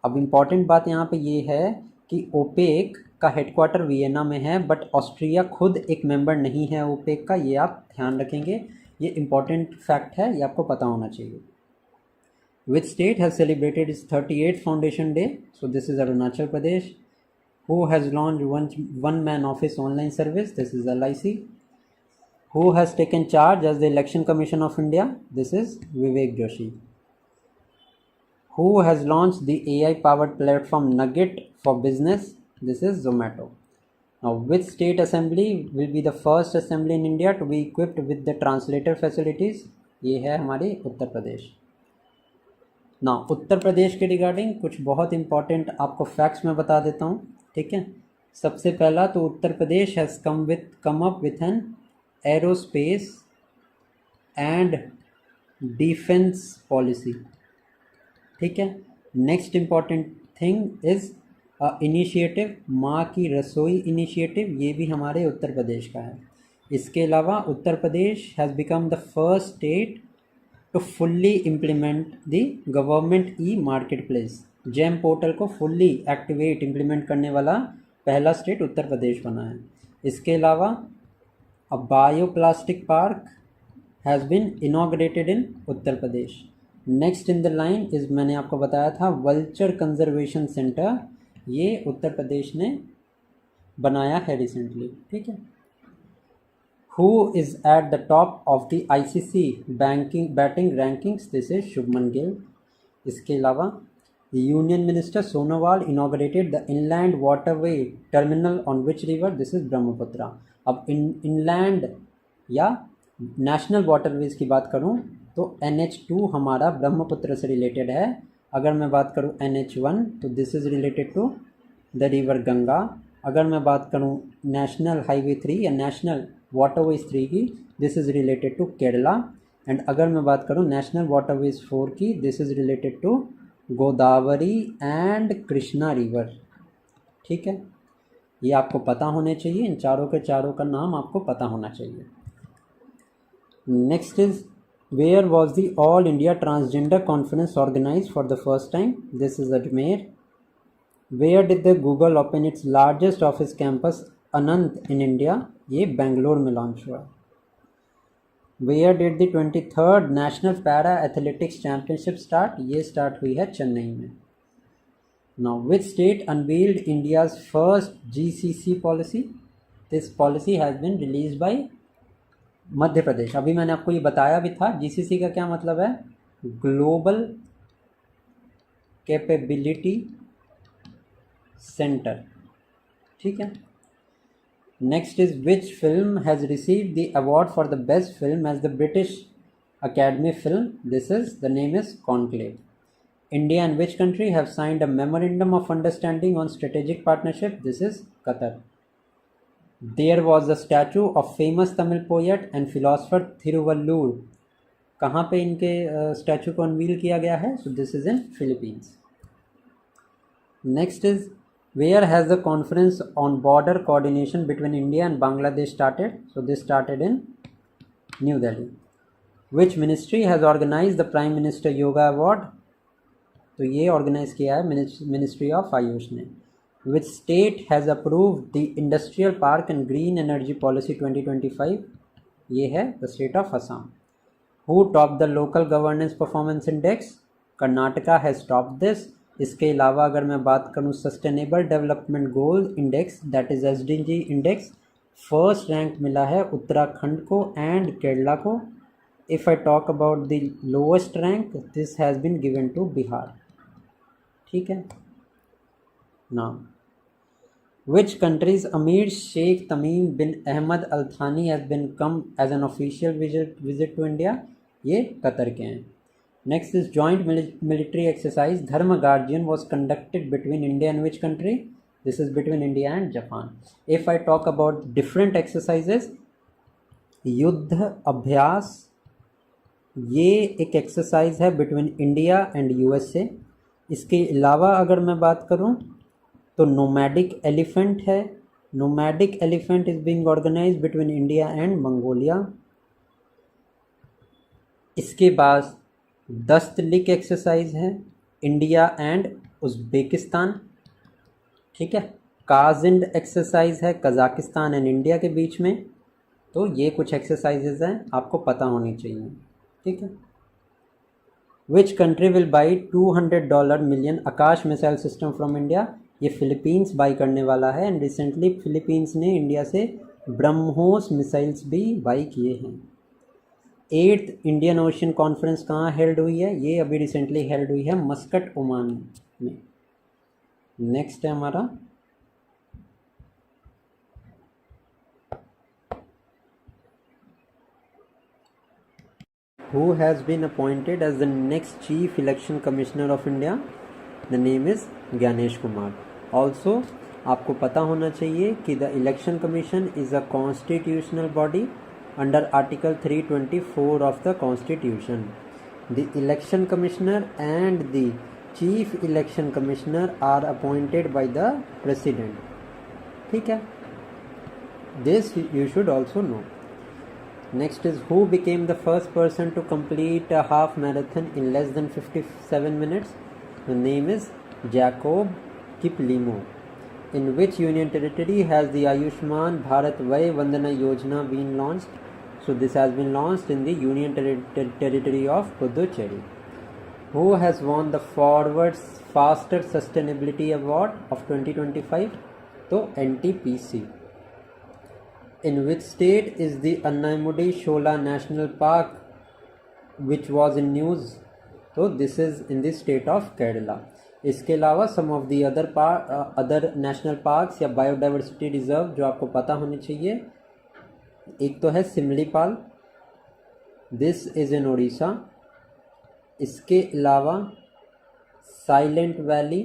अब इम्पॉर्टेंट बात यहाँ पे ये है कि ओपेक का हेडक्वार्टर वियना में है बट ऑस्ट्रिया खुद एक मेंबर नहीं है ओपेक का, ये आप ध्यान रखेंगे, ये इम्पॉर्टेंट फैक्ट है, ये आपको पता होना चाहिए। Which state has celebrated its 38th Foundation Day? So this is Arunachal Pradesh. Who has launched one-man office online service? This is LIC. Who has taken charge as the Election Commission of India? This is Vivek Joshi. Who has launched the AI-powered platform Nugget for business? This is Zomato. Now, which state assembly will be the first assembly in India to be equipped with the translator facilities? ये है हमारी उत्तर प्रदेश। ना उत्तर प्रदेश के regarding कुछ बहुत important आपको facts मैं बता देता हूँ। ठीक है, सबसे पहला तो Uttar Pradesh has come up with an aerospace and defence policy. ठीक है, next important thing is initiative Maa Ki रसोई इनिशिएटिव, ये भी हमारे उत्तर प्रदेश का है। इसके अलावा Uttar Pradesh has become the first state to fully implement the government e marketplace. GeM portal को फुल्ली एक्टिवेट इम्प्लीमेंट करने वाला पहला स्टेट उत्तर प्रदेश बना है। इसके अलावा a bioplastic park has been inaugurated in Uttar Pradesh. Next in the line is, मैंने आपको बताया था वल्चर कंजर्वेशन सेंटर, ये उत्तर प्रदेश ने बनाया है रिसेंटली। ठीक है। Who is at the top of the ICC batting rankings? This is Shubman Gill. इसके अलावा union minister Sonowal inaugurated the inland waterway terminal on which river? This is Brahmaputra. अब इनलैंड या नेशनल वाटरवेज की बात करूं तो NH2 हमारा ब्रह्मपुत्र से रिलेटेड है। अगर मैं बात करूं NH1 तो this is related to the river Ganga. अगर मैं बात करूं नेशनल हाईवे 3 या नेशनल वाटरवेज 3 की, this is related to Kerala. And अगर मैं बात करूँ नेशनल वाटरवेज 4 की, this is related to Godavari and Krishna river. ठीक है, ये आपको पता होने चाहिए, इन चारों के चारों का नाम आपको पता होना चाहिए। Next is where was the all India transgender conference organise for the first time? This is Ajmer. Where did the Google open its largest office campus Ananta in India? ये बेंगलोर में लॉन्च हुआ। Where did the 23rd national para athletics championship start? ये start हुई है चेन्नई में। Now, which state unveiled India's first GCC policy? This policy has been released by Madhya Pradesh. अभी मैंने आपको ये बताया भी था, जीसीसी का क्या मतलब है? Global capability centre. ठीक है। Next is which film has received the award for the best film as the British academy film? This is the name is Conclave. India and which country have signed a memorandum of understanding on strategic partnership? This is Qatar. There was a statue of famous Tamil poet and philosopher Thiruvallur. कहाँ पे इनके statue को unveil किया गया है? So this is in Philippines. Next is where has the conference on border coordination between India and Bangladesh started? So this started in New Delhi. Which ministry has organized the Prime Minister Yoga Award? तो ये organise किया है ministry of Ayush ने। Which state has approved the industrial park and green energy policy 2025? ये है the state of Assam. Who top the local governance performance index? Karnataka has top this. इसके अलावा अगर मैं बात करूँ sustainable development goal index, that is SDG index, first rank मिला है उत्तराखंड को एंड केरला को। If I talk about the lowest rank, this has been given to Bihar. ठीक है। नाउ विच कंट्रीज अमीर शेख तमीम बिन Ahmad Al Thani has been come as an official visit to India? ये Qatar के हैं। Next is joint military exercise Dharma Guardian was conducted between India and which country? This is between India and Japan. If I talk about different exercises, Yudh Abhyas, ये एक exercise है between India and USA। इसके अलावा अगर मैं बात करूं तो नोमैडिक एलिफेंट है। Nomadic elephant is being organised between India and Mongolia. इसके बाद दस्तलिक एक्सरसाइज है इंडिया एंड उज़्बेकिस्तान। ठीक है। काजिंड एक्सरसाइज है कज़ाकिस्तान एंड इंडिया के बीच में। तो ये कुछ एक्सरसाइजेज हैं, आपको पता होनी चाहिए। ठीक है। Which country will by $200 million Akash missile system from India? ये फिलीपींस बाई करने वाला है एंड रिसेंटली फिलीपींस ने इंडिया से ब्रह्मोस मिसाइल्स भी बाई किए हैं। 8th इंडियन ओशन कॉन्फ्रेंस कहाँ हेल्ड हुई है? ये अभी रिसेंटली हेल्ड हुई है मस्कट, ओमान में। नेक्स्ट है हमारा Who has been appointed as the next Chief Election Commissioner of India? The name is Gyanesh Kumar. Also, आपको पता होना चाहिए कि the Election Commission is a constitutional body under Article 324 of the Constitution. The Election Commissioner and the Chief Election Commissioner are appointed by the President. ठीक है, this you should also know. Next is who became the first person to complete a half marathon in less than 57 minutes? The name is Jacob Kiplimo. In which union territory has the Ayushman Bharat Vay Vandana Yojana been launched? So this has been launched in the union territory of Puducherry. Who has won the Forward Faster Sustainability Award of 2025? So NTPC. In which state is the Annaimudi Shola National Park which was in news? So this is in the state of Kerala. इसके अलावा some of the other national parks या biodiversity reserve जो आपको पता होने चाहिए, एक तो है Similipal, this is in Odisha. इसके अलावा साइलेंट वैली,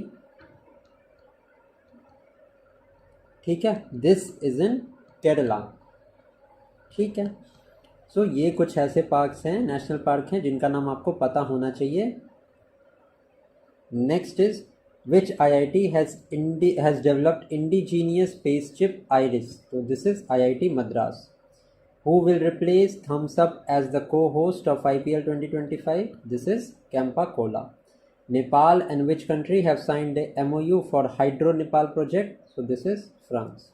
ठीक है, दिस इज इन केरला। ठीक है। सो ये कुछ ऐसे पार्क्स हैं, नेशनल पार्क हैं, जिनका नाम आपको पता होना चाहिए. Next is which IIT has developed indigenous space chip Iris. So this is IIT Madras. Who will replace Thumbs Up as the co-host of IPL 2025? This is Campa Cola. Nepal and which country have signed the MOU for Hydro Nepal project? So this is France.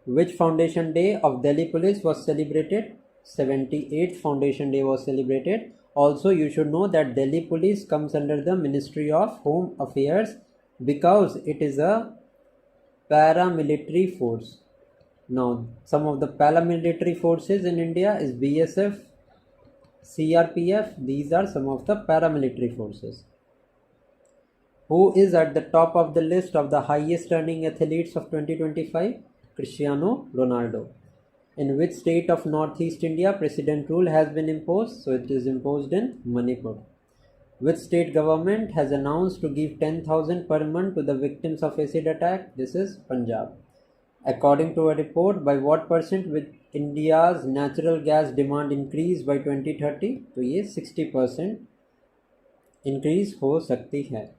Which Foundation Day of Delhi Police was celebrated? 78th Foundation Day was celebrated. Also, you should know that Delhi Police comes under the Ministry of Home Affairs because it is a paramilitary force. Now, some of the paramilitary forces in India is BSF, CRPF. These are some of the paramilitary forces. Who is at the top of the list of the highest earning athletes of 2025? Cristiano Ronaldo. In which state of Northeast India president rule has been imposed? So it is imposed in Manipur. Which state government has announced to give 10,000 per month to the victims of acid attack? This is Punjab. According to a report, by what percent will India's natural gas demand increase by 2030? तो ये 60% increase हो सकती है.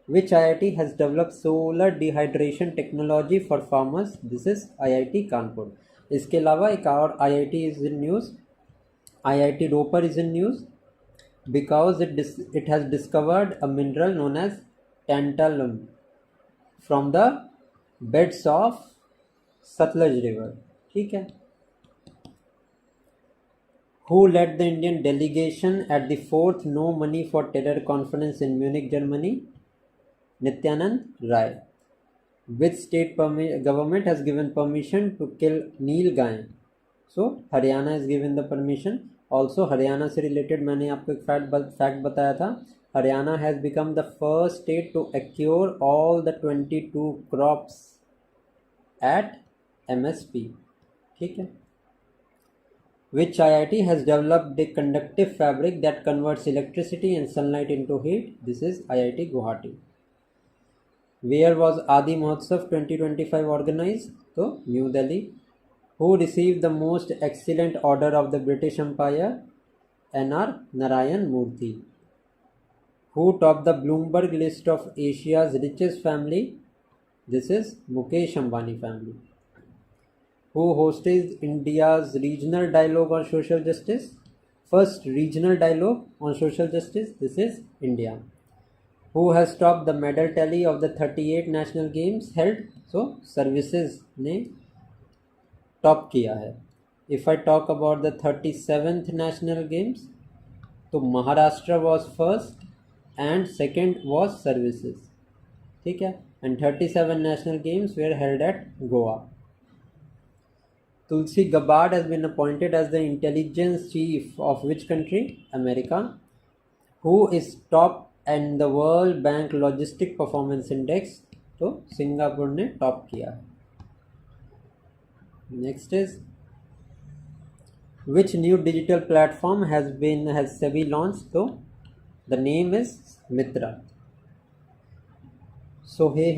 Which IIT has developed solar dehydration technology for farmers? This is IIT Kanpur. इसके अलावा एक और IIT is in news. IIT Ropar is in news because it has discovered a mineral known as tantalum from the beds of Satluj River. ठीक है. Who led the Indian delegation at the 4th No Money for Terror conference in Munich, Germany? Nityanand Rai. Which state government has given permission to kill nil guy? So Haryana is given the permission. Also Haryana से related मैंने आपको एक fact बताया था. Haryana has become the first state to acquire all the 22 crops at MSP. ठीक है. Which IIT has developed a conductive fabric that converts electricity and sunlight into heat? This is IIT Guwahati. Where was Adi Mahotsav 2025 organized? So, New Delhi. Who received the most excellent order of the British Empire? N.R. Narayan Murthy. Who topped the Bloomberg list of Asia's richest family? This is Mukesh Ambani family. Who hosted India's regional dialogue on social justice? First regional dialogue on social justice. This is India. Who has topped the medal tally of the 38 national games held? So services ने top किया है. If I talk about the 37th national games, तो Maharashtra was first and second was services. ठीक है. And 37 national games were held at Goa. Tulsi Gabbard has been appointed as the intelligence chief of which country? America. Who is top and the World Bank Logistic Performance Index? तो Singapore ने top किया है. Next is which new digital platform has SEBI launched? So the name is Mitra. Sohail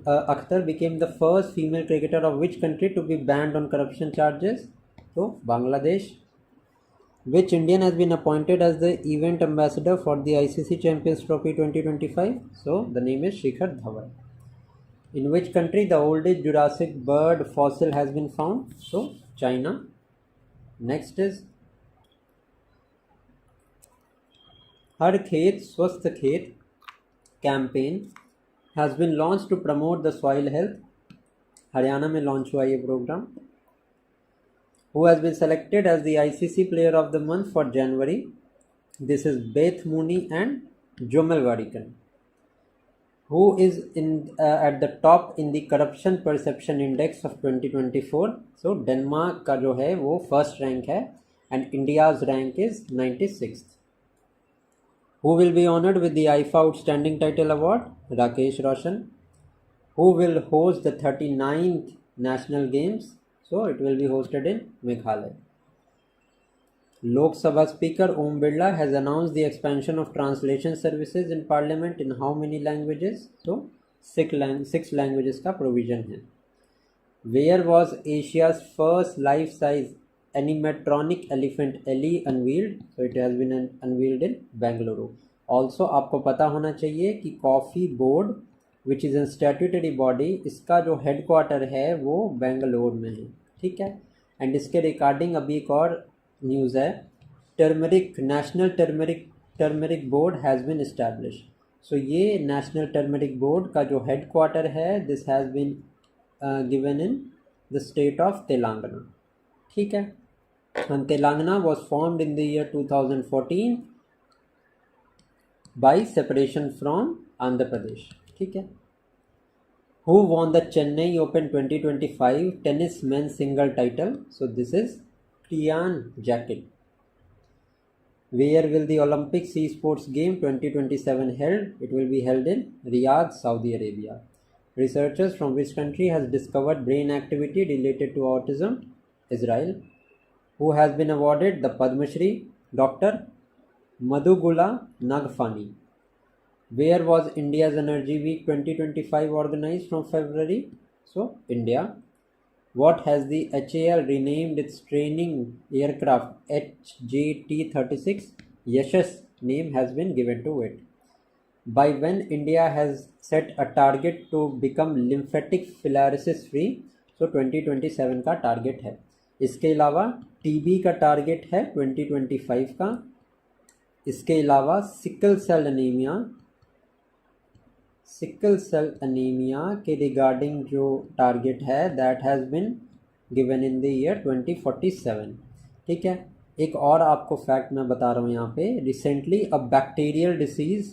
Akhtar became the first female cricketer of which country to be banned on corruption charges? So Bangladesh. Which Indian has been appointed as the event ambassador for the ICC Champions Trophy 2025? So the name is Shikhar Dhawan. In which country the oldest Jurassic bird fossil has been found? So China. Next is Har Khet Swasth Khet campaign has been launched to promote the soil health. Haryana में launch हुआ ये programme. Who has been selected as the ICC Player of the Month for January? This is Beth Mooney and Jomel Wadikan. Who is at the top in the Corruption Perception Index of 2024? So Denmark का जो है वो first rank है and India's rank is 96th. Who will be honored with the IFA Outstanding Title Award? Rakesh Roshan. Who will host the 39th National Games? So it will be hosted in Meghalaya. Lok Sabha Speaker Om Birla has announced the expansion of translation services in Parliament in how many languages? So 6 languages का provision है. Where was Asia's first life-size animatronic elephant Ellie unveiled. So it has been unveiled in Bengaluru. Also आपको पता होना चाहिए कि coffee board which is N statutory body, इसका जो headquarter है वो बेंगलोर में है, ठीक है। एंड इसके रिगार्डिंग अभी एक और न्यूज़ है, national turmeric board has been establish. So ये नेशनल टर्मरिक बोर्ड का जो हेडक्वार्टर है, this has been given in the state of Telangana, ठीक है। And Telangana was formed in the year 2014 by separation from Andhra Pradesh, ठीक है। Who won the Chennai Open 2025 tennis men's single title? So this is Kian Jacket. Where will the Olympic Sea Sports Game 2027 held? It will be held in Riyadh, Saudi Arabia. Researchers from which country has discovered brain activity related to autism? Israel. Who has been awarded the Padma Shri? Dr. Madhugula Nagfani. Where was India's Energy Week 2025 organized from February? So, India. What has the HAL renamed its training aircraft HJT-36? Yashas name has been given to it. By when India has set a target to become lymphatic filariasis free? So 2027 का target है। इसके अलावा TB का target है 2025 का। इसके अलावा sickle cell anaemia के रिगार्डिंग जो टारगेट है that has been given in the year 2047, ठीक है। एक और आपको फैक्ट मैं बता रहा हूँ यहाँ पे, रिसेंटली अ बैक्टीरियल डिसीज़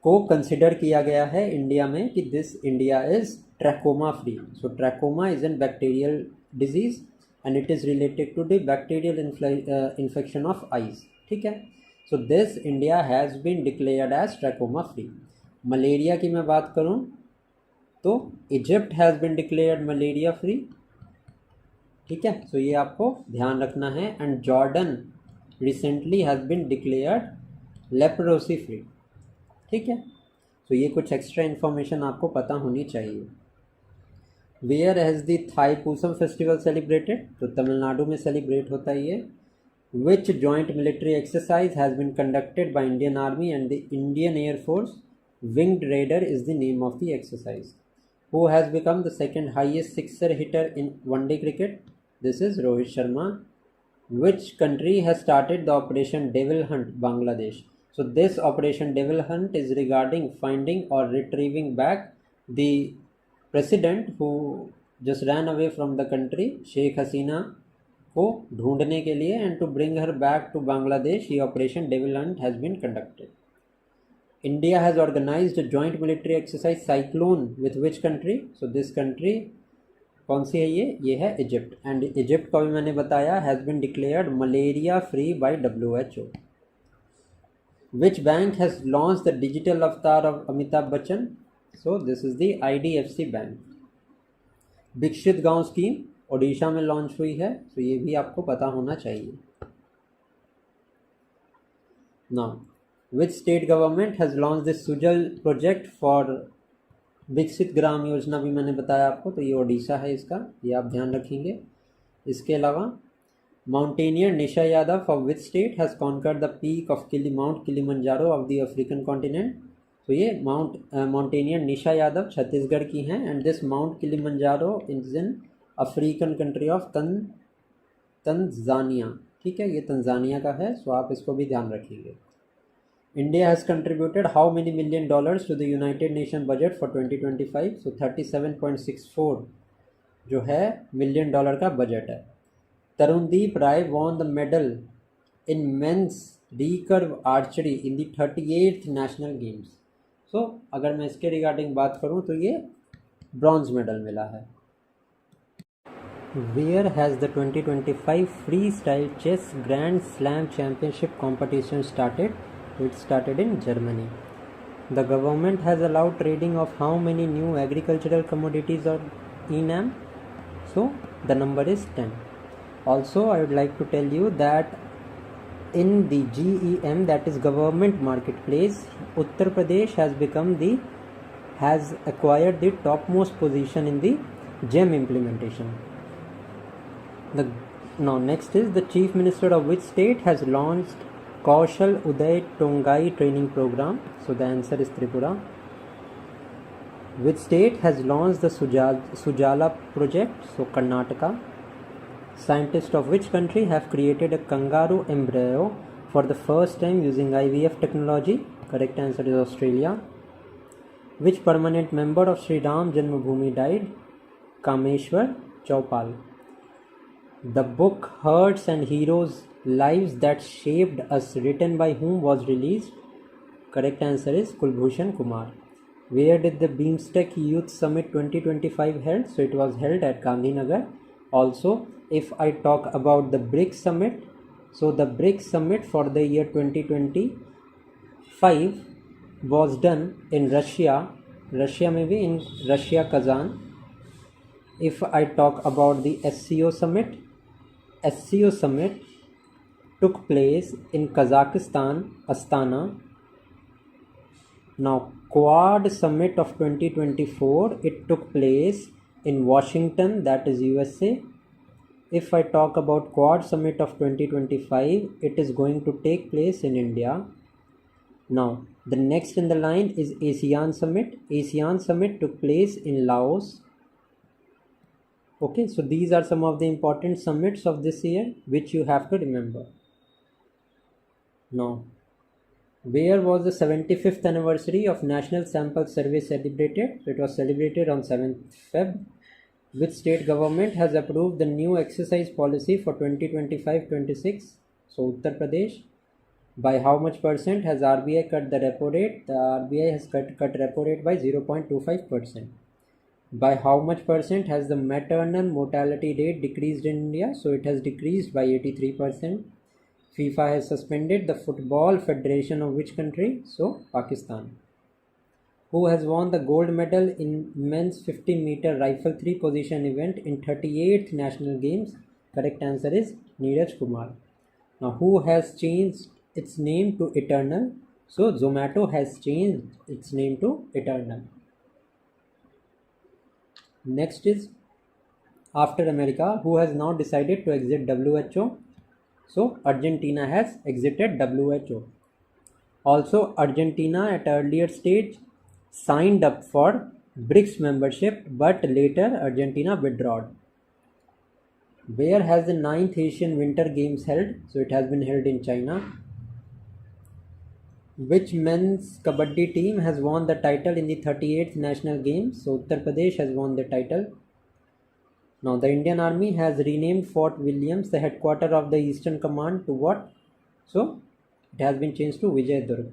को कंसिडर किया गया है इंडिया में कि this India is trachoma free. So trachoma is an bacterial disease and it is related to the bacterial infection of eyes, ठीक है। So this India has been declared as trachoma free. Malaria की मैं बात करूं तो Egypt has been declared malaria free, ठीक है। So ये आपको ध्यान रखना है। And Jordan recently has been declared leprosy free, ठीक है। सो ये कुछ एक्स्ट्रा इन्फॉर्मेशन आपको पता होनी चाहिए। Where has the Thaipusam festival celebrated? तो तमिलनाडु में सेलिब्रेट होता है ये। Which joint military exercise has been conducted by Indian army and the Indian air force? Winged Raider is the name of the exercise. Who has become the second highest sixer hitter in one-day cricket? This is Rohit Sharma. Which country has started the Operation Devil Hunt? Bangladesh. So this Operation Devil Hunt is regarding finding or retrieving back the president who just ran away from the country, Sheikh Hasina, को ढूंढने के लिए, and to bring her back to Bangladesh, the Operation Devil Hunt has been conducted. India has organized a joint military exercise Cyclone with which country? So this country कौन सी है ये है Egypt. And Egypt को भी मैंने बताया has been declared malaria free by WHO. Which bank has launched the digital avatar of Amitabh Bachchan? So this is the IDFC bank. विकसित गांव स्कीम ओडिशा में लॉन्च हुई है, तो ये भी आपको पता होना चाहिए। Now, which state government has launched this Sujal project for विकसित ग्राम योजना भी मैंने बताया आपको, तो ये ओडिशा है इसका, ये आप ध्यान रखेंगे। इसके अलावा mountaineer Nisha Yadav of which state has conquered the peak of mount Kilimanjaro of the African continent? तो ये माउंटेनियर निशा यादव छत्तीसगढ़ की हैं। And this mount Kilimanjaro is in African country of Tanzania, ठीक है, ये तंजानिया का है, सो आप इसको भी ध्यान रखेंगे। India has contributed how many $1 million to the United Nations budget for 2025? So 37.64 जो है $1 million का बजट है। Tarundeep Rai won the medal in men's recurve archery in the 38th national games. So अगर मैं इसके रिगार्डिंग बात करूं तो ये ब्रॉन्ज मेडल मिला है। Where has the 2025 freestyle chess Grand Slam Championship competition started? It started in Germany. The government has allowed trading of how many new agricultural commodities on ENAM? So the number is 10. Also, I would like to tell you that in the GEM, that is government marketplace, Uttar Pradesh has acquired the topmost position in the GEM implementation. The Now next is the Chief Minister of which state has launched Kaushal Uday Tongai training program? So the answer is Tripura. Which state has launched the Sujala project? So Karnataka. Scientists of which country have created a kangaroo embryo for the first time using IVF technology? Correct answer is Australia. Which permanent member of Sri Ram Janmabhoomi died? Kameshwar Chaupal. The book Hearts and Heroes Lives That Shaped Us, written by whom, was released? Correct answer is Kulbhushan Kumar. Where did the BIMSTEC Youth Summit 2025 held? So it was held at Gandhinagar. Also, if I talk about the BRICS Summit, so the BRICS Summit for the year 2025 was done in Russia, maybe in Russia, Kazan. If I talk about the SCO Summit took place in Kazakhstan, Astana. Now, Quad Summit of 2024, it took place in Washington, that is USA. If I talk about Quad Summit of 2025, it is going to take place in India. Now, the next in the line is ASEAN Summit. ASEAN Summit took place in Laos. Okay, so these are some of the important summits of this year which you have to remember. Now, where was the 75th anniversary of National Sample Survey celebrated? It was celebrated on 7th Feb. Which state government has approved the new exercise policy for 2025-26? So Uttar Pradesh. By how much percent has RBI cut the repo rate? The RBI has cut repo rate by 0.25%. By how much percent has the maternal mortality rate decreased in India? So it has decreased by 83%. FIFA has suspended the Football Federation of which country? So Pakistan. Who has won the gold medal in men's 50-meter rifle 3 position event in 38th National Games? Correct answer is Neeraj Kumar. Now, who has changed its name to Eternal? So Zomato has changed its name to Eternal. Next is, after America, who has now decided to exit WHO? So Argentina has exited WHO. Also, Argentina at an earlier stage signed up for BRICS membership, but later Argentina withdrew. Where has the 9th Asian Winter Games held? So it has been held in China. Which men's kabaddi team has won the title in the 38th National Games? So Uttar Pradesh has won the title. Now the Indian Army has renamed Fort Williams, the headquarters of the Eastern Command, to what? So it has been changed to Vijayadurg.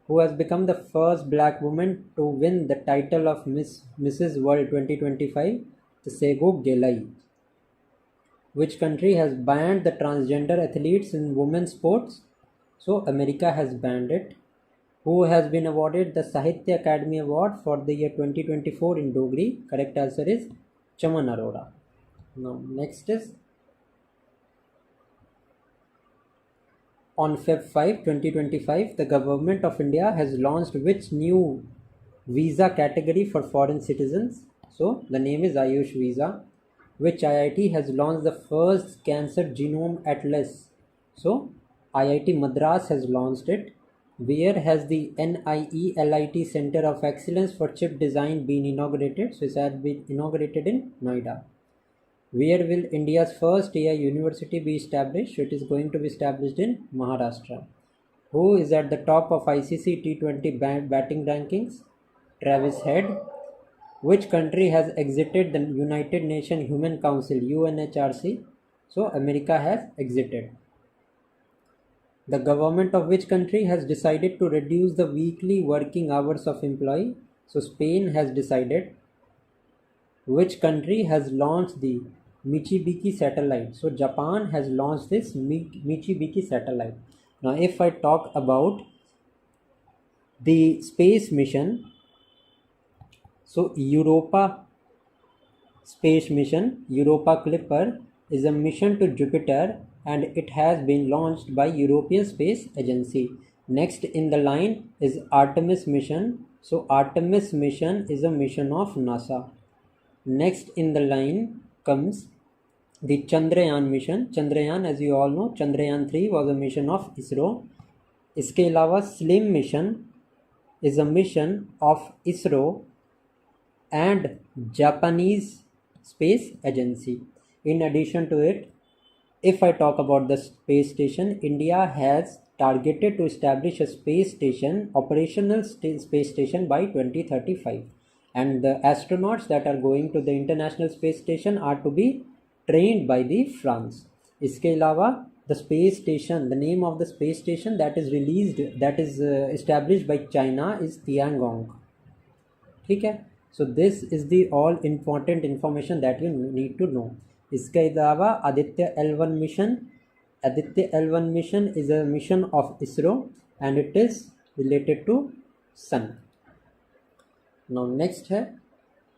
Who has become the first black woman to win the title of Mrs. World 2025? Tsego Gelai. Which country has banned the transgender athletes in women's sports? So America has banned it. Who has been awarded the Sahitya Academy Award for the year 2024 in Dogri? Correct answer is Chaman Arora. Now next is, on Feb 5, 2025, the Government of India has launched which new visa category for foreign citizens? So the name is Ayush Visa. Which IIT has launched the first Cancer Genome Atlas? So IIT Madras has launched it. Where has the NIELIT Center of Excellence for Chip Design been inaugurated? So it has been inaugurated in Noida. Where will India's first AI university be established? It is going to be established in Maharashtra. Who is at the top of ICC T20 batting rankings? Travis Head. Which country has exited the United Nations Human Council, UNHRC? So America has exited. The government of which country has decided to reduce the weekly working hours of employee? So Spain has decided. Which country has launched the Michibiki satellite? So Japan has launched this Michibiki satellite. Now if I talk about the space mission, so Europa space mission, Europa Clipper, is a mission to Jupiter and it has been launched by European Space Agency. Next in the line is Artemis mission. So Artemis mission is a mission of NASA. Next in the line comes The Chandrayaan mission. Chandrayaan, as you all know, Chandrayaan 3 was a mission of ISRO. इसके अलावा slim mission is a mission of ISRO and Japanese Space Agency. In addition to it, if I talk about the space station, India has targeted to establish a space station, operational space station by 2035. And the astronauts that are going to the International Space Station are to be trained by the France. इसके अलावा the space station, the name of the space station that is released, that is established by China is Tiangong. ठीक है. So this is the all important information that you need to know. इसके अलावा Aditya L1 mission is a mission of ISRO and it is related to sun. Now next है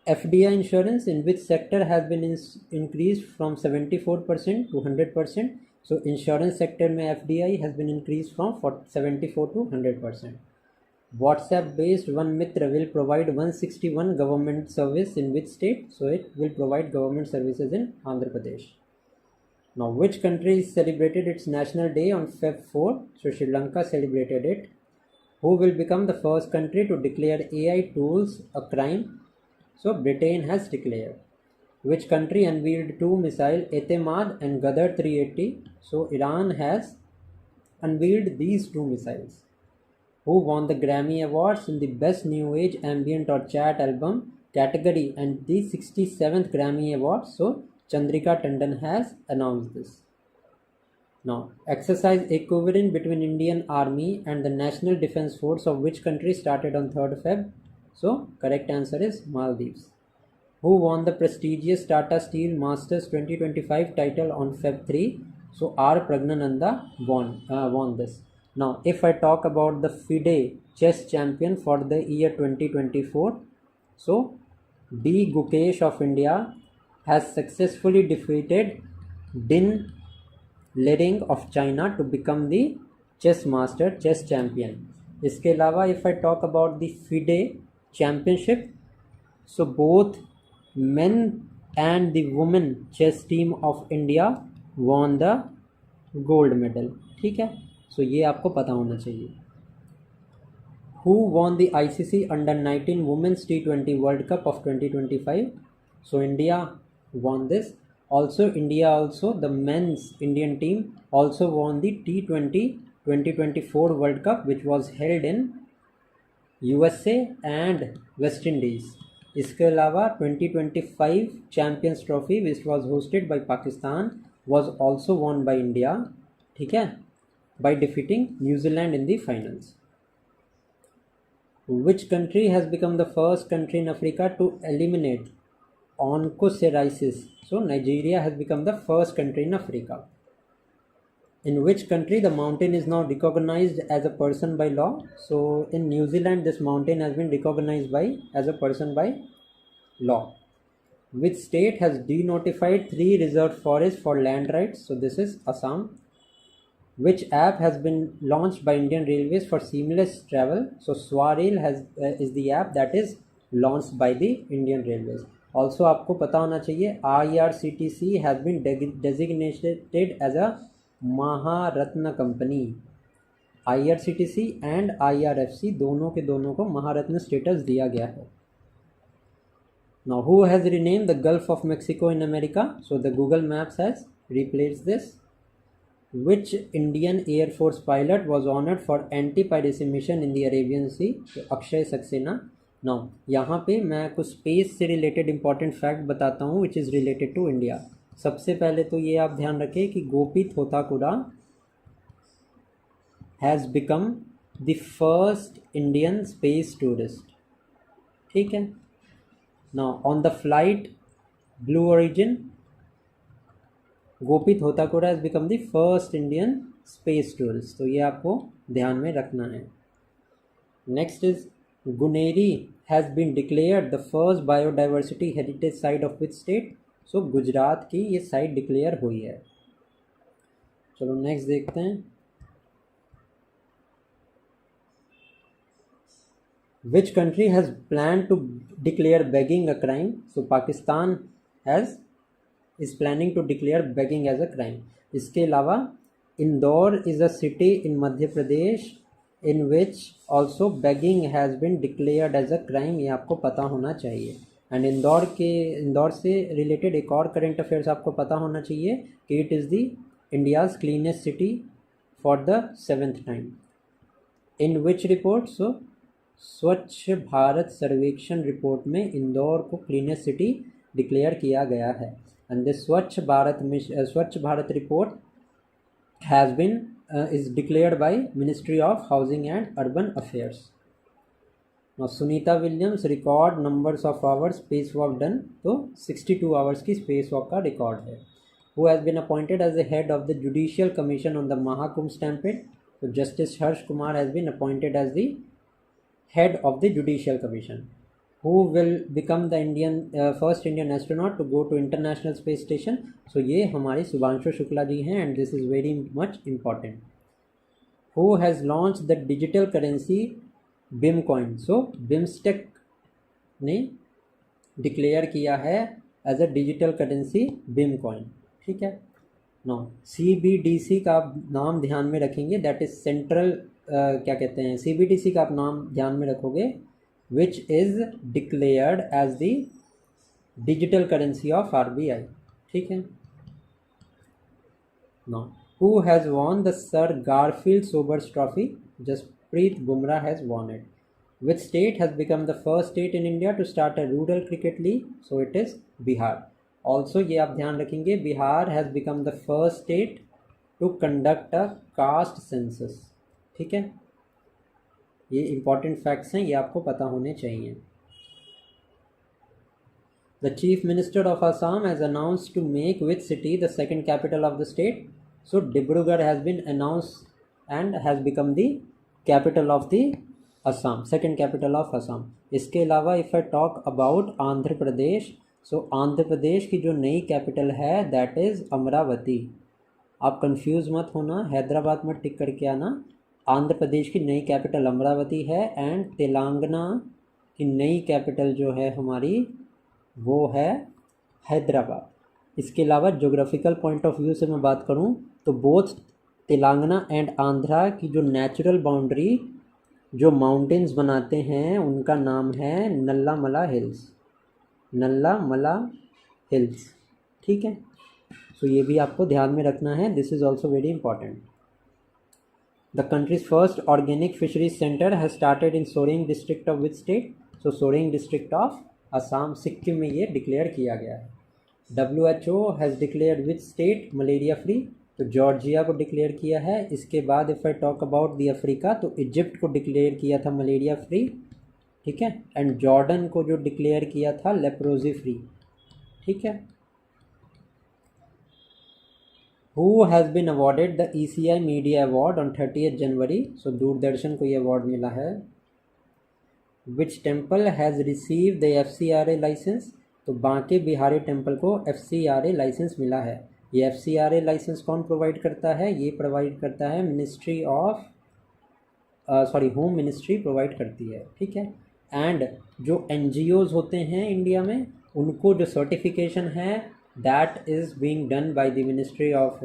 FDI insurance, in which sector has been increased from 74% to 100%. So insurance sector में FDI has been increased from 74 to 100%. WhatsApp based One Mitra will provide 161 government service in which state? So it will provide government services in Andhra Pradesh. Now which country celebrated its national day on Feb 4? So Sri Lanka celebrated it. Who will become the first country to declare AI tools a crime? So Britain has declared. Which country unveiled two missiles, Etemad and Gadar 380? So Iran has unveiled these two missiles. Who won the Grammy Awards in the Best New Age Ambient or Chat Album category and the 67th Grammy Award? So Chandrika Tandon has announced this. Now, exercise equivalent between Indian Army and the National Defence Force of which country started on 3rd Feb? So, correct answer is Maldives. Who won the prestigious Tata Steel Masters 2025 title on Feb 3? So, R. Pragnananda won this. Now, if I talk about the FIDE chess champion for the year 2024, so D. Gukesh of India has successfully defeated Din Leding of China to become the chess master, chess champion. इसके अलावा if I talk about the FIDE championship, so both men and the women chess team of India won the gold medal. ठीक है, so ये आपको पता होना चाहिए. Who won the ICC Under-19 Women's T20 World Cup of 2025? So India won this. Also the men's Indian team also won the T20 2024 World Cup, which was held in USA and West Indies. इसके अलावा 2025 Champions Trophy, which was hosted by Pakistan, was also won by India. ठीक है, by defeating New Zealand in the finals. Which country has become the first country in Africa to eliminate onchocerciasis? So Nigeria has become the first country in Africa. In which country the mountain is now recognized as a person by law? So in New Zealand this mountain has been recognized as a person by law. Which state has denotified 3 reserved forests for land rights? So this is Assam. Which app has been launched by Indian Railways for seamless travel? So Swarail is the app that is launched by the Indian Railways. Also आपको पता होना चाहिए IRCTC has been designated as a Maharatna company. IRCTC and IRFC दोनों के दोनों को महारत्न status दिया गया है. Now who has renamed the Gulf of Mexico in America? So the Google Maps has replaced this. Which Indian Air Force pilot was honored for anti-piracy mission in the Arabian Sea? Akshay Saxena. Now यहाँ पे मैं कुछ space से related important fact बताता हूँ which is related to India. सबसे पहले तो ये आप ध्यान रखें कि गोपी थोताकुरा has become the first Indian space tourist. ठीक है. Now on the flight Blue Origin, Gopi थोताकुरा has become the first Indian space tourist. तो ये आपको ध्यान में रखना है. Next is Guneri has been declared the first biodiversity heritage site of which state? So Gujarat की ये साइट डिक्लेयर हुई है. चलो नेक्स्ट देखते हैं. Which country has planned to declare begging a crime? So Pakistan has is planning to declare begging as a crime. इसके अलावा Indore is a city in Madhya Pradesh in which also begging has been declared as a crime. ये आपको पता होना चाहिए. And Indore से related एक और करंट अफेयर्स आपको पता होना चाहिए कि it is the India's cleanest city for the 7th time. In which report? So Swachh Bharat सर्वेक्षण रिपोर्ट में इंदौर को क्लीनेस्ट सिटी डिक्लेयर किया गया है. And this Swachh Bharat report has been is declared by ministry of housing and urban affairs. Sunita Williams record numbers of hours space walk done, तो 62 hours की space walk का record है. Who has been appointed as the head of the judicial commission on the Mahakumbh stampede? तो justice Harsh Kumar has been appointed as the head of the judicial commission. Who will become the first Indian astronaut to go to international space station? So ये हमारे शुभांशु शुक्ला जी हैं and this is very much important. Who has launch the digital currency beam coin? So BIMSTEC ने declare किया है as a digital currency beam coin. ठीक है. No CBDC का आप नाम ध्यान में रखेंगे, दैट इज सेंट्रल क्या कहते हैं, CBDC का आप नाम ध्यान में रखोगे which is declared as the digital currency of RBI. ठीक है. No who has won the sir Garfield Sobers trophy? Jasprit Bumrah has won it. Which state has become the first state in India to start a rural cricket league? So it is Bihar. Also ये आप ध्यान रखेंगे, Bihar has become the first state to conduct a caste census. ठीक है. ये important facts हैं, ये आपको पता होने चाहिए. The Chief Minister of Assam has announced to make which city the second capital of the state? So Dibrugarh has been announced and has become the capital of the Assam, second capital of Assam. इसके अलावा if I talk about Andhra Pradesh, so Andhra Pradesh की जो नई capital है that is Amravati. आप confuse मत होना, हैदराबाद में टिक करके आना. आंध्र प्रदेश की नई कैपिटल अमरावती है एंड तेलंगाना की नई कैपिटल जो है हमारी वो है हैदराबाद. इसके अलावा जोग्राफिकल पॉइंट ऑफ व्यू से मैं बात करूं तो बोथ तेलंगाना एंड आंध्रा की जो नेचुरल बाउंड्री जो माउंटेन्स बनाते हैं उनका नाम है नल्लामला हिल्स. नल्लामला हिल्स. ठीक है. सो ये भी आपको ध्यान में रखना है, this is also very important. The countries first organic fisheries centre has started in Soreng district of which state? So Soreng district of Assam, Sikkim में ये डिक्लेयर किया गया है. WHO has declared which state malaria free? तो जॉर्जिया को डिक्लेयर किया है. इसके बाद if I talk about the Africa तो इजिप्ट को डिक्लेयर किया था मलेरिया फ्री. ठीक है. एंड जॉर्डन को जो डिक्लेयर किया था लेप्रोजी फ्री. ठीक है. Who has been awarded the ECI media award on 30th January? So Doordarshan को ये अवार्ड मिला है. Which temple has receive the FCRA licence? तो बांके बिहारी टेम्पल को FCRA लाइसेंस मिला है. ये FCRA लाइसेंस कौन प्रोवाइड करता है? ये प्रोवाइड करता है ministry of home ministry provide करती है. ठीक है. एंड जो NGOs होते हैं इंडिया में उनको जो सर्टिफिकेशन है that is being done by the ministry of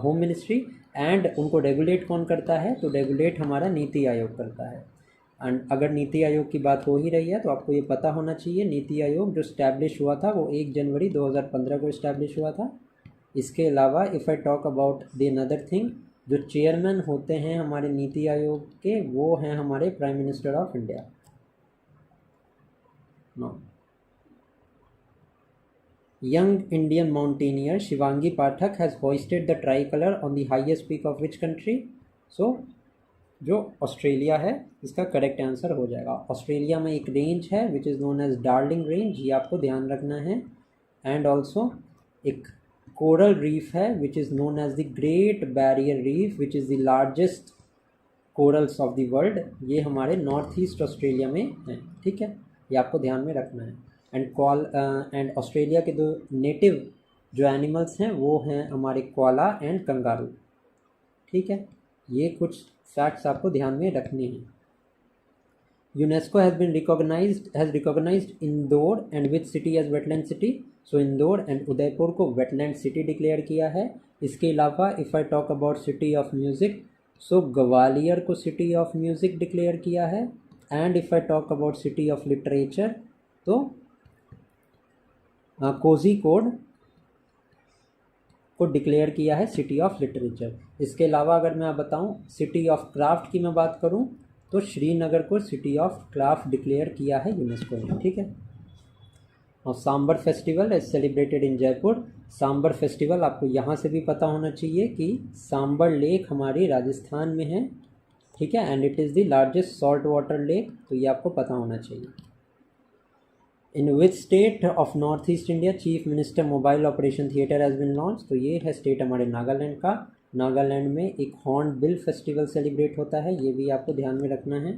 home ministry. And उनको रेगुलेट कौन करता है? तो रेगुलेट हमारा नीति आयोग करता है. एंड अगर नीति आयोग की बात हो ही रही है तो आपको ये पता होना चाहिए नीति आयोग जो स्टैब्लिश हुआ था वो 1 जनवरी 2015 को इस्टेब्लिश हुआ था. इसके अलावा if I talk about the another thing, जो चेयरमैन होते हैं हमारे नीति आयोग के वो हैं हमारे prime minister of India. Now young Indian mountaineer Shivangi Pathak has hoisted the tricolour on the highest peak of which country? So जो ऑस्ट्रेलिया है इसका करेक्ट आंसर हो जाएगा. ऑस्ट्रेलिया में एक रेंज है which is known as Darling range, ये आपको ध्यान रखना है. एंड ऑल्सो एक कोरल रीफ है which is known as the great barrier reef which is the largest corals of the world. ये हमारे नॉर्थ ईस्ट ऑस्ट्रेलिया में है. ठीक है. ये आपको ध्यान में रखना है. एंड ऑस्ट्रेलिया के दो नेटिव जो एनिमल्स हैं वो हैं हमारे कोआला एंड कंगारू. ठीक है. ये कुछ फैक्ट्स आपको ध्यान में रखने हैं. UNESCO has recognized Indore and which city as wetland city. So Indore and Udaipur को वेटलैंड सिटी डिक्लेयर किया है. इसके अलावा if I talk about city of music, so Gwalior को सिटी ऑफ म्यूज़िक डिक्लेयर किया है. And if I talk about city of literature, तो कोझिकोड को डिक्लेयर किया है सिटी ऑफ लिटरेचर. इसके अलावा अगर मैं बताऊं सिटी ऑफ क्राफ्ट की मैं बात करूं, तो श्रीनगर को सिटी ऑफ क्राफ्ट डिक्लेयर किया है यूनेस्को ने. ठीक है. और Sambhar festival is celebrated in Jaipur. Sambhar festival आपको यहाँ से भी पता होना चाहिए कि सांबर लेक हमारी राजस्थान में है. ठीक है. And it is the largest salt water lake, तो ये आपको पता होना चाहिए. In which state of north east India chief minister mobile operation theatre has been launch. तो ये है स्टेट हमारे नागालैंड का. नागालैंड में एक हॉर्न बिल फेस्टिवल सेलिब्रेट होता है, ये भी आपको ध्यान में रखना है.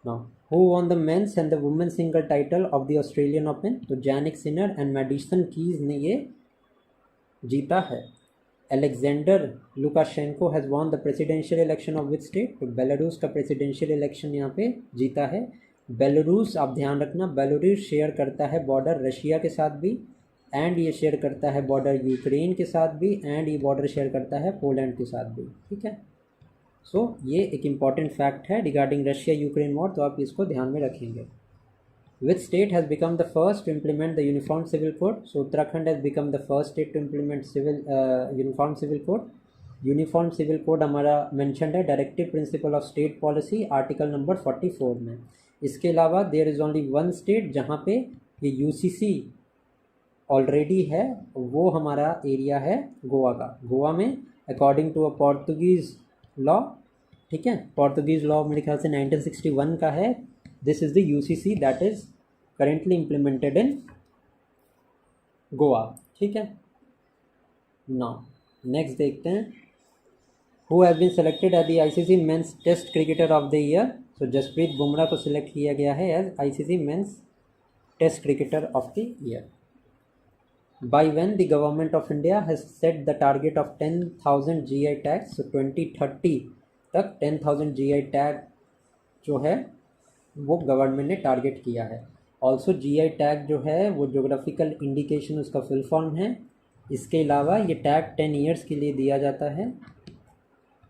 Now who won the men's and the women single title of the Australian open. तो Jannik Sinner and Madison Keys ने ये जीता है. Alexander Lukashenko has won the presidential election of which state. तो बेलारूस का प्रेसिडेंशियल इलेक्शन यहाँ पे जीता है. बेलारूस, आप ध्यान रखना, बेलारूस शेयर करता है बॉर्डर रशिया के साथ भी, एंड ये शेयर करता है बॉर्डर यूक्रेन के साथ भी, एंड ये बॉर्डर शेयर करता है पोलैंड के साथ भी. ठीक है. सो ये एक इम्पॉर्टेंट फैक्ट है रिगार्डिंग रशिया यूक्रेन वॉर, तो आप इसको ध्यान में रखेंगे. Which state has become the first to implement the Uniform Civil Code? So Uttarakhand has become the first state to implement Uniform Civil Code. Uniform civil code हमारा mentioned है directive principle of state policy article number 44 में. इसके अलावा there is only one state जहाँ पे ये UCC already है, वो हमारा एरिया है गोवा का. गोवा में according to a Portuguese law, ठीक है, पोर्तुगीज़ लॉ मेरे ख्याल से 1961 का है. This is the UCC that is currently implemented in Goa. ठीक है. नाउ नेक्स्ट देखते हैं. Who have been selected as the ICC men's test cricketer of the year. तो जसप्रीत बुमराह को सिलेक्ट किया गया है as ICC men's test cricketer of the year. By when the government of India has set the target of 10,000 GI tags. 2030 तक 10,000 GI tag जो है वो government ने टारगेट किया है. ऑल्सो जीआई टैग जो है वो जोग्राफिकल इंडिकेशन उसका फुल फॉर्म है. इसके अलावा ये टैग 10 ईयर्स के लिए दिया जाता है.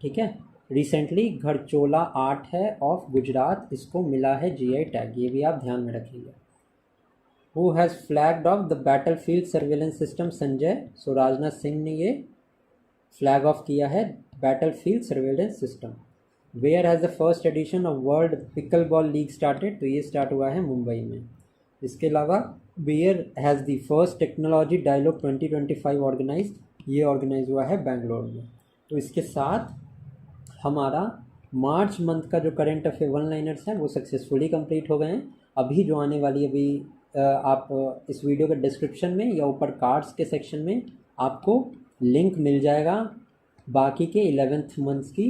ठीक है. रिसेंटली घड़चोला आर्ट है ऑफ गुजरात, इसको मिला है जीआई टैग, ये भी आप ध्यान में रखिएगा. Who has flagged off the battle field surveillance system Sanjay. So Rajnath Singh ने ये फ्लैग ऑफ किया है battle field surveillance system. Where has the first edition of world pickle ball league started. तो ये स्टार्ट हुआ है मुंबई में. इसके अलावा where has the first technology dialogue 2025 organise. ये ऑर्गेनाइज हुआ है बेंगलोर में. तो इसके साथ हमारा मार्च मंथ का जो करंट अफेयर वन लाइनर्स हैं वो सक्सेसफुली कंप्लीट हो गए हैं. अभी जो आने वाली अभी आप इस वीडियो के डिस्क्रिप्शन में या ऊपर कार्ड्स के सेक्शन में आपको लिंक मिल जाएगा बाकी के 11th मंथ्स की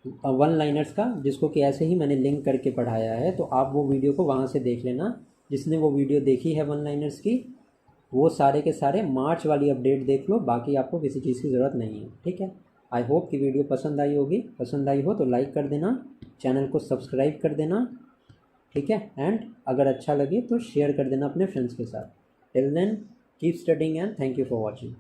वन लाइनर्स का, जिसको कि ऐसे ही मैंने लिंक करके पढ़ाया है. तो आप वो वीडियो को वहाँ से देख लेना. जिसने वो वीडियो देखी है वन लाइनर्स की, वो सारे के सारे मार्च वाली अपडेट देख लो, बाकी आपको किसी चीज़ की ज़रूरत नहीं है. ठीक है. आई होप कि वीडियो पसंद आई होगी. पसंद आई हो तो लाइक कर देना, चैनल को सब्सक्राइब कर देना. ठीक है. एंड अगर अच्छा लगे तो शेयर कर देना अपने फ्रेंड्स के साथ. Till then keep studying and thank you for watching.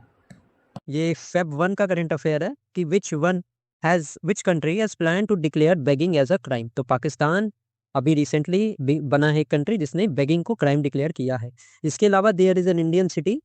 ये फेब 1 का करंट अफेयर है कि which country has plan to declare begging as a crime. तो पाकिस्तान अभी रिसेंटली बना है एक कंट्री जिसने बेगिंग को क्राइम डिक्लेयर किया है. इसके अलावा there is an Indian city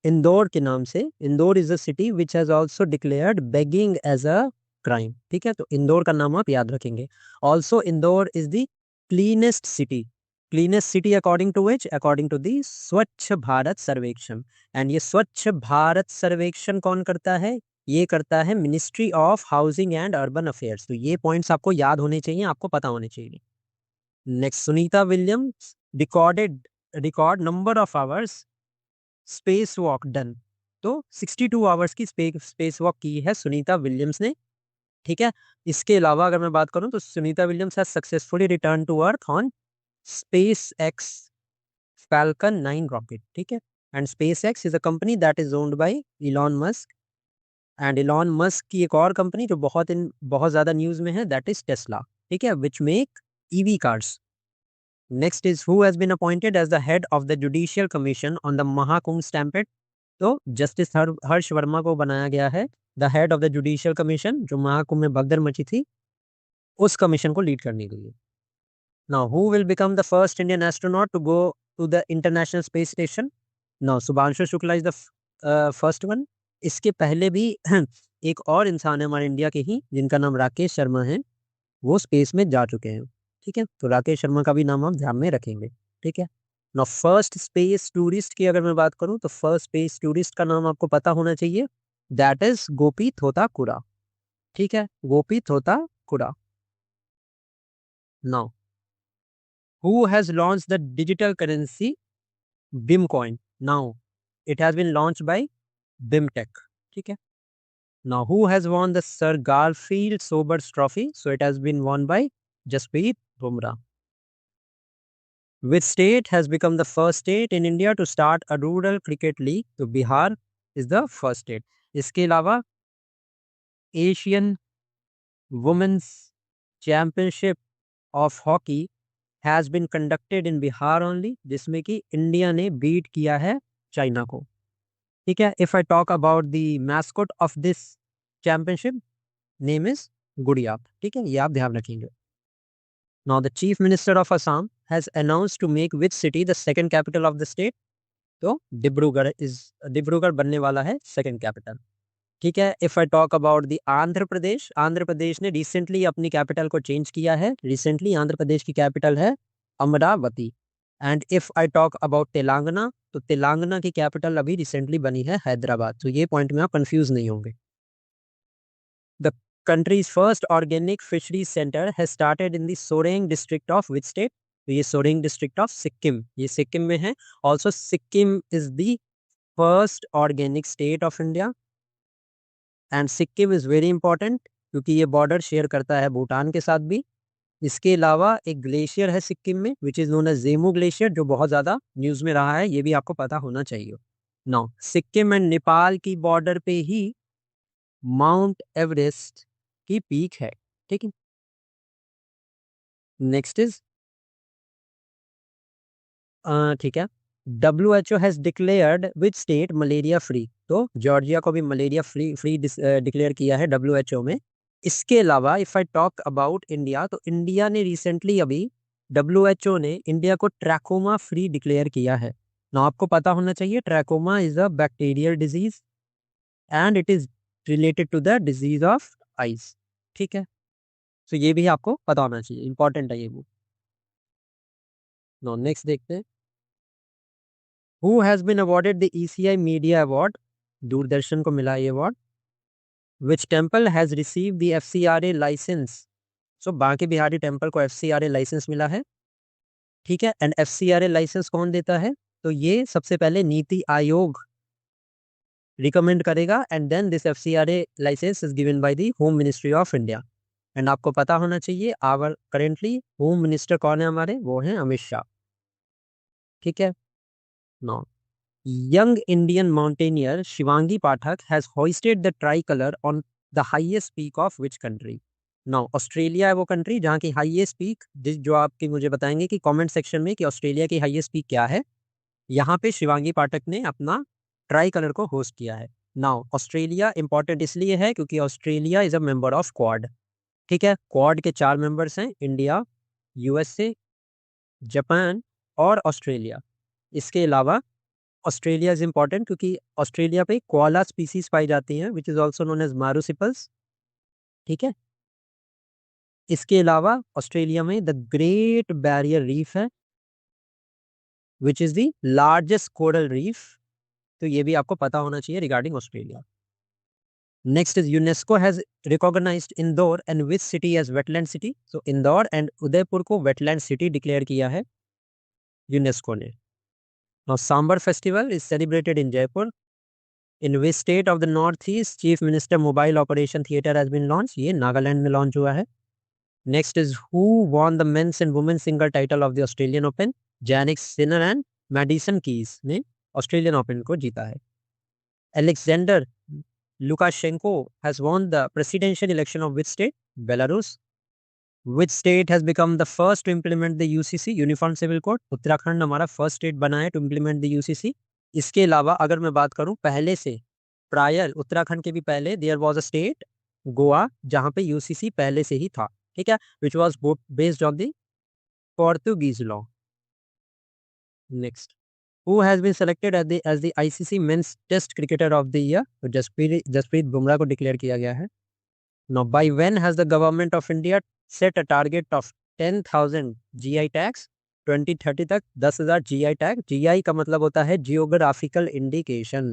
Indore के नाम से. Indore is a city which has also declared begging as a crime. ठीक है. तो इंदौर का नाम आप याद रखेंगे. Also Indore is the cleanest city. Cleanest city according to which, according to the Swachh Bharat सर्वेक्षण. एंड ये स्वच्छ भारत सर्वेक्षण कौन करता है? ये करता है ministry of housing and urban affairs. तो ये पॉइंट्स आपको याद होने चाहिए, आपको पता होने चाहिए. Next, Sunita Williams record number of hours space walk done. तो 62 आवर्स की स्पेस वॉक की है सुनीता विलियम्स ने. ठीक है. इसके अलावा अगर मैं बात करूं तो Sunita Williams has successfully return to earth on space X Falcon 9 rocket. ठीक है. And space X is a company that is owned by Elon Musk. And Elon Musk की एक और कंपनी जो बहुत ज़्यादा न्यूज़ में है दैट इज टेस्ला. ठीक है. Which make EV cars. Next is who has been appointed as the head of the Judicial Commission on the Mahakumbh Stampede. तो जस्टिस हर्ष वर्मा को बनाया गया है the head of the judicial commission, जो महाकुंभ में भगदड़ मची थी उस कमीशन को लीड करने के लिए. Now who will become the first Indian astronaut to go to the international space station. Now Shubhanshu Shukla is the first one. इसके पहले भी एक और इंसान है हमारे इंडिया के ही जिनका नाम राकेश शर्मा है, वो स्पेस में जा चुके हैं. ठीक है, तो राकेश शर्मा का भी नाम हम ध्यान में रखेंगे. ठीक है. नाउ फर्स्ट स्पेस टूरिस्ट की अगर मैं बात करूं तो फर्स्ट स्पेस टूरिस्ट का नाम आपको पता होना चाहिए. दैट इज गोपी थोता कुरा. ठीक है, Gopi Thotakura. Now who has launch the digital currency beam coin. Now it has been launch by Bimtech. ठीक है. Now who has won the sir Garfield Sobers trophy. So it has been won by Jasprit Bumrah. Which state has become the first state in India to start a rural cricket league? तो Bihar is the first state. इसके अलावा Asian women's championship of hockey has been conducted in Bihar only, जिसमें कि India ने beat किया है China को. ठीक है. If I talk about the mascot of this championship, name is गुड़िया. ठीक है, ये आप ध्यान रखेंगे. Now the Chief Minister of Assam has announced to make which city the second capital of the state? तो डिब्रूगढ़ बनने वाला है सेकंड कैपिटल. ठीक है. If I talk about the Andhra Pradesh, Andhra Pradesh ने रिसेंटली अपनी कैपिटल को चेंज किया है. रिसेंटली आंध्र प्रदेश की कैपिटल है Amravati. And if I talk about Telangana, तो तेलंगाना की कैपिटल अभी रिसेंटली बनी है हैदराबाद. तो ये पॉइंट में आप कंफ्यूज नहीं होंगे. The country's first organic fisheries center has started in the Soreng district of which state? तो ये सोरेंग डिस्ट्रिक्ट ऑफ सिक्किम, ये सिक्किम में है. Also Sikkim is the first organic state of India. And Sikkim is very important क्योंकि ये बॉर्डर शेयर करता है भूटान के साथ भी. इसके अलावा एक ग्लेशियर है सिक्किम में which is known as Zemu glacier, जो बहुत ज्यादा न्यूज में रहा है. ये भी आपको पता होना चाहिए. नाउ सिक्किम एंड नेपाल की बॉर्डर पे ही माउंट एवरेस्ट की पीक है. ठीक है. नेक्स्ट इज ठीक है, WHO has declared which state malaria free. तो जॉर्जिया को भी मलेरिया फ्री डिक्लेयर किया है WHO में. इसके अलावा if I talk about India, तो इंडिया ने रिसेंटली अभी WHO ने इंडिया को ट्रैकोमा फ्री डिक्लेयर किया है. ना आपको पता होना चाहिए trachoma is a bacterial disease and it is related to the disease of eyes. ठीक है, तो ये भी आपको पता होना चाहिए, इंपॉर्टेंट है ये बुक. नो नेक्स्ट देखते हैं. Who has been awarded the ECI media award. Doordarshan को मिला ये award. Which temple has receive the FCRA licence. So Banke Bihari temple को FCRA लाइसेंस मिला है. ठीक है. एंड FCRA लाइसेंस कौन देता है? तो ये सबसे पहले नीति आयोग रिकमेंड करेगा and then this FCRA licence is given by the home ministry of India. And आपको पता होना चाहिए आवर करेंटली होम मिनिस्टर कौन है हमारे, वो हैं अमित शाह. ठीक है. Now young Indian mountaineer Shivangi Pathak has hoisted the tricolour on the highest peak of which country. Now Australia है वो कंट्री जहाँ की हाईएस्ट पीक, जो आपकी मुझे बताएंगे कि कमेंट सेक्शन में कि ऑस्ट्रेलिया की हाईएस्ट पीक क्या है. यहाँ पे शिवांगी पाठक ने अपना ट्राई कलर को होस्ट किया है. नाउ ऑस्ट्रेलिया इंपॉर्टेंट इसलिए है क्योंकि Australia is a member of Quad. ठीक है. क्वाड के 4 मेंबर्स हैं, इंडिया, USA, जापान और ऑस्ट्रेलिया. इसके अलावा ऑस्ट्रेलिया इज इंपॉर्टेंट क्योंकि ऑस्ट्रेलिया पे कोआला स्पीसीज पाई जाती हैं which is also known as marsupials. ठीक है. इसके अलावा ऑस्ट्रेलिया में द ग्रेट बैरियर रीफ है which is the largest coral reef. तो ये भी आपको पता होना चाहिए regarding Australia. Next is UNESCO has recognised Indore and which city as wetland city. So Indore and Udaipur को वेटलैंड सिटी डिक्लेयर किया है यूनेस्को ने. Now Sambhar festival is celebrated in Jaipur. In which state of the north east chief minister mobile operation theatre has been launch. ये नागालैंड में launch हुआ है. Next is who won the men's and women single title of the Australian Open. Jannik Sinner and Madison Keys ने Australian Open को जीता है. Alexander Lukashenko has won the presidential election of which state. Belarus. Which state has become the first to implement the UCC uniform civil code? Uttarakhand हमारा first state बना है to implement the UCC. इसके अलावा अगर मैं बात करूं पहले से, प्रायर उत्तराखंड के भी पहले there was a state Goa जहां पे यूसीसी पहले से ही था, ठीक है, which was based on the Portuguese law. Next, who has been selected as the ICC men's test cricketer of the year? तो जसप्रीत बुमराह को डिक्लेयर किया गया है। Now, by when has the government of India set a target of 10,000 GI tags? 2030 तक 10,000 GI tag. GI का मतलब होता है जियोग्राफिकल इंडिकेशन।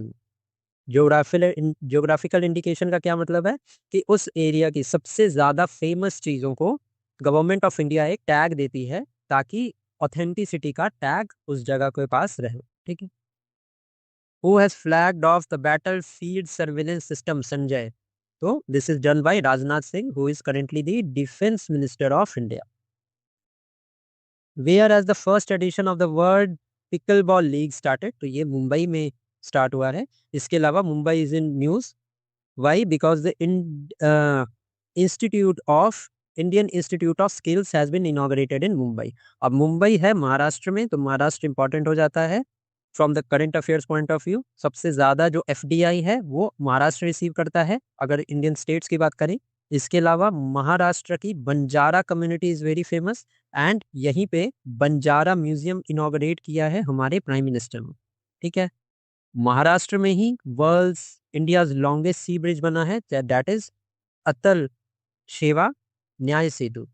जियोग्राफिकल इंडिकेशन का क्या मतलब है कि उस एरिया की सबसे ज्यादा फेमस चीजों को गवर्नमेंट ऑफ इंडिया एक टैग देती है ताकि ऑथेंटिसिटी का टैग उस जगह के पास रहे, ठीक है। Who has flagged off the battlefield surveillance system, Sanjay? So this is done by Rajnath Singh, who is currently the Defense Minister of India. Where has the first edition of the World Pickleball League started? तो ये मुंबई में start हुआ है। इसके अलावा Mumbai is in news. Why? Because the institute of Indian Institute of Skills has been inaugurated in Mumbai. अब मुंबई है महाराष्ट्र में, तो महाराष्ट्र इंपॉर्टेंट हो जाता है from the current affairs point of view. सबसे ज्यादा जो एफडीआई है वो महाराष्ट्र रिसीव करता है अगर इंडियन स्टेट्स की बात करें। इसके अलावा महाराष्ट्र की Banjara community is very famous and यहीं पे बंजारा म्यूजियम इनॉग्रेट किया है हमारे प्राइम मिनिस्टर ने, ठीक है। महाराष्ट्र में ही वर्ल्ड्स इंडियाज लॉन्गेस्ट सी ब्रिज बना है, दैट इज अतल शेवा न्याय सेतु।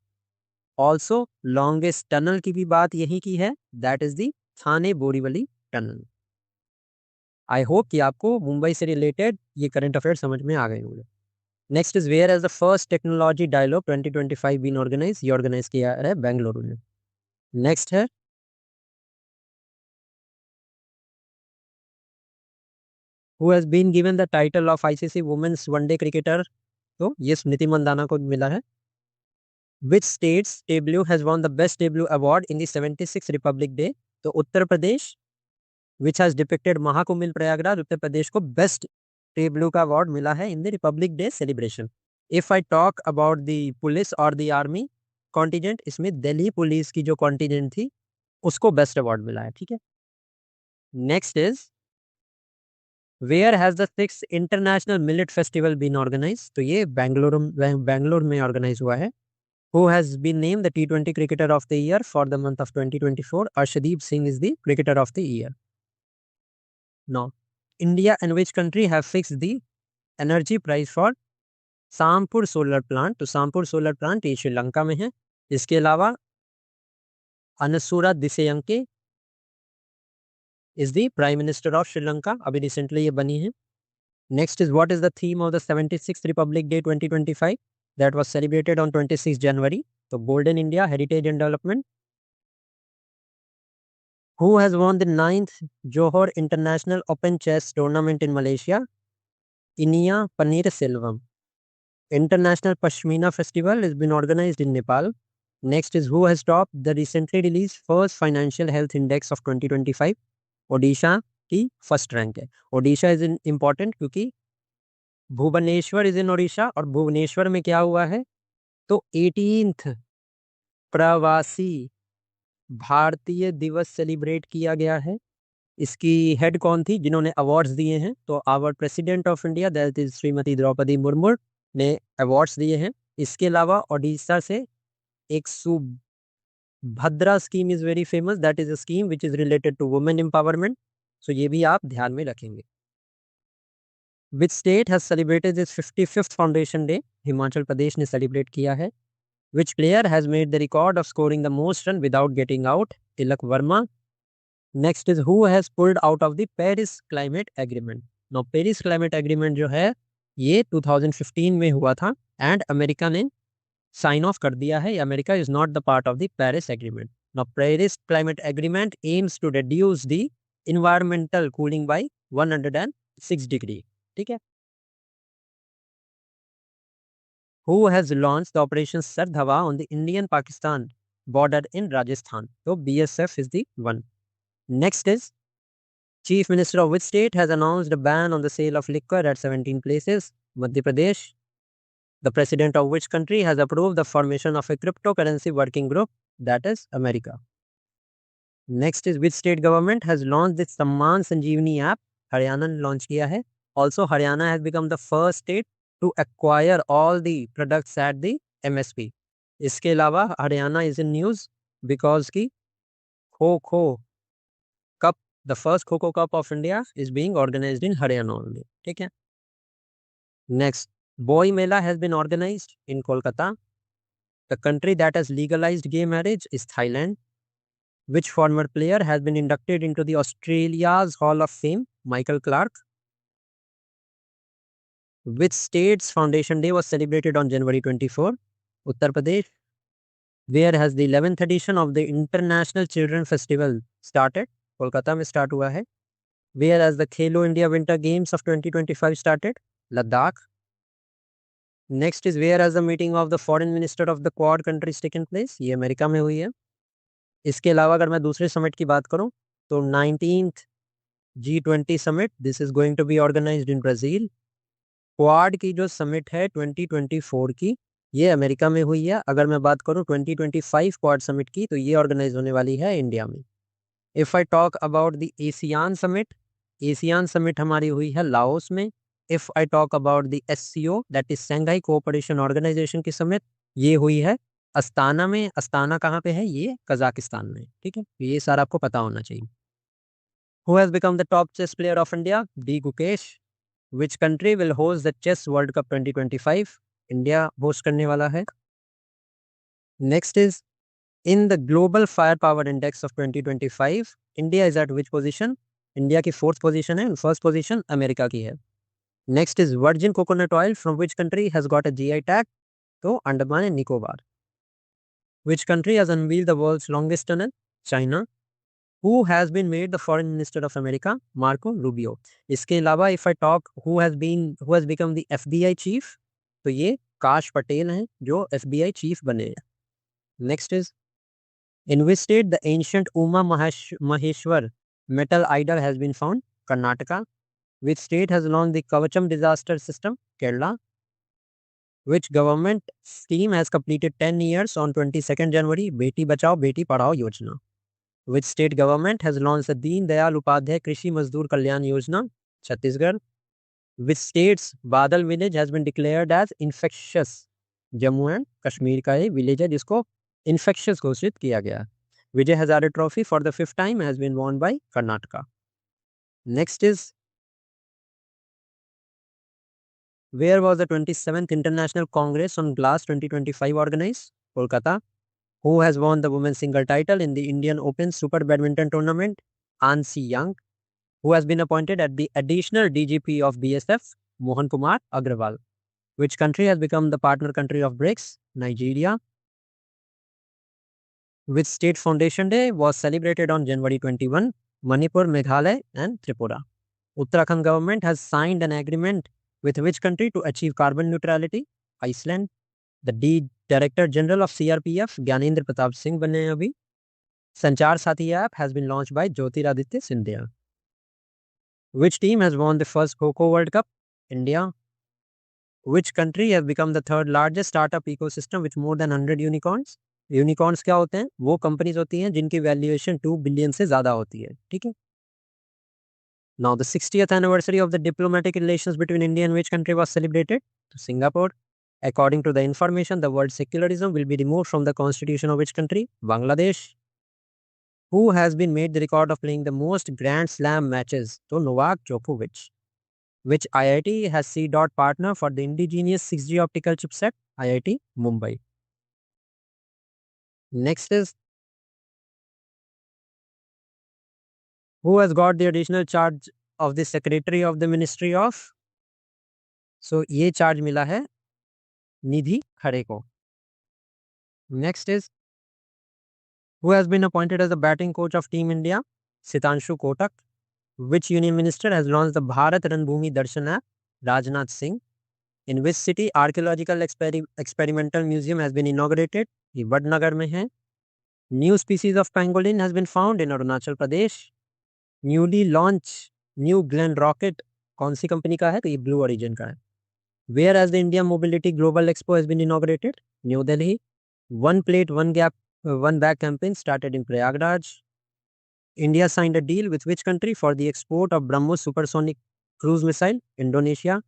ऑल्सो लॉन्गेस्ट टनल की भी बात यही की है, that is the Thane Borivali tunnel. I hope कि आपको मुंबई से रिलेटेड ये करंट अफेयर समझ में आ गए होंगे। Next is where as the first technology dialogue 2025 been organise? ये ऑर्गेनाइज किया है बेंगलुरु में। नेक्स्ट है, who has been given the title of ICC women's one day cricketer? तो ये स्मृति मंदाना को मिला है। Which states debut has won the best debut award in the 76 republic day? तो Uttar Pradesh, which has depicted Mahakumbh Prayagraj, Uttar Pradesh को बेस्ट डेब्यू का अवार्ड मिला है in the Republic day celebration. If I talk about the police और द आर्मी कॉन्टिजेंट, इसमें Delhi police की जो contingent थी उसको बेस्ट अवार्ड मिला है, ठीक है। Next is where has the 6th international millet festival been organise? तो ये बैंगलोर में ऑर्गेनाइज हुआ है। Who has been named the T20 Cricketer of the Year for the month of 2024? Arshdeep Singh is the Cricketer of the Year. Now, India and which country have fixed the energy price for Sampur solar plant? तो Sampur solar plant ये श्रीलंका में है। इसके अलावा Anura Dissanayake is the prime minister of Sri Lanka, अभी recently ये बनी है। Next is what is the theme of the 76th republic day 2025 that was celebrated on 26 January? तो golden India, heritage and development. Who has won the 9th Johor International Open Chess Tournament in Malaysia? Inia Paneerselvam. International Pashmina Festival has been organized in Nepal. Next is who has topped the recently released first Financial Health Index of 2025? Odisha की first rank है। Odisha is important क्योंकि Bhubaneswar is in Odisha, और भुवनेश्वर में क्या हुआ है तो 18th प्रवासी भारतीय दिवस सेलिब्रेट किया गया है। इसकी हेड कौन थी जिन्होंने अवार्ड्स दिए हैं? तो our president of India that is Shrimati Draupadi Murmu ने अवार्ड्स दिए हैं। इसके अलावा ओडिशा से एक Subhadra scheme is very famous, that is a scheme which is related to women empowerment, so ये भी आप ध्यान में रखेंगे। Which state has celebrated its 55th foundation day? Himachal Pradesh ने सेलिब्रेट किया है। Which player has made the record of scoring the most run without getting out? Tilak Varma. Next is who has pulled out of the Paris climate agreement? No, Paris climate agreement जो है ये 2015 में हुआ था and America ने sign off कर दिया है। America is not the part of the Paris agreement. No, Paris climate agreement aims to reduce the environmental cooling by 106 degree, ठीक है। Who has launched the Operation Sardhawa on the Indian-Pakistan border in Rajasthan? So BSF is the one. Next is Chief Minister of which state has announced a ban on the sale of liquor at 17 places? Madhya Pradesh. The president of which country has approved the formation of a cryptocurrency working group, that is America. Next is which state government has launched the Samman Sanjeevani app? Haryana ने launch किया है. Also, Haryana has become the first state to acquire all the products at the MSP. इसके अलावा Haryana is in news because की kho kho cup, the first Kho Kho Cup of India is being organized in Haryana only. ठीक है. Next, Boy Mela has been organized in Kolkata. The country that has legalized gay marriage is Thailand. Which former player has been inducted into the Australia's Hall of Fame? Michael Clark. Which state's Foundation Day was celebrated on January 24? Uttar Pradesh. Where has the 11th edition of the International Children Festival started? Kolkata में start हुआ है. Where has the Khelo India Winter Games of 2025 started? Ladakh. Next is where has the meeting of the foreign minister of the Quad countries taken place? ये America में हुई है. इसके अलावा अगर मैं दूसरे समिट की बात करूं तो 19th G20 summit, this is going to be organised in Brazil. Quad की जो समिट है 2024 की, ये अमेरिका में हुई है. अगर मैं बात करूं 2025 क्वाड समिट की, तो ये ऑर्गेनाइज होने वाली है इंडिया में. If I talk about the ASEAN summit, ASEAN summit हमारी हुई है लाओस में. If I talk about the SCO, that is Shanghai Cooperation Organisation की समिट, ये हुई है अस्ताना में. अस्ताना कहाँ पे है? ये कजाकिस्तान में. ठीक है, ये सारा आपको पता होना चाहिए. Who has become the top chess player of India? D. Gukesh. Which country will host the Chess World Cup 2025? India host करने वाला है. Next is in the Global Firepower Index of 2025, India is at which position? India की 4th position है, first position America की है. Next is virgin coconut oil from which country has got a GI tag? तो Andaman and Nicobar. Which country has unveiled the world's longest tunnel? China. Who has been made the foreign minister of America? Marco Rubio. इसके अलावा if I talk who has become the FBI chief, तो ये काश पटेल हैं जो FBI chief बने हैं. Next is in which state the ancient Uma Maheshwar metal idol has been found? Karnataka. Which state has launched the Kavacham disaster system? Kerala. Which government scheme has completed 10 years on 22nd January? Beti Bachao Beti Padhao Yojana. Which state government has launched the Deen Dayal Upadhyay Krishi Mazdoor Kalyan Yojana? Chhattisgarh. Which state's Badal village has been declared as infectious? Jammu and Kashmir का ये village है जिसको infectious घोषित किया गया. Vijay Hazare trophy for the 5th time has been won by Karnataka. Next is where was the 27th International Congress on Glass 2025 organized? Kolkata. Who has won the women's single title in the Indian Open Super Badminton Tournament? Ansi Young. Who has been appointed as the additional DGP of BSF? Mohan Kumar Agrawal. Which country has become the partner country of BRICS? Nigeria. Which state foundation day was celebrated on January 21? Manipur, Meghalaya and Tripura. Uttarakhand government has signed an agreement with which country to achieve carbon neutrality? Iceland. The Director General of CRPF, Gyanendra Pratap Singh बने हैं अभी. Sanchar Sathi app has been launched by Jyotiraditya Scindia. Which team has won the first Kho-Kho World Cup? India. Which country has become the 3rd largest startup ecosystem with more than 100 unicorns? Unicorns क्या होते हैं? वो companies होती हैं जिनकी valuation 2 billion से ज्यादा होती है. ठीक है. Now the 60th anniversary of the diplomatic relations between India and which country was celebrated? To Singapore. According to the information, the word secularism will be removed from the constitution of which country? Bangladesh. Who has been made the record of playing the most Grand Slam matches? To Novak Djokovic. Which IIT has C. partner for the indigenous 6G optical chipset? IIT Mumbai. Next is who has got the additional charge of the Secretary of the Ministry of? So ये charge मिला है निधि खरे को. Next is who has been appointed as the batting coach of Team India? Sitanshu Kotak. Which union minister has launched the Bharat Ranbhoomi Darshan app? Rajnath Singh. In which city archaeological experimental museum has been inaugurated? ये वडनगर में है. New species of pangolin has been found in Arunachal Pradesh. Newly launched New Glenn rocket कौन सी company का है? तो ये blue origin का है. Whereas the India Mobility Global Expo has been inaugurated, New Delhi. One plate, one gap, one bag campaign started in Prayagraj. India signed a deal with which country for the export of BrahMos supersonic cruise missile? Indonesia.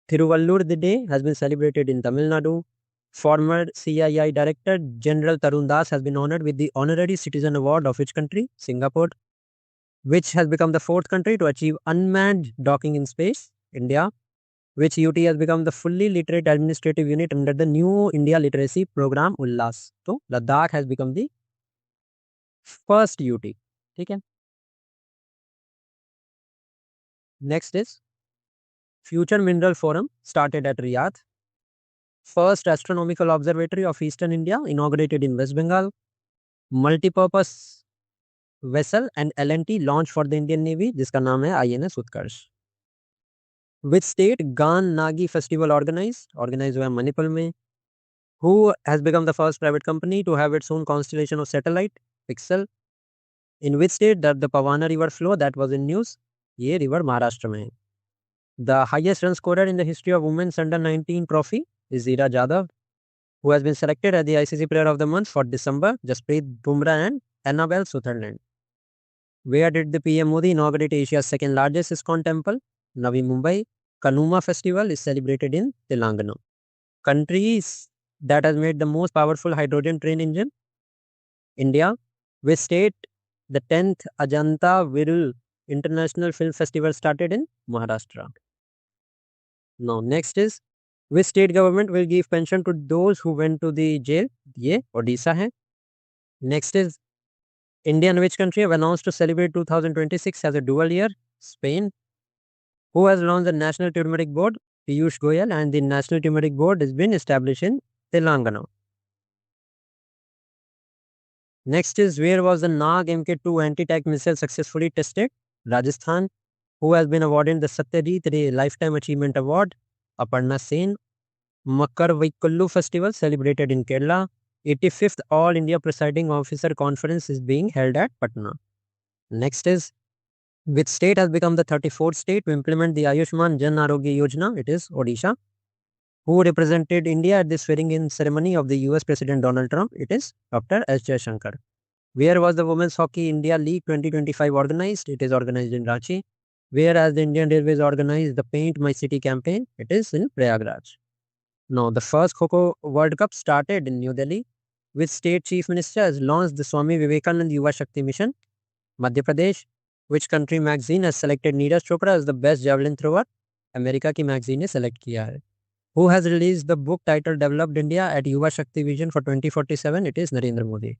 Thiruvallur Day has been celebrated in Tamil Nadu. Former CII Director General Tarun Das has been honored with the Honorary Citizen Award of which country? Singapore. Which has become the fourth country to achieve unmanned docking in space? India. Which UT has become the fully literate administrative unit under the new India literacy program Ullas. So Ladakh has become the first UT. Okay. Next is Future Mineral Forum started at Riyadh. First astronomical observatory of Eastern India inaugurated in West Bengal. Multipurpose vessel and L&T launched for the Indian Navy जिसका नाम है INS Utkarsh. Which state Gan Nagi festival organized हुआ मणिपुर में. Who has become the first private company to have its own constellation of satellite? Pixel. In which state that the Pavana river flow that was in news? ये river Maharashtra में है. The highest run scorer in the history of women's under 19 trophy is Zira Jadhav, who has been selected as the ICC Player of the Month for December. Jasprit Bumrah and Annabelle Sutherland. Where did the PM Modi inaugurate Asia's second largest ISKCON temple? Navi Mumbai. Kanuma festival is celebrated in Telangana. Countries that has made the most powerful hydrogen train engine? India. Which state the 10th Ajanta Virul International Film Festival started in? Maharashtra. Now next is which state government will give pension to those who went to the jail? ये Odisha है. Next is India and which country have announced to celebrate 2026 as a dual year? Spain. Who has launched the National Turmeric Board? Piyush Goyal, and the National Turmeric Board has been established in Telangana. Next is where was the Nag Mk2 anti-tank missile successfully tested? Rajasthan. Who has been awarded the Satyajit Ray Lifetime Achievement Award? Aparna Sen. Makkar Vaikullu Festival celebrated in Kerala. 85th All India Presiding Officer Conference is being held at Patna. Next is which state has become the 34th state to implement the Ayushman Jan Arogya Yojana? It is Odisha. Who represented India at the swearing-in ceremony of the US President Donald Trump? It is Dr. S. Jaishankar. Where was the Women's Hockey India League 2025 organized? It is organized in Ranchi. Where has the Indian Railways organized the Paint My City campaign? It is in Prayagraj. Now, the first Kho World Cup started in New Delhi. Which state chief minister has launched the Swami Vivekanand Yuva Shakti Mission? Madhya Pradesh. Which country magazine has selected Neeraj Chopra as the best javelin thrower? America की magazine ने select किया है. Who has released the book titled Developed India at Yuva Shakti Vision for 2047? It is Narendra Modi.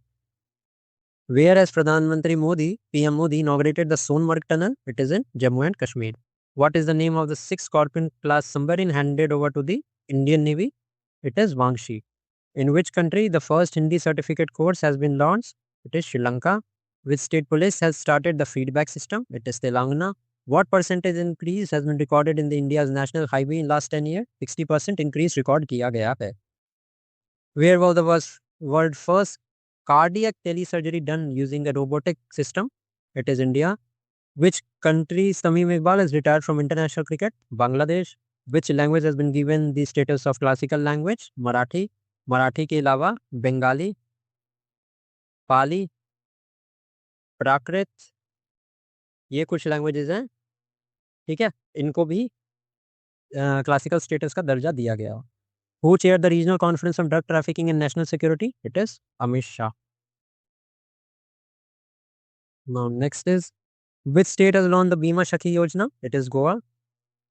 Where has Pradhan Mantri Modi, PM Modi, inaugurated the Sonmarg Tunnel? It is in Jammu and Kashmir. What is the name of the 6th Scorpion class submarine handed over to the Indian Navy? It is Vangshi. In which country the first Hindi certificate course has been launched? It is Sri Lanka. Which state police has started the feedback system? It is Telangana. What percentage increase has been recorded in the India's national highway in last 10 years? 60% increase record किया गया है. Where was the world first cardiac telesurgery done using a robotic system? It is India. Which country Tamim Iqbal has retired from international cricket? Bangladesh. Which language has been given the status of classical language? Marathi. Marathi के अलावा बंगाली, पाली, प्राकृत, ये कुछ languages हैं, ठीक है, इनको भी classical status का दर्जा दिया गया. Who chaired the regional conference on drug trafficking and national security? It is Amit Shah. Now next is which state has launched the Bima Shakhi Yojana? It is Goa.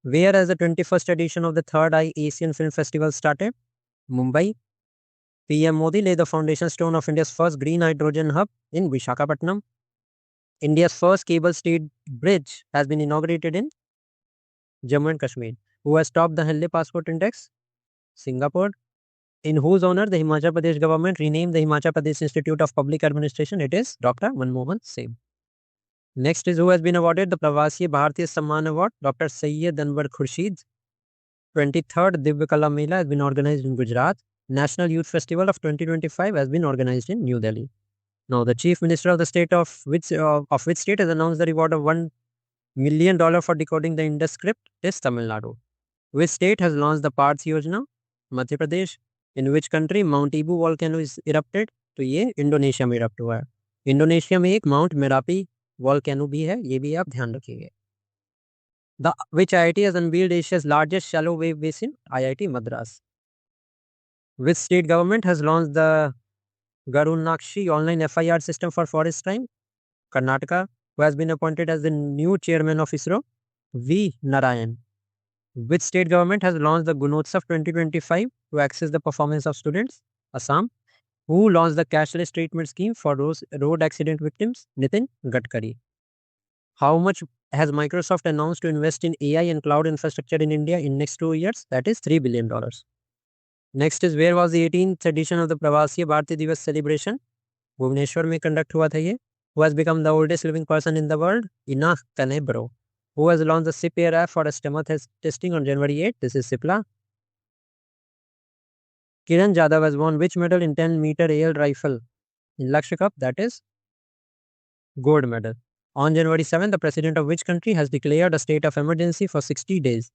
Where has the 21st edition of the Third Eye Asian Film Festival started? Mumbai. PM Modi laid the foundation stone of India's first green hydrogen hub in Visakhapatnam. India's first cable-stayed bridge has been inaugurated in Jammu and Kashmir. Who has topped the Henley Passport Index? Singapore. In whose honor the Himachal Pradesh government renamed the Himachal Pradesh Institute of Public Administration? It is Dr. Manmohan Singh. Next is who has been awarded the Pravasi Bharatiya Samman Award? Dr. Sayyid Anwar Khurshid. 23rd Divya Kala Mela has been organized in Gujarat. National Youth Festival of 2025 has been organized in New Delhi. Now, the Chief Minister of the state of which state has announced the reward of $1 million for decoding the Indus script? It is Tamil Nadu. Which state has launched the Parth Yojana? Madhya Pradesh. In which country Mount Ibu volcano is erupted? तो ये Indonesia में erupt हुआ है. Indonesia में एक mount Merapi volcano भी है, ये भी आप ध्यान रखिएगा. The which IIT has unveiled Asia's largest shallow wave basin? IIT Madras. Which state government has launched the Garunakshi online FIR system for forest crime? Karnataka. Who has been appointed as the new chairman of ISRO? V. Narayan. Which state government has launched the Gunotsav 2025 to access the performance of students? Assam. Who launched the cashless treatment scheme for road accident victims? Nitin Gadkari. How much has Microsoft announced to invest in AI and cloud infrastructure in India in next 2 years? That is $3 billion. Next is, where was the 18th edition of the Pravasiya Bharati Divas celebration? Bhubaneswar में conduct हुआ था ये. Who has become the oldest living person in the world? Ina Kanebro. Who has launched the SIP Air app for asthma testing on January 8? This is Sipla. Kiran Jadhav has won which medal in 10-meter air rifle in Lakshya Cup? That is gold medal. On January 7, the president of which country has declared a state of emergency for 60 days?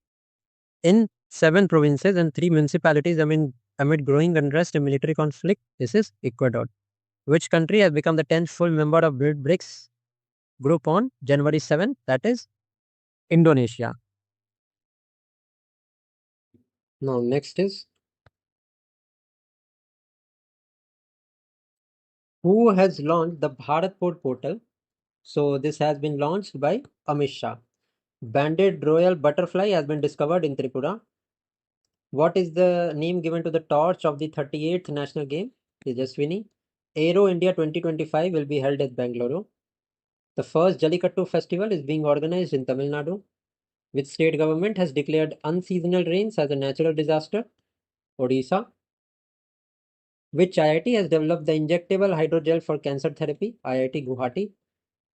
In 7 provinces and 3 municipalities amid growing unrest and military conflict. This is Ecuador. Which country has become the 10th full member of BRICS group on January 7? That is Indonesia. Now, next is, who has launched the Bharat Port portal? So, this has been launched by Amit Shah. Banded royal butterfly has been discovered in Tripura. What is the name given to the torch of the 38th national game? Tejaswini. Aero India 2025 will be held at Bangalore. The first Jallikattu festival is being organized in Tamil Nadu. Which state government has declared unseasonal rains as a natural disaster? Odisha. Which IIT has developed the injectable hydrogel for cancer therapy? IIT Guwahati.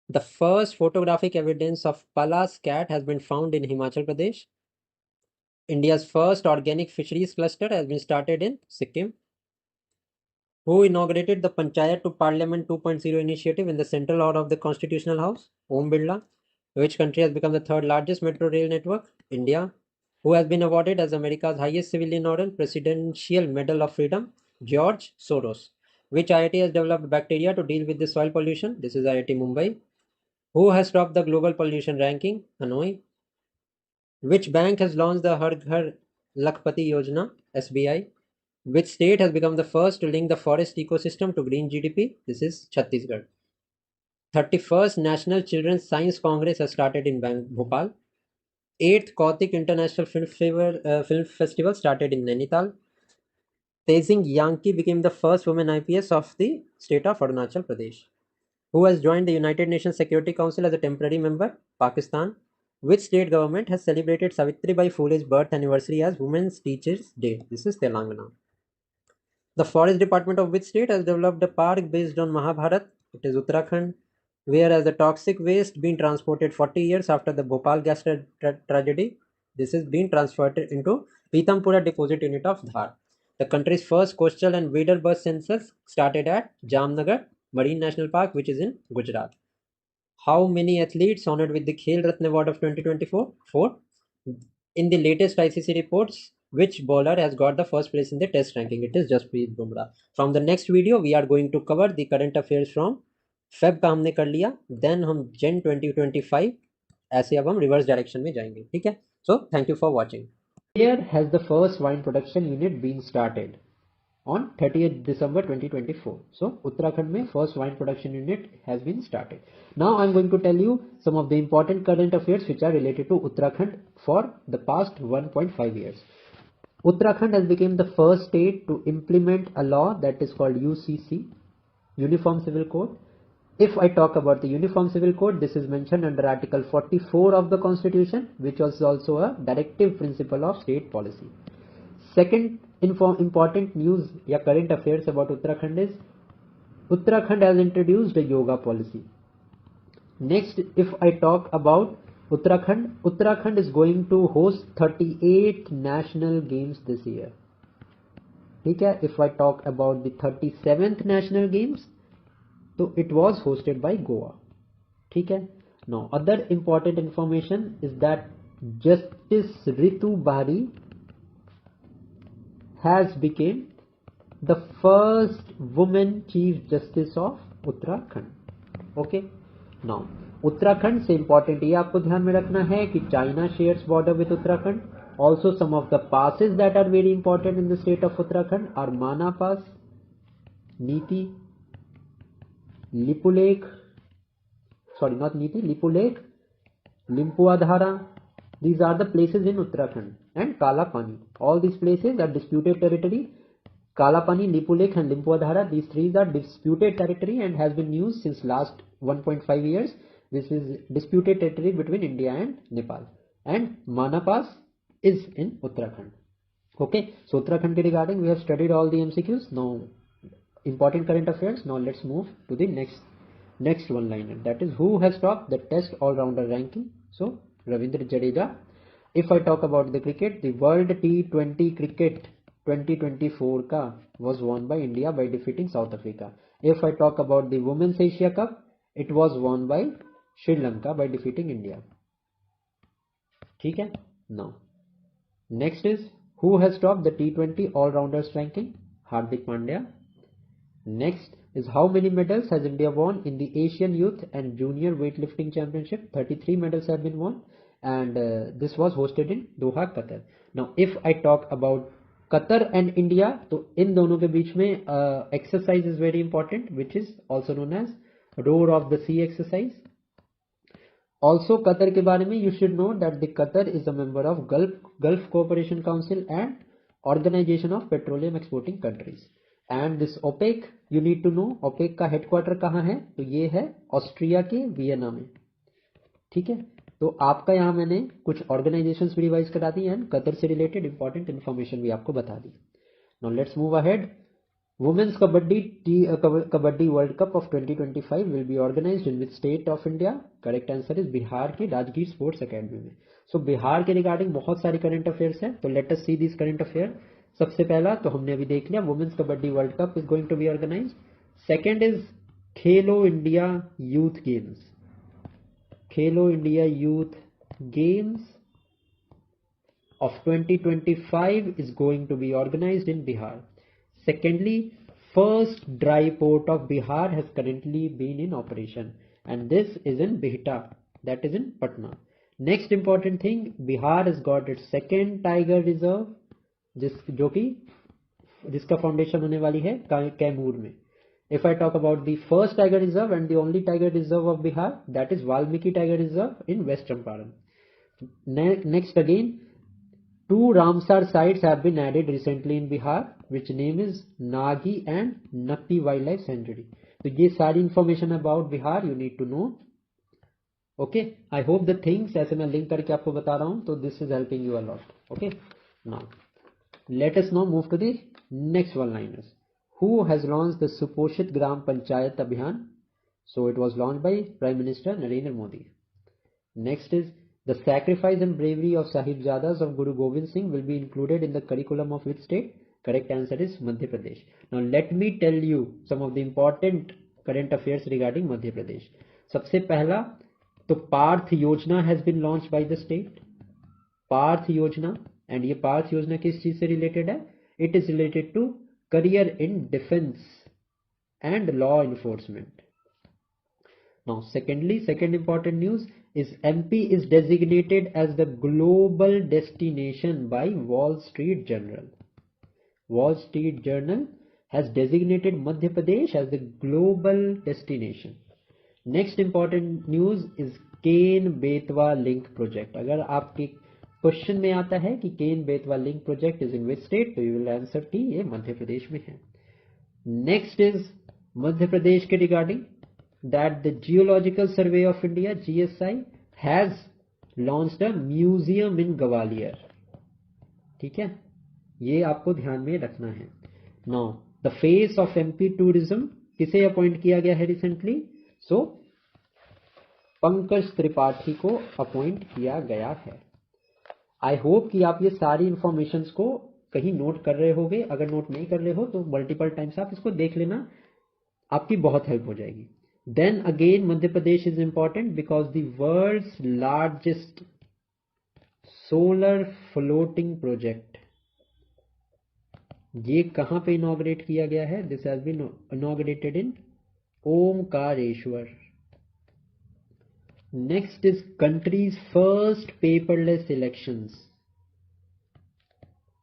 The first photographic evidence of Palas cat has been found in Himachal Pradesh. India's first organic fisheries cluster has been started in Sikkim. Who inaugurated the Panchayat to Parliament 2.0 initiative in the central hall of the Constitutional House? Om Birla. Which country has become the third largest metro rail network? India. Who has been awarded as America's highest civilian order, Presidential Medal of Freedom? George Soros. Which IIT has developed bacteria to deal with the soil pollution? This is IIT Mumbai. Who has topped the global pollution ranking? Hanoi. Which bank has launched the Har Ghar Lakhpati Yojana? SBI. Which state has become the first to link the forest ecosystem to green GDP? This is Chhattisgarh. 31st National Children's Science Congress has started in Bhopal. 8th Kautik International Film Festival started in Nainital. Tezing Yanki became the first woman IPS of the state of Arunachal Pradesh. Who has joined the United Nations Security Council as a temporary member? Pakistan. Which state government has celebrated Savitribai Phule's birth anniversary as Women's Teachers Day? This is Telangana. The forest department of which state has developed a park based on Mahabharat? It is Uttarakhand. Whereas the toxic waste being transported 40 years after the Bhopal gas tragedy, this is being transferred into Pitampura deposit unit of Dhar. The country's first coastal and wadal bird census started at Jamnagar Marine National Park, which is in Gujarat. How many athletes honored with the Khel Ratna Award of 2024? 4. In the latest ICC reports, which bowler has got the first place in the test ranking? It is Jasprit Bumrah. From the next video, we are going to cover the current affairs from Feb का हमने कर लिया, then हम जन 2025 ऐसे अब हम reverse direction में जाएंगे. ठीक है. So thank you for watching. Here has the first wine production unit been started on 30th December 2024. So Uttarakhand mein first wine production unit has been started. Now I am going to tell you some of the important current affairs which are related to Uttarakhand for the past 1.5 years. Uttarakhand has become the first state to implement a law that is called UCC, Uniform Civil Code. If I talk about the Uniform Civil Code, this is mentioned under Article 44 of the Constitution, which was also a directive principle of state policy. Second important news या current affairs about Uttarakhand is Uttarakhand has introduced a yoga policy. Next, if I talk about Uttarakhand, Uttarakhand is going to host 38 national games this year. ठीक है. If I talk about the 37th national games, so it was hosted by Goa. ठीक है. Now other important information is that Justice Ritu Bahari has become the first woman Chief Justice of Uttarakhand. Okay, now Uttarakhand से important ये आपको ध्यान में रखना है कि China shares border with Uttarakhand. Also some of the passes that are very important in the state of Uttarakhand are Mana Pass, Niti, Lipulekh, sorry not Niti, Lipulekh, Limpuadhara. These are the places in Uttarakhand, and Kalapani. All these places are disputed territory. Kalapani, Lipulekh and Limpuadhara, these three are disputed territory and has been used since last 1.5 years. This is disputed territory between India and Nepal. And Manapas is in Uttarakhand. Okay, so Uttarakhand regarding we have studied all the MCQs. Now important current affairs. Now let's move to the next one liner. That is who has topped the test all-rounder ranking. So Ravindra Jadeja. If I talk about the cricket, the World T20 Cricket 2024 का was won by India by defeating South Africa. If I talk about the Women's Asia Cup, it was won by Sri Lanka by defeating India. ठीक है? Now, next is who has topped the T20 all-rounders ranking? Hardik Pandya. Next is how many medals has India won in the Asian Youth and Junior Weightlifting Championship? 33 medals have been won, and this was hosted in Doha, Qatar. Now, if I talk about Qatar and India, तो इन दोनों के बीच में exercise is very important, which is also known as Roar of the Sea exercise. Also, Qatar के बारे में you should know that the Qatar is a member of Gulf Cooperation Council and Organization of Petroleum Exporting Countries. And this OPEC, you need to know OPEC का headquarter कहाँ है? तो ये है Austria के वियना में. ठीक है, तो आपका यहाँ मैंने कुछ ऑर्गेनाइजेशंस भी रिवाइज करा दी एंड कतर से रिलेटेड इंपॉर्टेंट इन्फॉर्मेशन भी आपको बता दी. Now let's move ahead. Women's kabaddi world cup of 2025 will be organised in which state of India? Correct answer is Bihar के राजगीर स्पोर्ट्स अकेडमी में. सो बिहार के रिगार्डिंग बहुत सारे करंट अफेयर्स हैं, तो let us see this current affair. सबसे पहला तो हमने अभी देख लिया, women's kabaddi world Cup is going to be organised. Second is Khelo India youth Games. Khelo India youth Games of 2025 is going to be organized in Bihar. Secondly, first dry port of Bihar has currently been in operation, and this is in Bihta, that is in Patna. Next important thing, Bihar has got its second tiger reserve, जिसका foundation होने वाली है कैमूर में. If I talk about the first tiger reserve and the only tiger reserve of Bihar, that is Valmiki Tiger Reserve in West Champaran. Next again, two Ramsar sites have been added recently in Bihar, which name is Nagi and Nakti Wildlife Sanctuary. So ये सारी information about Bihar you need to know. Okay, I hope the things ऐसे मैं link करके आपको बता रहा हूँ, तो this is helping you a lot. Okay, now let us now move to the next one-liners. Who has launched the Suposhit Gram Panchayat Abhiyan? So it was launched by Prime Minister Narendra Modi. Next is the sacrifice and bravery of Sahibzadas of Guru Gobind Singh will be included in the curriculum of which state? Correct answer is Madhya Pradesh. Now let me tell you some of the important current affairs regarding Madhya Pradesh. सबसे पहला तो पार्थ योजना has been launched by the state. Partha योजना, and ये पार्थ योजना किस चीज से रिलेटेड है? It is related to career in defense and law enforcement. Now secondly, second important news is MP is designated as the global destination by Wall Street Journal. Wall Street Journal has designated Madhya Pradesh as the global destination. Next important news is Ken Betwa link project. अगर आपके question में आता है कि Ken Betwa link project is in which state, तो you will answer T, ये मध्य प्रदेश में है. नेक्स्ट इज मध्य प्रदेश के regarding that the Geological Survey of India GSI has launched a museum in Gwalior. ठीक है, ये आपको ध्यान में रखना है. Now the face of MP tourism किसे अपॉइंट किया गया है रिसेंटली? सो पंकज त्रिपाठी को अपॉइंट किया गया है. आई होप कि आप ये सारी इंफॉर्मेशन को कहीं नोट कर रहे होगे. अगर नोट नहीं कर रहे हो तो मल्टीपल टाइम्स आप इसको देख लेना, आपकी बहुत हेल्प हो जाएगी. Then again Madhya Pradesh is important because the world's largest solar floating project, ये कहाँ पे इनॉग्रेट किया गया है? This has been inaugurated in Omkareshwar. Next is country's first paperless elections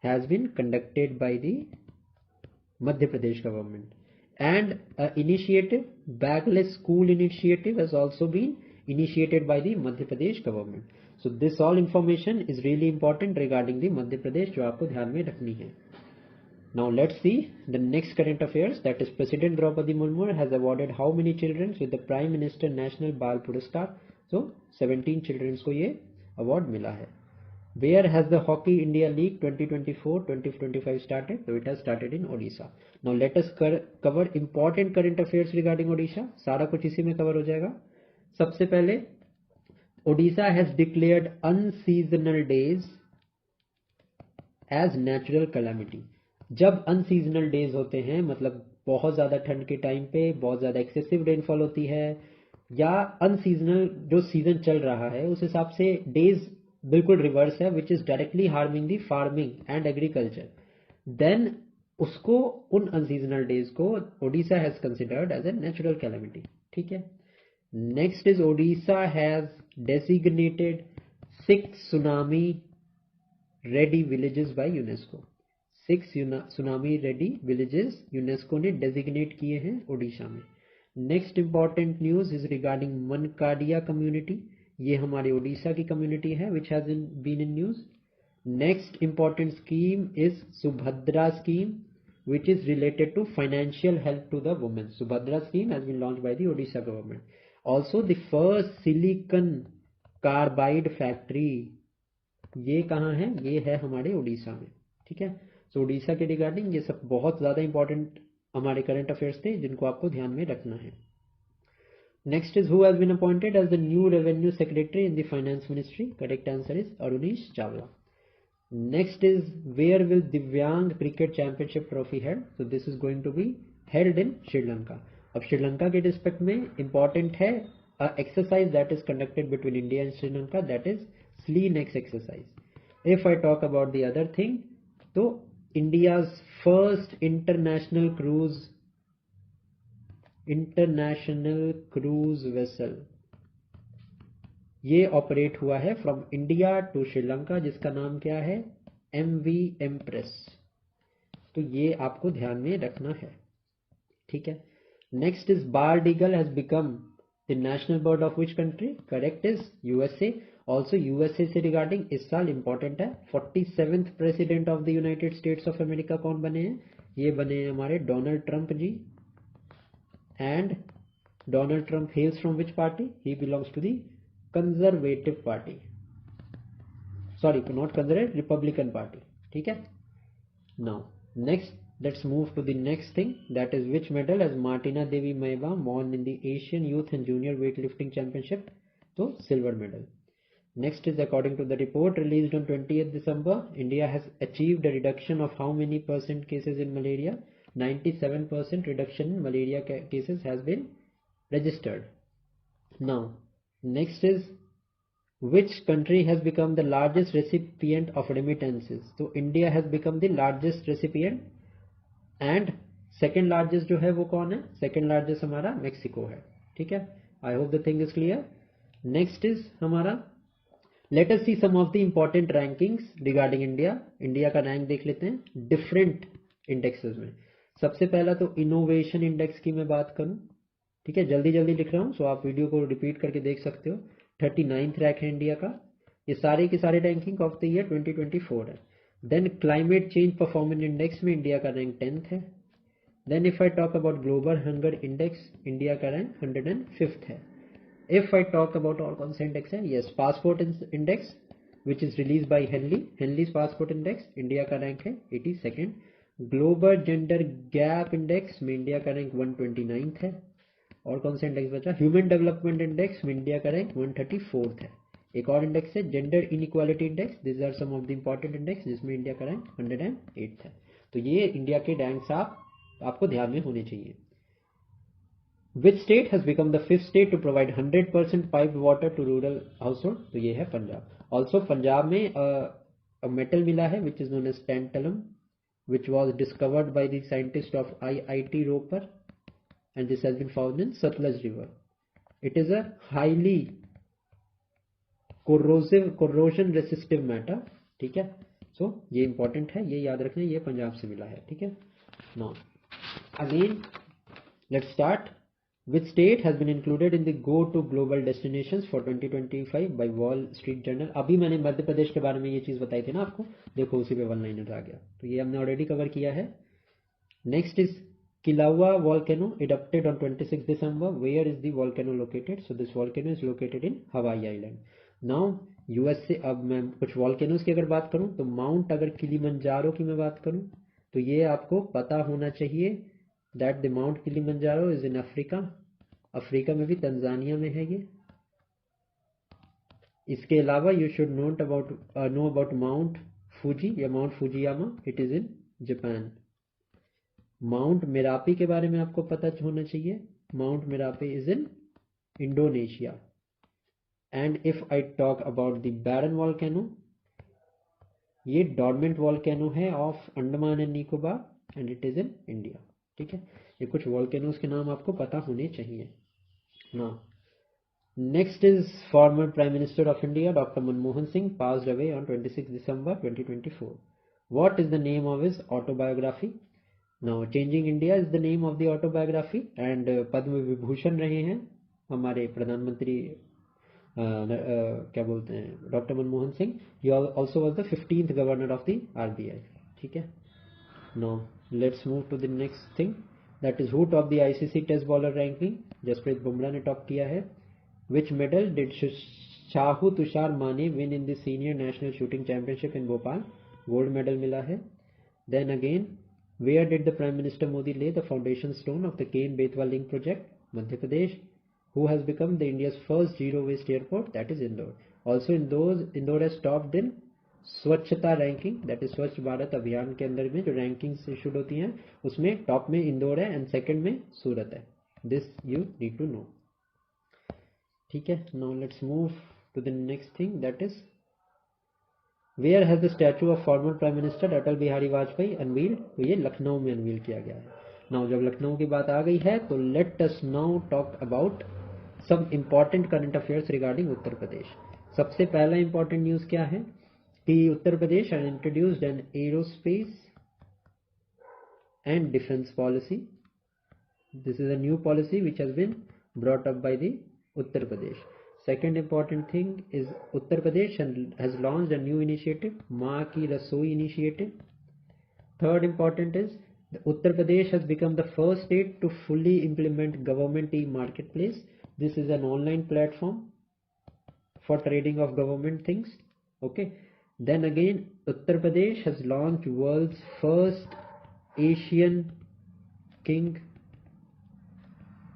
has been conducted by the Madhya Pradesh government, and initiative bagless school initiative has also been initiated by the Madhya Pradesh government. So this all information is really important regarding the Madhya Pradesh जो आपको ध्यान में रखनी है. Now let's see the next current affairs, that is President Draupadi Murmu has awarded how many children with the Prime Minister National Bal Puraskar. So 17 children को ये award मिला है. Where has the Hockey India League 2024-2025 started? So it has started in Odisha. Now let us cover important current affairs regarding Odisha. सारा कुछ इसी में cover हो जाएगा. सबसे पहले Odisha has declared unseasonal days as natural calamity. जब unseasonal days होते हैं मतलब बहुत ज़्यादा ठंड के टाइम पे बहुत ज़्यादा एक्सेसिव रेनफॉल होती है या अनसीजनल जो सीजन चल रहा है उस हिसाब से डेज बिल्कुल रिवर्स है which is directly harming the farming and agriculture, then उसको उन अनसीजनल डेज को Odisha has considered as a natural calamity. ठीक है. Next is Odisha has designated 6 tsunami ready villages by UNESCO. 6 tsunami ready villages UNESCO ने designate किए हैं ओडिशा में. Next important news is regarding Mankadia community. ये हमारे ओडिशा की कम्युनिटी है which has been in news. Next important scheme is Subhadra scheme which is related to financial help to the women. Subhadra scheme has been launched by the Odisha government. Also the first silicon carbide factory, ये कहाँ है? ये है हमारे उड़ीसा में. ठीक है. सो उड़ीसा के रिगार्डिंग ये सब बहुत ज़्यादा इंपॉर्टेंट हमारे करंट अफेयर्स थे जिनको आपको ध्यान में रखना है. Next is who has been appointed as the new revenue secretary in the finance ministry. Correct answer is Arunish Chawla. Next is where will Divyang cricket championship trophy held? So this is going to be held in Sri Lanka. अब श्रीलंका के respect में important है a exercise that is conducted between India and Sri Lanka, that is SLEENEX exercise. If I talk about the other thing, तो India's first international cruise vessel ये operate हुआ है from India to Sri Lanka जिसका नाम क्या है? MV Empress. तो ये आपको ध्यान में रखना है. ठीक है. Next is bald eagle has become the national bird of which country? Correct is USA. Also USA से रिगार्डिंग इस साल इंपॉर्टेंट है 47th president of the United States of America कौन बने हैं? ये बने हैं हमारे Donald Trump ji. And Donald Trump hails from which party? He belongs to the conservative party, sorry not conservative, republican party. ठीक है. Now next let's move to the next thing, that is which medal has Martina Devi Maibam won in the Asian youth and junior weight lifting championship? तो silver medal. Next is according to the report released on 20th December, India has achieved a reduction of how many percent cases in malaria? 97% reduction in malaria cases has been registered. Now next is which country has become the largest recipient of remittances? So India has become the largest recipient and second largest जो है वो कौन है? second largest हमारा Mexico है. ठीक है. I hope the thing is clear. Next is हमारा let us see some of the important rankings regarding India. India का रैंक देख लेते हैं डिफरेंट इंडेक्सेस में. सबसे पहला तो इनोवेशन इंडेक्स की मैं बात करूं. ठीक है. जल्दी जल्दी लिख रहा हूं सो आप वीडियो को रिपीट करके देख सकते हो. 39th रैंक है इंडिया का. ये सारे के सारे रैंकिंग ऑफ द ईयर 2024 है. Then climate change performance index में इंडिया का रैंक 10th है. Then if I talk about global hunger index India का रैंक 105th है. If I talk about और कौन सा इंडेक्स है? Yes, passport index which is released by Henley's passport index, India का रैंक है 82nd. Global gender gap index में India का रैंक 129th है. और कौन सा इंडेक्स बचा? ह्यूमन डेवलपमेंट इंडेक्स में इंडिया का रैंक 134th है. एक और इंडेक्स है gender inequality index. This are some of the important index जिसमें इंडिया का रैंक 108th है. तो ये इंडिया के रैंक्स आपको ध्यान में होने चाहिए. Which state has become the fifth state to provide 100% piped water to rural household? तो ये है पंजाब। ऑल्सो पंजाब में मेटल मिला है which is known as tantalum, which was discovered by the scientist of IIT Roper, and this has been found in Satluj River. It is a highly corrosion resistive matter, ठीक है। So ये important है, ये याद रखना, ये पंजाब से मिला है, ठीक है। Now again let's start. Which state has been included in the go to global destinations for 2025 by Wall Street Journal? अभी मैंने मध्य प्रदेश के बारे में ये चीज बताई थी ना आपको, देखो उसी पे वन लाइनर आ गया, तो ये हमने ऑलरेडी कवर किया है। Next is Kilauea volcano erupted on 26 December. Where is the volcano located? So this volcano is located in Hawaii Island. Now USA, अब मैं कुछ वॉल्केनोज की अगर बात करूं तो माउंट, अगर किलिमंजारो की मैं बात करूं तो ये आपको पता होना चाहिए that the mount Kilimanjaro is in Africa. Africa में भी तंजानिया में है ये। इसके अलावा you should note about know about mount Fuji या mount Fujiyama, it is in Japan. Mount Merapi के बारे में आपको पता होना चाहिए, mount Merapi is in Indonesia. And if I talk about the Barren volcano, ये डॉर्मेंट वॉल्केनो है of Andaman and Nicobar and it is in India, ठीक है। ये कुछ वॉल्केनोज के नाम आपको पता होने चाहिए ना। Next is farmer prime minister of India doctor Manmohan Singh passed away on 26 December 2024। What is the name of his autobiography? Now, Changing India is the name of the autobiography, and Padma Vibhushan रहे हैं हमारे प्रधानमंत्री क्या बोलते हैं, doctor Manmohan Singh. He also was the 15th governor of the RBI, ठीक है। Now let's move to the next thing, that is who top the ICC test bowler ranking. Jasprit Bumrah ने टॉप किया है। Which medal did Shahu Tushar Mane win in the senior national shooting championship in Bhopal? Gold medal मिला है। Then again, where did the Prime Minister Modi lay the foundation stone of the Ken Betwa link project? Madhya Pradesh. Who has become the India's first zero waste airport? That is Indore. Also Indore has topped in स्वच्छता ranking, that is स्वच्छ भारत अभियान के अंदर में जो rankings issued होती हैं उसमें टॉप में इंदौर है एंड सेकंड में सूरत है। This you need to know, ठीक है। Now let's move to the next thing, that is where has the statue of former prime minister Atal Bihari Vajpayee unveiled? तो ये लखनऊ में अनवील किया गया है। नाउ जब लखनऊ की बात आ गई है तो let us now talk about some important current affairs regarding Uttar Pradesh. सबसे पहला इंपॉर्टेंट न्यूज क्या है कि Uttar Pradesh has introduced an aerospace and defence policy. This is a new policy which has been brought up by the Uttar Pradesh. Second important thing is Uttar Pradesh has launched a new initiative, माँ की रसोई initiative. Third important is Uttar Pradesh has become the first state to fully implement government e-marketplace. This is an online platform for trading of government things. Okay. Then again, Uttar Pradesh has launched world's first Asian king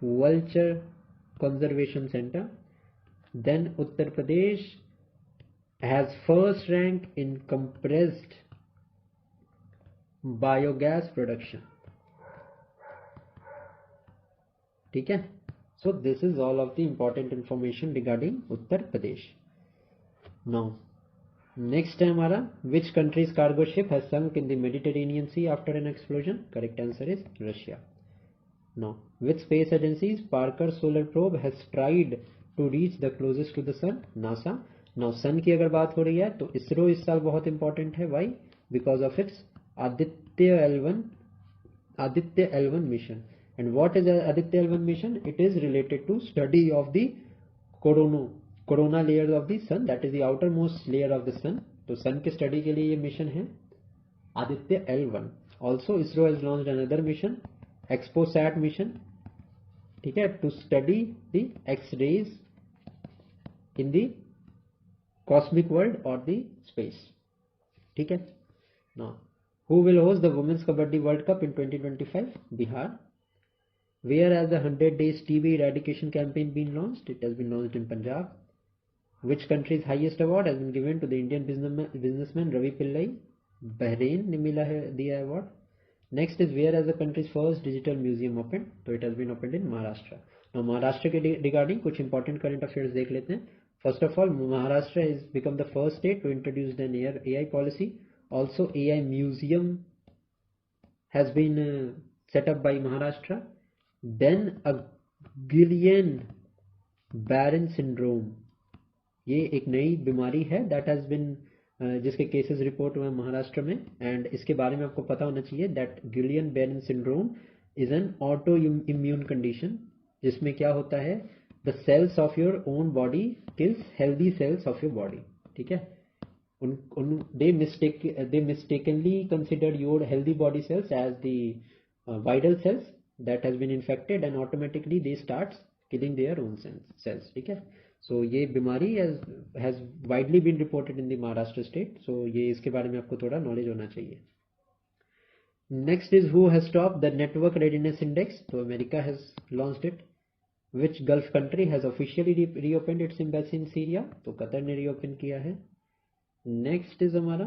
vulture conservation center. Then Uttar Pradesh has first rank in compressed biogas production, ठीक है। So this is all of the important information regarding Uttar Pradesh. Now next है हमारा, which country's cargo ship has sunk in the Mediterranean Sea after an explosion? Correct answer is Russia. Now which space agency's Parker solar probe has tried to reach the closest to the sun? NASA. Now sun की अगर बात हो रही है तो इसरो इस साल बहुत इंपॉर्टेंट है। Why? Because of its Aditya L1 mission. And what is Aditya L1 mission? It is related to study of the corona layer of the sun, that is the outermost layer of the sun. तो sun की study के लिए ये mission है Aditya L1. Also ISRO has launched another mission, XPoSat mission, ठीक है, to study the x-rays in the cosmic world और the space, ठीक है। Now who will host the women's kabaddi world Cup in 2025? Bihar. Where has the 100 days TB eradication campaign been launched? It has been launched in Punjab. Which country's highest award has been given to the Indian businessman Ravi Pillai? Bahrain ने मिला है, दिया award. Next is where has the country's first digital museum opened? So it has been opened in Maharashtra. Maharashtra के regarding कुछ important current affairs देख लेते हैं. First of all, Maharashtra is become the first state to introduce an AI policy. Also AI museum has been set up by Maharashtra. Then a Guillain-Barré syndrome, ये एक नई बीमारी है दैट हैज बिन जिसके cases report हुए महाराष्ट्र में, and इसके बारे में आपको पता होना चाहिए that Guillain Barre syndrome is an autoimmune condition जिसमें क्या होता है, the cells of your own body kills healthy cells of your body. ठीक है, they mistakenly consider your healthy body cells as the vital cells that has been infected, and automatically they start killing their own cells. ठीक है, so ये बीमारी has widely been reported in the Maharashtra state. so ये इसके बारे में आपको थोड़ा नॉलेज होना चाहिए. Next is who has stopped the network readiness index. तो America has launched it. Which Gulf country has officially reopened its embassy in Syria? तो कतर ने reopen किया है. नेक्स्ट इज हमारा,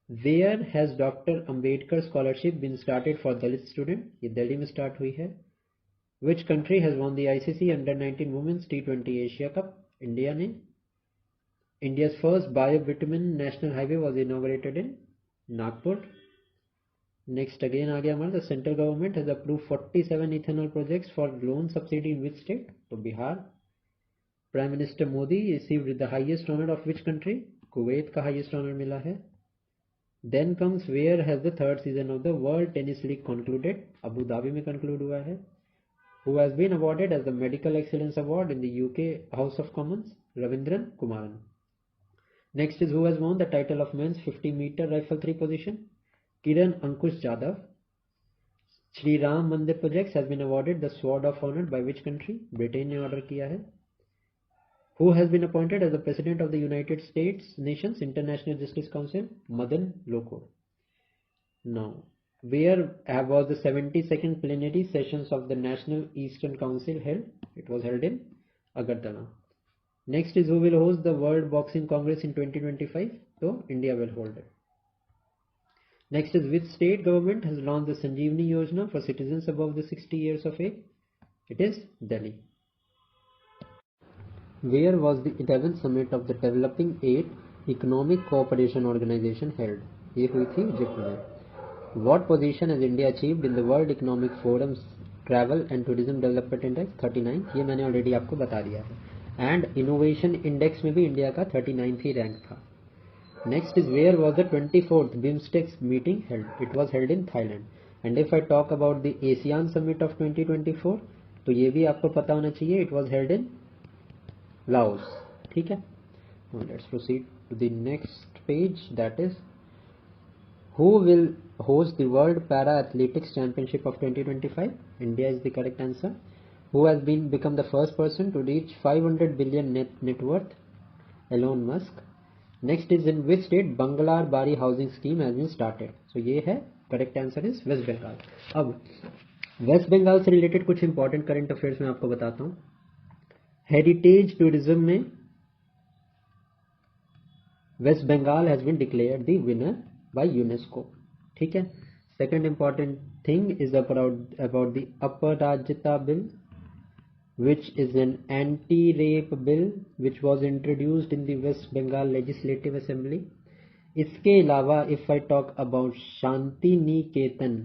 where has doctor Ambedkar scholarship been started for Dalit student. ये दिल्ली में start हुई है. Which country has won the ICC under nineteen women's T20 Asia cup? India ने. India's first bio bitumen national highway was inaugurated in Nagpur. Next again आ गया हमारा, the central government has approve 47 ethanol projects for loan subsidy in which state? तो Bihar. Prime minister Modi received the highest honour of which country? Kuwait का highest honour मिला है. Then comes, where has the third season of the world tennis league concluded? Abu Dhabi में conclude हुआ है. Who has been awarded as the medical excellence award in the UK House of Commons? Raveendran Kumaran. Next is who has won the title of men's 50-meter rifle 3 position? Kiran Ankush Jadhav. Shri Ram Mandir project has been awarded the sword of honour by which country? Britain ने order किया है. Who has been appointed as the President of the United States Nations International Justice Council? Madan Loko. Now, where was the 72nd plenary sessions of the National Eastern Council held? It was held in Agartala. Next is who will host the World Boxing Congress in 2025? So, India will hold it. Next is which state government has launched the Sanjeevani Yojana for citizens above the 60 years of age? It is Delhi. Where was the 11th summit of the Developing Aid Economic Cooperation Organization held? ये हुई थी Egypt में. What position has India achieved in the World Economic Forum's Travel and Tourism Development Index? 39th. ये मैंने already आपको बता दिया है. एंड इनोवेशन इंडेक्स में भी इंडिया का 39th ही रैंक था. Next is where was the 24th BIMSTEC's meeting held? It was held in Thailand. And if I talk about the ASEAN summit of 2024, तो ये भी आपको पता होना चाहिए, it was held in Laos. ठीक है. Now let's proceed to the next page, that is who will host the World Para Athletics Championship of 2025? India is the correct answer. Who has become the first person to reach 500 billion net worth? Elon Musk. Next is in which state Banglar Bari housing scheme has been started? So ये है correct answer is West Bengal. अब waste Bengal से related कुछ important current affairs मैं आपको बताता हूँ. Heritage tourism में waste Bengal has been declared the winner by UNESCO. ठीक है. Second important thing is about the Aparajita bill which is an anti-rape bill which was introduced in the West Bengal Legislative Assembly. इसके अलावा if I talk about Shanti Niketan,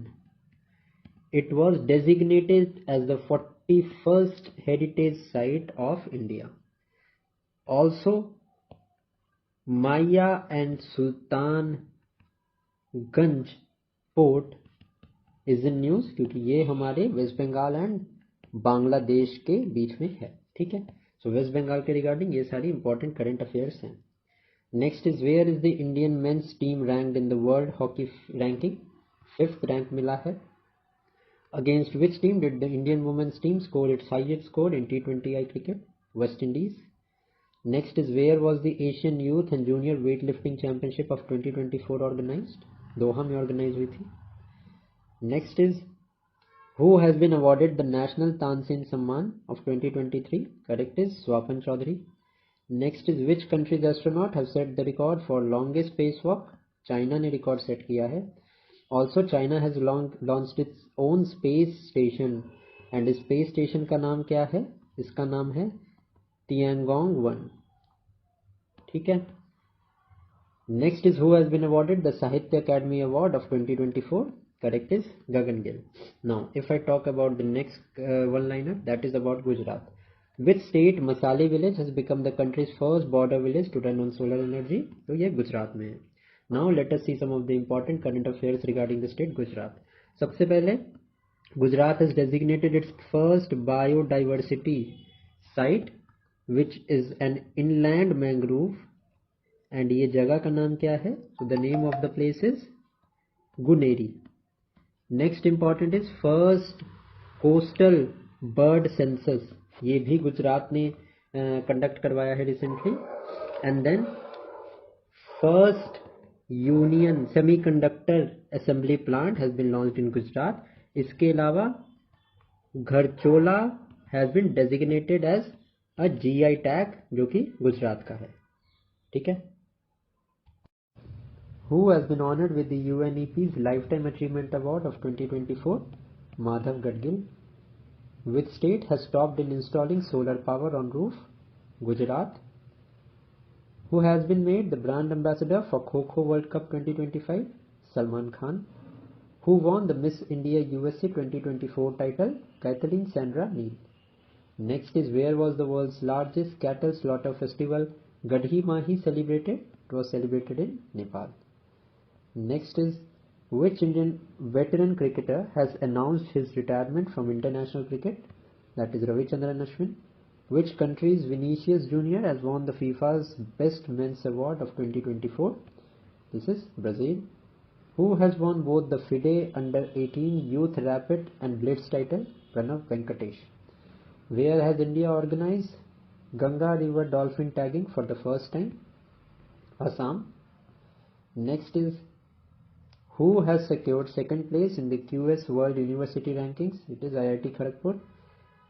it was designated as the 41st heritage site of India. Also, Maya and Sultanganj port is in news क्योंकि ये हमारे waste Bengal and Bangladesh के बीच में है. ठीक है. सो वेस्ट बंगाल के रिगार्डिंग ये सारी इंपॉर्टेंट करंट अफेयर्स हैं. Next is where is the Indian men's team ranked in the world hockey ranking? 5th rank मिला है. Against which team did the Indian women's team score its highest score in T20I cricket? West Indies. Next is where was the Asian youth and junior weight lifting championship of 2024 organised? Doha में organise हुई थी. Next is who has been awarded the National Tansin Samman of 2023? Correct is Swapan Chaudhary. Next is which country's astronaut have set the record for longest spacewalk? China ने record set किया है. Also China has launched its own space station and space station का नाम क्या है? इसका नाम है तियांगोंग 1। ठीक है। Next is who has been awarded the Sahitya Academy Award of 2024. Correct is Gagan Gill. Now, if I talk about the next one-liner, that is about Gujarat. Which state Masali village has become the country's first border village to run on solar energy? तो ये गुजरात में है. Now let us see some of the important current affairs regarding the state Gujarat. सबसे पहले Gujarat has designated its first biodiversity site, which is an inland mangrove. And ये जगह का नाम क्या है? तो the name of the place is Guneri. Next important is first coastal bird census. ये भी गुजरात ने कंडक्ट करवाया है recently. And then first union semiconductor assembly plant has been launched in Gujarat. इसके अलावा Gharchola has been designated as a GI tag, जो कि गुजरात का है. ठीक है. Who has been honored with the UNEP's Lifetime Achievement Award of 2024? Madhav Gadgil. Which state has stopped in installing solar power on roof? Gujarat. Who has been made the brand ambassador for Kho-Kho World Cup 2025? Salman Khan. Who won the Miss India USA 2024 title? Kathleen Sandra Neal. Next is where was the world's largest cattle slaughter festival Gadhi Mahi celebrated? It was celebrated in Nepal. Next is which Indian veteran cricketer has announced his retirement from international cricket? That is Ravichandran Ashwin. Which country's Vinicius Junior has won the FIFA's Best Men's Award of 2024? This is Brazil. Who has won both the FIDE Under-18 Youth Rapid and Blitz title? Pranav Venkatesh. Where has India organized Ganga River dolphin tagging for the first time? Assam. Next is who has secured second place in the QS World University Rankings? It is IIT Kharagpur.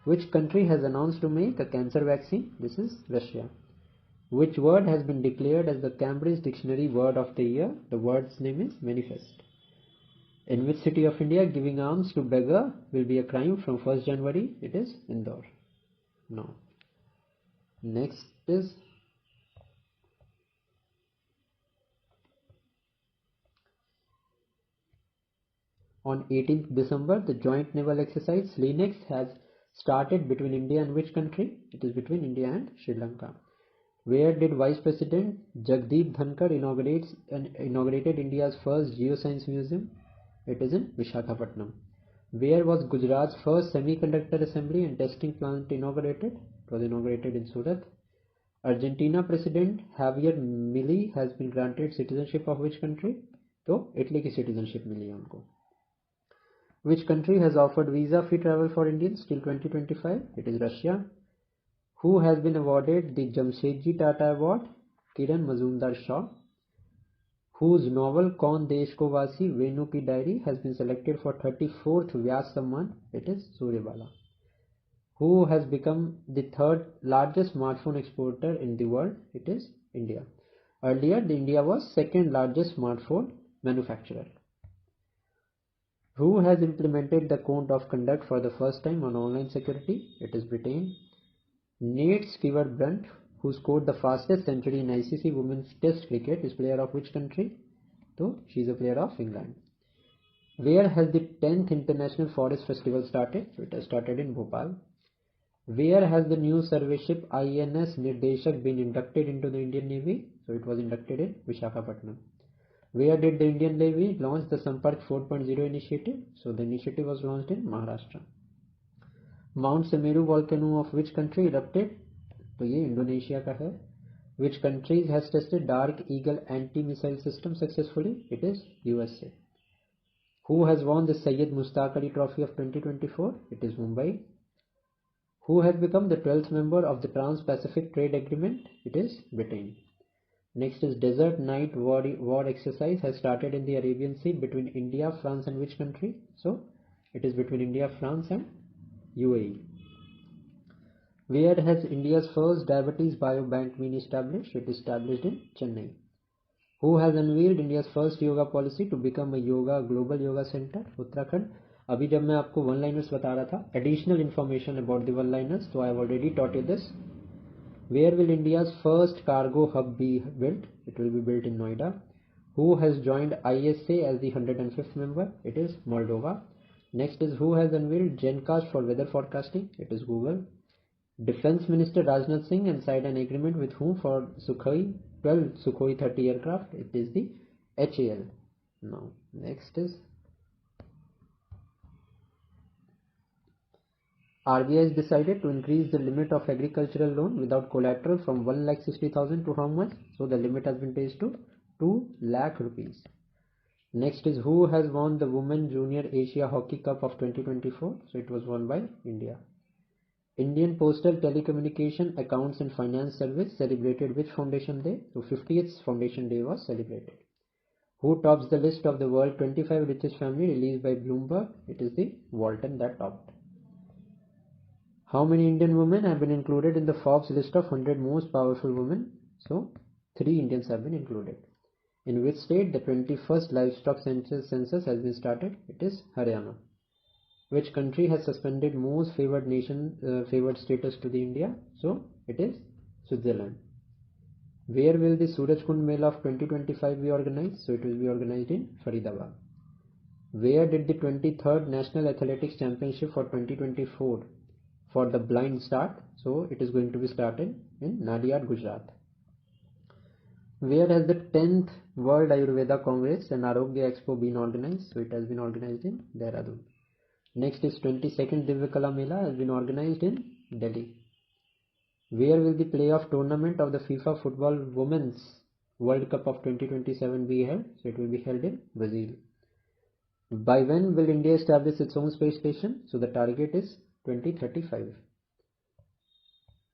Which country has announced to make a cancer vaccine? This is Russia. Which word has been declared as the Cambridge Dictionary Word of the Year? The word's name is manifest. In which city of India giving alms to beggar will be a crime from 1st January? It is Indore. Now, next is on 18th December, the joint naval exercise LINERS has started between India and which country? It is between India and Sri Lanka. Where did Vice President Jagdeep Dhankar inaugurated India's first geoscience museum? It is in Visakhapatnam. Where was Gujarat's first semiconductor assembly and testing plant inaugurated? It was inaugurated in Surat. Argentina President Javier Milei has been granted citizenship of which country? तो Italy की citizenship मिली है उनको. Which country has offered visa-free travel for Indians till 2025? It is Russia. Who has been awarded the Jamshedji Tata Award? Kiran Mazumdar-Shaw. Whose novel Kaun Desh Ko Vasi Venu Ki Diary has been selected for 34th Vyas Samman? It is Suryabala. Who has become the third largest smartphone exporter in the world? It is India. Earlier, India was second largest smartphone manufacturer. Who has implemented the code of conduct for the first time on online security? It is Britain. Nate Stewart-Brunt, who scored the fastest century in ICC Women's Test Cricket, is player of which country? So, she is a player of England. Where has the 10th International Forest Festival started? So, it has started in Bhopal. Where has the new survey ship INS Nirdeshak been inducted into the Indian Navy? So, it was inducted in Visakhapatnam. Where did the Indian Navy launch the Sampark 4.0 initiative? So the initiative was launched in Maharashtra. Mount Semeru volcano of which country erupted? तो ये Indonesia का है. Which country has tested Dark Eagle anti-missile system successfully? It is USA. Who has won the Syed Mushtaq Ali Trophy of 2024? It is Mumbai. Who has become the 12th member of the Trans-Pacific Trade Agreement? It is Britain. Next is Desert Night War exercise has started in the Arabian Sea between India, France and which country? So, it is between India, France and UAE. Where has India's first diabetes biobank been established? It is established in Chennai. Who has unveiled India's first yoga policy to become a global yoga center? Uttarakhand. अभी जब मैं आपको one liners बता रहा था, additional information about the one liners, तो I have already taught you this. Where will India's first cargo hub be built? It will be built in Noida. Who has joined ISA as the 105th member? It is Moldova. Next is, who has unveiled Gencast for weather forecasting? It is Google. Defense Minister Rajnath Singh and signed an agreement with whom for Sukhoi 12 Sukhoi 30 aircraft? It is the HAL. Now, next is, RBI has decided to increase the limit of agricultural loan without collateral from 1,60,000 to how much? So the limit has been raised to 2 lakh rupees. Next is, who has won the Women Junior Asia Hockey Cup of 2024? So it was won by India. Indian Postal Telecommunication Accounts and Finance Service celebrated which Foundation Day? So 50th Foundation Day was celebrated. Who tops the list of the world 25 richest family released by Bloomberg? It is the Walton that topped. How many Indian women have been included in the Forbes list of 100 most powerful women? So 3 Indians have been included. In which state the 21st livestock census has been started? It is Haryana. Which country has suspended most favored nation favored status to the India? So it is Switzerland. Where will the Suraj Kund Mela of 2025 be organized? So it will be organized in Faridabad. Where did the 23rd National Athletics Championship for 2024 for the blind start? So it is going to be started in Nadiad, Gujarat. Where has the 10th World Ayurveda Congress and Arogya Expo been organized? So it has been organized in Dehradun. Next is 22nd Divyakala Mela has been organized in Delhi. Where will the playoff tournament of the FIFA Football Women's World Cup of 2027 be held? So it will be held in Brazil. By when will India establish its own space station? So the target is 2035.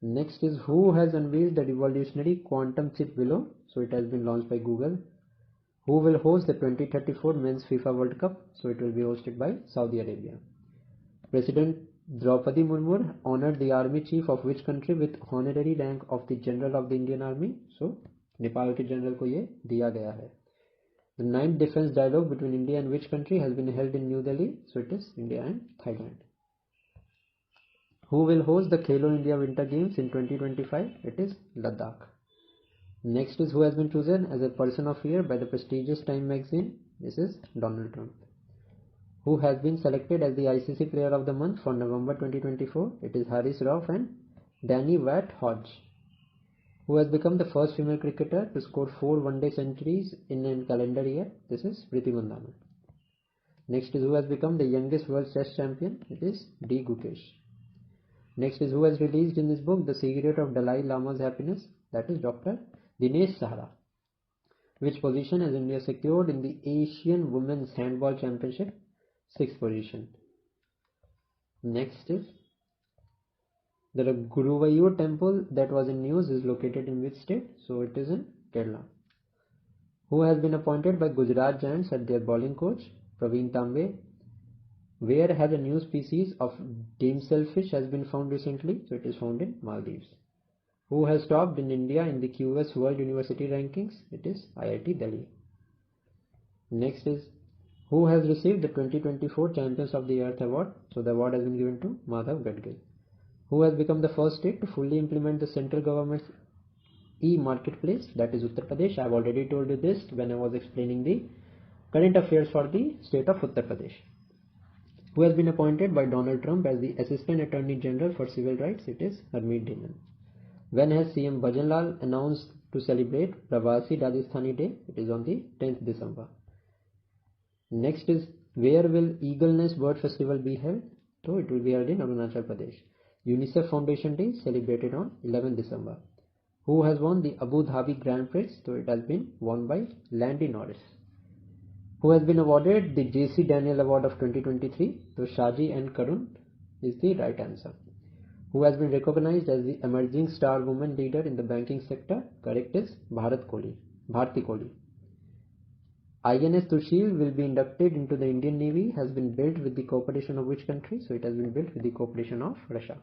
Next is, who has unveiled the revolutionary quantum chip below? So it has been launched by Google. Who will host the 2034 Men's FIFA World Cup? So it will be hosted by Saudi Arabia. President Draupadi Murmu honored the army chief of which country with honorary rank of the General of the Indian Army? So Nepal के general को ये दिया गया है. The 9th defense dialogue between India and which country has been held in New Delhi? So it is India and Thailand. Who will host the Khelo India Winter Games in 2025? It is Ladakh. Next is, who has been chosen as a person of year by the prestigious Time magazine? This is Donald Trump. Who has been selected as the ICC Player of the Month for November 2024? It is Haris Rauf and Danny Watt Hodge. Who has become the first female cricketer to score 4 one-day centuries in a calendar year? This is Priti Mandana. Next is, who has become the youngest world chess champion? It is D. Gukesh. Next is, who has released in his book The Secret of Dalai Lama's Happiness? That is Dr. Dinesh Sahara. Which position has India secured in the Asian Women's Handball Championship? 6th position. Next is, the Guruvayur temple that was in news is located in which state? So it is in Kerala. Who has been appointed by Gujarat Giants as their bowling coach? Praveen Tambe. Where has a new species of damselfish has been found recently? So it is found in Maldives. Who has topped in India in the QS World University Rankings? It is IIT Delhi. Next is, who has received the 2024 Champions of the Earth Award? So the award has been given to Madhav Gadgil. Who has become the first state to fully implement the central government's e-marketplace? That is Uttar Pradesh. I have already told you this when I was explaining the current affairs for the state of Uttar Pradesh. Who has been appointed by Donald Trump as the Assistant Attorney General for Civil Rights? It is Harmeet Dhingan. When has CM Bhajanlal announced to celebrate Pravasi Rajasthani Day? It is on the 10th December. Next is, where will Eagle Nest Bird Festival be held? So it will be held in Arunachal Pradesh. UNICEF Foundation Day celebrated on 11th December. Who has won the Abu Dhabi Grand Prix? So it has been won by Landy Norris. Who has been awarded the JC Daniel Award of 2023? So Shaji and Karun is the right answer. Who has been recognized as the emerging star woman leader in the banking sector? Correct is Bharti Kohli. INS Tushil will be inducted into the Indian Navy, has been built with the cooperation of which country? So it has been built with the cooperation of Russia.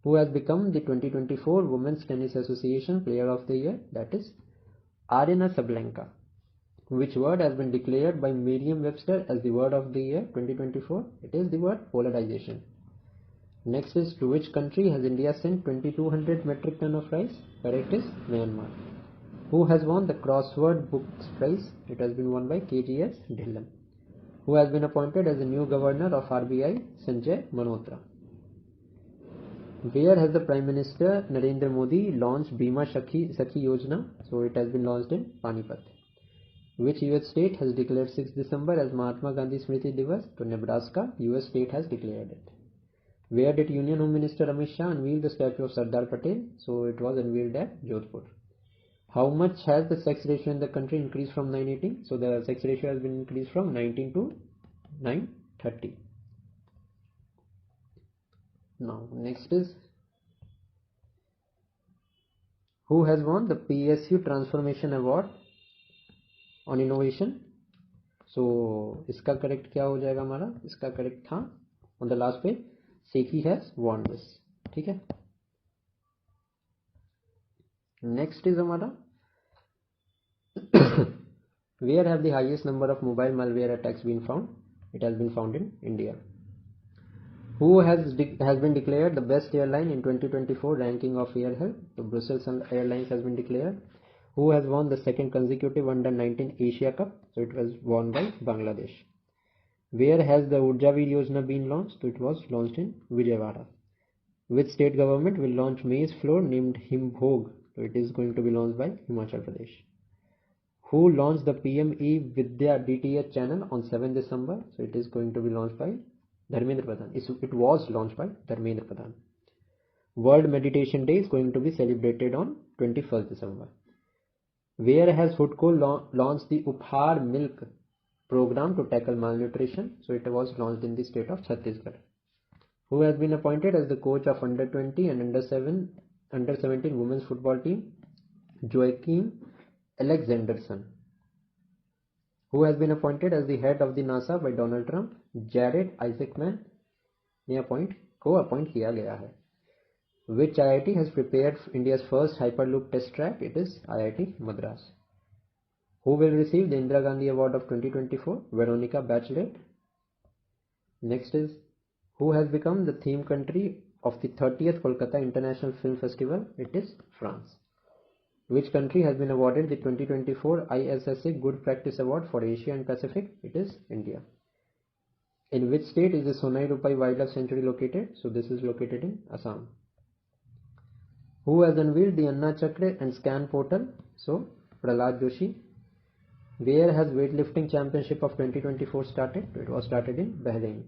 Who has become the 2024 Women's Tennis Association Player of the Year? That is Aryna Sabalenka. Which word has been declared by Merriam-Webster as the word of the year 2024? It is the word polarization. Next is, to which country has India sent 2200 metric ton of rice? Correct is Myanmar. Who has won the Crossword Books Prize? It has been won by KGS Dhillon. Who has been appointed as the new governor of RBI? Sanjay Manotra. Where has the Prime Minister Narendra Modi launched Bima Sakhi Yojana? So it has been launched in Panipat. Which US state has declared 6th December as Mahatma Gandhi Smriti Divas? To Nebraska, US state has declared it. Where did Union Home Minister Amit Shah unveil the statue of Sardar Patel? So it was unveiled at Jodhpur. How much has the sex ratio in the country increased from 918? So the sex ratio has been increased from 19 to 930. Now next is, who has won the PSU Transformation Award on Innovation? So इसका correct क्या हो जाएगा हमारा? इसका correct था on the last page, Sekhi has won this. ठीक है. Next is हमारा where have the highest number of mobile malware attacks been found? It has been found in India. Who has been declared the best airline in 2024 ranking of Air Health? So Brussels Airlines has been declared. Who has won the second consecutive Under-19 Asia Cup? So it was won by Bangladesh. Where has the Urjaveer Yojana been launched? So it was launched in Vijayawada. Which state government will launch maize flour named Himbhog? So it is going to be launched by Himachal Pradesh. Who launched the PME Vidya DTH channel on 7th December? So it is going to be launched by Dharmendra Pradhan. It was launched by Dharmendra Pradhan. World Meditation Day is going to be celebrated on 21st December. Where has Foodco launched the Uphar Milk program to tackle malnutrition? So it was launched in the state of Chhattisgarh. Who has been appointed as the coach of Under-20 and Under-17 women's football team? Joachim Alexanderson. Who has been appointed as the head of the NASA by Donald Trump? Jared Isaacman ने appoint किया गया है. Which IIT has prepared India's first Hyperloop test track? It is IIT Madras. Who will receive the Indira Gandhi Award of 2024? Veronica Bachelet. Next is, who has become the theme country of the 30th Kolkata International Film Festival? It is France. Which country has been awarded the 2024 ISSA Good Practice Award for Asia and Pacific? It is India. In which state is the Sonai Rupai Wildlife Sanctuary located? So this is located in Assam. Who has unveiled the Anna Chakra and Scan portal? So Prahlad Joshi. Where has weightlifting championship of 2024 started? It was started in Bahrain.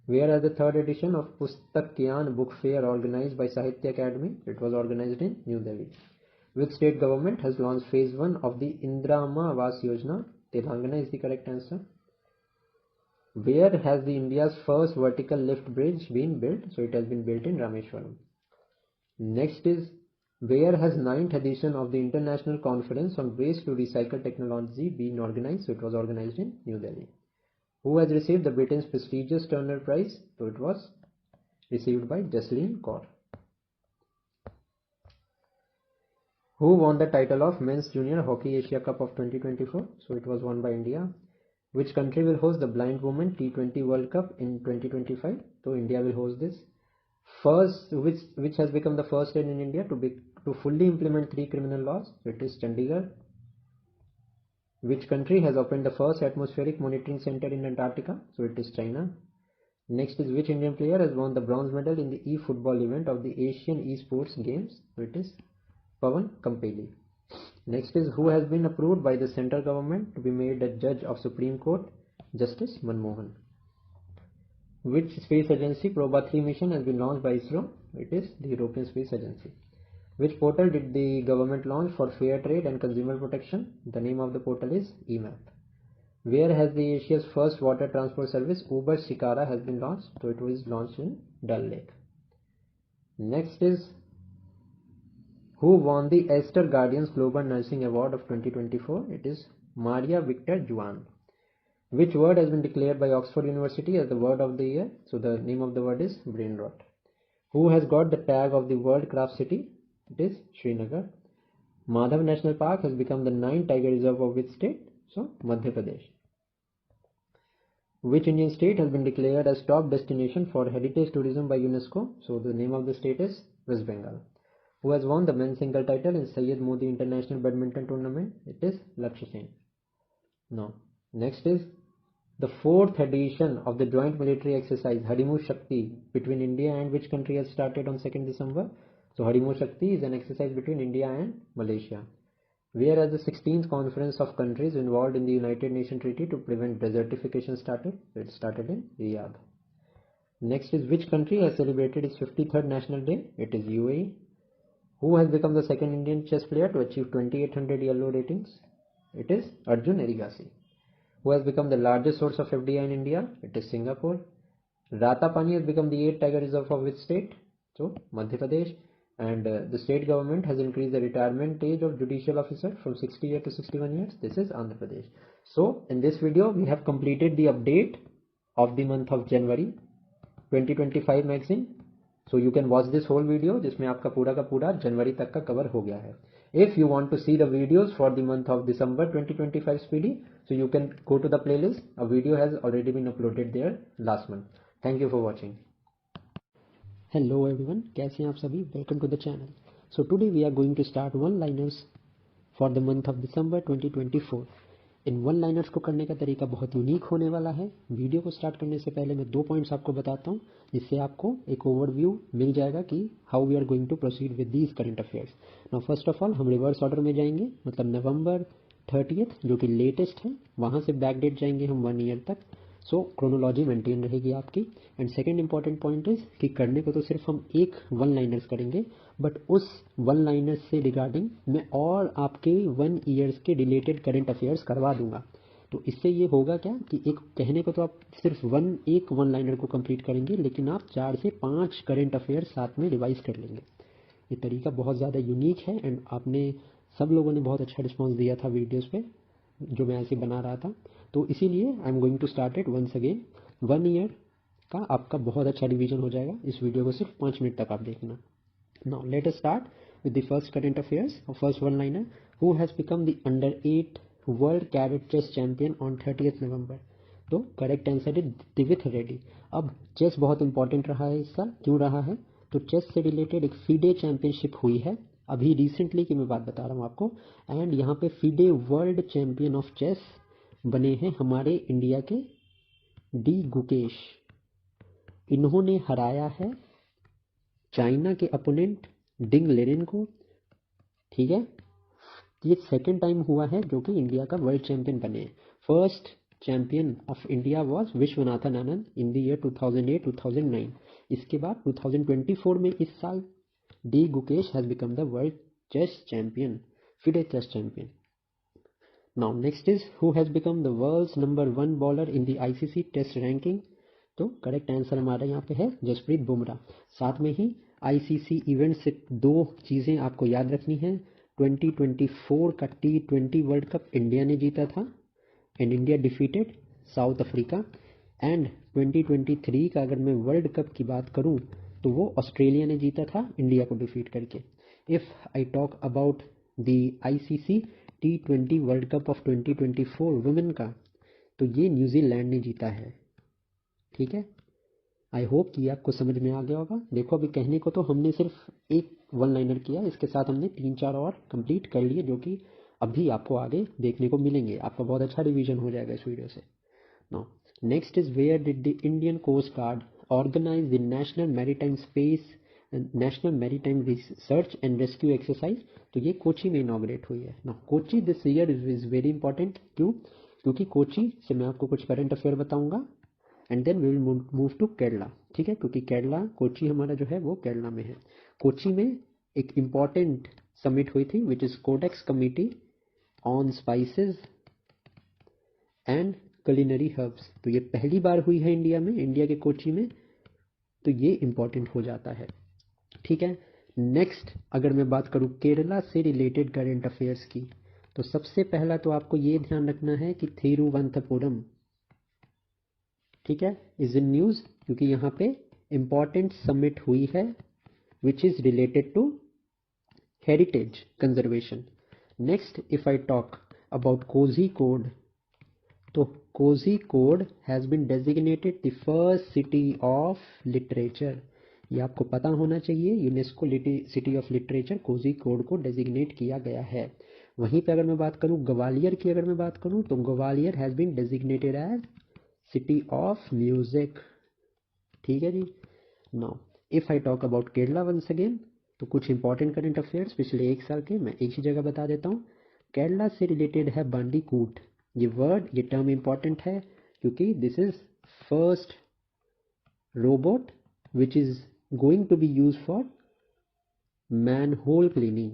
Where has the third edition of Pustak Kyan book fair organized by Sahitya Academy? It was organized in New Delhi. Which state government has launched phase 1 of the Indrama Awas Yojana? Telangana is the correct answer. Where has the India's first vertical lift bridge been built? So it has been built in Rameshwaram. Next is, where has 9th edition of the International Conference on Waste to Recycle Technology been organized? So it was organized in New Delhi. Who has received the Britain's prestigious Turner Prize? So it was received by Jaslene Kaur. Who won the title of Men's Junior Hockey Asia Cup of 2024? So it was won by India. Which country will host the Blind Women T20 World Cup in 2025? So India will host this. Which has become the first state in India to fully implement 3 criminal laws? So it is Chandigarh. Which country has opened the first atmospheric monitoring center in Antarctica? So it is China. Next is, which Indian player has won the bronze medal in the e-football event of the Asian Esports Games? So it is Pawan Kampeli. Next is, who has been approved by the central government to be made a judge of Supreme Court? Justice Manmohan. Which space agency Proba 3 mission has been launched by ISRO? It is the European Space Agency. Which portal did the government launch for fair trade and consumer protection? The name of the portal is eMap. Where has the Asia's first water transport service Uber Shikara has been launched? So it was launched in Dal Lake. Next is, who won the Esther Guardians Global Nursing Award of 2024? It is Maria Victor Juan. Which word has been declared by Oxford University as the word of the year? So the name of the word is brain rot. Who has got the tag of the World Craft City? It is Srinagar. Madhav National Park has become the 9th tiger reserve of which state? So Madhya Pradesh. Which Indian state has been declared as top destination for heritage tourism by UNESCO? So the name of the state is West Bengal. Who has won the men's single title in Syed Modi International Badminton Tournament? It is Lakshya Sen. Now, next is the fourth edition of the joint military exercise Harimu Shakti between India and which country has started on 2nd December? So Harimu Shakti is an exercise between India and Malaysia. Whereas the 16th conference of countries involved in the United Nations Treaty to prevent desertification started. It started in Riyadh. Next is which country has celebrated its 53rd National Day? It is UAE. Who has become the second Indian chess player to achieve 2800 yellow ratings? It is Arjun Erigasi. Who has become the largest source of FDI in India? It is Singapore. Ratapani has become the 8th tiger reserve of which state? So Madhya Pradesh. And the state government has increased the retirement age of judicial officer from 60 years to 61 years. This is Andhra Pradesh. So in this video we have completed the update of the month of January 2025 magazine. So you can watch this whole video जिसमें आपका पूरा का पूरा जनवरी तक का cover हो गया है. If you want to see the videos for the month of December 2025 Speedy, so you can go to the playlist. A video has already been uploaded there last month. Thank you for watching. Hello everyone, कैसे हैं आप सभी? Welcome to the channel. So today we are going to start one-liners for the month of December 2024. In one liners को करने का तरीका बहुत unique होने वाला है. वीडियो को स्टार्ट करने से पहले मैं 2 पॉइंट्स आपको बताता हूँ जिससे आपको एक ओवरव्यू मिल जाएगा कि how we are going to proceed with these current affairs. Now first of all हम रिवर्स ऑर्डर में जाएंगे, मतलब नवंबर 30 जो कि लेटेस्ट है वहाँ से बैक डेट जाएंगे हम 1 ईयर तक. सो क्रोनोलॉजी मेंटेन रहेगी आपकी. And second important point is कि करने को तो सिर्फ हम एक वन लाइनर्स करेंगे, बट उस वन लाइनर्स से रिगार्डिंग मैं और आपके 1 ईयर्स के रिलेटेड करंट अफेयर्स करवा दूंगा. तो इससे ये होगा क्या कि एक कहने को तो आप सिर्फ एक वन लाइनर को कंप्लीट करेंगे, लेकिन आप 4 से 5 करंट अफेयर्स साथ में रिवाइज कर लेंगे. ये तरीका बहुत ज़्यादा यूनिक है एंड आपने सब लोगों ने बहुत अच्छा रिस्पॉन्स दिया था वीडियोज़ पे जो मैं ऐसे बना रहा था. तो इसीलिए I am going to start it once again. 1 year का आपका बहुत अच्छा रिवीजन हो जाएगा. इस वीडियो को सिर्फ 5 मिनट तक आप देखना. Now let us start with the first current affairs. First one liner, who has become the under 8 world cadet chess champion on 30 November. तो correct answer is Divith Reddy. अब चेस बहुत इंपॉर्टेंट रहा है इस साल. क्यों रहा है? तो चेस से रिलेटेड एक फीडे चैंपियनशिप हुई है अभी रिसेंटली की मैं बात बता रहा हूँ आपको. एंड यहाँ पे FIDE world champion of chess बने हैं हमारे इंडिया के डी गुकेश. इन्होंने हराया है चाइना के अपोनेंट डिंग लेरेन को. ठीक है, ये सेकेंड टाइम हुआ है जो कि इंडिया का वर्ल्ड चैंपियन बने. First champion of India was Viswanathan Anand in the year 2008-2009. इसके बाद 2024 में इस साल D Gukesh has become the world chess champion, FIDE chess champion. Now next is who has become the world's number 1 bowler in the ICC Test ranking. तो correct answer हमारा यहाँ पे है जसप्रीत बुमराह. साथ में ही ICC इवेंट से 2 चीज़ें आपको याद रखनी है. 2024 का T20 वर्ल्ड कप इंडिया ने जीता था and India defeated south Africa. And 2023 का अगर मैं वर्ल्ड कप की बात करूँ तो वो ऑस्ट्रेलिया ने जीता था इंडिया को डिफीट करके. If I talk about the ICC T20 world cup of 2024 women का, तो ये न्यूजीलैंड ने जीता है. ठीक है, आई होप कि आपको समझ में आ गया होगा. देखो अभी कहने को तो हमने सिर्फ एक वन लाइनर किया, इसके साथ हमने 3-4 और कंप्लीट कर लिए जो कि अभी आपको आगे देखने को मिलेंगे. आपका बहुत अच्छा रिवीजन हो जाएगा इस वीडियो से. Now next is where did the Indian coast guard organise the national maritime research and rescue exercise. तो ये कोची में इनॉग्रेट हुई है. ना Kochi this year is very important. क्यों? क्योंकि कोची से मैं आपको कुछ करंट अफेयर बताऊंगा and then we will move to Kerala. ठीक है, क्योंकि केरला कोची हमारा जो है वो केरला में है. कोची में एक इम्पॉर्टेंट समिट हुई थी which is Codex committee on spices and culinary herbs. तो ये पहली बार हुई है इंडिया में, इंडिया के कोची में. तो ये इम्पॉर्टेंट हो जाता है. ठीक है, नेक्स्ट अगर मैं बात करूँ केरला से रिलेटेड करंट अफेयर्स की, तो सबसे पहला तो आपको ये ध्यान रखना है कि थिरुवनंतपुरम, ठीक है, इज इन न्यूज़ क्योंकि यहाँ पे इम्पॉर्टेंट समिट हुई है which is related to heritage conservation. Next if I talk about Kozhikode तो Kozhikode has been designated the first city of literature. ये आपको पता होना चाहिए, UNESCO city of literature Kozhikode को डेजिग्नेट किया गया है। वहीं पे अगर मैं बात करूँ ग्वालियर की, अगर मैं बात करूँ तो Gwalior has been designated as city of music. ठीक है जी। Now if I talk about Kerala once again, तो कुछ इंपॉर्टेंट करंट अफेयर्स पिछले एक साल के मैं एक ही जगह बता देता हूँ। केरला से रिलेटेड है बांडीकूट। ये वर्ड, ये टर्म इंपॉर्टेंट है क्योंकि this is first robot which is going to be use for manhole cleaning.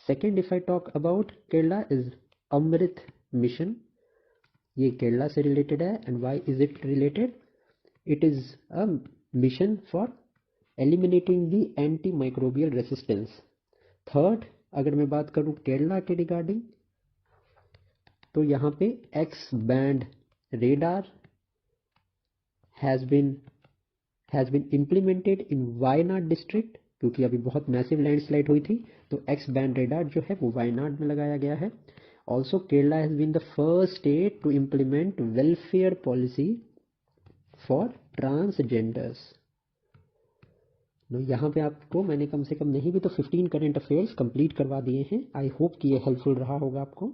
Second if I talk about Kerala is Amrit mission. ये केरला से रिलेटेड है। And why is it related? It is a mission for eliminating the antimicrobial resistance. Third, अगर मैं बात करूं केरला के regarding, तो यहाँ पे X band radar has been implemented in Wayanad district, क्योंकि अभी बहुत मैसिव लैंडस्लाइड हुई थी, तो एक्स बैंड रेडार जो है वो वायनाड में लगाया गया है। Also Kerala has been the first state to implement welfare policy for transgenders. यहाँ पे आपको मैंने कम से कम नहीं भी तो 15 करंट अफेयर्स कंप्लीट करवा दिए हैं। आई होप कि ये हेल्पफुल रहा होगा आपको।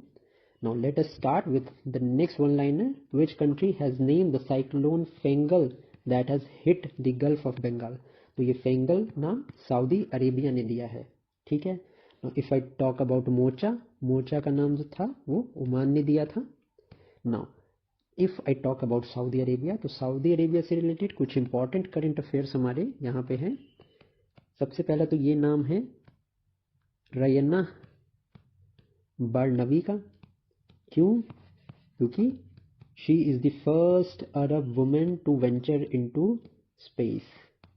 Now let us start with the next one liner. Which country has named the cyclone Fengal that has hit the gulf of Bengal. तो ये फेंगल नाम सऊदी अरेबिया ने दिया है। ठीक है। इफ आई टॉक अबाउट मोर्चा, मोर्चा का नाम जो था वो ओमान ने दिया था। Now if I talk about Saudi Arabia, तो सऊदी अरेबिया से रिलेटेड कुछ इंपॉर्टेंट करंट अफेयर्स हमारे यहाँ पे हैं। सबसे पहला तो ये नाम है रयना बारनवी का। क्यों? क्योंकि she is the first Arab women to venture into space.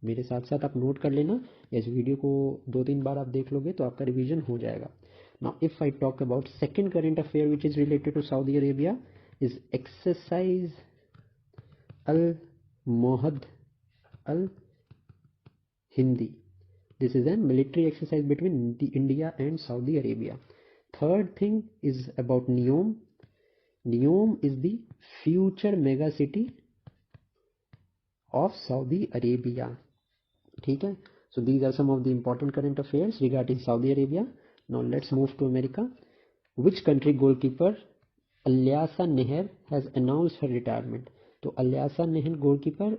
मेरे साथ साथ आप नोट कर लेना, इस वीडियो को 2-3 बार आप देख लोगे तो आपका रिवीजन हो जाएगा। Now if I talk about second current affair which is related to Saudi Arabia is exercise Al Mohed Al Hindi. This is a military exercise between India and Saudi Arabia. Third thing is about NEOM. NEOM is the future mega city of Saudi Arabia. ठीक है. So these are some of the important current affairs regarding Saudi Arabia. Now let's move to America. Which country goalkeeper Alyasa Neher has announced her retirement? तो Alyasa Neher goalkeeper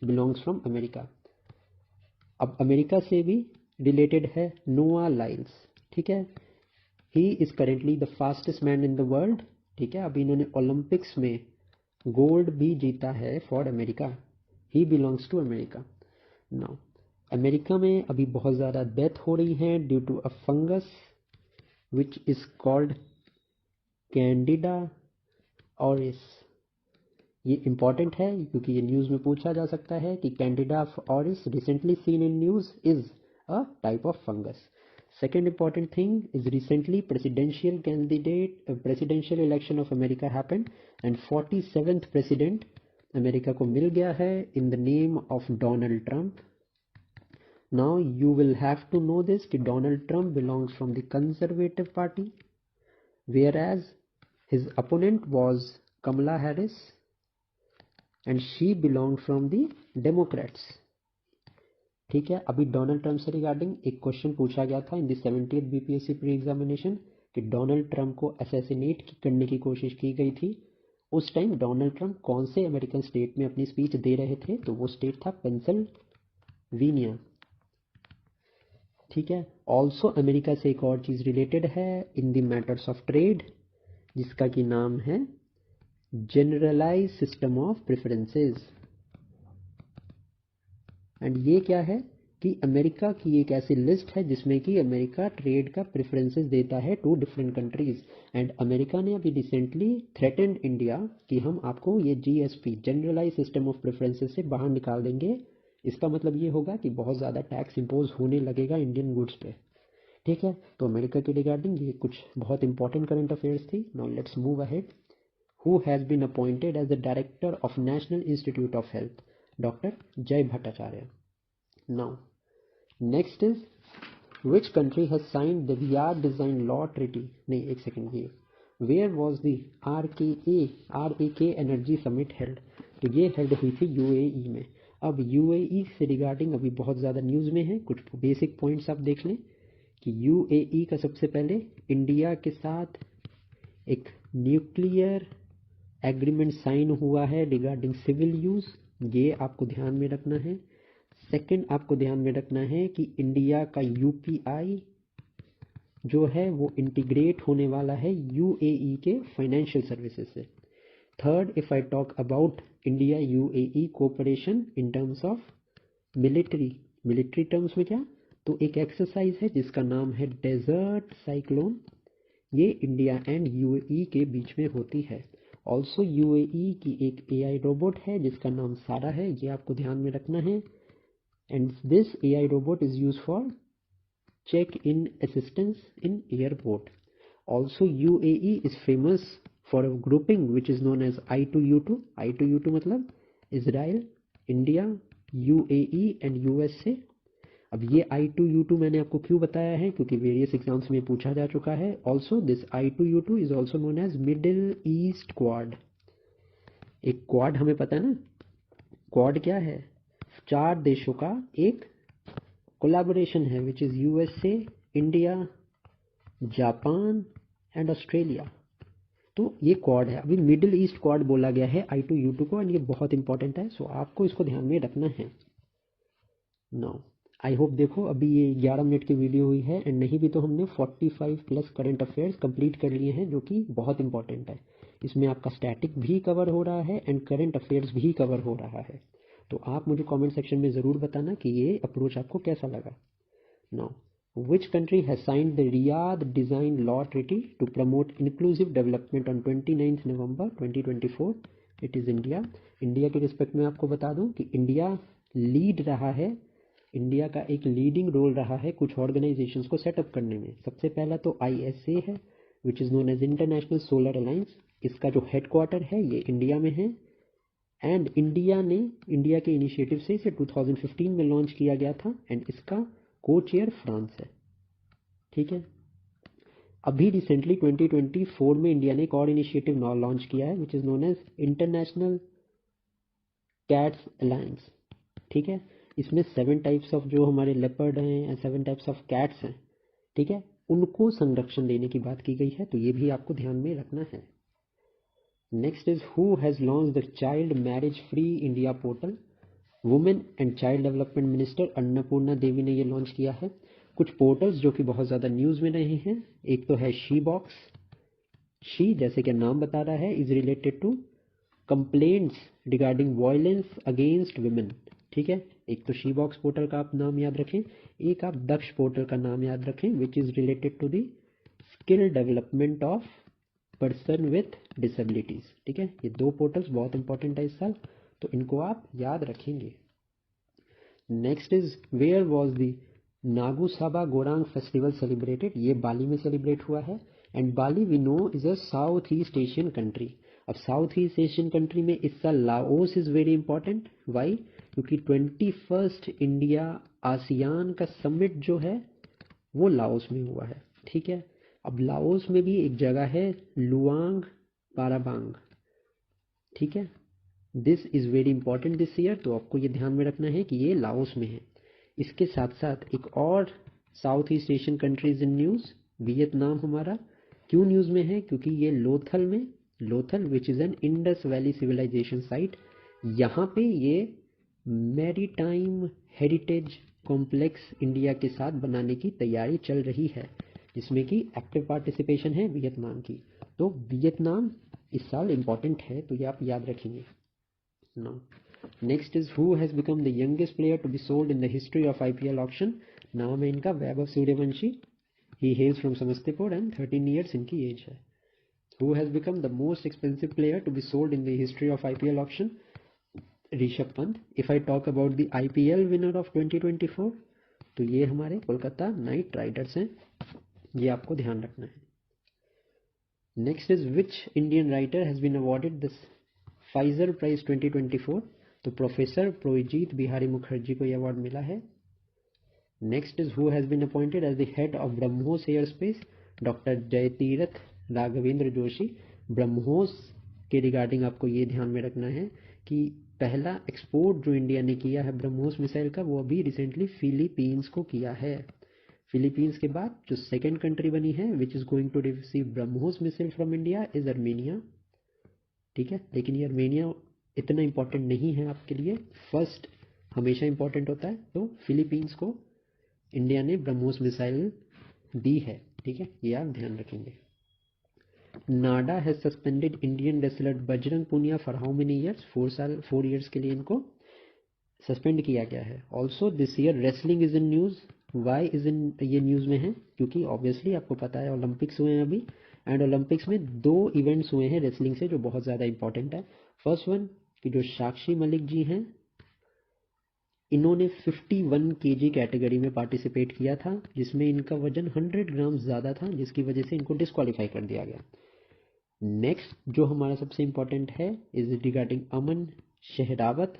belongs from America. अब America से भी related है नोआ लाइल्स। ठीक है। He is currently the fastest man in the world. ठीक है। अभी इन्होंने ओलंपिक्स में गोल्ड भी जीता है for America. He belongs to America. Now America में अभी बहुत ज़्यादा डेथ हो रही है due to a fungus which is called Candida auris. ये इंपॉर्टेंट है क्योंकि ये न्यूज़ में पूछा जा सकता है कि Candida auris recently seen in news is a type of fungus. Second important thing is recently presidential election of America happened and 47th president America को मिल गया है in the name of Donald Trump. Now you will have to know this कि Donald Trump belongs from the conservative party whereas his opponent was Kamala Harris and she belonged from the Democrats. ठीक है। अभी Donald Trump से regarding एक question पूछा गया था in the 70th BPSC pre examination कि डोनाल्ड ट्रंप को असैसिनेट करने की कोशिश की गई थी। उस टाइम डोनाल्ड ट्रंप कौन से अमेरिकन स्टेट में अपनी स्पीच दे रहे थे? तो वो स्टेट था पेंसिल्वेनिया। ठीक है। ऑल्सो अमेरिका से एक और चीज़ रिलेटेड है in the matters of trade, जिसका कि नाम है generalise system of preferences. And ये क्या है कि अमेरिका की एक ऐसी लिस्ट है जिसमें कि अमेरिका ट्रेड का प्रेफरेंसेस देता है to different countries. And America ने अभी रिसेंटली थ्रेटेंड इंडिया कि हम आपको ये GSP generalised system of preferences से बाहर निकाल देंगे। इसका मतलब ये होगा कि बहुत ज़्यादा टैक्स इम्पोज होने लगेगा इंडियन गुड्स पे। ठीक है। तो अमेरिका के रिगार्डिंग ये कुछ बहुत इंपॉर्टेंट करंट अफेयर्स थी। Now let's move ahead. Who has been appointed as the director of National Institute of Health? Dr. Jay Bhattacharya. Now, next is which country has signed the VR Design Law Treaty? नहीं, एक second, ये where was the RAK energy summit held? तो ये held हुई थी UAE में। अब UAE से रिगार्डिंग अभी बहुत ज़्यादा न्यूज़ में है, कुछ बेसिक पॉइंट्स आप देख लें कि UAE का सबसे पहले इंडिया के साथ एक न्यूक्लियर एग्रीमेंट साइन हुआ है रिगार्डिंग सिविल यूज़, ये आपको ध्यान में रखना है। सेकंड आपको ध्यान में रखना है कि इंडिया का UPI जो है वो इंटीग्रेट होने वाला है UAE के फाइनेंशियल सर्विसेज से। Third, if I talk about India UAE cooperation in terms of military terms में क्या, तो एक एक्सरसाइज है जिसका नाम है डेजर्ट साइक्लोन, ये इंडिया एंड UAE के बीच में होती है। ऑल्सो UAE की एक AI रोबोट है जिसका नाम सारा है, ये आपको ध्यान में रखना है। And this AI robot is use for check-in assistance in airport. Also, UAE is famous for a grouping which is known as I2U2. I2U2 मतलब Israel, India, UAE and USA। अब ये I2U2 मैंने आपको क्यों बताया है, क्योंकि वेरियस एग्जाम्स में पूछा जा चुका है। Also this I2U2 is also known as Middle East Quad. एक क्वाड हमें पता है ना, क्वाड क्या है, 4 देशों का एक कोलैबोरेशन है which is USA, India, Japan and Australia. तो ये क्वाड है, अभी मिडिल ईस्ट क्वाड बोला गया है I2U2 को, एंड ये बहुत इंपॉर्टेंट है, सो आपको इसको ध्यान में रखना है। नो आई होप, देखो अभी ये 11 मिनट की वीडियो हुई है, एंड नहीं भी तो हमने 45 प्लस करंट अफेयर्स कंप्लीट कर लिए हैं, जो कि बहुत इंपॉर्टेंट है। इसमें आपका स्टैटिक भी कवर हो रहा है एंड करंट अफेयर्स भी कवर हो रहा है। तो आप मुझे कमेंट सेक्शन में ज़रूर बताना कि ये अप्रोच आपको कैसा लगा। Now, which country has signed the Riyadh Design Law Treaty to promote inclusive development on 29th November 2024? It is India. India के रिस्पेक्ट में आपको बता दूं कि इंडिया लीड रहा है, इंडिया का एक लीडिंग रोल रहा है कुछ ऑर्गेनाइजेशंस को सेटअप करने में। सबसे पहला तो ISA है which is known as International Solar Alliance, इसका जो हेडक्वार्टर है ये इंडिया में है। एंड इंडिया के इनिशिएटिव से इसे 2015 में लॉन्च किया गया था, एंड इसका को चेयर फ्रांस है। ठीक है, अभी रिसेंटली 2024 में इंडिया ने एक और इनिशिएटिव लॉन्च किया है which is known as International Cats Alliance. ठीक है, इसमें 7 टाइप्स ऑफ जो हमारे लेपर्ड हैं, 7 टाइप्स ऑफ कैट्स हैं, ठीक है, उनको संरक्षण देने की बात की गई है, तो ये भी आपको ध्यान में रखना है। Next is who has launch the child marriage free India portal? Women and child development minister Annapurna Devi ने ये लॉन्च किया है। कुछ पोर्टल्स जो कि बहुत ज़्यादा न्यूज़ में रहे हैं, एक तो है शी बॉक्स। शी जैसे कि नाम बता रहा है is related to complaints regarding violence against women. ठीक है, एक तो शी बॉक्स पोर्टल का आप नाम याद रखें, एक आप दक्ष पोर्टल का नाम याद रखें which is related to the skill development of person with disabilities. ठीक है, ये 2 पोर्टल्स बहुत इंपॉर्टेंट है इस साल, तो इनको आप याद रखेंगे। Next is where was the Nagusaba Gorang festival celebrated? ये बाली में सेलिब्रेट हुआ है, and Bali we know is a South East Asian country. अब साउथ ईस्ट एशियन कंट्री में इस साल Laos is very important. Why? क्योंकि 21st इंडिया आसियान का समिट जो है वो लाओस में हुआ है। ठीक है, अब लाओस में भी एक जगह है लुआंग पाराबांग। ठीक है, this is very important this year, तो आपको ये ध्यान में रखना है कि ये लाओस में है। इसके साथ साथ एक और South East Asian countries in news, Vietnam हमारा क्यों न्यूज़ में है, क्योंकि ये Lothal which is an Indus Valley civilisation site, यहाँ पे ये मैरीटाइम हेरिटेज कॉम्प्लेक्स इंडिया के साथ बनाने की तैयारी चल रही है, जिसमें कि एक्टिव पार्टिसिपेशन है वियतनाम की। तो वियतनाम इस साल इम्पॉर्टेंट है, तो ये आप याद रखेंगे। Now, next is who has become the youngest player to be sold in the history of IPL auction? नाम है इनका Vaibhav Suryavanshi. He hails from Samastipur and 13 years इनकी एज है। Who has become the most expensive player to be sold in the history of IPL auction? Rishabh Pant. If I talk about the IPL winner of 2024, तो ये हमारे Kolkata night Riders हैं, ये आपको ध्यान रखना है। Next is which Indian writer has been awarded this Pfizer prize 2024? तो प्रोफेसर प्रोजीत बिहारी मुखर्जी को यह अवार्ड मिला है। Next is who has been appointed as the head of BrahMos aerospace? Doctor Jayateerth Raghavendra Joshi. BrahMos के रिगार्डिंग आपको ये ध्यान में रखना है कि पहला एक्सपोर्ट जो इंडिया ने किया है ब्रह्मोस मिसाइल का, वो अभी रिसेंटली फिलीपींस को किया है। फिलीपींस के बाद जो सेकेंड कंट्री बनी है which is going to receive BrahMos missile from India is Armenia. ठीक है, लेकिन ये अर्मेनिया इतना इंपॉर्टेंट नहीं है आपके लिए, फर्स्ट हमेशा इंपॉर्टेंट होता है। तो फिलीपींस को इंडिया ने ब्रह्मोस मिसाइल दी है। ठीक है, ये आप ध्यान रखेंगे। NADA has suspended Indian wrestler Bajrang Punia for how many years, 4 years के लिए इनको सस्पेंड किया गया है। Also this year wrestling is in news. Why is in, ये न्यूज में है क्योंकि ऑब्वियसली आपको पता है ओलंपिक्स हुए हैं अभी, एंड ओलंपिक्स में 2 इवेंट्स हुए हैं रेसलिंग से जो बहुत ज़्यादा इंपॉर्टेंट है। फर्स्ट वन कि जो साक्षी मलिक जी हैं, इन्होंने 51 केजी कैटेगरी में पार्टिसिपेट किया था जिसमें इनका वजन 100 ग्राम ज़्यादा था, जिसकी वजह से इनको डिस्क्वालीफाई कर दिया गया। नेक्स्ट जो हमारा सबसे इंपॉर्टेंट है इज रिगार्डिंग अमन शहरावत।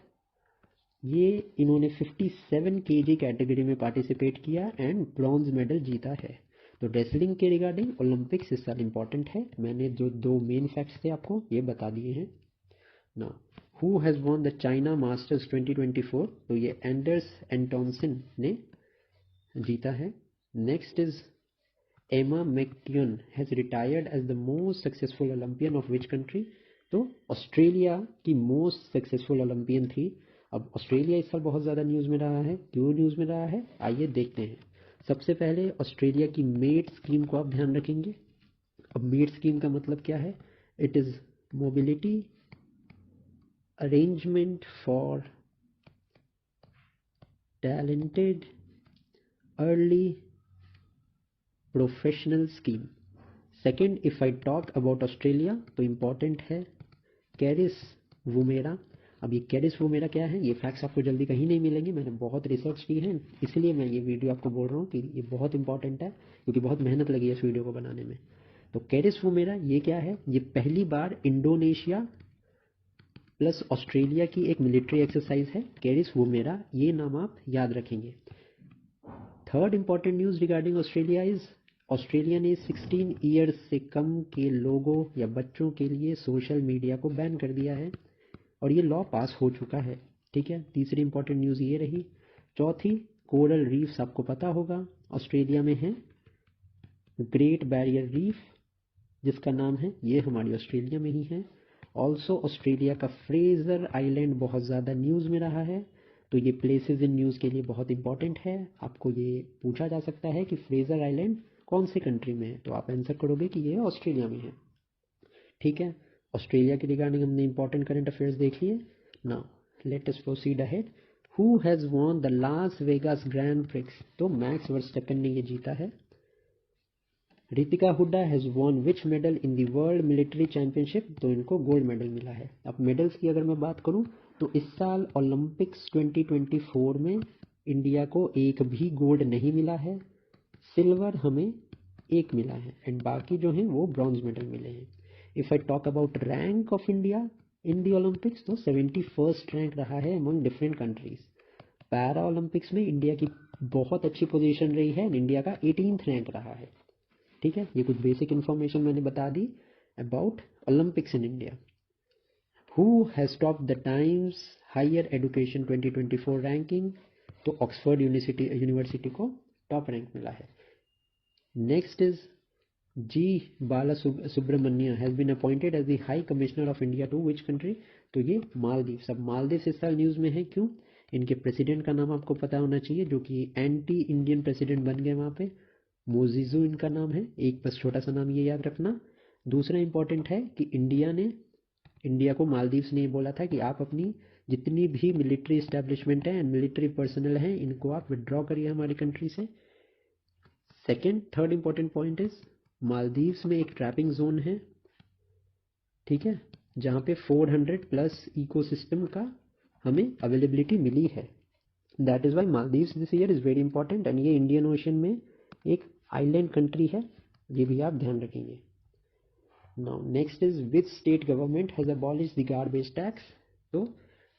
ये इन्होंने 57 केजी कैटेगरी में पार्टिसिपेट किया एंड ब्रॉन्ज मेडल जीता है। तो रेसलिंग के रिगार्डिंग ओलंपिक्स इस साल इंपॉर्टेंट है। मैंने जो 2 मेन फैक्ट्स थे आपको ये बता दिए हैं ना। Who has won the China masters 2024, तो ये एंडर्स एंटोनसन ने जीता है। Next is Emma McKeon has retired as the most successful Olympian of which country, तो ऑस्ट्रेलिया की मोस्ट सक्सेसफुल ओलंपियन थी। अब ऑस्ट्रेलिया इस साल बहुत ज़्यादा न्यूज़ में रहा है, क्यों न्यूज़ में रहा है आइए देखते हैं। सबसे पहले ऑस्ट्रेलिया की मेट स्कीम को आप ध्यान रखेंगे। अब मेट स्कीम का मतलब क्या है, it is mobility arrangement for talented early professional scheme. Second, if I talk about Australia तो important है कैरिस वुमेरा। अब ये कैरिस वुमेरा क्या है, ये फैक्ट्स आपको जल्दी कहीं नहीं मिलेंगे, मैंने बहुत रिसर्च की है इसलिए मैं ये वीडियो आपको बोल रहा हूँ कि ये बहुत इंपॉर्टेंट है क्योंकि बहुत मेहनत लगी है इस वीडियो को बनाने में। तो कैरिस वुमेरा ये क्या है, ये पहली बार इंडोनेशिया प्लस ऑस्ट्रेलिया की एक मिलिट्री एक्सरसाइज है कैरिस वुमेरा, ये नाम आप याद रखेंगे। Third important news regarding Australia is Australia ने 16 ईयर्स से कम के लोगों या बच्चों के लिए सोशल मीडिया को बैन कर दिया है और ये लॉ पास हो चुका है। ठीक है, तीसरी इंपॉर्टेंट न्यूज़ ये रही। चौथी, कोरल रीफ्स आपको पता होगा ऑस्ट्रेलिया में है ग्रेट बैरियर रीफ जिसका नाम है, ये हमारी ऑस्ट्रेलिया में ही है। ऑल्सो ऑस्ट्रेलिया का फ्रेजर आइलैंड बहुत ज़्यादा न्यूज़ में रहा है, तो ये प्लेसेस इन न्यूज़ के लिए बहुत इंपॉर्टेंट है। आपको ये पूछा जा सकता है कि फ्रेजर आइलैंड कौन से कंट्री में है, तो आप आंसर करोगे कि ये ऑस्ट्रेलिया में है। ठीक है, ऑस्ट्रेलिया के रिगार्डिंग हमने इंपॉर्टेंट करंट अफेयर्स देख लिए। Now let us proceed ahead. Who has won the Las Vegas grand prix, तो मैक्स वर्स्टैपेन ने ये जीता है। Ritika Hooda has won which medal in the world military championship, तो इनको गोल्ड मेडल मिला है। अब मेडल्स की अगर मैं बात करूं तो इस साल ओलंपिक्स 2024 में इंडिया को एक भी गोल्ड नहीं मिला है, सिल्वर हमें एक मिला है एंड बाकी जो हैं वो ब्रॉन्ज मेडल मिले हैं। If I talk about rank of India in the Olympics तो 71st रैंक रहा है among different countries. Para Olympics में इंडिया की बहुत अच्छी पोजीशन रही है, इंडिया का 18th रैंक रहा है। ठीक है, ये कुछ बेसिक इन्फॉर्मेशन मैंने बता दी about Olympics in India. Who has top the Times Higher Education 2024 ranking, तो ऑक्सफोर्ड यूनिवर्सिटी को टॉप रैंक मिला है। Next is G Bala Subramanya has been appointed as the high commissioner of India to which country, तो ये मालदीव। अब मालदीव इस साल न्यूज़ में है, क्यों, इनके प्रेसिडेंट का नाम आपको पता होना चाहिए जो कि एंटी इंडियन प्रेसिडेंट बन गए वहाँ पे, मोजिज़ो इनका नाम है। एक बस छोटा सा नाम ये याद रखना। दूसरा इंपॉर्टेंट है कि इंडिया को मालदीव्स ने बोला था कि आप अपनी जितनी भी मिलिट्री इस्टेब्लिशमेंट है एंड मिलिट्री पर्सनल हैं इनको आप विड्रॉ करिए हमारी कंट्री से। Third important point is Maldives में एक ट्रैपिंग जोन है, ठीक है, जहाँ पे 400 प्लस इकोसिस्टम का हमें अवेलेबिलिटी मिली है। That is why Maldives this year is very important and ये इंडियन ओशन में एक आइलैंड कंट्री है, ये भी आप ध्यान रखेंगे। Now next is which state government has abolish the garbage tax, तो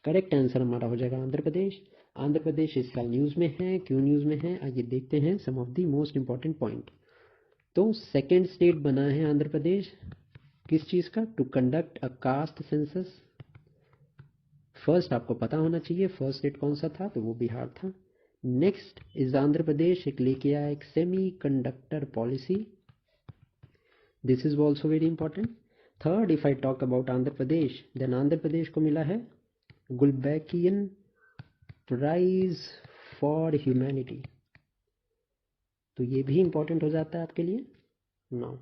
करेक्ट आंसर हमारा हो जाएगा आंध्र प्रदेश। आंध्र प्रदेश इस साल न्यूज़ में है, क्यों न्यूज़ में है आइए देखते हैं some of the most important point. तो सेकेंड स्टेट बना है आंध्र प्रदेश किस चीज़ का, to conduct a caste census. First आपको पता होना चाहिए फर्स्ट स्टेट कौन सा था, तो वो बिहार था। नेक्स्ट इज आंध्र प्रदेश एक लेके आया एक semiconductor policy, this is also very important. Third if I talk about Andhra Pradesh, then Andhra Pradesh को मिला है गुलबैकियन प्राइज फॉर ह्यूमैनिटी, तो ये भी इंपॉर्टेंट हो जाता है आपके लिए। नाउ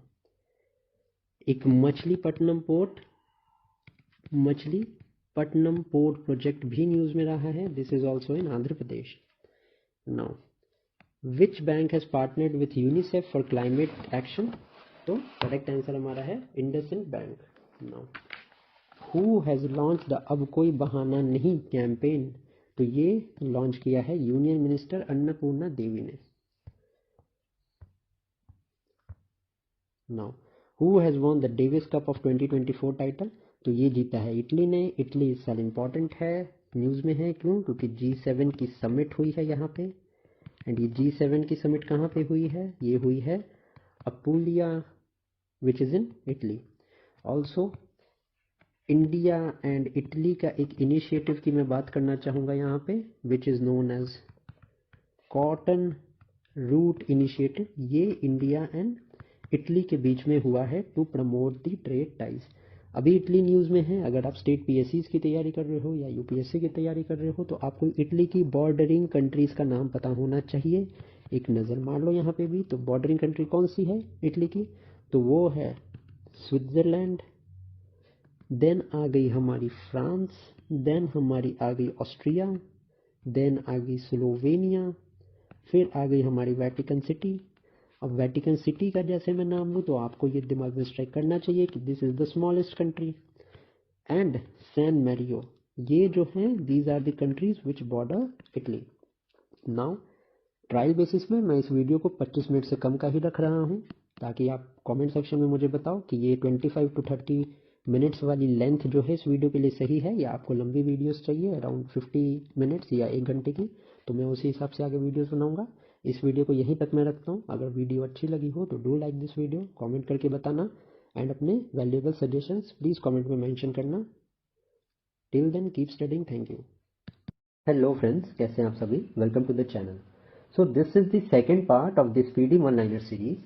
एक मछलीपट्टनम पोर्ट प्रोजेक्ट भी न्यूज में रहा है, this is also in Andhra Pradesh. Now which bank has partnered with UNICEF for climate action, तो करेक्ट आंसर हमारा है IndusInd bank. Now who has launch the अब कोई बहाना नहीं कैंपेन, तो ये लॉन्च किया है यूनियन मिनिस्टर अन्नपूर्णा देवी ने। Now who has won the Davis cup of 2024 title, तो ये जीता है इटली ने। इटली इस साल इंपॉर्टेंट है, न्यूज़ में है, क्यों, क्योंकि G7 की समिट हुई है यहाँ पे। एंड ये G7 की समिट कहाँ पे हुई है, ये हुई है Apulia which is in Italy. Also India and Italy का एक इनिशिएटिव की मैं बात करना चाहूँगा यहाँ पे, which is known as Cotton Route Initiative. ये इंडिया एंड इटली के बीच में हुआ है to promote the trade ties. अभी इटली न्यूज़ में है, अगर आप स्टेट पीएससी की तैयारी कर रहे हो या यूपीएससी की तैयारी कर रहे हो तो आपको इटली की बॉर्डरिंग कंट्रीज़ का नाम पता होना चाहिए। एक नज़र मार लो यहाँ पे भी, तो बॉर्डरिंग कंट्री कौन सी है इटली की, तो वो है स्विट्ज़रलैंड, देन आ गई हमारी फ्रांस, देन हमारी आ गई ऑस्ट्रिया, देन आ गई स्लोवेनिया, फिर आ गई हमारी वेटिकन सिटी। अब वेटिकन सिटी का जैसे मैं नाम लूँ तो आपको ये दिमाग में स्ट्राइक करना चाहिए कि this is the smallest country. And San Marino, ये जो हैं these are the countries which border Italy. Now trial basis में मैं इस वीडियो को 25 मिनट से कम का ही रख रहा हूँ, ताकि आप कमेंट सेक्शन में मुझे बताओ कि ये 25 to 30 मिनट्स वाली लेंथ जो है इस वीडियो के लिए सही है, या आपको लंबी वीडियोस चाहिए अराउंड 50 मिनट्स या 1 घंटे की, तो मैं उसी हिसाब से आगे वीडियोस बनाऊंगा। इस वीडियो को यहीं तक मैं रखता हूँ। अगर वीडियो अच्छी लगी हो तो do like this video, comment करके बताना, एंड अपने वैल्यूएबल सजेशंस प्लीज़ कॉमेंट में मैंशन करना। Till then keep studying, thank you. Hello friends, कैसे हैं आप सभी, welcome to the channel. So this is the second part of this speedy one liner series.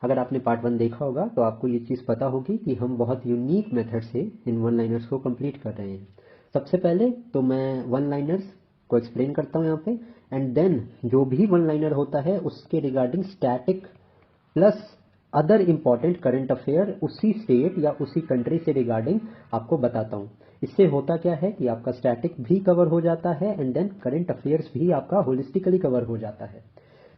अगर आपने पार्ट 1 देखा होगा तो आपको ये चीज़ पता होगी कि हम बहुत यूनिक मेथड से इन वन लाइनर्स को कंप्लीट कर रहे हैं। सबसे पहले तो मैं वन लाइनर्स को एक्सप्लेन करता हूँ यहाँ पे, एंड देन जो भी वन लाइनर होता है उसके regarding static plus other important current affair उसी स्टेट या उसी कंट्री से रिगार्डिंग आपको बताता हूँ। इससे होता क्या है कि आपका स्टैटिक भी कवर हो जाता है एंड देन करंट अफेयर्स भी आपका होलिस्टिकली कवर हो जाता है।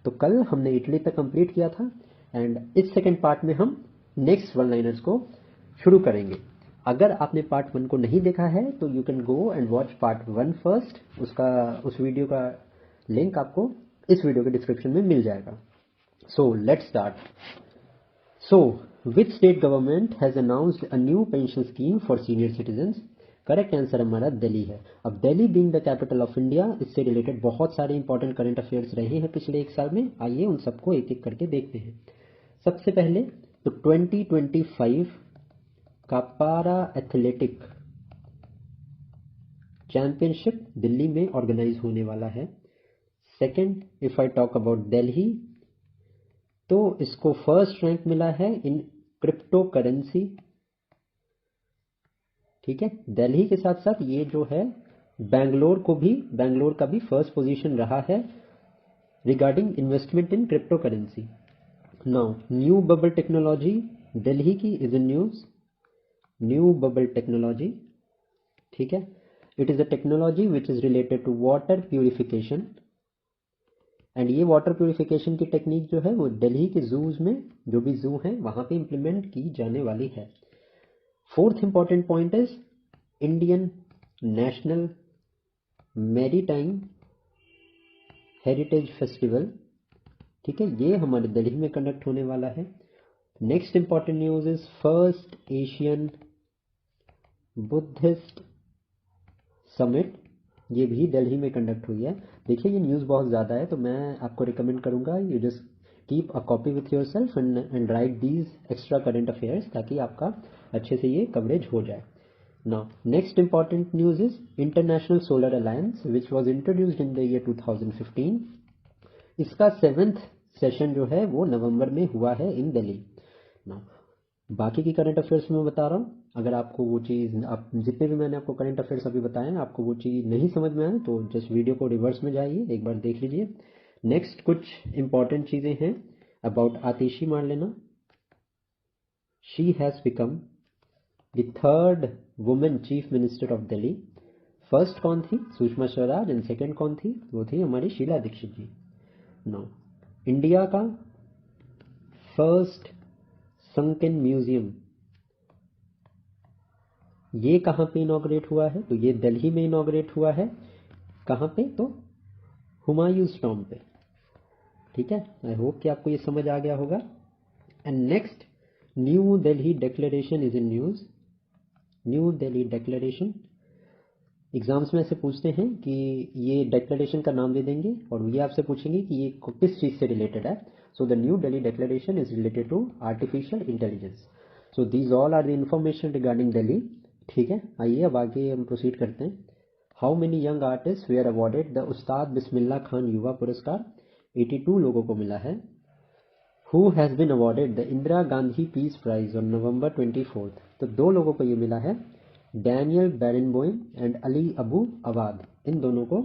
तो कल हमने इटली तक कंप्लीट किया था, एंड इस सेकेंड पार्ट में हम नेक्स्ट वन लाइनर्स को शुरू करेंगे। अगर आपने पार्ट 1 को नहीं देखा है तो you can go and watch part 1 first, उस वीडियो का लिंक आपको इस वीडियो के डिस्क्रिप्शन में मिल जाएगा। So let's start. So, which state government has announced a new pension scheme for senior citizens? Correct answer हमारा दिल्ली है। अब Delhi being the capital of India, इससे रिलेटेड बहुत सारे इंपॉर्टेंट करंट अफेयर्स रहे हैं पिछले एक साल में, आइए उन सबको एक एक करके देखते हैं। सबसे पहले तो 2025 का पारा एथलेटिक चैंपियनशिप दिल्ली में ऑर्गेनाइज होने वाला है। Second, if I talk about Delhi, तो इसको फर्स्ट रैंक मिला है इन क्रिप्टो करेंसी। ठीक है, दिल्ली के साथ साथ ये जो है बैंगलोर का भी फर्स्ट पोजीशन रहा है regarding investment in cryptocurrency. Now new bubble technology Delhi की is in news, new bubble technology. ठीक है, it is a technology which is related to water purification, and ये वाटर प्यूरिफिकेशन की टेक्निक जो है वो दिल्ली के जूज में, जो भी जू हैं वहां पे इंप्लीमेंट की जाने वाली है। Fourth important point is Indian national maritime heritage festival. ठीक है, ये हमारे दिल्ली में कंडक्ट होने वाला है। Next important news is first Asian Buddhist summit, ये भी दिल्ली में कंडक्ट हुई है। देखिए ये न्यूज़ बहुत ज़्यादा है तो मैं आपको रिकमेंड करूँगा you just keep a copy with your self and right these extra current affairs, ताकि आपका अच्छे से ये कवरेज हो जाए. Now, next important news is International Solar Alliance, which was introduced in the year 2015. इसका 7th सेशन जो है वो नवंबर में हुआ है इन दिल्ली. नाउ बाकी की करंट अफेयर्स में बता रहा हूँ. अगर आपको वो चीज़, आप जितने भी मैंने आपको करंट अफेयर्स अभी बताए हैं, आपको वो चीज़ नहीं समझ में आए तो जस्ट वीडियो को रिवर्स में जाइए, एक बार देख लीजिए. नेक्स्ट कुछ इंपॉर्टेंट चीज़ें हैं about Atishi Marlena. She has become the third women chief minister of Delhi. First कौन थी? सुषमा स्वराज. एंड सेकंड कौन थी? वो थी हमारी शीला दीक्षित जी. नाउ इंडिया का फर्स्ट संकन म्यूजियम ये कहाँ पे इनॉग्रेट हुआ है? तो ये दिल्ली में इनॉग्रेट हुआ है. कहाँ पे? तो हुमायूंस टॉम्ब पे. ठीक है, आई होप कि आपको ये समझ आ गया होगा. And next, new Delhi declaration is in news. New Delhi declaration exams में ऐसे पूछते हैं कि ये डिक्लेरेशन का नाम दे देंगे और ये आपसे पूछेंगे कि ये किस चीज़ से रिलेटेड है. So the New Delhi declaration is related to artificial intelligence. So these all are the information regarding Delhi. ठीक है, आइए अब आगे हम प्रोसीड करते हैं. How many young artist were awarded the Ustad Bismillah Khan युवा पुरस्कार? 82 लोगों को मिला है. Who has been awarded the Indira Gandhi peace prize on November 24th? तो 2 लोगों को ये मिला है, Daniel Barenboim and Ali Abu Awad. इन दोनों को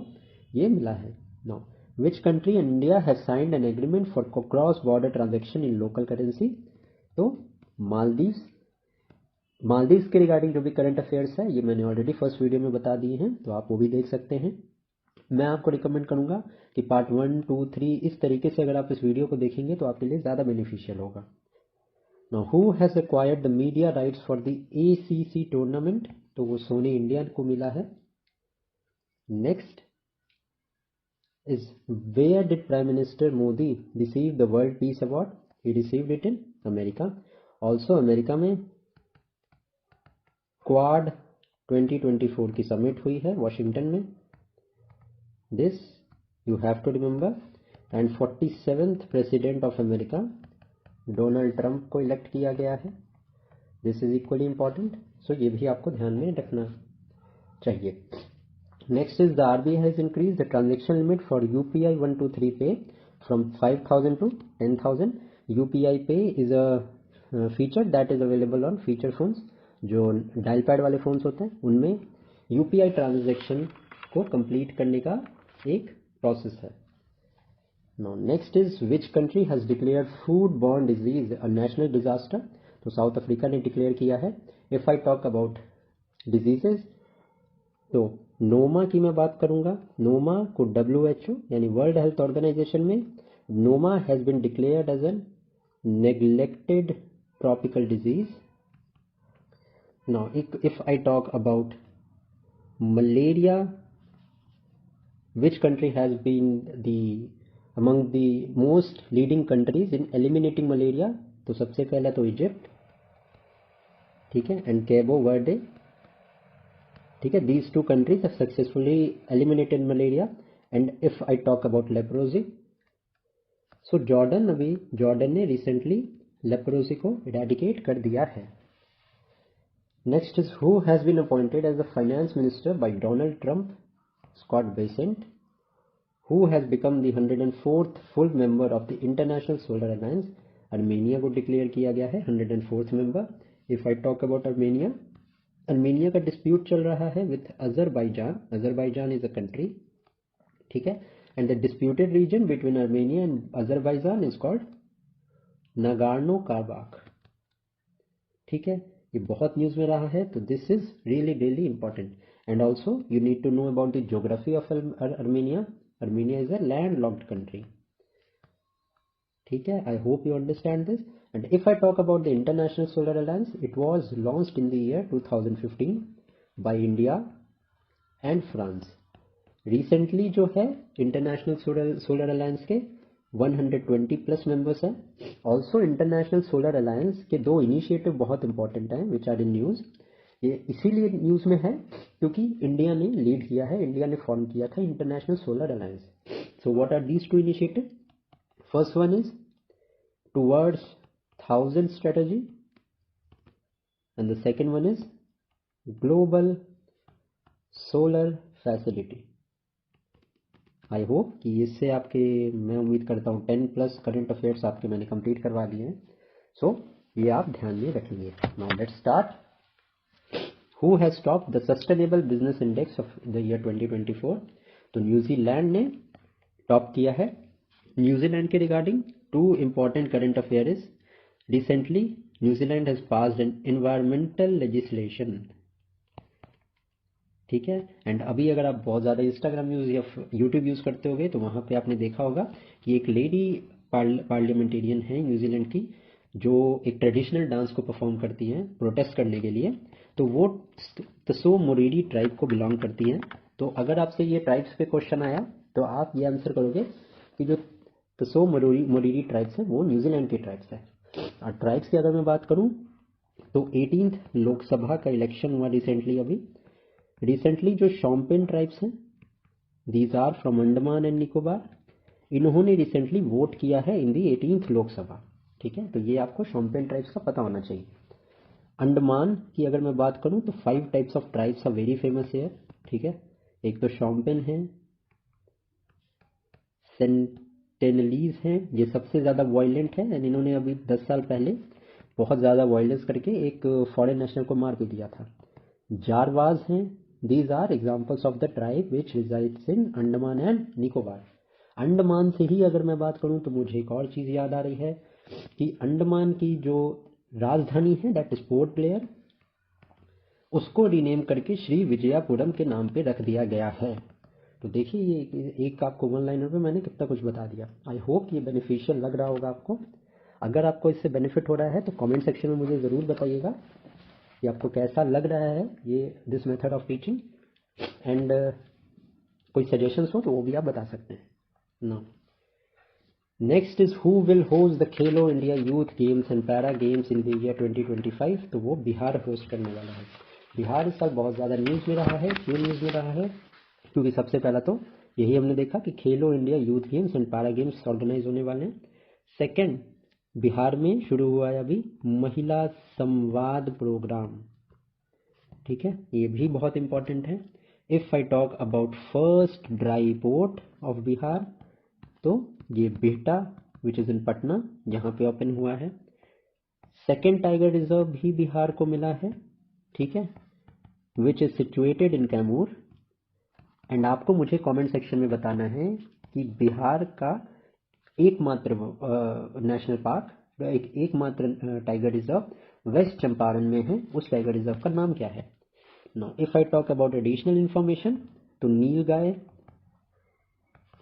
ये मिला है. Now which country and India have signed an agreement for cross border transaction in local currency? तो मालदीव्स. मालदीव्स के रिगार्डिंग जो भी करंट अफेयर्स है ये मैंने ऑलरेडी फर्स्ट वीडियो में बता दिए हैं, तो आप वो भी देख सकते हैं. मैं आपको रिकमेंड करूंगा कि पार्ट 1, 2, 3 इस तरीके से अगर आप इस वीडियो को देखेंगे तो आपके लिए ज़्यादा बेनिफिशियल होगा. Now who has acquired the media rights for the ACC tournament? तो वो सोनी इंडिया को मिला है. Next is where did prime minister Modi receive the world peace award? He received it in America. Also America में Quad 2024 की summit हुई है Washington में. This you have to remember. And 47th president of America Donald Trump को elect किया गया है. This is equally important. सो ये भी आपको ध्यान में रखना चाहिए. Next is the RBI has increase the transaction limit for UPI 123 पे फ्रॉम 5,000 to 10,000. UPI पे is a feature that is available on feature phones. जो डायल पैड वाले फोन्स होते हैं उनमें UPI ट्रांजेक्शन को कंप्लीट करने का एक प्रोसेस है. Now next is which country has declared foodborne disease a national disaster? तो साउथ अफ्रीका ने डिक्लेयर किया है. If I talk about diseases तो नोमा की मैं बात करूंगा. नोमा को WHO यानी वर्ल्ड हेल्थ ऑर्गेनाइजेशन में noma has been declared as an neglected tropical disease. Now if I talk about malaria, which country has been the among the most leading countries in eliminating malaria? तो सबसे पहला तो Egypt. ठीक है, and कैबो Verde. ठीक है, these two countries have successfully eliminated malaria. And if I talk about leprosy, so Jordan ने recently leprosy को इरेडिकेट कर दिया है. Next is who has been appointed as the finance minister by Donald Trump? Scott Bessent. Who has become the 104th full member of the International Solar Alliance? Armenia को declare किया गया है 104th member. If I talk about Armenia, Armenia का dispute चल रहा है with Azerbaijan. Azerbaijan is a country. ठीक है, and the disputed region between Armenia and Azerbaijan is called Nagorno Karabakh. ठीक है, ये बहुत न्यूज में रहा है, तो this is really really important. And also you need to know about the geography of Armenia. Armenia is a landlocked country. ठीक है, I hope you understand this. And if I talk about the International Solar Alliance, it was launched in the year 2015 by India and France. Recently जो है International Solar Alliance के 120 plus members हैं. Also International Solar Alliance के 2 initiative बहुत important हैं which are in news. ये इसीलिए news में है क्योंकि इंडिया ने लीड किया है, इंडिया ने फॉर्म किया था International Solar Alliance. So what are these 2 initiative? First one is towards 1000 strategy, and the second one is global solar facility. I hope कि इससे आपके, मैं उम्मीद करता हूँ 10+ करंट अफेयर्स आपके मैंने कंप्लीट करवा दिए हैं. सो ये आप ध्यान में रखेंगे. Now let's start. Who has top the sustainable business index of the year 2024? तो न्यूजीलैंड ने टॉप किया है. न्यूजीलैंड के regarding to important current affair is, recently New Zealand has passed an environmental legislation. ठीक है. एंड अभी अगर आप बहुत ज़्यादा इंस्टाग्राम यूज़ या यूट्यूब यूज़ करते होगे तो वहाँ पे आपने देखा होगा कि एक लेडी पार्लियामेंटेरियन है न्यूजीलैंड की, जो एक ट्रेडिशनल डांस को परफॉर्म करती हैं प्रोटेस्ट करने के लिए. तो वो तसो मोरीरी ट्राइब को बिलोंग करती हैं. तो अगर आपसे ये ट्राइब्स पे क्वेश्चन आया तो आप ये आंसर करोगे कि जो तसो मोरीरी ट्राइब्स हैं वो न्यूजीलैंड के ट्राइब्स हैं. और ट्राइब्स की अगर मैं बात करूँ तो 18th लोकसभा का इलेक्शन हुआ रिसेंटली. अभी रिसेंटली जो शॉम्पेन ट्राइब्स हैं, these are from Andaman and Nicobar, इन्होंने रिसेंटली वोट किया है इन दी 18th लोकसभा. ठीक है. तो ये आपको शॉम्पेन ट्राइब्स का पता होना चाहिए. अंडमान की अगर मैं बात करूं तो 5 types of tribes are very famous है. ठीक है. एक तो शॉम्पेन है, सेंटेनलीज हैं, ये सबसे ज़्यादा वायलेंट है एंड इन्होंने अभी 10 साल पहले बहुत ज़्यादा वायलेंस करके एक फॉरेन नेशनल को मार भी दिया था. जारवाज हैं. These are examples of the tribe which resides in Andaman and Nicobar. Andaman से ही अगर मैं बात करूं तो मुझे एक और चीज़ याद आ रही है कि अंडमान की जो राजधानी है दैट इज पोर्ट ब्लेयर, उसको रीनेम करके श्री विजयापुरम के नाम पे रख दिया गया है. तो देखिए ये एक आपको वन लाइनर पे मैंने कितना कुछ बता दिया. आई होप ये बेनिफिशियल लग रहा होगा आपको. अगर आपको इससे बेनिफिट हो रहा है तो कमेंट सेक्शन में मुझे ज़रूर बताइएगा कि आपको कैसा लग रहा है ये this method of teaching. And कोई सजेशंस हो तो वो भी आप बता सकते हैं. No next is who will host the Khelo India youth games and para games in the year 2025? तो वो बिहार होस्ट करने वाला है. बिहार इस साल बहुत ज़्यादा न्यूज़ में रहा है. क्यों न्यूज़ में रहा है? क्योंकि सबसे पहला तो यही हमने देखा कि Khelo India youth games and para games organise होने वाले हैं. सेकेंड, बिहार में शुरू हुआ है अभी महिला संवाद प्रोग्राम. ठीक है. ये भी बहुत इंपॉर्टेंट है. If I talk about first dry port of Bihar, तो ये Bihta which is in Patna, यहाँ पे ओपन हुआ है. सेकेंड टाइगर रिजर्व भी बिहार को मिला है. ठीक है. Which is situated in Kaimur. And आपको मुझे कमेंट सेक्शन में बताना है कि बिहार का एकमात्र नेशनल पार्क, एकमात्र टाइगर रिजर्व वेस्ट चंपारण में है, उस टाइगर रिजर्व का नाम क्या है. Now if I talk about additional information, तो नीलगाय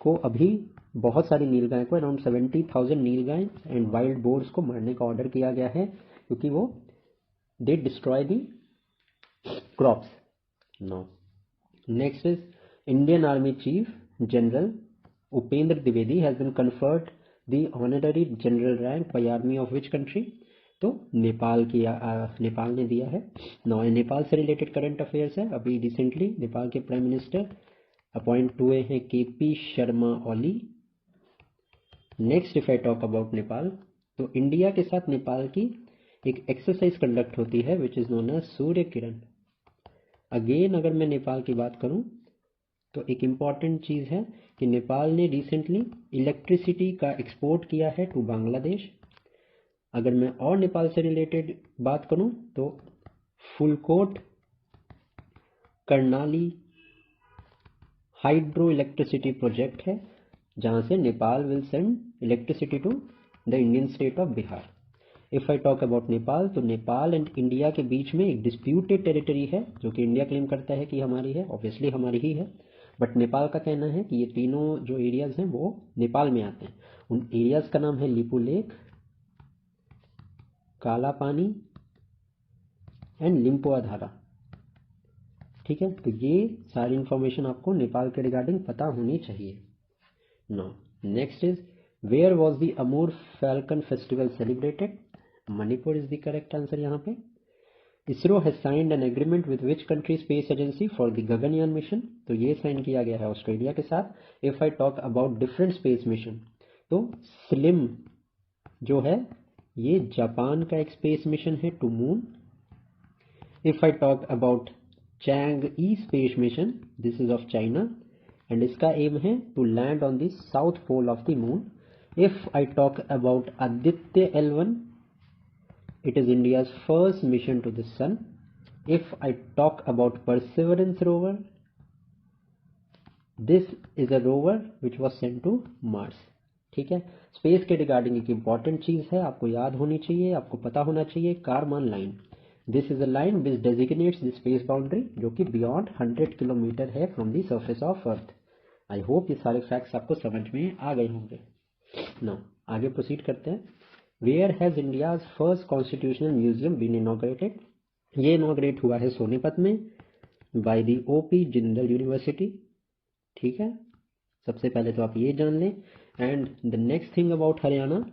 को अभी बहुत सारी नीलगाय को around 70,000 nilgai and wild boars को मारने का ऑर्डर किया गया है क्योंकि वो they destroy the crops. Now next is Indian army chief general Upendra Dwivedi has been conferred the honorary general rank bye army of which country? तो नेपाल की नेपाल ने दिया है. नाउ नेपाल से रिलेटेड करंट अफेयर्स है. अभी रिसेंटली नेपाल के प्राइम मिनिस्टर अपॉइंट हुए हैं KP Sharma Oli. Next if I talk about Nepal, तो इंडिया के साथ नेपाल की एक एक्सरसाइज कंडक्ट होती है which is known as Surya Kiran. Again अगर मैं नेपाल की बात करूं तो एक इम्पॉर्टेंट चीज़ है कि नेपाल ने रिसेंटली इलेक्ट्रिसिटी का एक्सपोर्ट किया है टू बांग्लादेश. अगर मैं और नेपाल से रिलेटेड बात करूं तो Phukot Karnali hydro electricity project है जहां से Nepal will send electricity to the Indian state of Bihar. If I talk about Nepal, तो नेपाल एंड इंडिया के बीच में एक डिस्प्यूटेड टेरिटरी है जो कि इंडिया क्लेम करता है कि हमारी है. ऑब्वियसली हमारी ही है, बट नेपाल का कहना है कि ये तीनों जो एरियाज हैं वो नेपाल में आते हैं. उन एरियाज का नाम है लिपू लेक, काला पानी एंड लिम्पुआ धारा. ठीक है. तो ये सारी इंफॉर्मेशन आपको नेपाल के रिगार्डिंग पता होनी चाहिए. Now next is where was the Amur falcon festival celebrated? Manipur is the correct answer. यहाँ पे ISRO has signed an agreement with which country space agency for the Gaganyaan mission? तो ये साइन किया गया है ऑस्ट्रेलिया के साथ. If I talk about different space mission, तो स्लिम जो है ये जापान का एक स्पेस मिशन है to moon. If I talk about Chang E space mission, this is of China and इसका एम है to land on the south pole of the moon. If I talk about Aditya L1, it is India's first mission to the sun. If I talk about Perseverance rover, this is a rover which was sent to Mars. ठीक है, space के regarding एक important चीज है, आपको याद होनी चाहिए, आपको पता होना चाहिए, Karman line. This is a line which designates the space boundary जो कि बियॉन्ड 100 किलोमीटर है from the surface of earth. I hope ये सारे फैक्ट्स आपको समझ में आ गए होंगे। नाउ आगे प्रोसीड करते हैं। Where has India's first constitutional museum been inaugurated? ये इनॉग्रेट हुआ है सोनीपत में by the OP Jindal university. ठीक है, सबसे पहले तो आप ये जान लें। And the next thing about Haryana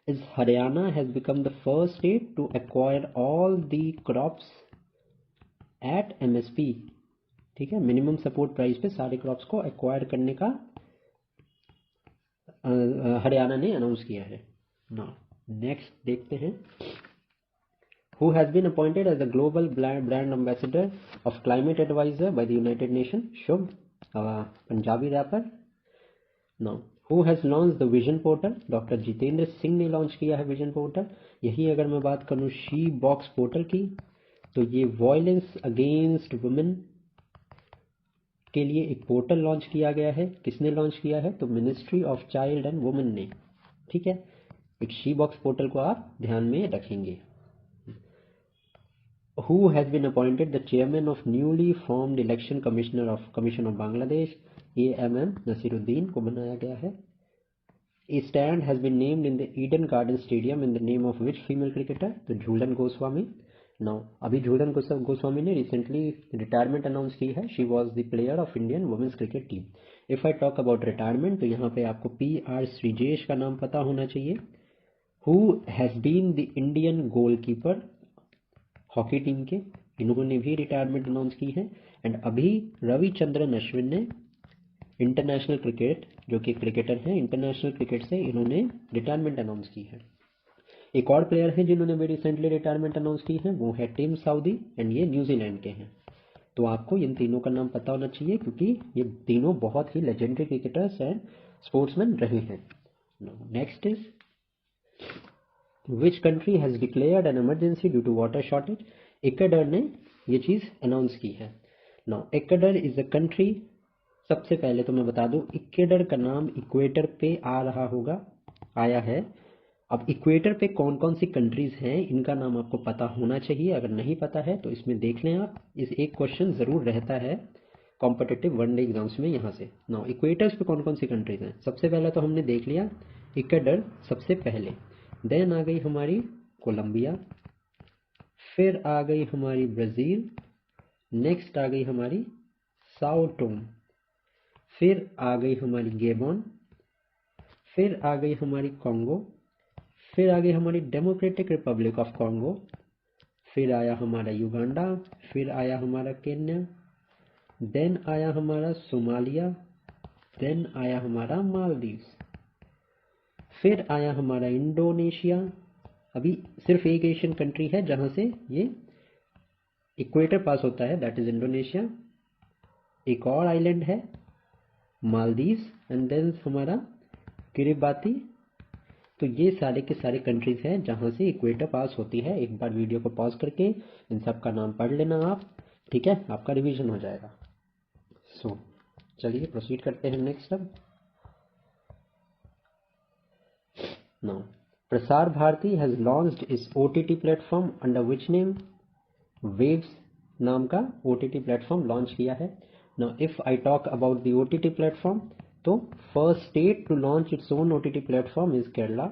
is Haryana has become the first state to acquire all the crops at MSP। ठीक है, मिनिमम सपोर्ट प्राइस पे सारे क्रॉप्स को एक्वायर करने का हरियाणा ने अनाउंस किया है। नाउ नेक्स्ट देखते हैं। Who has been appointed as the global brand ambassador of climate advisor by the United Nations? Shubh, Punjabi rapper. Now, who has launched the vision portal? Doctor Jitendra Singh ने launch किया है विजन पोर्टल। यही अगर मैं बात करूं शी बॉक्स पोर्टल की, तो ये वायलेंस अगेंस्ट वुमेन के लिए एक पोर्टल लॉन्च किया गया है। किसने लॉन्च किया है? तो ministry of child and women ने। ठीक है, एक शी बॉक्स पोर्टल को आप ध्यान में रखेंगे। Who has been appointed the chairman of newly formed election commission of Bangladesh? AMM Nasiruddin को बनाया गया है। A stand has been named in the Eden Garden Stadium in the name of which female cricketer? तो Jhulan Goswami. Now अभी झूलन गोस्वामी ने recently retirement announce की है। She was the player of Indian women's cricket team. If I talk about retirement, तो यहाँ पे आपको PR Sreejesh का नाम पता होना चाहिए। Who has been the Indian goalkeeper? Hockey team के, इन्होंने भी रिटायरमेंट अनाउंस की है। एंड अभी रविचंद्रन अश्विन ने इंटरनेशनल क्रिकेट, जो कि क्रिकेटर हैं, इंटरनेशनल क्रिकेट से इन्होंने रिटायरमेंट अनाउंस की है। एक और प्लेयर है जिन्होंने भी रिसेंटली रिटायरमेंट अनाउंस की है, वो है टिम साउदी एंड ये न्यूजीलैंड के हैं। तो आपको इन तीनों का नाम पता होना चाहिए क्योंकि ये तीनों बहुत ही लेजेंडरी क्रिकेटर्स एंड स्पोर्ट्समैन रहे हैं। Next is which country has declared an emergency due to water shortage? Ecuador ने ये चीज अनाउंस की है। Now Ecuador is a country, सबसे पहले तो मैं बता दूं इक्वाडोर का नाम इक्वेटर पे आ रहा होगा, आया है। अब इक्वेटर पे कौन कौन सी कंट्रीज हैं इनका नाम आपको पता होना चाहिए। अगर नहीं पता है तो इसमें देख लें आप, इस एक क्वेश्चन जरूर रहता है कॉम्पिटिटिव वनडे एग्जाम्स में यहाँ से। नाउ इक्वेटर्स पे कौन कौन सी कंट्रीज हैं? सबसे पहले तो हमने देख लिया इक्वाडोर सबसे पहले, देन आ गई हमारी कोलंबिया, फिर आ गई हमारी ब्राज़ील, नेक्स्ट आ गई हमारी साओ टोम, फिर आ गई हमारी गेबॉन, फिर आ गई हमारी कॉन्गो, फिर आ गई हमारी डेमोक्रेटिक रिपब्लिक ऑफ कॉन्गो, फिर आया हमारा युगांडा, फिर आया हमारा केन्या, देन आया हमारा सोमालिया, देन आया हमारा मालदीव्स, फिर आया हमारा इंडोनेशिया। अभी सिर्फ एक एशियन कंट्री है जहां से ये इक्वेटर पास होता है, दैट इज इंडोनेशिया। एक और आइलैंड है मालदीव्स एंड देन हमारा किरिबाती। तो ये सारे के सारे कंट्रीज हैं जहां से इक्वेटर पास होती है। एक बार वीडियो को पॉज करके इन सब का नाम पढ़ लेना आप, ठीक है, आपका रिवीजन हो जाएगा। सो चलिए प्रोसीड करते हैं नेक्स्ट। अब now Prasar Bharati has launched इस OTT platform under which name? Waves नाम का OTT प्लेटफॉर्म लॉन्च किया है। Now if I talk about the OTT platform, तो first state to launch its own OTT platform is Kerala.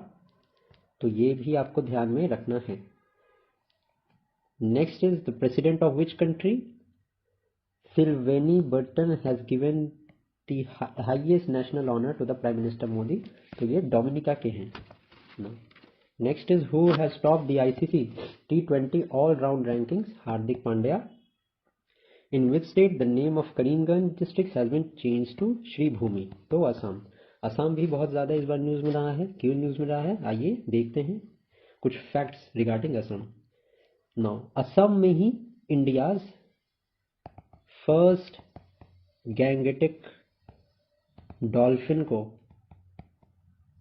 तो ये भी आपको ध्यान में रखना है। Next is the president of which country? Sylvanie Burton has given the highest national honour to the prime minister Modi. तो ये डोमिनिका के हैं। Next is who has top the ICC T20 all round rankings? Hardik Pandya. In which state the name of Karimganj district has been changed to Sribhumi? तो असम। असम भी बहुत ज़्यादा इस बार news में रहा है। क्यों न्यूज़ में रहा है, आइए देखते हैं कुछ facts regarding Assam. Now Assam में ही इंडियाज फर्स्ट गैंगेटिक डॉल्फिन को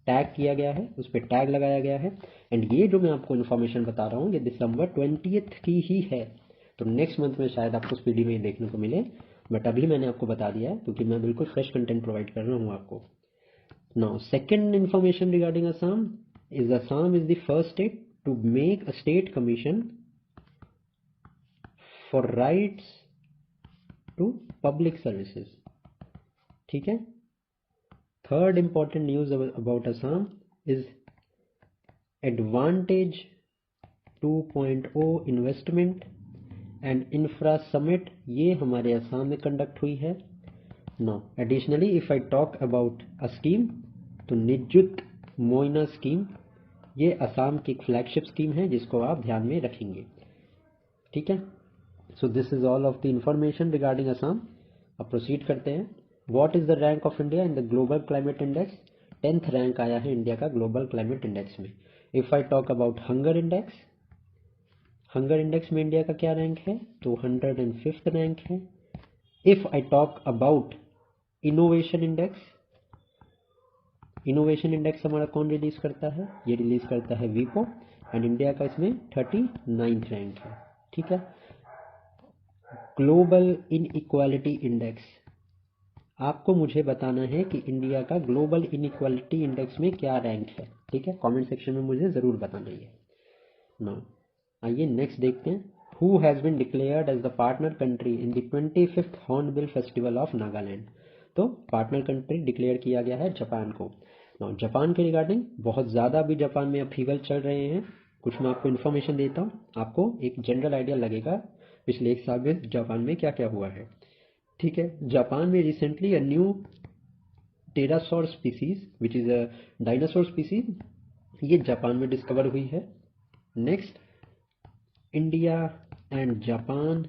टैग किया गया है, उस पर टैग लगाया गया है। एंड ये जो मैं आपको इन्फॉर्मेशन बता रहा हूँ ये दिसंबर 20 की ही है, तो नेक्स्ट मंथ में शायद आपको स्पीडी में देखने को मिले, बट अभी मैंने आपको बता दिया है क्योंकि मैं बिल्कुल फ्रेश कंटेंट प्रोवाइड कर रहा हूँ आपको। Now second information regarding Assam is the first state to make a state commission for rights to public services. ठीक है। Third important news about Assam is advantage 2.0 investment and infra summit, ये हमारे असम में conduct हुई है। Now additionally if I talk about a scheme, तो Nijut Moina scheme, ये असम की एक फ्लैगशिप स्कीम है जिसको आप ध्यान में रखेंगे। ठीक है। So this is all of the information regarding Assam. अब प्रोसीड करते हैं। What is the rank of India in the global climate index? 10th rank आया है इंडिया का ग्लोबल क्लाइमेट इंडेक्स में। If I talk about hunger index, hunger index में India का क्या रैंक है, तो 105th रैंक है। If I talk about innovation index, innovation index हमारा कौन रिलीज करता है, ये रिलीज करता है वीपो, एंड इंडिया का इसमें 39th रैंक है। ठीक है। ग्लोबल इनइक्वालिटी इंडेक्स, आपको मुझे बताना है कि इंडिया का ग्लोबल इनइक्वालिटी इंडेक्स में क्या रैंक है। ठीक है, कमेंट सेक्शन में मुझे ज़रूर बताना है। नाउ आइए नेक्स्ट देखते हैं। Who has been declared as the partner country in the 25th Hornbill festival of Nagaland? तो पार्टनर कंट्री डिक्लेयर किया गया है जापान को। नाउ जापान के रिगार्डिंग बहुत ज़्यादा अभी जापान में अपहीवल चल रहे हैं। कुछ मैं आपको इन्फॉर्मेशन देता हूँ, आपको एक जनरल आइडिया लगेगा पिछले एक साल में जापान में क्या क्या हुआ है। ठीक है। जापान में recently a new pterosaur species which is a dinosaur species, ये जापान में डिस्कवर हुई है। नेक्स्ट, इंडिया एंड जापान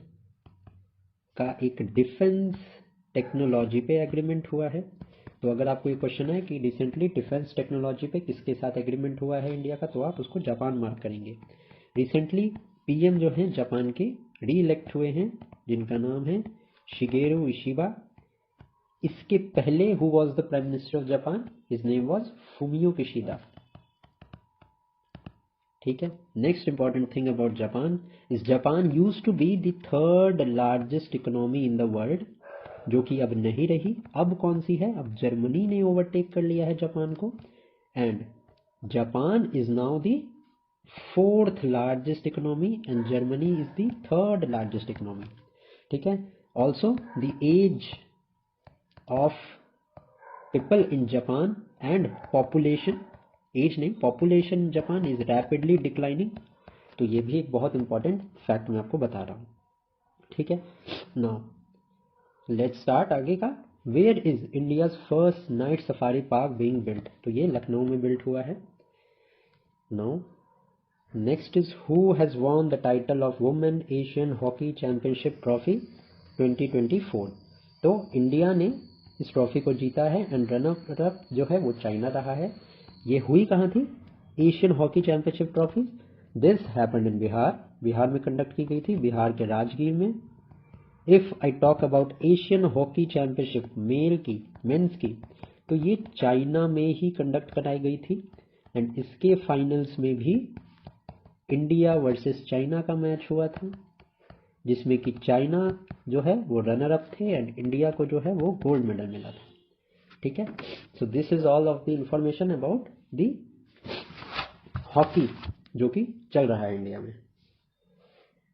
का एक डिफेंस टेक्नोलॉजी पे एग्रीमेंट हुआ है। तो अगर आपको ये क्वेश्चन है कि रिसेंटली डिफेंस टेक्नोलॉजी पे किसके साथ एग्रीमेंट हुआ है इंडिया का, तो आप उसको जापान मार्क करेंगे। रिसेंटली पीएम जो हैं जापान के री इलेक्ट हुए हैं, जिनका नाम है शिगेरू इशिबा। इसके पहले who was the prime minister of Japan, his name was Fumio Kishida. ठीक है। Next important thing about Japan is Japan use to be the third largest economy in the world, जो कि अब नहीं रही। अब कौन सी है, अब जर्मनी ने ओवरटेक कर लिया है जापान को, and Japan is now the fourth largest economy and Germany is the third largest economy. ठीक है। Also the age of people in Japan and population, age नहीं population Japan is rapidly declining. तो ये भी एक बहुत important fact मैं आपको बता रहा हूँ। ठीक है। नाउ लेट्स स्टार्ट आगे का। Where is India's first night safari park being built? तो ये लखनऊ में बिल्ट हुआ है। Now next is who has won the title of women Asian hockey championship trophy 2024? तो इंडिया ने इस ट्रॉफी को जीता है एंड रनर अप जो है वो चाइना रहा है। ये हुई कहाँ थी, Asian hockey championship trophy? This happened in Bihar, Bihar में कंडक्ट की गई थी, बिहार के राजगीर में। If I talk about Asian hockey championship male की, मेंस की, तो ये चाइना में ही कंडक्ट कराई गई थी, एंड इसके फाइनल्स में भी इंडिया वर्सेस चाइना का मैच हुआ था, जिसमें कि चाइना जो है वो रनर अप थे एंड इंडिया को जो है वो गोल्ड मेडल मिला था। ठीक है। So this is all of the information about the hockey जो कि चल रहा है इंडिया में।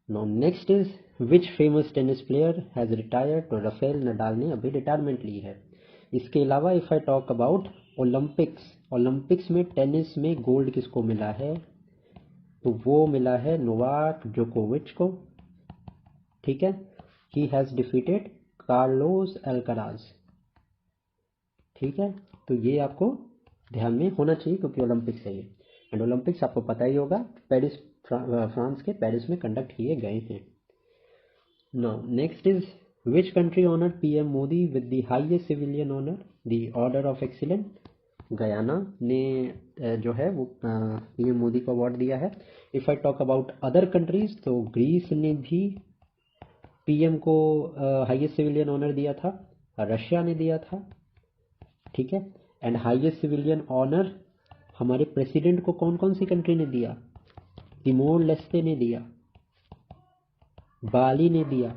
Now next is which famous tennis player has retired? तो राफेल नडाल ने अभी रिटायरमेंट ली है। इसके अलावा if I talk about Olympics, Olympics में टेनिस में गोल्ड किसको मिला है, तो वो मिला है नोवाक जोकोविच को। ठीक है। He has defeated Carlos Alcaraz. ठीक है। तो ये आपको ध्यान में होना चाहिए क्योंकि ओलंपिक्स है ये, एंड ओलंपिक्स आपको पता ही होगा पेरिस, फ्रांस के पेरिस में कंडक्ट किए गए हैं। Now next is which country honour PM Modi with the highest civilian honour the order of excellence? Guyana ने जो है वो पीएम मोदी को अवार्ड दिया है। If I talk about other countries तो ग्रीस ने भी पीएम को हाईएस्ट सिविलियन ऑनर दिया था, रशिया ने दिया था, ठीक है। एंड हाईएस्ट सिविलियन ऑनर हमारे प्रेसिडेंट को कौन कौन सी कंट्री ने दिया? तिमोर लेस्ते ने दिया, बाली ने दिया,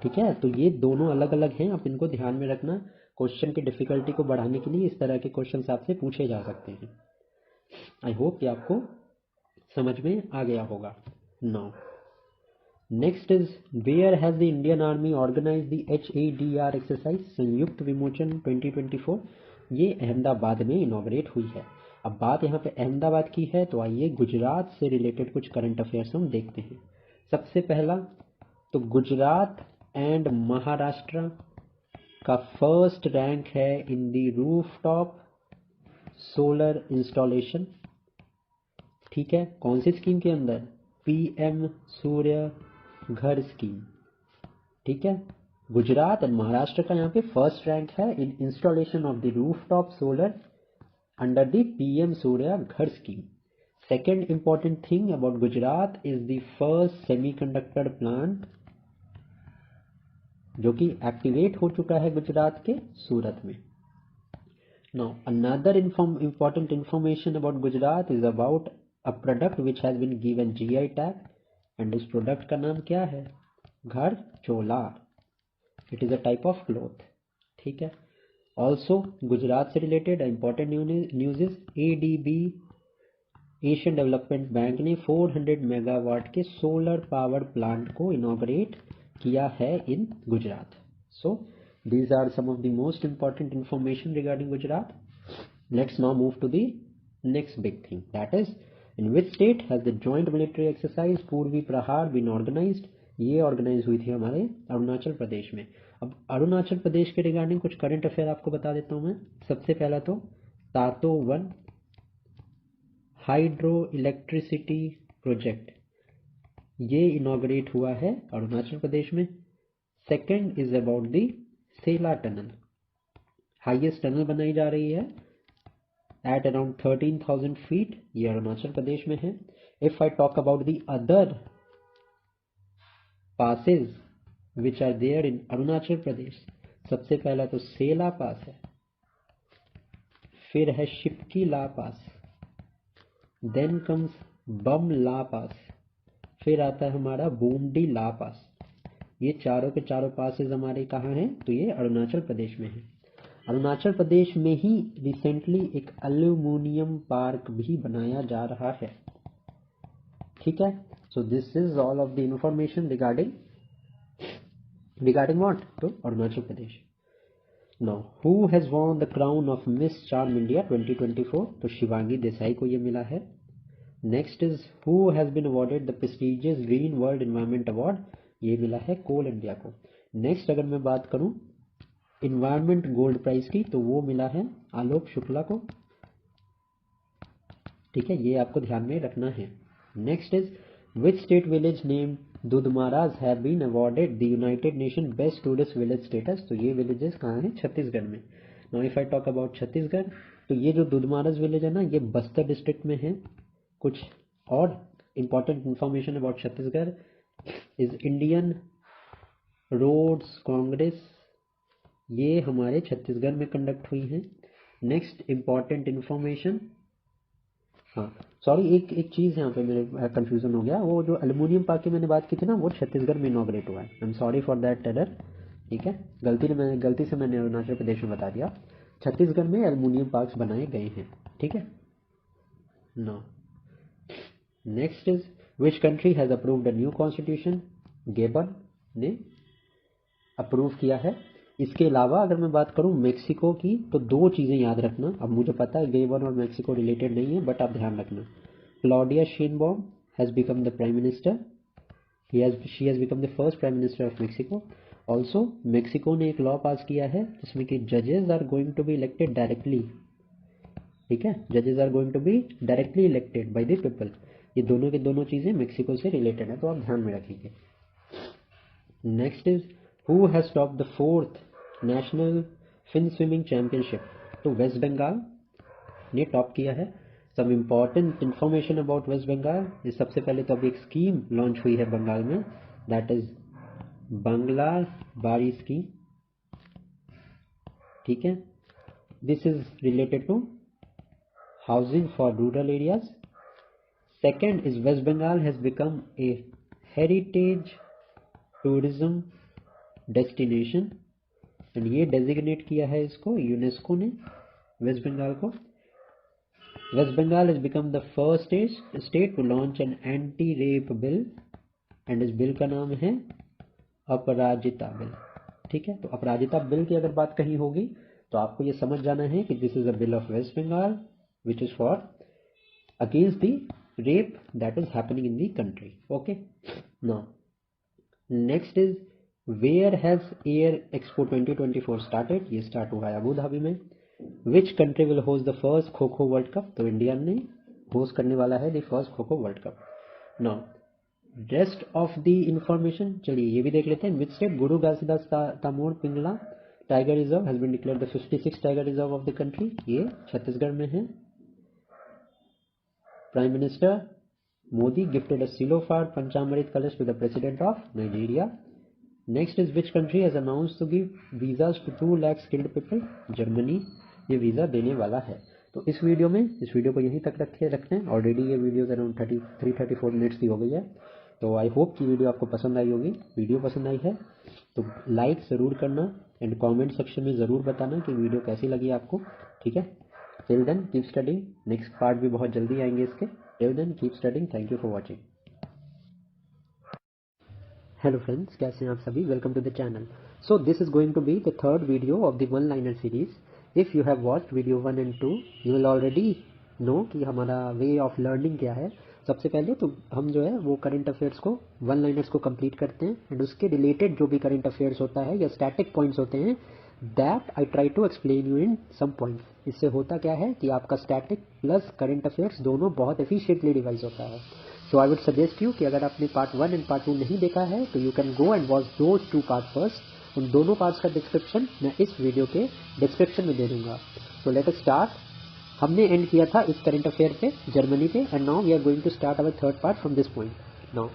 ठीक है। तो ये दोनों अलग अलग हैं, आप इनको ध्यान में रखना। क्वेश्चन की डिफिकल्टी को बढ़ाने के लिए इस तरह के क्वेश्चन आपसे पूछे जा सकते हैं। आई होप कि आपको समझ में आ गया होगा। Now next is where has the Indian army organise the HADR exercise Sanyukt Vimochan 2024? ये अहमदाबाद में इनॉग्रेट हुई है। अब बात यहाँ पे अहमदाबाद की है, तो आइए गुजरात से रिलेटेड कुछ करंट अफेयर्स हम देखते हैं। सबसे पहला तो गुजरात एंड महाराष्ट्र का फर्स्ट रैंक है in the rooftop solar installation, ठीक है। कौन सी स्कीम के अंदर? PM सूर्य घर स्कीम, ठीक है। गुजरात एंड महाराष्ट्र का यहाँ पे फर्स्ट रैंक है in installation of the rooftop solar under the PM Surya Ghar scheme. Second important thing about Gujarat is the first semiconductor plant जो कि एक्टिवेट हो चुका है गुजरात के सूरत में। Now another important information about Gujarat is about a product which has been given GI tag and उस product का नाम क्या है? घर चोला। It is a type of cloth, ठीक है। Also गुजरात से related important news is ADB Asian development bank ने 400 मेगावाट के सोलर पावर प्लांट को इनॉग्रेट किया है इन गुजरात। सो these are some of the most important information regarding Gujarat. Let's now move to the next big thing, that is in which state has the joint military exercise पूर्वी प्रहार been organized? ये organise हुई थी हमारे अरुणाचल प्रदेश में। अब अरुणाचल प्रदेश के regarding कुछ करंट अफेयर आपको बता देता हूँ मैं। सबसे पहला तो तातो 1 हाइड्रो इलेक्ट्रिसिटी प्रोजेक्ट ये इनॉग्रेट हुआ है अरुणाचल प्रदेश में। Second is about the Sela tunnel, highest tunnel बनाई जा रही है एट अराउंड 13,000 फीट, ये अरुणाचल प्रदेश में है। If I talk about the other passes which are there in Arunachal Pradesh, सबसे पहला तो सेला पास है, फिर है शिपकी ला पास, देन कम्स बम ला पास, फिर आता है हमारा बूमडी ला पास। ये चारों के चारों पासेज हमारे कहाँ हैं? तो ये अरुणाचल प्रदेश में है। अरुणाचल प्रदेश में ही रिसेंटली एक एल्यूमिनियम पार्क भी बनाया जा रहा है, ठीक है। So this is all of the information regarding what? तो Arunachal Pradesh. Now who has won the crown of Miss Charm India 2024? तो शिवांगी देसाई को ये मिला है। Next is who has been awarded the prestigious green world environment award? ये मिला है कोल India को। नेक्स्ट अगर मैं बात करूं इन्वायरमेंट गोल्ड प्राइज की, तो वो मिला है आलोक शुक्ला को, ठीक है। ये आपको ध्यान में रखना है। Next is which state village name Dhudmaras have been awarded the United Nation best tourist village status? तो ये विलेजेस कहाँ हैं? छत्तीसगढ़ में। Now if I talk about Chhattisgarh, तो ये जो दुधमाराज विलेज है ना, ये बस्तर डिस्ट्रिक्ट में है। कुछ और important information about Chhattisgarh is Indian Roads Congress, ये हमारे छत्तीसगढ़ में कंडक्ट हुई है। नेक्स्ट इंपॉर्टेंट इंफॉर्मेशन, हाँ सॉरी एक चीज़ यहाँ पे मेरे कंफ्यूजन हो गया, वो जो एल्यूमिनियम पार्क की मैंने बात की थी ना, वो छत्तीसगढ़ में इनॉग्रेट हुआ है। I am sorry for that error, ठीक है। गलती से मैंने अरुणाचल प्रदेश में बता दिया। छत्तीसगढ़ में एल्यूमिनियम पार्क्स बनाए गए हैं, ठीक है। No next is which country has approved a new constitution? Gabon ने अप्रूव किया है। इसके अलावा अगर मैं बात करूं मेक्सिको की, तो दो चीज़ें याद रखना। अब मुझे पता है गेबन और मेक्सिको रिलेटेड नहीं है, बट आप ध्यान रखना। Claudia Sheinbaum has become the prime minister, she has become the first prime minister of Mexico. Also Mexico ने एक लॉ पास किया है जिसमें कि जजेस are going to be elected directly, ठीक है। जजेस are going to be directly elected by the people. ये दोनों के दोनों चीज़ें मेक्सिको से रिलेटेड है, तो आप ध्यान में रखिए। Next is who has top the 4th national fin swimming championship? तो वेस्ट बंगाल ने टॉप किया है। सब important information about West Bengal. सबसे पहले तो अभी एक स्कीम लॉन्च हुई है बंगाल में, दैट इज बंगला बारी स्कीम। ठीक है, this is related to housing for rural areas. Second is West Bengal has become a heritage tourism destination and ये डेजिग्नेट किया है इसको यूनेस्को ने वेस्ट बंगाल को। West Bengal has become the first state to launch an anti-rape bill and इस bill का नाम है अपराजिता बिल। ठीक है, तो अपराजिता बिल की अगर बात कहीं होगी तो आपको ये समझ जाना है कि this is a bill of West Bengal which is for against the rape that is happening in the country. Okay, now next is where has air expo 2024 started? ये स्टार्ट हुआ है अबू धाबी में। which country will host the first kho kho world cup? तो India ने host करने वाला है the first kho kho world cup. Now rest of the information चलिए ये भी देख लेते हैं। Which state? Guru Ghasidas Tamor Pingla tiger reserve has been declared the 56 tiger reserve of the country. ये छत्तीसगढ़ में है। Prime Minister Modi gifted a Silofar Panchamrit Kalash to the President of Nigeria. Next is which country has announced to give visas to 2 lakh skilled people? Germany ये visa देने वाला है। तो इस video को यहीं तक रखते हैं। ऑलरेडी ये वीडियो अराउंड 34 मिनट्स की हो गई है। तो आई होप कि वीडियो आपको पसंद आई होगी। वीडियो पसंद आई है तो लाइक ज़रूर करना एंड कमेंट सेक्शन में ज़रूर बताना कि वीडियो कैसी लगी आपको। ठीक है, till then keep studying. Next part भी बहुत जल्दी आएंगे इसके। Till then keep studying. Thank you for watching. Hello friends, कैसे हैं आप सभी? Welcome to the channel. So this is going to be the third video of the one liner series. If you have watched video 1 and 2 you will already know कि हमारा way of learning क्या है। सबसे पहले तो हम जो है वो करंट अफेयर्स को वन लाइनर्स को कंप्लीट करते हैं एंड उसके रिलेटेड जो भी करंट अफेयर्स होता है या स्टैटिक पॉइंट्स होते हैं that I try to explain you in some points. इससे होता क्या है कि आपका स्टैटिक प्लस करंट अफेयर्स दोनों बहुत एफिशिएंटली रिवाइज होता है। सो आई वुड सजेस्ट यू कि अगर आपने पार्ट 1 एंड पार्ट 2 नहीं देखा है तो you can go and watch those 2 part first. उन दोनों पार्ट्स का डिस्क्रिप्शन मैं इस वीडियो के डिस्क्रिप्शन में दे दूंगा। So let us start. हमने एंड किया था इस करंट अफेयर पे, जर्मनी पे, and now we are going to start our third part from this point. Now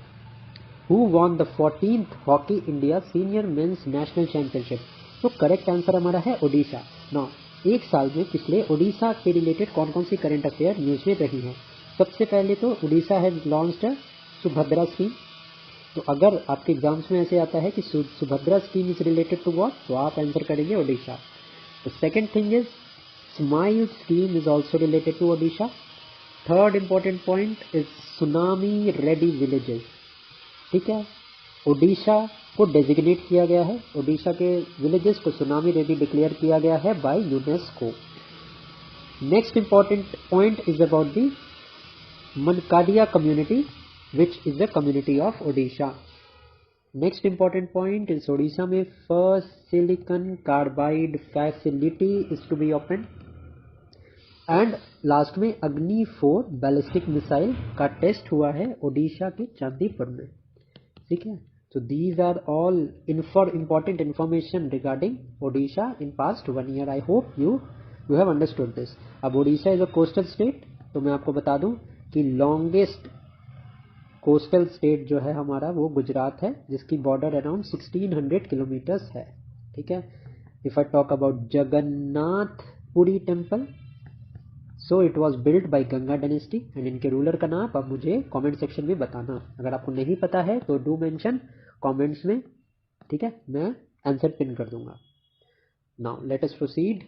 who won the 14th hockey India senior men's national championship? तो correct answer हमारा है Odisha. Now एक साल में पिछले ओडिशा के रिलेटेड कौन कौन सी करंट अफेयर न्यूज में रही हैं? सबसे पहले तो Orissa has launched Subhadra scheme. तो अगर आपके एग्जाम्स में ऐसे आता है कि Subhadra scheme is related to what, तो आप आंसर करेंगे Odisha. The second thing is smile scheme is also related to Odisha. Third important point is tsunami ready villages. ठीक है, ओडिशा को डेजिग्नेट किया गया है, ओडिशा के विलेजेस को सुनामी रेडी डिक्लेयर किया गया है by UNESCO. Next important point is about the Mankadia community which is a community of Odisha. Next important point is Odisha में first silicon carbide facility is to be opened and last में अग्नि 4 ballistic missile का test हुआ है ओडिशा के चांदीपुर में। ठीक है, so these are all important information regarding Odisha in past 1 year. I hope you have understood this. अब Odisha is a coastal state, तो मैं आपको बता दूं कि लॉन्गेस्ट कोस्टल स्टेट जो है हमारा वो गुजरात है, जिसकी बॉर्डर अराउंड 1600 किलोमीटर्स है। ठीक है, if I talk about Jagannathpuri temple, so it was built by Ganga dynasty and इनके रूलर का नाम अब मुझे कमेंट सेक्शन में बताना। अगर आपको नहीं पता है तो डू मेंशन कमेंट्स में। ठीक है, मैं आंसर पिन कर दूंगा। Now let us proceed.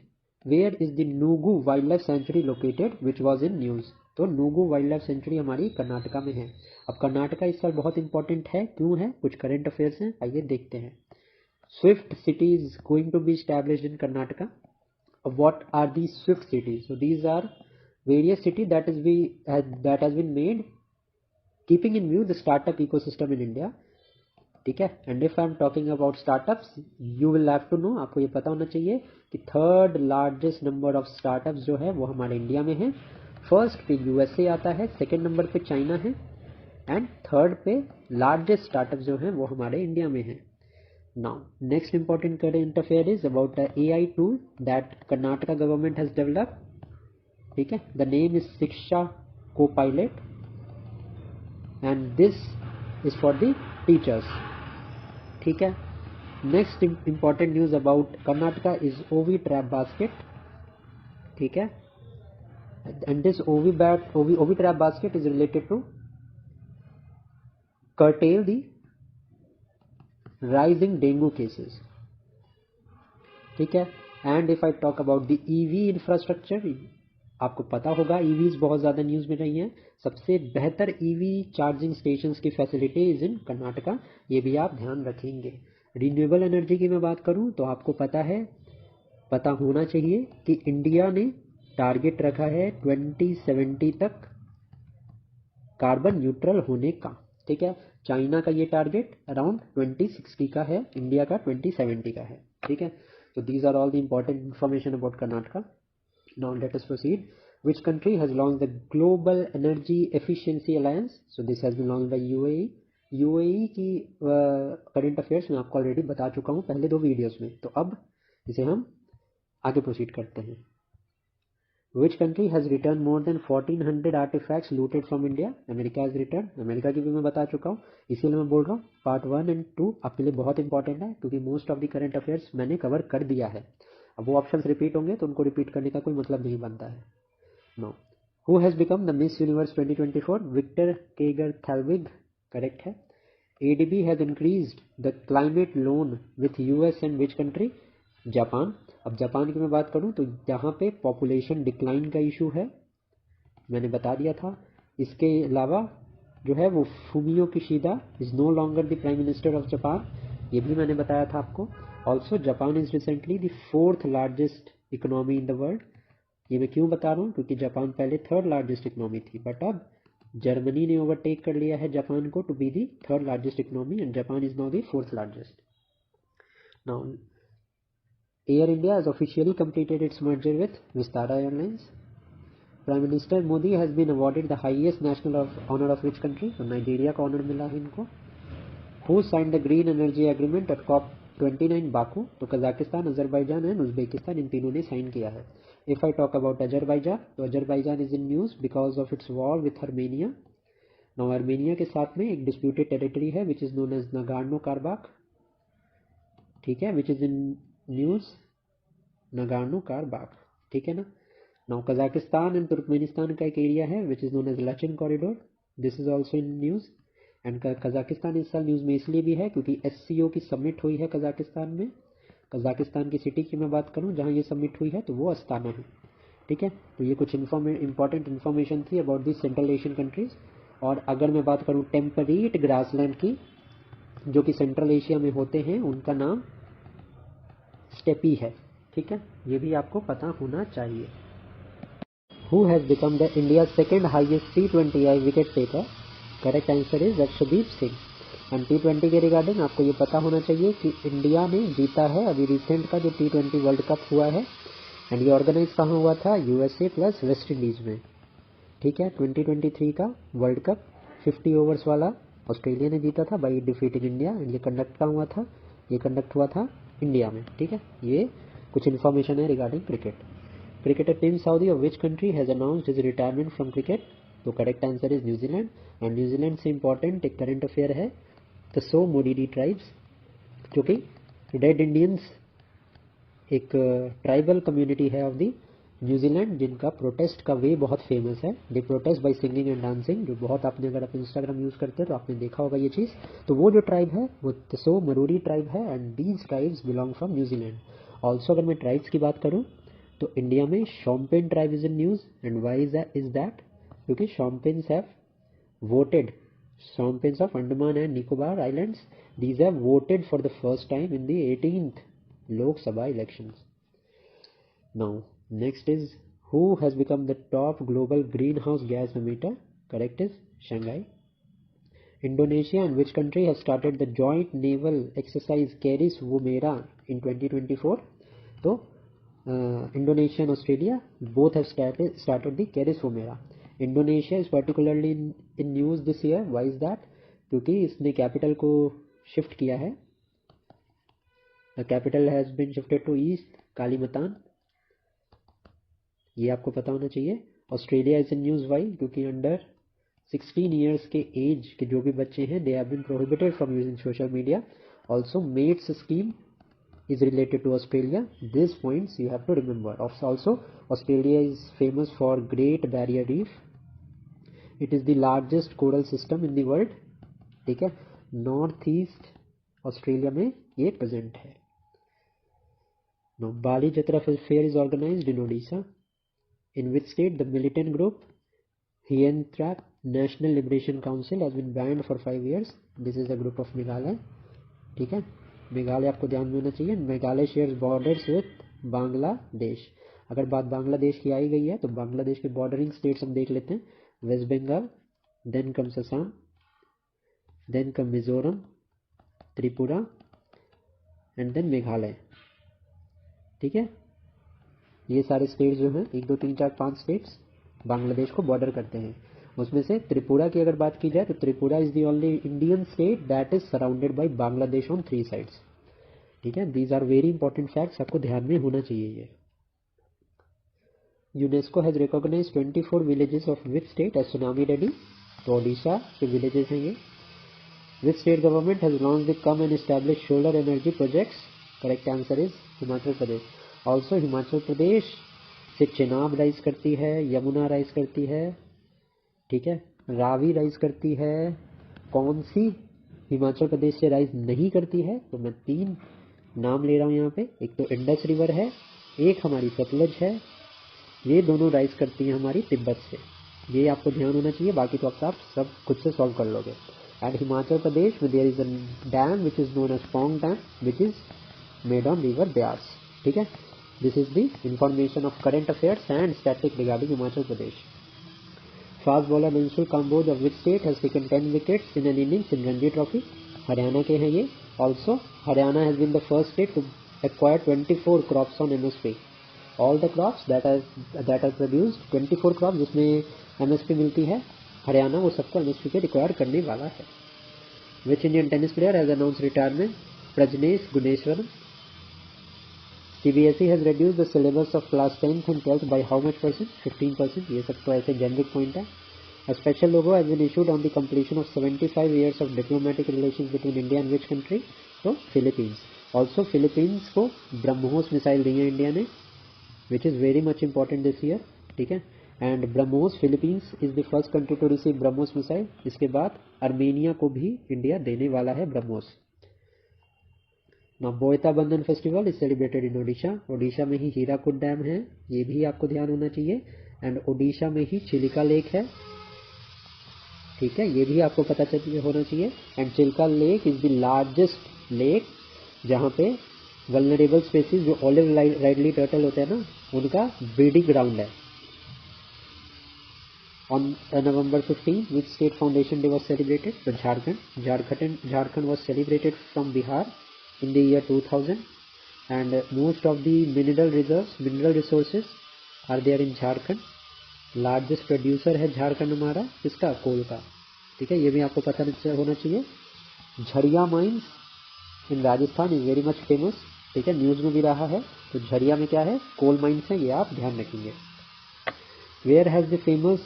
Where is the Nugu wild life sanctuary located which was in news? तो नूगू वाइल्ड लाइफ सेंचुरी हमारी कर्नाटका में है। अब कर्नाटका इस साल बहुत इंपॉर्टेंट है, क्यों है? कुछ करंट अफेयर्स हैं, आइए देखते हैं। Swift city is going to be established in Karnataka. What are the swift cities? So these are various city that has been made keeping in view the startup ecosystem in India. ठीक है, and if I am talking about startups you will have to know, आपको ये पता होना चाहिए कि third largest number of startups जो है वो हमारे इंडिया में है। फर्स्ट पे यूएसए आता है, सेकेंड नंबर पे चाइना है एंड थर्ड पे लार्जेस्ट स्टार्टअप जो है वो हमारे इंडिया में है। Now, next important current affair is about the AI tool that Karnataka government has developed. ठीक है, the name is Shiksha Copilot, and this is for the teachers. ठीक है. Next important news about Karnataka is OV trap basket. ठीक है, and this OV trap basket is related to curtail the rising dengue cases. ठीक है. And if I talk about the EV infrastructure, आपको पता होगा EVs बहुत ज़्यादा news में रही हैं. सबसे बेहतर ईवी चार्जिंग स्टेशंस की फैसिलिटी इज इन कर्नाटका, ये भी आप ध्यान रखेंगे. रिन्यूएबल एनर्जी की मैं बात करूं तो आपको पता होना चाहिए कि इंडिया ने टारगेट रखा है 2070 तक कार्बन न्यूट्रल होने का. ठीक है, चाइना का ये टारगेट अराउंड 2060 का है, इंडिया का 2070 का है. ठीक है, so these are all the important information about Karnataka. Now let us proceed. Which country has launched the Global Energy Efficiency Alliance? So this has been launched by UAE. UAE की current affairs मैं आपको already बता चुका हूँ पहले 2 videos में. तो अब इसे हम आगे प्रोसीड करते हैं. Which country has returned more than 1400 artifacts looted from India? America has returned. America की भी मैं बता चुका हूँ, इसीलिए मैं बोल रहा हूँ पार्ट 1 एंड 2 आपके लिए बहुत इंपॉर्टेंट है, क्योंकि most of the current affairs मैंने कवर कर दिया है. अब वो ऑप्शंस रिपीट होंगे तो उनको रिपीट करने का कोई मतलब नहीं बनता है. No. Who has become the miss universe 2024? Victor Kjaer Theilvig, correct है. ADB has increased the climate loan with US and which country? Japan. अब जापान की मैं बात करूं तो यहाँ पे पॉपुलेशन डिक्लाइन का इशू है, मैंने बता दिया था. इसके अलावा जो है वो Fumio Kishida is no longer the prime minister of Japan, ये भी मैंने बताया था आपको. Also Japan is recently the 4th largest economy in the world. ये मैं क्यों बता रहा हूँ, क्योंकि जापान पहले 3rd लार्जेस्ट इकोनॉमी थी, बट अब जर्मनी ने ओवरटेक कर लिया है जापान को to be the 3rd largest economy, and Japan is now the 4th largest. Now Air India has officially completed its merger with Vistara Airlines. Prime Minister Modi has been awarded the highest national honor of which country? तो Nigeria का honour मिला है इनको. Who signed the Green Energy Agreement at COP29 Baku? तो Kazakhstan, Azerbaijan and Uzbekistan, इन तीनों ने sign किया है. If I talk about Azerbaijan, तो Azerbaijan is in news because of its war with Armenia. Now Armenia के साथ में एक disputed territory है which is known as Nagorno-Karabakh. ठीक है, which is in न्यूज़ नगार्नो कारबाख. ठीक है ना. नाउ कजाकिस्तान एंड तुर्कमेनिस्तान का एक एरिया है which is known as Lachin corridor, this is also in news. And Kazakhstan इस साल न्यूज़ में इसलिए भी है क्योंकि SCO की समिट हुई है कजाकिस्तान में. कजाकिस्तान की सिटी की मैं बात करूं जहां ये समिट हुई है तो वो अस्ताना है. ठीक है, तो ये कुछ इंपॉर्टेंट इन्फॉर्मेशन थी about the central Asian countries. और अगर मैं बात करूं टेम्परेट ग्रासलैंड की जो कि सेंट्रल एशिया में होते हैं, उनका नाम स्टेपी है. ठीक है, ये भी आपको पता होना चाहिए. Who has become the India's second highest T20I wicket taker? Correct answer is Arshdeep Singh. And T20 के रिगार्डिंग आपको ये पता होना चाहिए कि इंडिया ने जीता है अभी रिसेंट का जो T20 वर्ल्ड कप हुआ है, एंड ये ऑर्गेनाइज कहाँ हुआ था? USA प्लस वेस्ट इंडीज में. ठीक है, 2023 का वर्ल्ड कप 50 ओवर्स वाला ऑस्ट्रेलिया ने जीता था बाई डिफीटिंग इंडिया, एंड ये कंडक्ट कहाँ हुआ था? ये कंडक्ट हुआ था इंडिया में. ठीक है, ये कुछ इन्फॉर्मेशन है regarding cricket. Cricketer team Saudi of which country has announced his retirement from cricket? तो correct answer is New Zealand. And New Zealand से इंपॉर्टेंट एक करंट अफेयर है, द सो मोरीडी ट्राइब्स, जो कि रेड इंडियंस एक ट्राइबल कम्युनिटी है of the New Zealand, जिनका protest का वे बहुत फेमस है. दे protest by singing and dancing, जो बहुत आपने अगर आप इंस्टाग्राम यूज़ करते हैं तो आपने देखा होगा ये चीज़. तो वो जो ट्राइब है वो तसो मरूरी ट्राइब है, and these tribes belong from New Zealand. Also अगर मैं ट्राइब्स की बात करूँ तो इंडिया में champagne tribe is in news. And why is that? क्योंकि शॉम्पेन्स have voted, शॉम्पेन्स of Andaman and Nicobar islands, these have voted for the first time in the 18th लोक सभा elections. Now, next is who has become the top global greenhouse gas emitter? Correct is Shanghai. Indonesia and which country has started the joint naval exercise Keris Woomera in 2024? So, Indonesia and Australia both have started the Keris Woomera. Indonesia is particularly in news this year. Why is that? क्योंकि इसने capital को shift किया है the capital has been shifted to east Kalimantan, ये आपको पता होना चाहिए। Australia is in news why, क्योंकि अंडर 16 ईयर्स के एज के जो भी बच्चे हैं they have been prohibited from using social media. Also METS scheme is related to Australia. These points you have to remember. Also, Australia is famous for Great Barrier Reef. It is the largest coral system in the world. ठीक है, north east Australia में ये present है। Now, Bali Jatra Fair is organized in Odisha. In which state? The militant group Hientrap National Liberation Council has been banned for 5 years. This is a group of Meghalaya. ठीक है, मेघालय आपको ध्यान में होना चाहिए। Meghalaya shares borders with Bangladesh. अगर बात बांग्लादेश की आई गई है तो बांग्लादेश के बॉर्डरिंग स्टेट्स हम देख लेते हैं। West Bengal, then comes Assam, then come Mizoram, Tripura and then Meghalaya. ठीक है, ये सारे स्टेट्स जो हैं 1 2 3 4 5 स्टेट्स बांग्लादेश को बॉर्डर करते हैं। उसमें से त्रिपुरा की अगर बात की जाए तो Tripura is the only Indian state that is surrounded by Bangladesh on 3 sides. ठीक है, these are very important facts, आपको ध्यान में होना चाहिए ये। UNESCO has recognise 24 villages of which state as tsunami ready, तो ओडिशा के विलेजेस हैं ये। Which state government has launch the come and establish solar energy projects, correct answer is Himachal Pradesh. Also Himachal Pradesh से चेनाब राइज करती है, यमुना राइज करती है, ठीक है, रावी राइज करती है। कौन सी हिमाचल प्रदेश से राइज नहीं करती है? तो मैं 3 नाम ले रहा हूँ यहाँ पे। एक तो इंडस रिवर है, एक हमारी सतलज है, ये दोनों राइज करती हैं हमारी तिब्बत से। ये आपको ध्यान होना चाहिए, बाकी तो आप सब खुद से सॉल्व कर लोगे। एंड हिमाचल प्रदेश में there is a dam which is known as Pong dam which is made on river Beas. ठीक है, this is the information of current affairs and static regarding Himachal Pradesh. Fast bowler Mansoor Kamboj of which state has taken 10 wickets in an innings in Ranji trophy, Haryana के हैं ये। Also Haryana has been the first state to acquire 24 crops on MSP. All the crops that are produced, 24 crop जिसमें MSP मिलती है, हरियाणा वो सबको MSP पे require करने वाला है। Which Indian tennis player has announce retirement? Prajnesh Gunneswaran. CBSE has reduced the syllabus of class 10th and 12th by how much percent? 15%. ये सब तो ऐसे generic point है। A special logo has been issued on the completion of 75 years of diplomatic relations between India and which country? तो Philippines. Also Philippines को BrahMos missile दी है India ने, which is very much important this year. ठीक है, and BrahMos Philippines is the first country to receive BrahMos missile. इसके बाद Armenia को भी इंडिया देने वाला है ब्रह्मोस। बोयता बंधन फेस्टिवल इज सेलिब्रेटेड इन ओडिशा। ओडिशा में ही हीराकुद डैम है, ये भी आपको ध्यान होना चाहिए। एंड ओडिशा में ही चिलिका लेक है, ठीक है, ये भी आपको पता होना चाहिए। And Chilika lake is the largest lake जहाँ पे वल्नरेबल स्पेसीज जो ऑलिव राइडली टर्टल होते हैं ना, उनका ब्रीडिंग ग्राउंड है। On November 15, which state foundation day was celebrated? तो Jharkhand was celebrated from Bihar in the year 2000, and most of the mineral resources are there in Jharkhand. Largest producer है झारखंड हमारा, किसका? कोल का। ठीक है, ये भी आपको पता होना चाहिए। Jharia mines in Rajasthan is very much famous. ठीक है, न्यूज में भी रहा है। तो झरिया में क्या है? कोल माइंस है, ये आप ध्यान रखेंगे। Where has the famous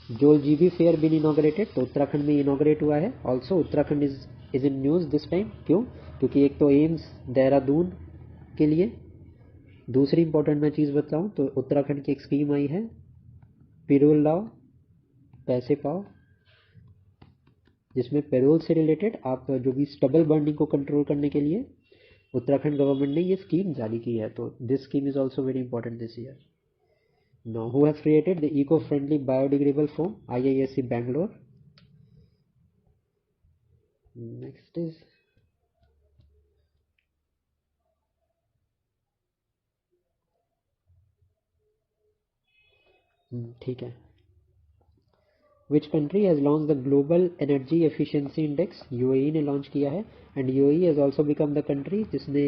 Jauljibi fair been inaugurated? तो उत्तराखंड में इनॉग्रेट हुआ है। Also Uttarakhand is in news this time. क्यों? क्योंकि एक तो एम्स देहरादून के लिए, दूसरी इंपॉर्टेंट मैं चीज़ बताऊं तो उत्तराखंड की एक स्कीम आई है पेरोल लाओ पैसे पाओ, जिसमें पेरोल से रिलेटेड आप जो भी स्टबल बर्निंग को कंट्रोल करने के लिए उत्तराखंड गवर्नमेंट ने ये स्कीम जारी की है। तो this scheme is also very important this year. Now, who have created the eco-friendly biodegradable foam? IISc Bangalore. Next is ठीक है। Which country has launched the Global Energy Efficiency Index? UAE ने launch किया है। And UAE has also become the country जिसने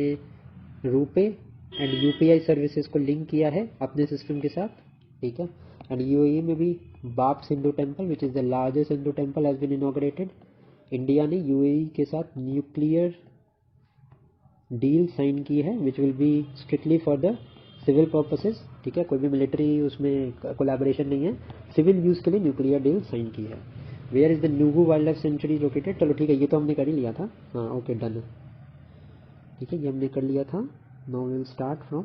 RuPay and UPI services को link किया है अपने सिस्टम के साथ। ठीक है, एंड UAE में भी BAPS Hindu temple which is the largest Hindu temple has been inaugurated. India ने UAE के साथ डील साइन की है which will be strictly for the civil purposes, ठीक है, कोई भी मिलिट्री उसमें कोलैबोरेशन नहीं है, सिविल यूज़ के लिए न्यूक्लियर डील साइन की है। Where is the Nugu wild life sanctuary located, चलो ठीक है, ये तो हमने कर ही लिया था, हाँ ओके डन, ठीक है, ये हमने कर लिया था। Now we will start from,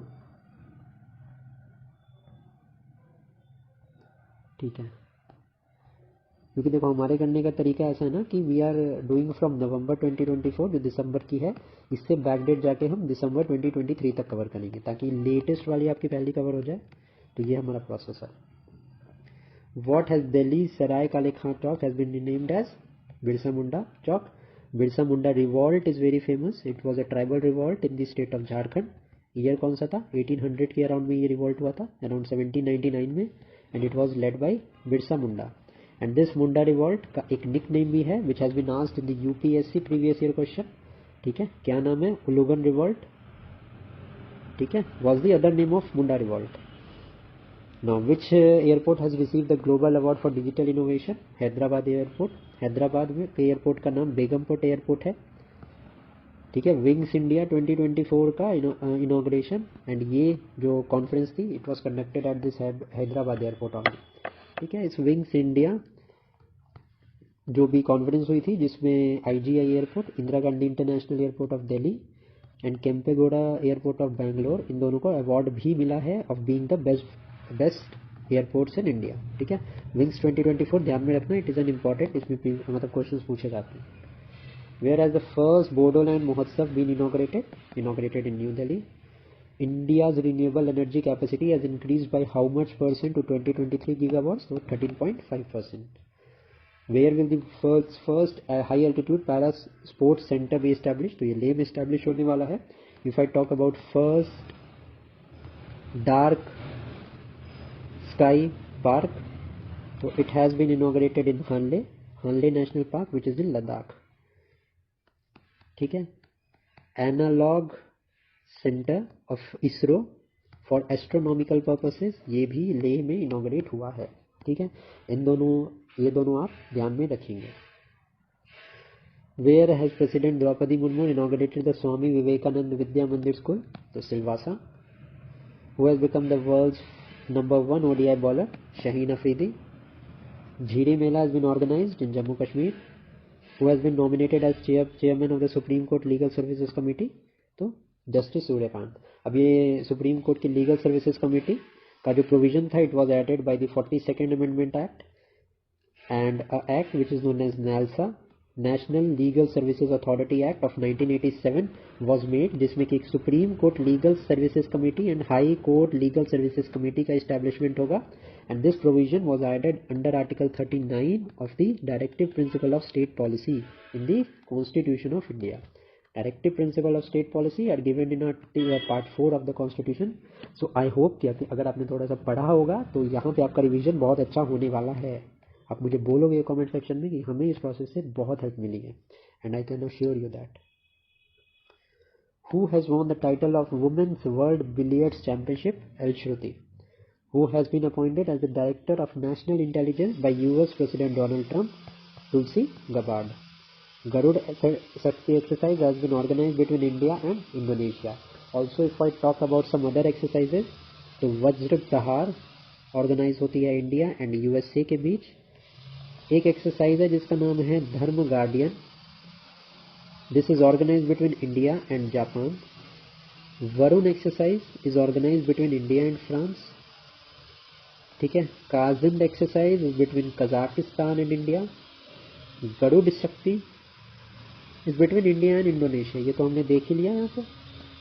ठीक है, क्योंकि देखो हमारे करने का तरीका ऐसा है ना कि we are doing from November 2024 जो दिसंबर की है, इससे बैकडेट जाके हम दिसंबर 2023 तक कवर करेंगे ताकि लेटेस्ट वाली आपकी पहली कवर हो जाए। तो ये हमारा प्रोसेस है। What has Delhi Sarai Kale Khan Chowk has been renamed as Birsa Munda Chowk. Birsa Munda revolt is very famous. It was a tribal revolt in the state of Jharkhand. Year कौन सा था, 1800 के around में ये revolt हुआ था, around 1799 में, and it was led by Birsa Munda. And this Munda revolt का एक निक नेम भी है which has been asked in the UPSC previous year question, ठीक है, क्या नाम है, उलुगन रिवोल्ट, ठीक है, was the other name of Munda revolt. Now, which airport has received the global award for digital innovation? Hyderabad airport, Hyderabad में एयरपोर्ट का नाम बेगमपुट एयरपोर्ट है, ठीक है। विंग्स इंडिया 2024 का इनॉग्रेशन एंड ये जो कॉन्फ्रेंस थी it was conducted at this Hyderabad airport only, ठीक है। इस विंग्स इंडिया जो भी कॉन्फ्रेंस हुई थी जिसमें IGI airport, Indira Gandhi international airport of Delhi and Kempegowda airport of Bangalore, इन दोनों को अवार्ड भी मिला है of being the best airports in India, ठीक है। विंग्स 2024 ध्यान में रखना, इट इज़ एन इम्पॉर्टेंट, इसमें मतलब क्वेश्चन पूछे जाते हैं। Where as the first Bodoland Mahotsav been inaugurated in New Delhi. India's renewable energy capacity has increased by how much percent to 2023 gigawatts? So 13.5%. Where will the first high altitude para sports center be established? तो ये लेह में establish होने वाला है। If I talk about first dark sky park, so it has been inaugurated in Hanle National Park, which is in Ladakh, ठीक है। Analog centre of ISRO for astronomical purposes, ये भी लेह में इनॉग्रेट हुआ है, ठीक है। ये दोनों आप ध्यान में रखेंगे। Where has president Droupadi Murmu inaugurated the Swami Vivekananda Vidya Mandir school? तो Silvassa. Who has become the world's number 1 ODI bowler? Shaheen Afridi. Jhiri Mela has been organised in Jammu Kashmir. Who has been nominated as chairman of the supreme court legal services committee? तो justice Suryakant. अब ये supreme court की legal services committee का जो provision था it was added by the 42nd amendment act and a act which is known as NALSA, national legal services authority act of 1987 was made, जिसमें कि एक supreme court legal services committee and high court legal services committee का establishment होगा। And this provision was added under article 39 of the directive principle of state policy in the constitution of India. Directive principle of state policy are given in part 4 of the constitution. So I hope कि अगर आपने थोड़ा सा पढ़ा होगा तो यहाँ पे आपका रिवीजन बहुत अच्छा होने वाला है। आप मुझे बोलोगे कमेंट सेक्शन में कि हमें इस प्रोसेस से बहुत हेल्प मिली है, and I can assure you that. Who has won the title of Women's World Billiards Championship? El Shruti. Who has been appointed as the Director of National Intelligence by US President Donald Trump? Tulsi Gabbard. Garud Shakti exercise has been organized between India and Indonesia. Also, if I talk about some other exercises, तो वज्र प्रहार organise होती है India and USA के बीच। एक exercise है जिसका नाम है Dharma guardian, this is organise between India and Japan. Varun exercise is organise between India and France, ठीक है। Kazind exercise is between Kazakhstan and India. Garud Shakti is between India and Indonesia, ये तो हमने देख ही लिया यहाँ पे,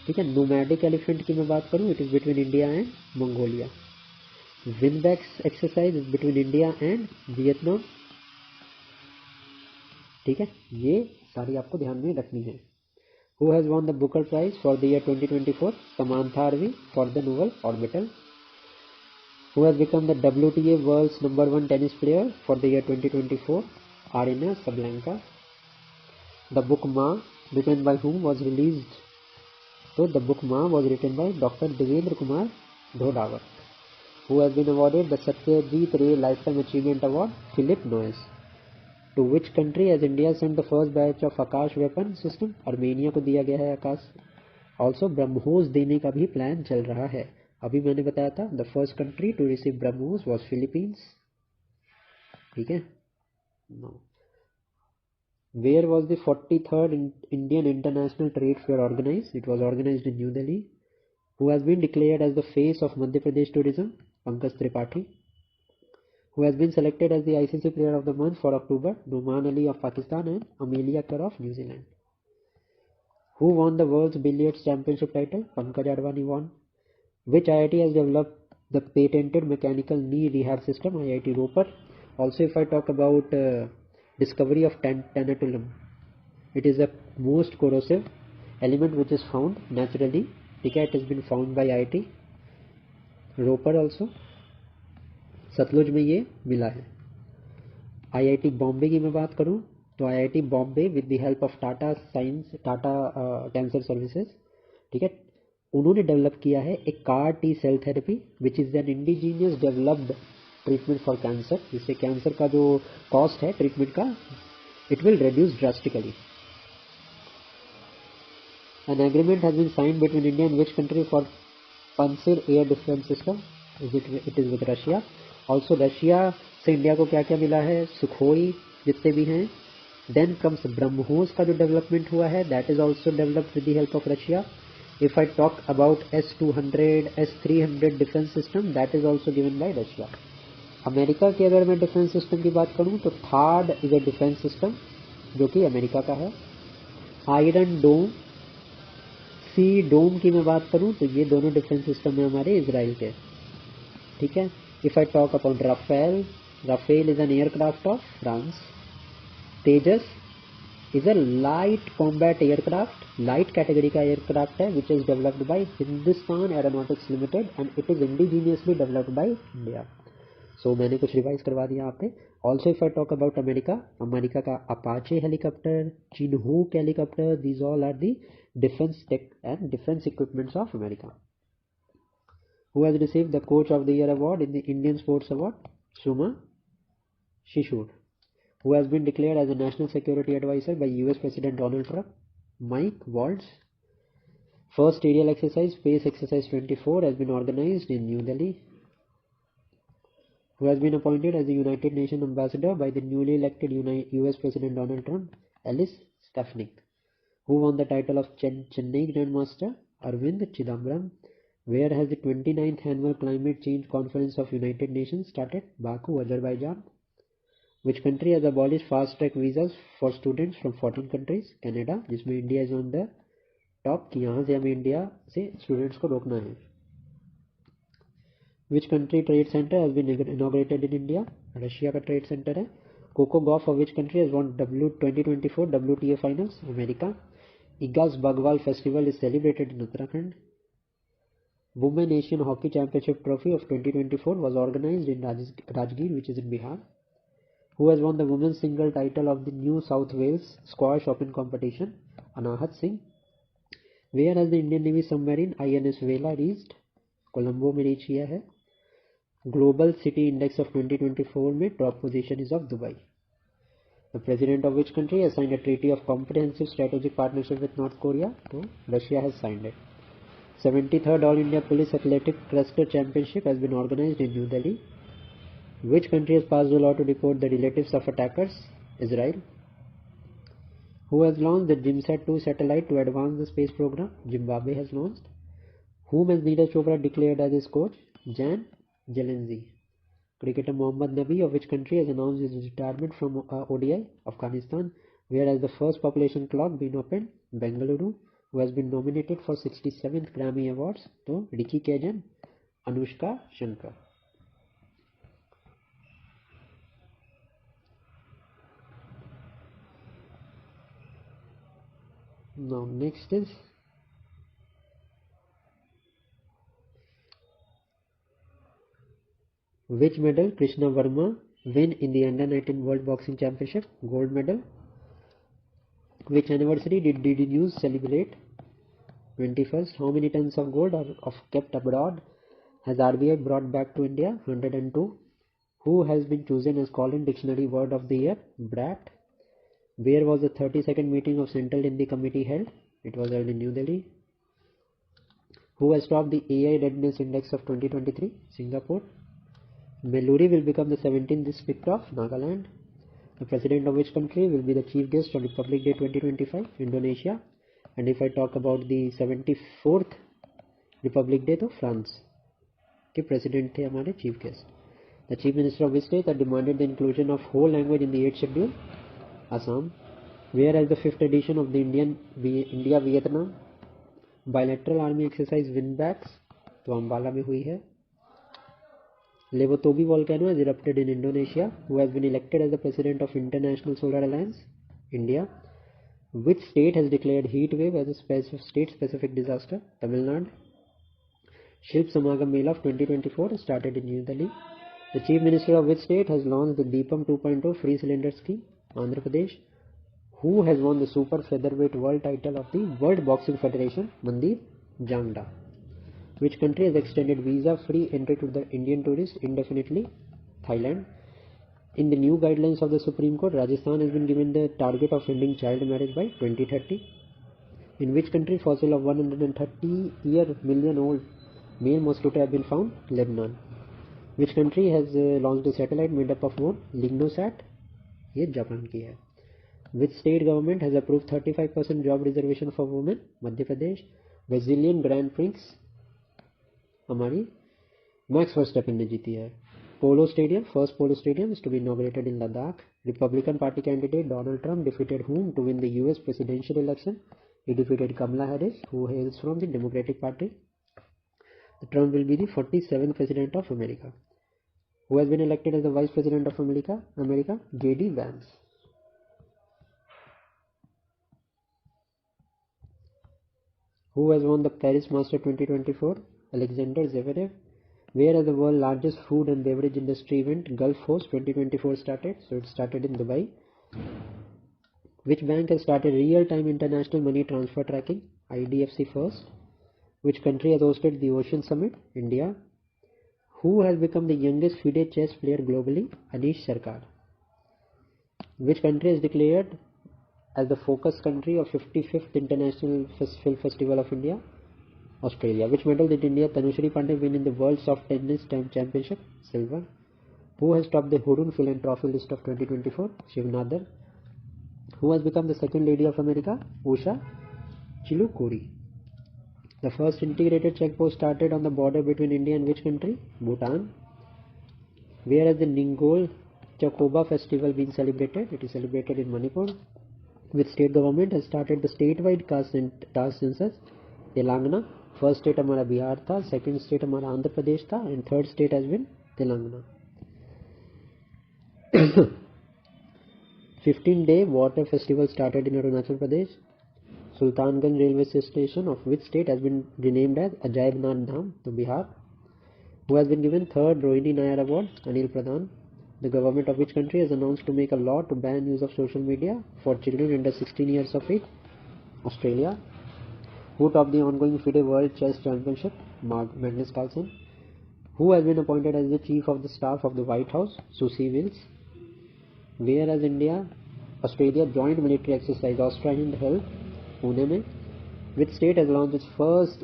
ठीक है। नोमैडिक एलिफेंट की मैं बात करूँ, it is between India and Mongolia. Vinbax exercise is between India and Vietnam, ठीक है। ये सारी आपको ध्यान में रखनी है। Who has won the Booker prize for the year 2024? Samantha Harvey for the novel Orbital. Who has become the WTA world's number 1 tennis player for the year 2024? Aryna Sabalenka. The book Ma, written by whom, was released? So the book Ma was written by Dr. Devendra Kumar Dhodawar. Who has been awarded the Satyajit Ray Lifetime Achievement Award? Philip Noyes. To which country has India sent the first batch of Akash weapon system? Armenia को दिया गया है आकाश also BrahMos देने का भी plan चल रहा है। अभी मैंने बताया था the first country to receive BrahMos was Philippines. ठीक है। Where was the 43rd Indian International Trade Fair organized? It was organized in New Delhi. Who has been declared as the face of Madhya Pradesh tourism? Pankaj Tripathi. Who has been selected as the ICC Player of the Month for October? Numan Ali of Pakistan and Amelia Kerr of New Zealand. Who won the World's Billiards Championship title? Pankaj Advani won. Which IIT has developed the patented mechanical knee rehab system? IIT Ropar. Also, if I talk about discovery of tantalum, it is the most corrosive element which is found naturally. ठीक है, it has been found by IIT Ropar also. Sutlej में ये मिला है। IIT Bombay की मैं बात करूं तो IIT Bombay with the help of Tata cancer services, ठीक है, उन्होंने डेवलप किया है एक car T cell therapy which is an indigenous developed treatment for cancer, जिससे कैंसर का जो कॉस्ट है ट्रीटमेंट का it will reduce drastically. An agreement has been signed between India and which country for Pansir air defense system? It is with Russia. Also Russia से India को क्या क्या मिला है? सुखोई जितने भी हैं। Then comes ब्रह्मोस का जो डेवलपमेंट हुआ है that is also developed with the help of Russia. If I talk about S-200, S-300 defence system that is also given by Russia. America की अगर मैं डिफेंस सिस्टम की बात करूं तो third is a defence system जो कि America का है। आयरन डोम, सी डोम की मैं बात करूं तो ये दोनों डिफेंस सिस्टम है हमारे इजराइल के। ठीक है। If I talk about Rafale, Rafale is an aircraft of France. Tejas is a light combat aircraft, light category का एयरक्राफ्ट है which is developed by Hindustan aeronautics limited and it is indigenously developed by India. So मैंने कुछ revise करवा दिया यहाँ पे। Also if I talk about America, America का Apache helicopter, Chinook helicopter, these all are the defence tech and defence equipments of America. Who has received the Coach of the Year award in the Indian Sports Award? Suma Shishur. Who has been declared as a National Security Advisor by US President Donald Trump? Mike Waltz. First aerial exercise, Space Exercise 24, has been organized in New Delhi. Who has been appointed as the United Nations Ambassador by the newly elected US President Donald Trump? Alice Stefanik. Who won the title of Chennai Grandmaster? Arvind Chidambaram. Where has the 29th Annual Climate Change Conference of United Nations started? Baku, Azerbaijan. Which country has abolished fast-track visas for students from 14 countries? Canada, जिसमें India is on the top कि यहाँ से हमें India से students को रोकना है। Which country trade center has been inaugurated in India? Russia का ट्रेड सेंटर है। Coco Gauff of which country has won 2024 WTA finals? America. Igas Bagwal festival is celebrated in Uttarakhand. Women Asian Hockey Championship Trophy of 2024 was organized in Rajgir, which is in Bihar. Who has won the women's single title of the New South Wales Squash Open competition? Anahat Singh. Where has the Indian Navy submarine INS Vela reached? Colombo में reach किया है। Global City Index of 2024 में top position is of Dubai. The president of which country has signed a treaty of comprehensive strategic partnership with North Korea? So Russia has signed it. 73rd All India Police Athletic Cluster Championship has been organized in New Delhi. Which country has passed a law to deport the relatives of attackers? Israel. Who has launched the GIMSAT-2 satellite to advance the space program? Zimbabwe has launched. Whom has Neeraj Chopra declared as his coach? Jan Jelenzi. Cricketer Mohammad Nabi of which country has announced his retirement from ODI? Afghanistan. Where has the first population clock been opened? Bengaluru. Who has been nominated for 67th Grammy Awards? So Ricky Kajan, Anushka Shankar. Now next is which medal Krishna Verma win in the Under 19 World Boxing Championship? Gold medal. Which anniversary did DD News celebrate? 21st. How many tons of gold are kept abroad has RBI brought back to India? 102. Who has been chosen as Collins Dictionary Word of the Year? Brat. Where was the 32nd meeting of Central Hindi Committee held? It was held in New Delhi. Who has topped the AI Readiness Index of 2023? Singapore. Meluri will become the 17th district of Nagaland. The president of which country will be the chief guest on Republic Day 2025? Indonesia. And if I talk about the 74th Republic Day, तो France के president थे हमारे chief guest. The chief minister of which state that demanded the inclusion of whole language in the 8th schedule? Assam. Whereas the 5th edition of the India-Vietnam bilateral army exercise Winbacks तो अम्बाला में हुई है. Levotobi volcano has erupted in Indonesia. Who has been elected as the president of International Solar Alliance? India. Which state has declared heat wave as a state-specific disaster? Tamil Nadu. Shilp Samagam Mela of 2024 started in New Delhi. The chief minister of which state has launched the Deepam 2.0 free cylinder scheme? Andhra Pradesh. Who has won the super featherweight world title of the World Boxing Federation? Mandeep Jangda. Which country has extended visa-free entry to the Indian tourists indefinitely? Thailand. In the new guidelines of the Supreme Court, Rajasthan has been given the target of ending child marriage by 2030. In which country fossil of 130 million old male mosquito have been found? Lebanon. Which country has launched a satellite made up of more? Lignosat. ये Japan की है. Which state government has approved 35% job reservation for women? Madhya Pradesh. Brazilian Grand Prix हमारी max Verstappen ने जीती है. Polo Stadium, first Polo Stadium is to be inaugurated in Ladakh. Republican Party candidate Donald Trump defeated whom to win the US presidential election? He defeated Kamala Harris, who hails from the Democratic Party. The Trump will be the 47th president of America. Who has been elected as the vice president of America? J.D. Vance. Who has won the Paris Master 2024? Alexander Zverev. Where has the world's largest food and beverage industry event, Gulf Force 2024 started? So it started in Dubai. Which bank has started real-time international money transfer tracking? IDFC First. Which country has hosted the Ocean Summit? India. Who has become the youngest FIDE chess player globally? Anish Sarkar. Which country is declared as the focus country of 55th International Film Festival of India? Australia. Which medal did India Tanushri Pandey win in the World Soft Tennis Championship? Silver. Who has topped the Hurun Philanthropy list of 2024? Shiv Nadar. Who has become the second lady of America? Usha Chilukuri. The first integrated checkpost started on the border between India and which country? Bhutan. Where has the Ningol Chakoba festival been celebrated? It is celebrated in Manipur. Which state government has started the statewide caste census? Telangana. First state हमारा बिहार था, second state हमारा आंध्र प्रदेश था, and third state has been Telangana. 15-day water festival started in Arunachal Pradesh. Sultanganj railway station of which state has been renamed as Ajaib Nath Dham to Bihar? Who has been given third Rohini Nayar award? Anil Pradhan. The government of which country has announced to make a law to ban use of social media for children under 16 years of age? Australia. Who topped the ongoing FIDE World Chess Championship? Magnus Carlsen. Who has been appointed as the Chief of the Staff of the White House? Susie Wills. Where has Australia joint military exercise Australian held? Pune में. Which state has launched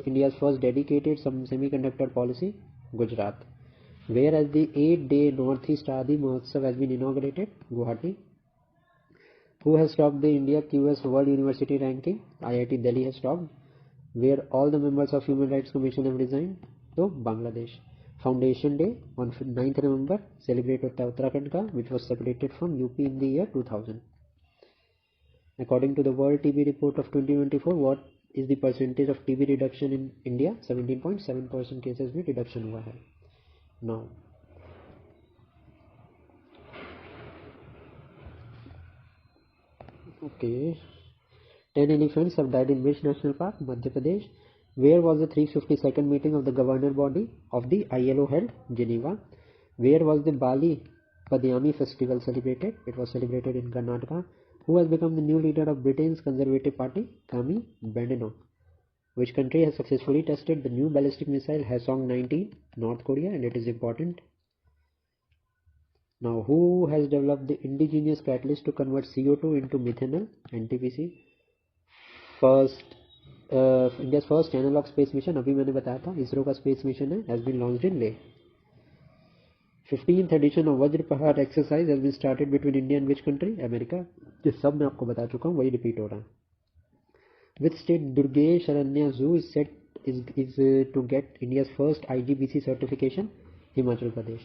India's first dedicated semiconductor policy? Gujarat. Where has the 8-day Northeast Adi Mahotsav has been inaugurated? Guwahati. Who has topped the India QS World University ranking? IIT Delhi has topped. Where all the members of Human Rights Commission have resigned? So Bangladesh. Foundation Day on 9th November celebrate होता है उत्तराखंड का, which was separated from UP in the year 2000. According to the World TB Report of 2024, what is the percentage of TB reduction in India? 17.7% cases में reduction हुआ है. Now, okay, 10 elephants have died in which national park? Madhya Pradesh. Where was the 352nd meeting of the governor body of the ILO held? Geneva. Where was the Bali Padyami festival celebrated? It was celebrated in Karnataka. Who has become the new leader of Britain's Conservative Party? Kami Badenoch. Which country has successfully tested the new ballistic missile Hwasong-19? North Korea, and it is important. Now, who has developed the indigenous catalyst to convert CO2 into methanol? NTPC. First India's first analogue space mission, अभी मैंने बताया था इसरो का space mission है, has been launched in Leh. 15th edition of Vajra Prahar exercise has been started between India and which country, America. ये सब मैं आपको बता चुका हूँ, वही रिपीट हो रहा है. Which state Durgesh Aranya Zoo is set is to get India's first IGBC certification? Himachal Pradesh.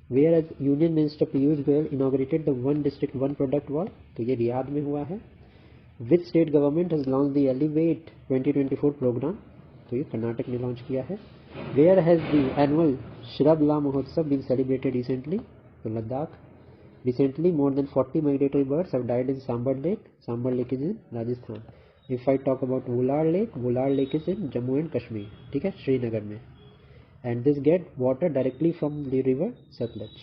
Whereas Union Minister Piyush Goyal inaugurated the one district one product wall, तो ये रियाद में हुआ है. Which state government has launched the Elevate 2024 program? तो ये कर्नाटक ने launch किया है. Where has the annual Shrab La Mahotsav been celebrated recently? तो Ladakh. Recently, more than 40 migratory birds have died in Sambar Lake. Sambar Lake is in Rajasthan. If I talk about Vular Lake is in Jammu and Kashmir, ठीक है, श्रीनगर में. And this get water directly from the river Satluj.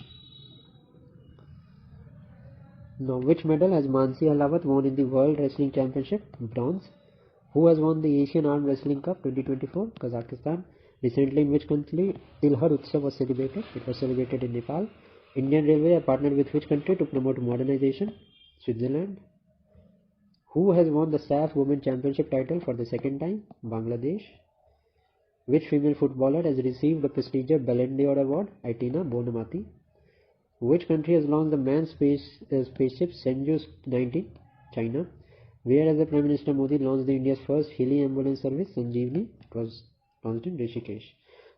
Now, which medal has Mansi Halawat won in the World Wrestling Championship? Bronze. Who has won the Asian Arm Wrestling Cup 2024? Kazakhstan. Recently, in which country Tilhar Utsav was celebrated? It was celebrated in Nepal. Indian Railway are partnered with which country to promote modernization? Switzerland. Who has won the SAF Women Championship title for the second time? Bangladesh. Which female footballer has received the prestigious Ballon d'Or award? Aitina Bonamati. Which country has launched the manned spaceship Shenzhou 19? China. Where has the Prime Minister Modi launched the India's first heli ambulance service, Sanjeevani? It was launched in Rishikesh.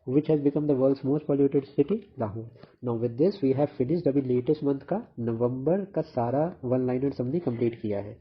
Which has become the world's most polluted city? Lahore. Now with this we have finished अभी latest month का नवंबर का सारा one liner हमने complete किया है.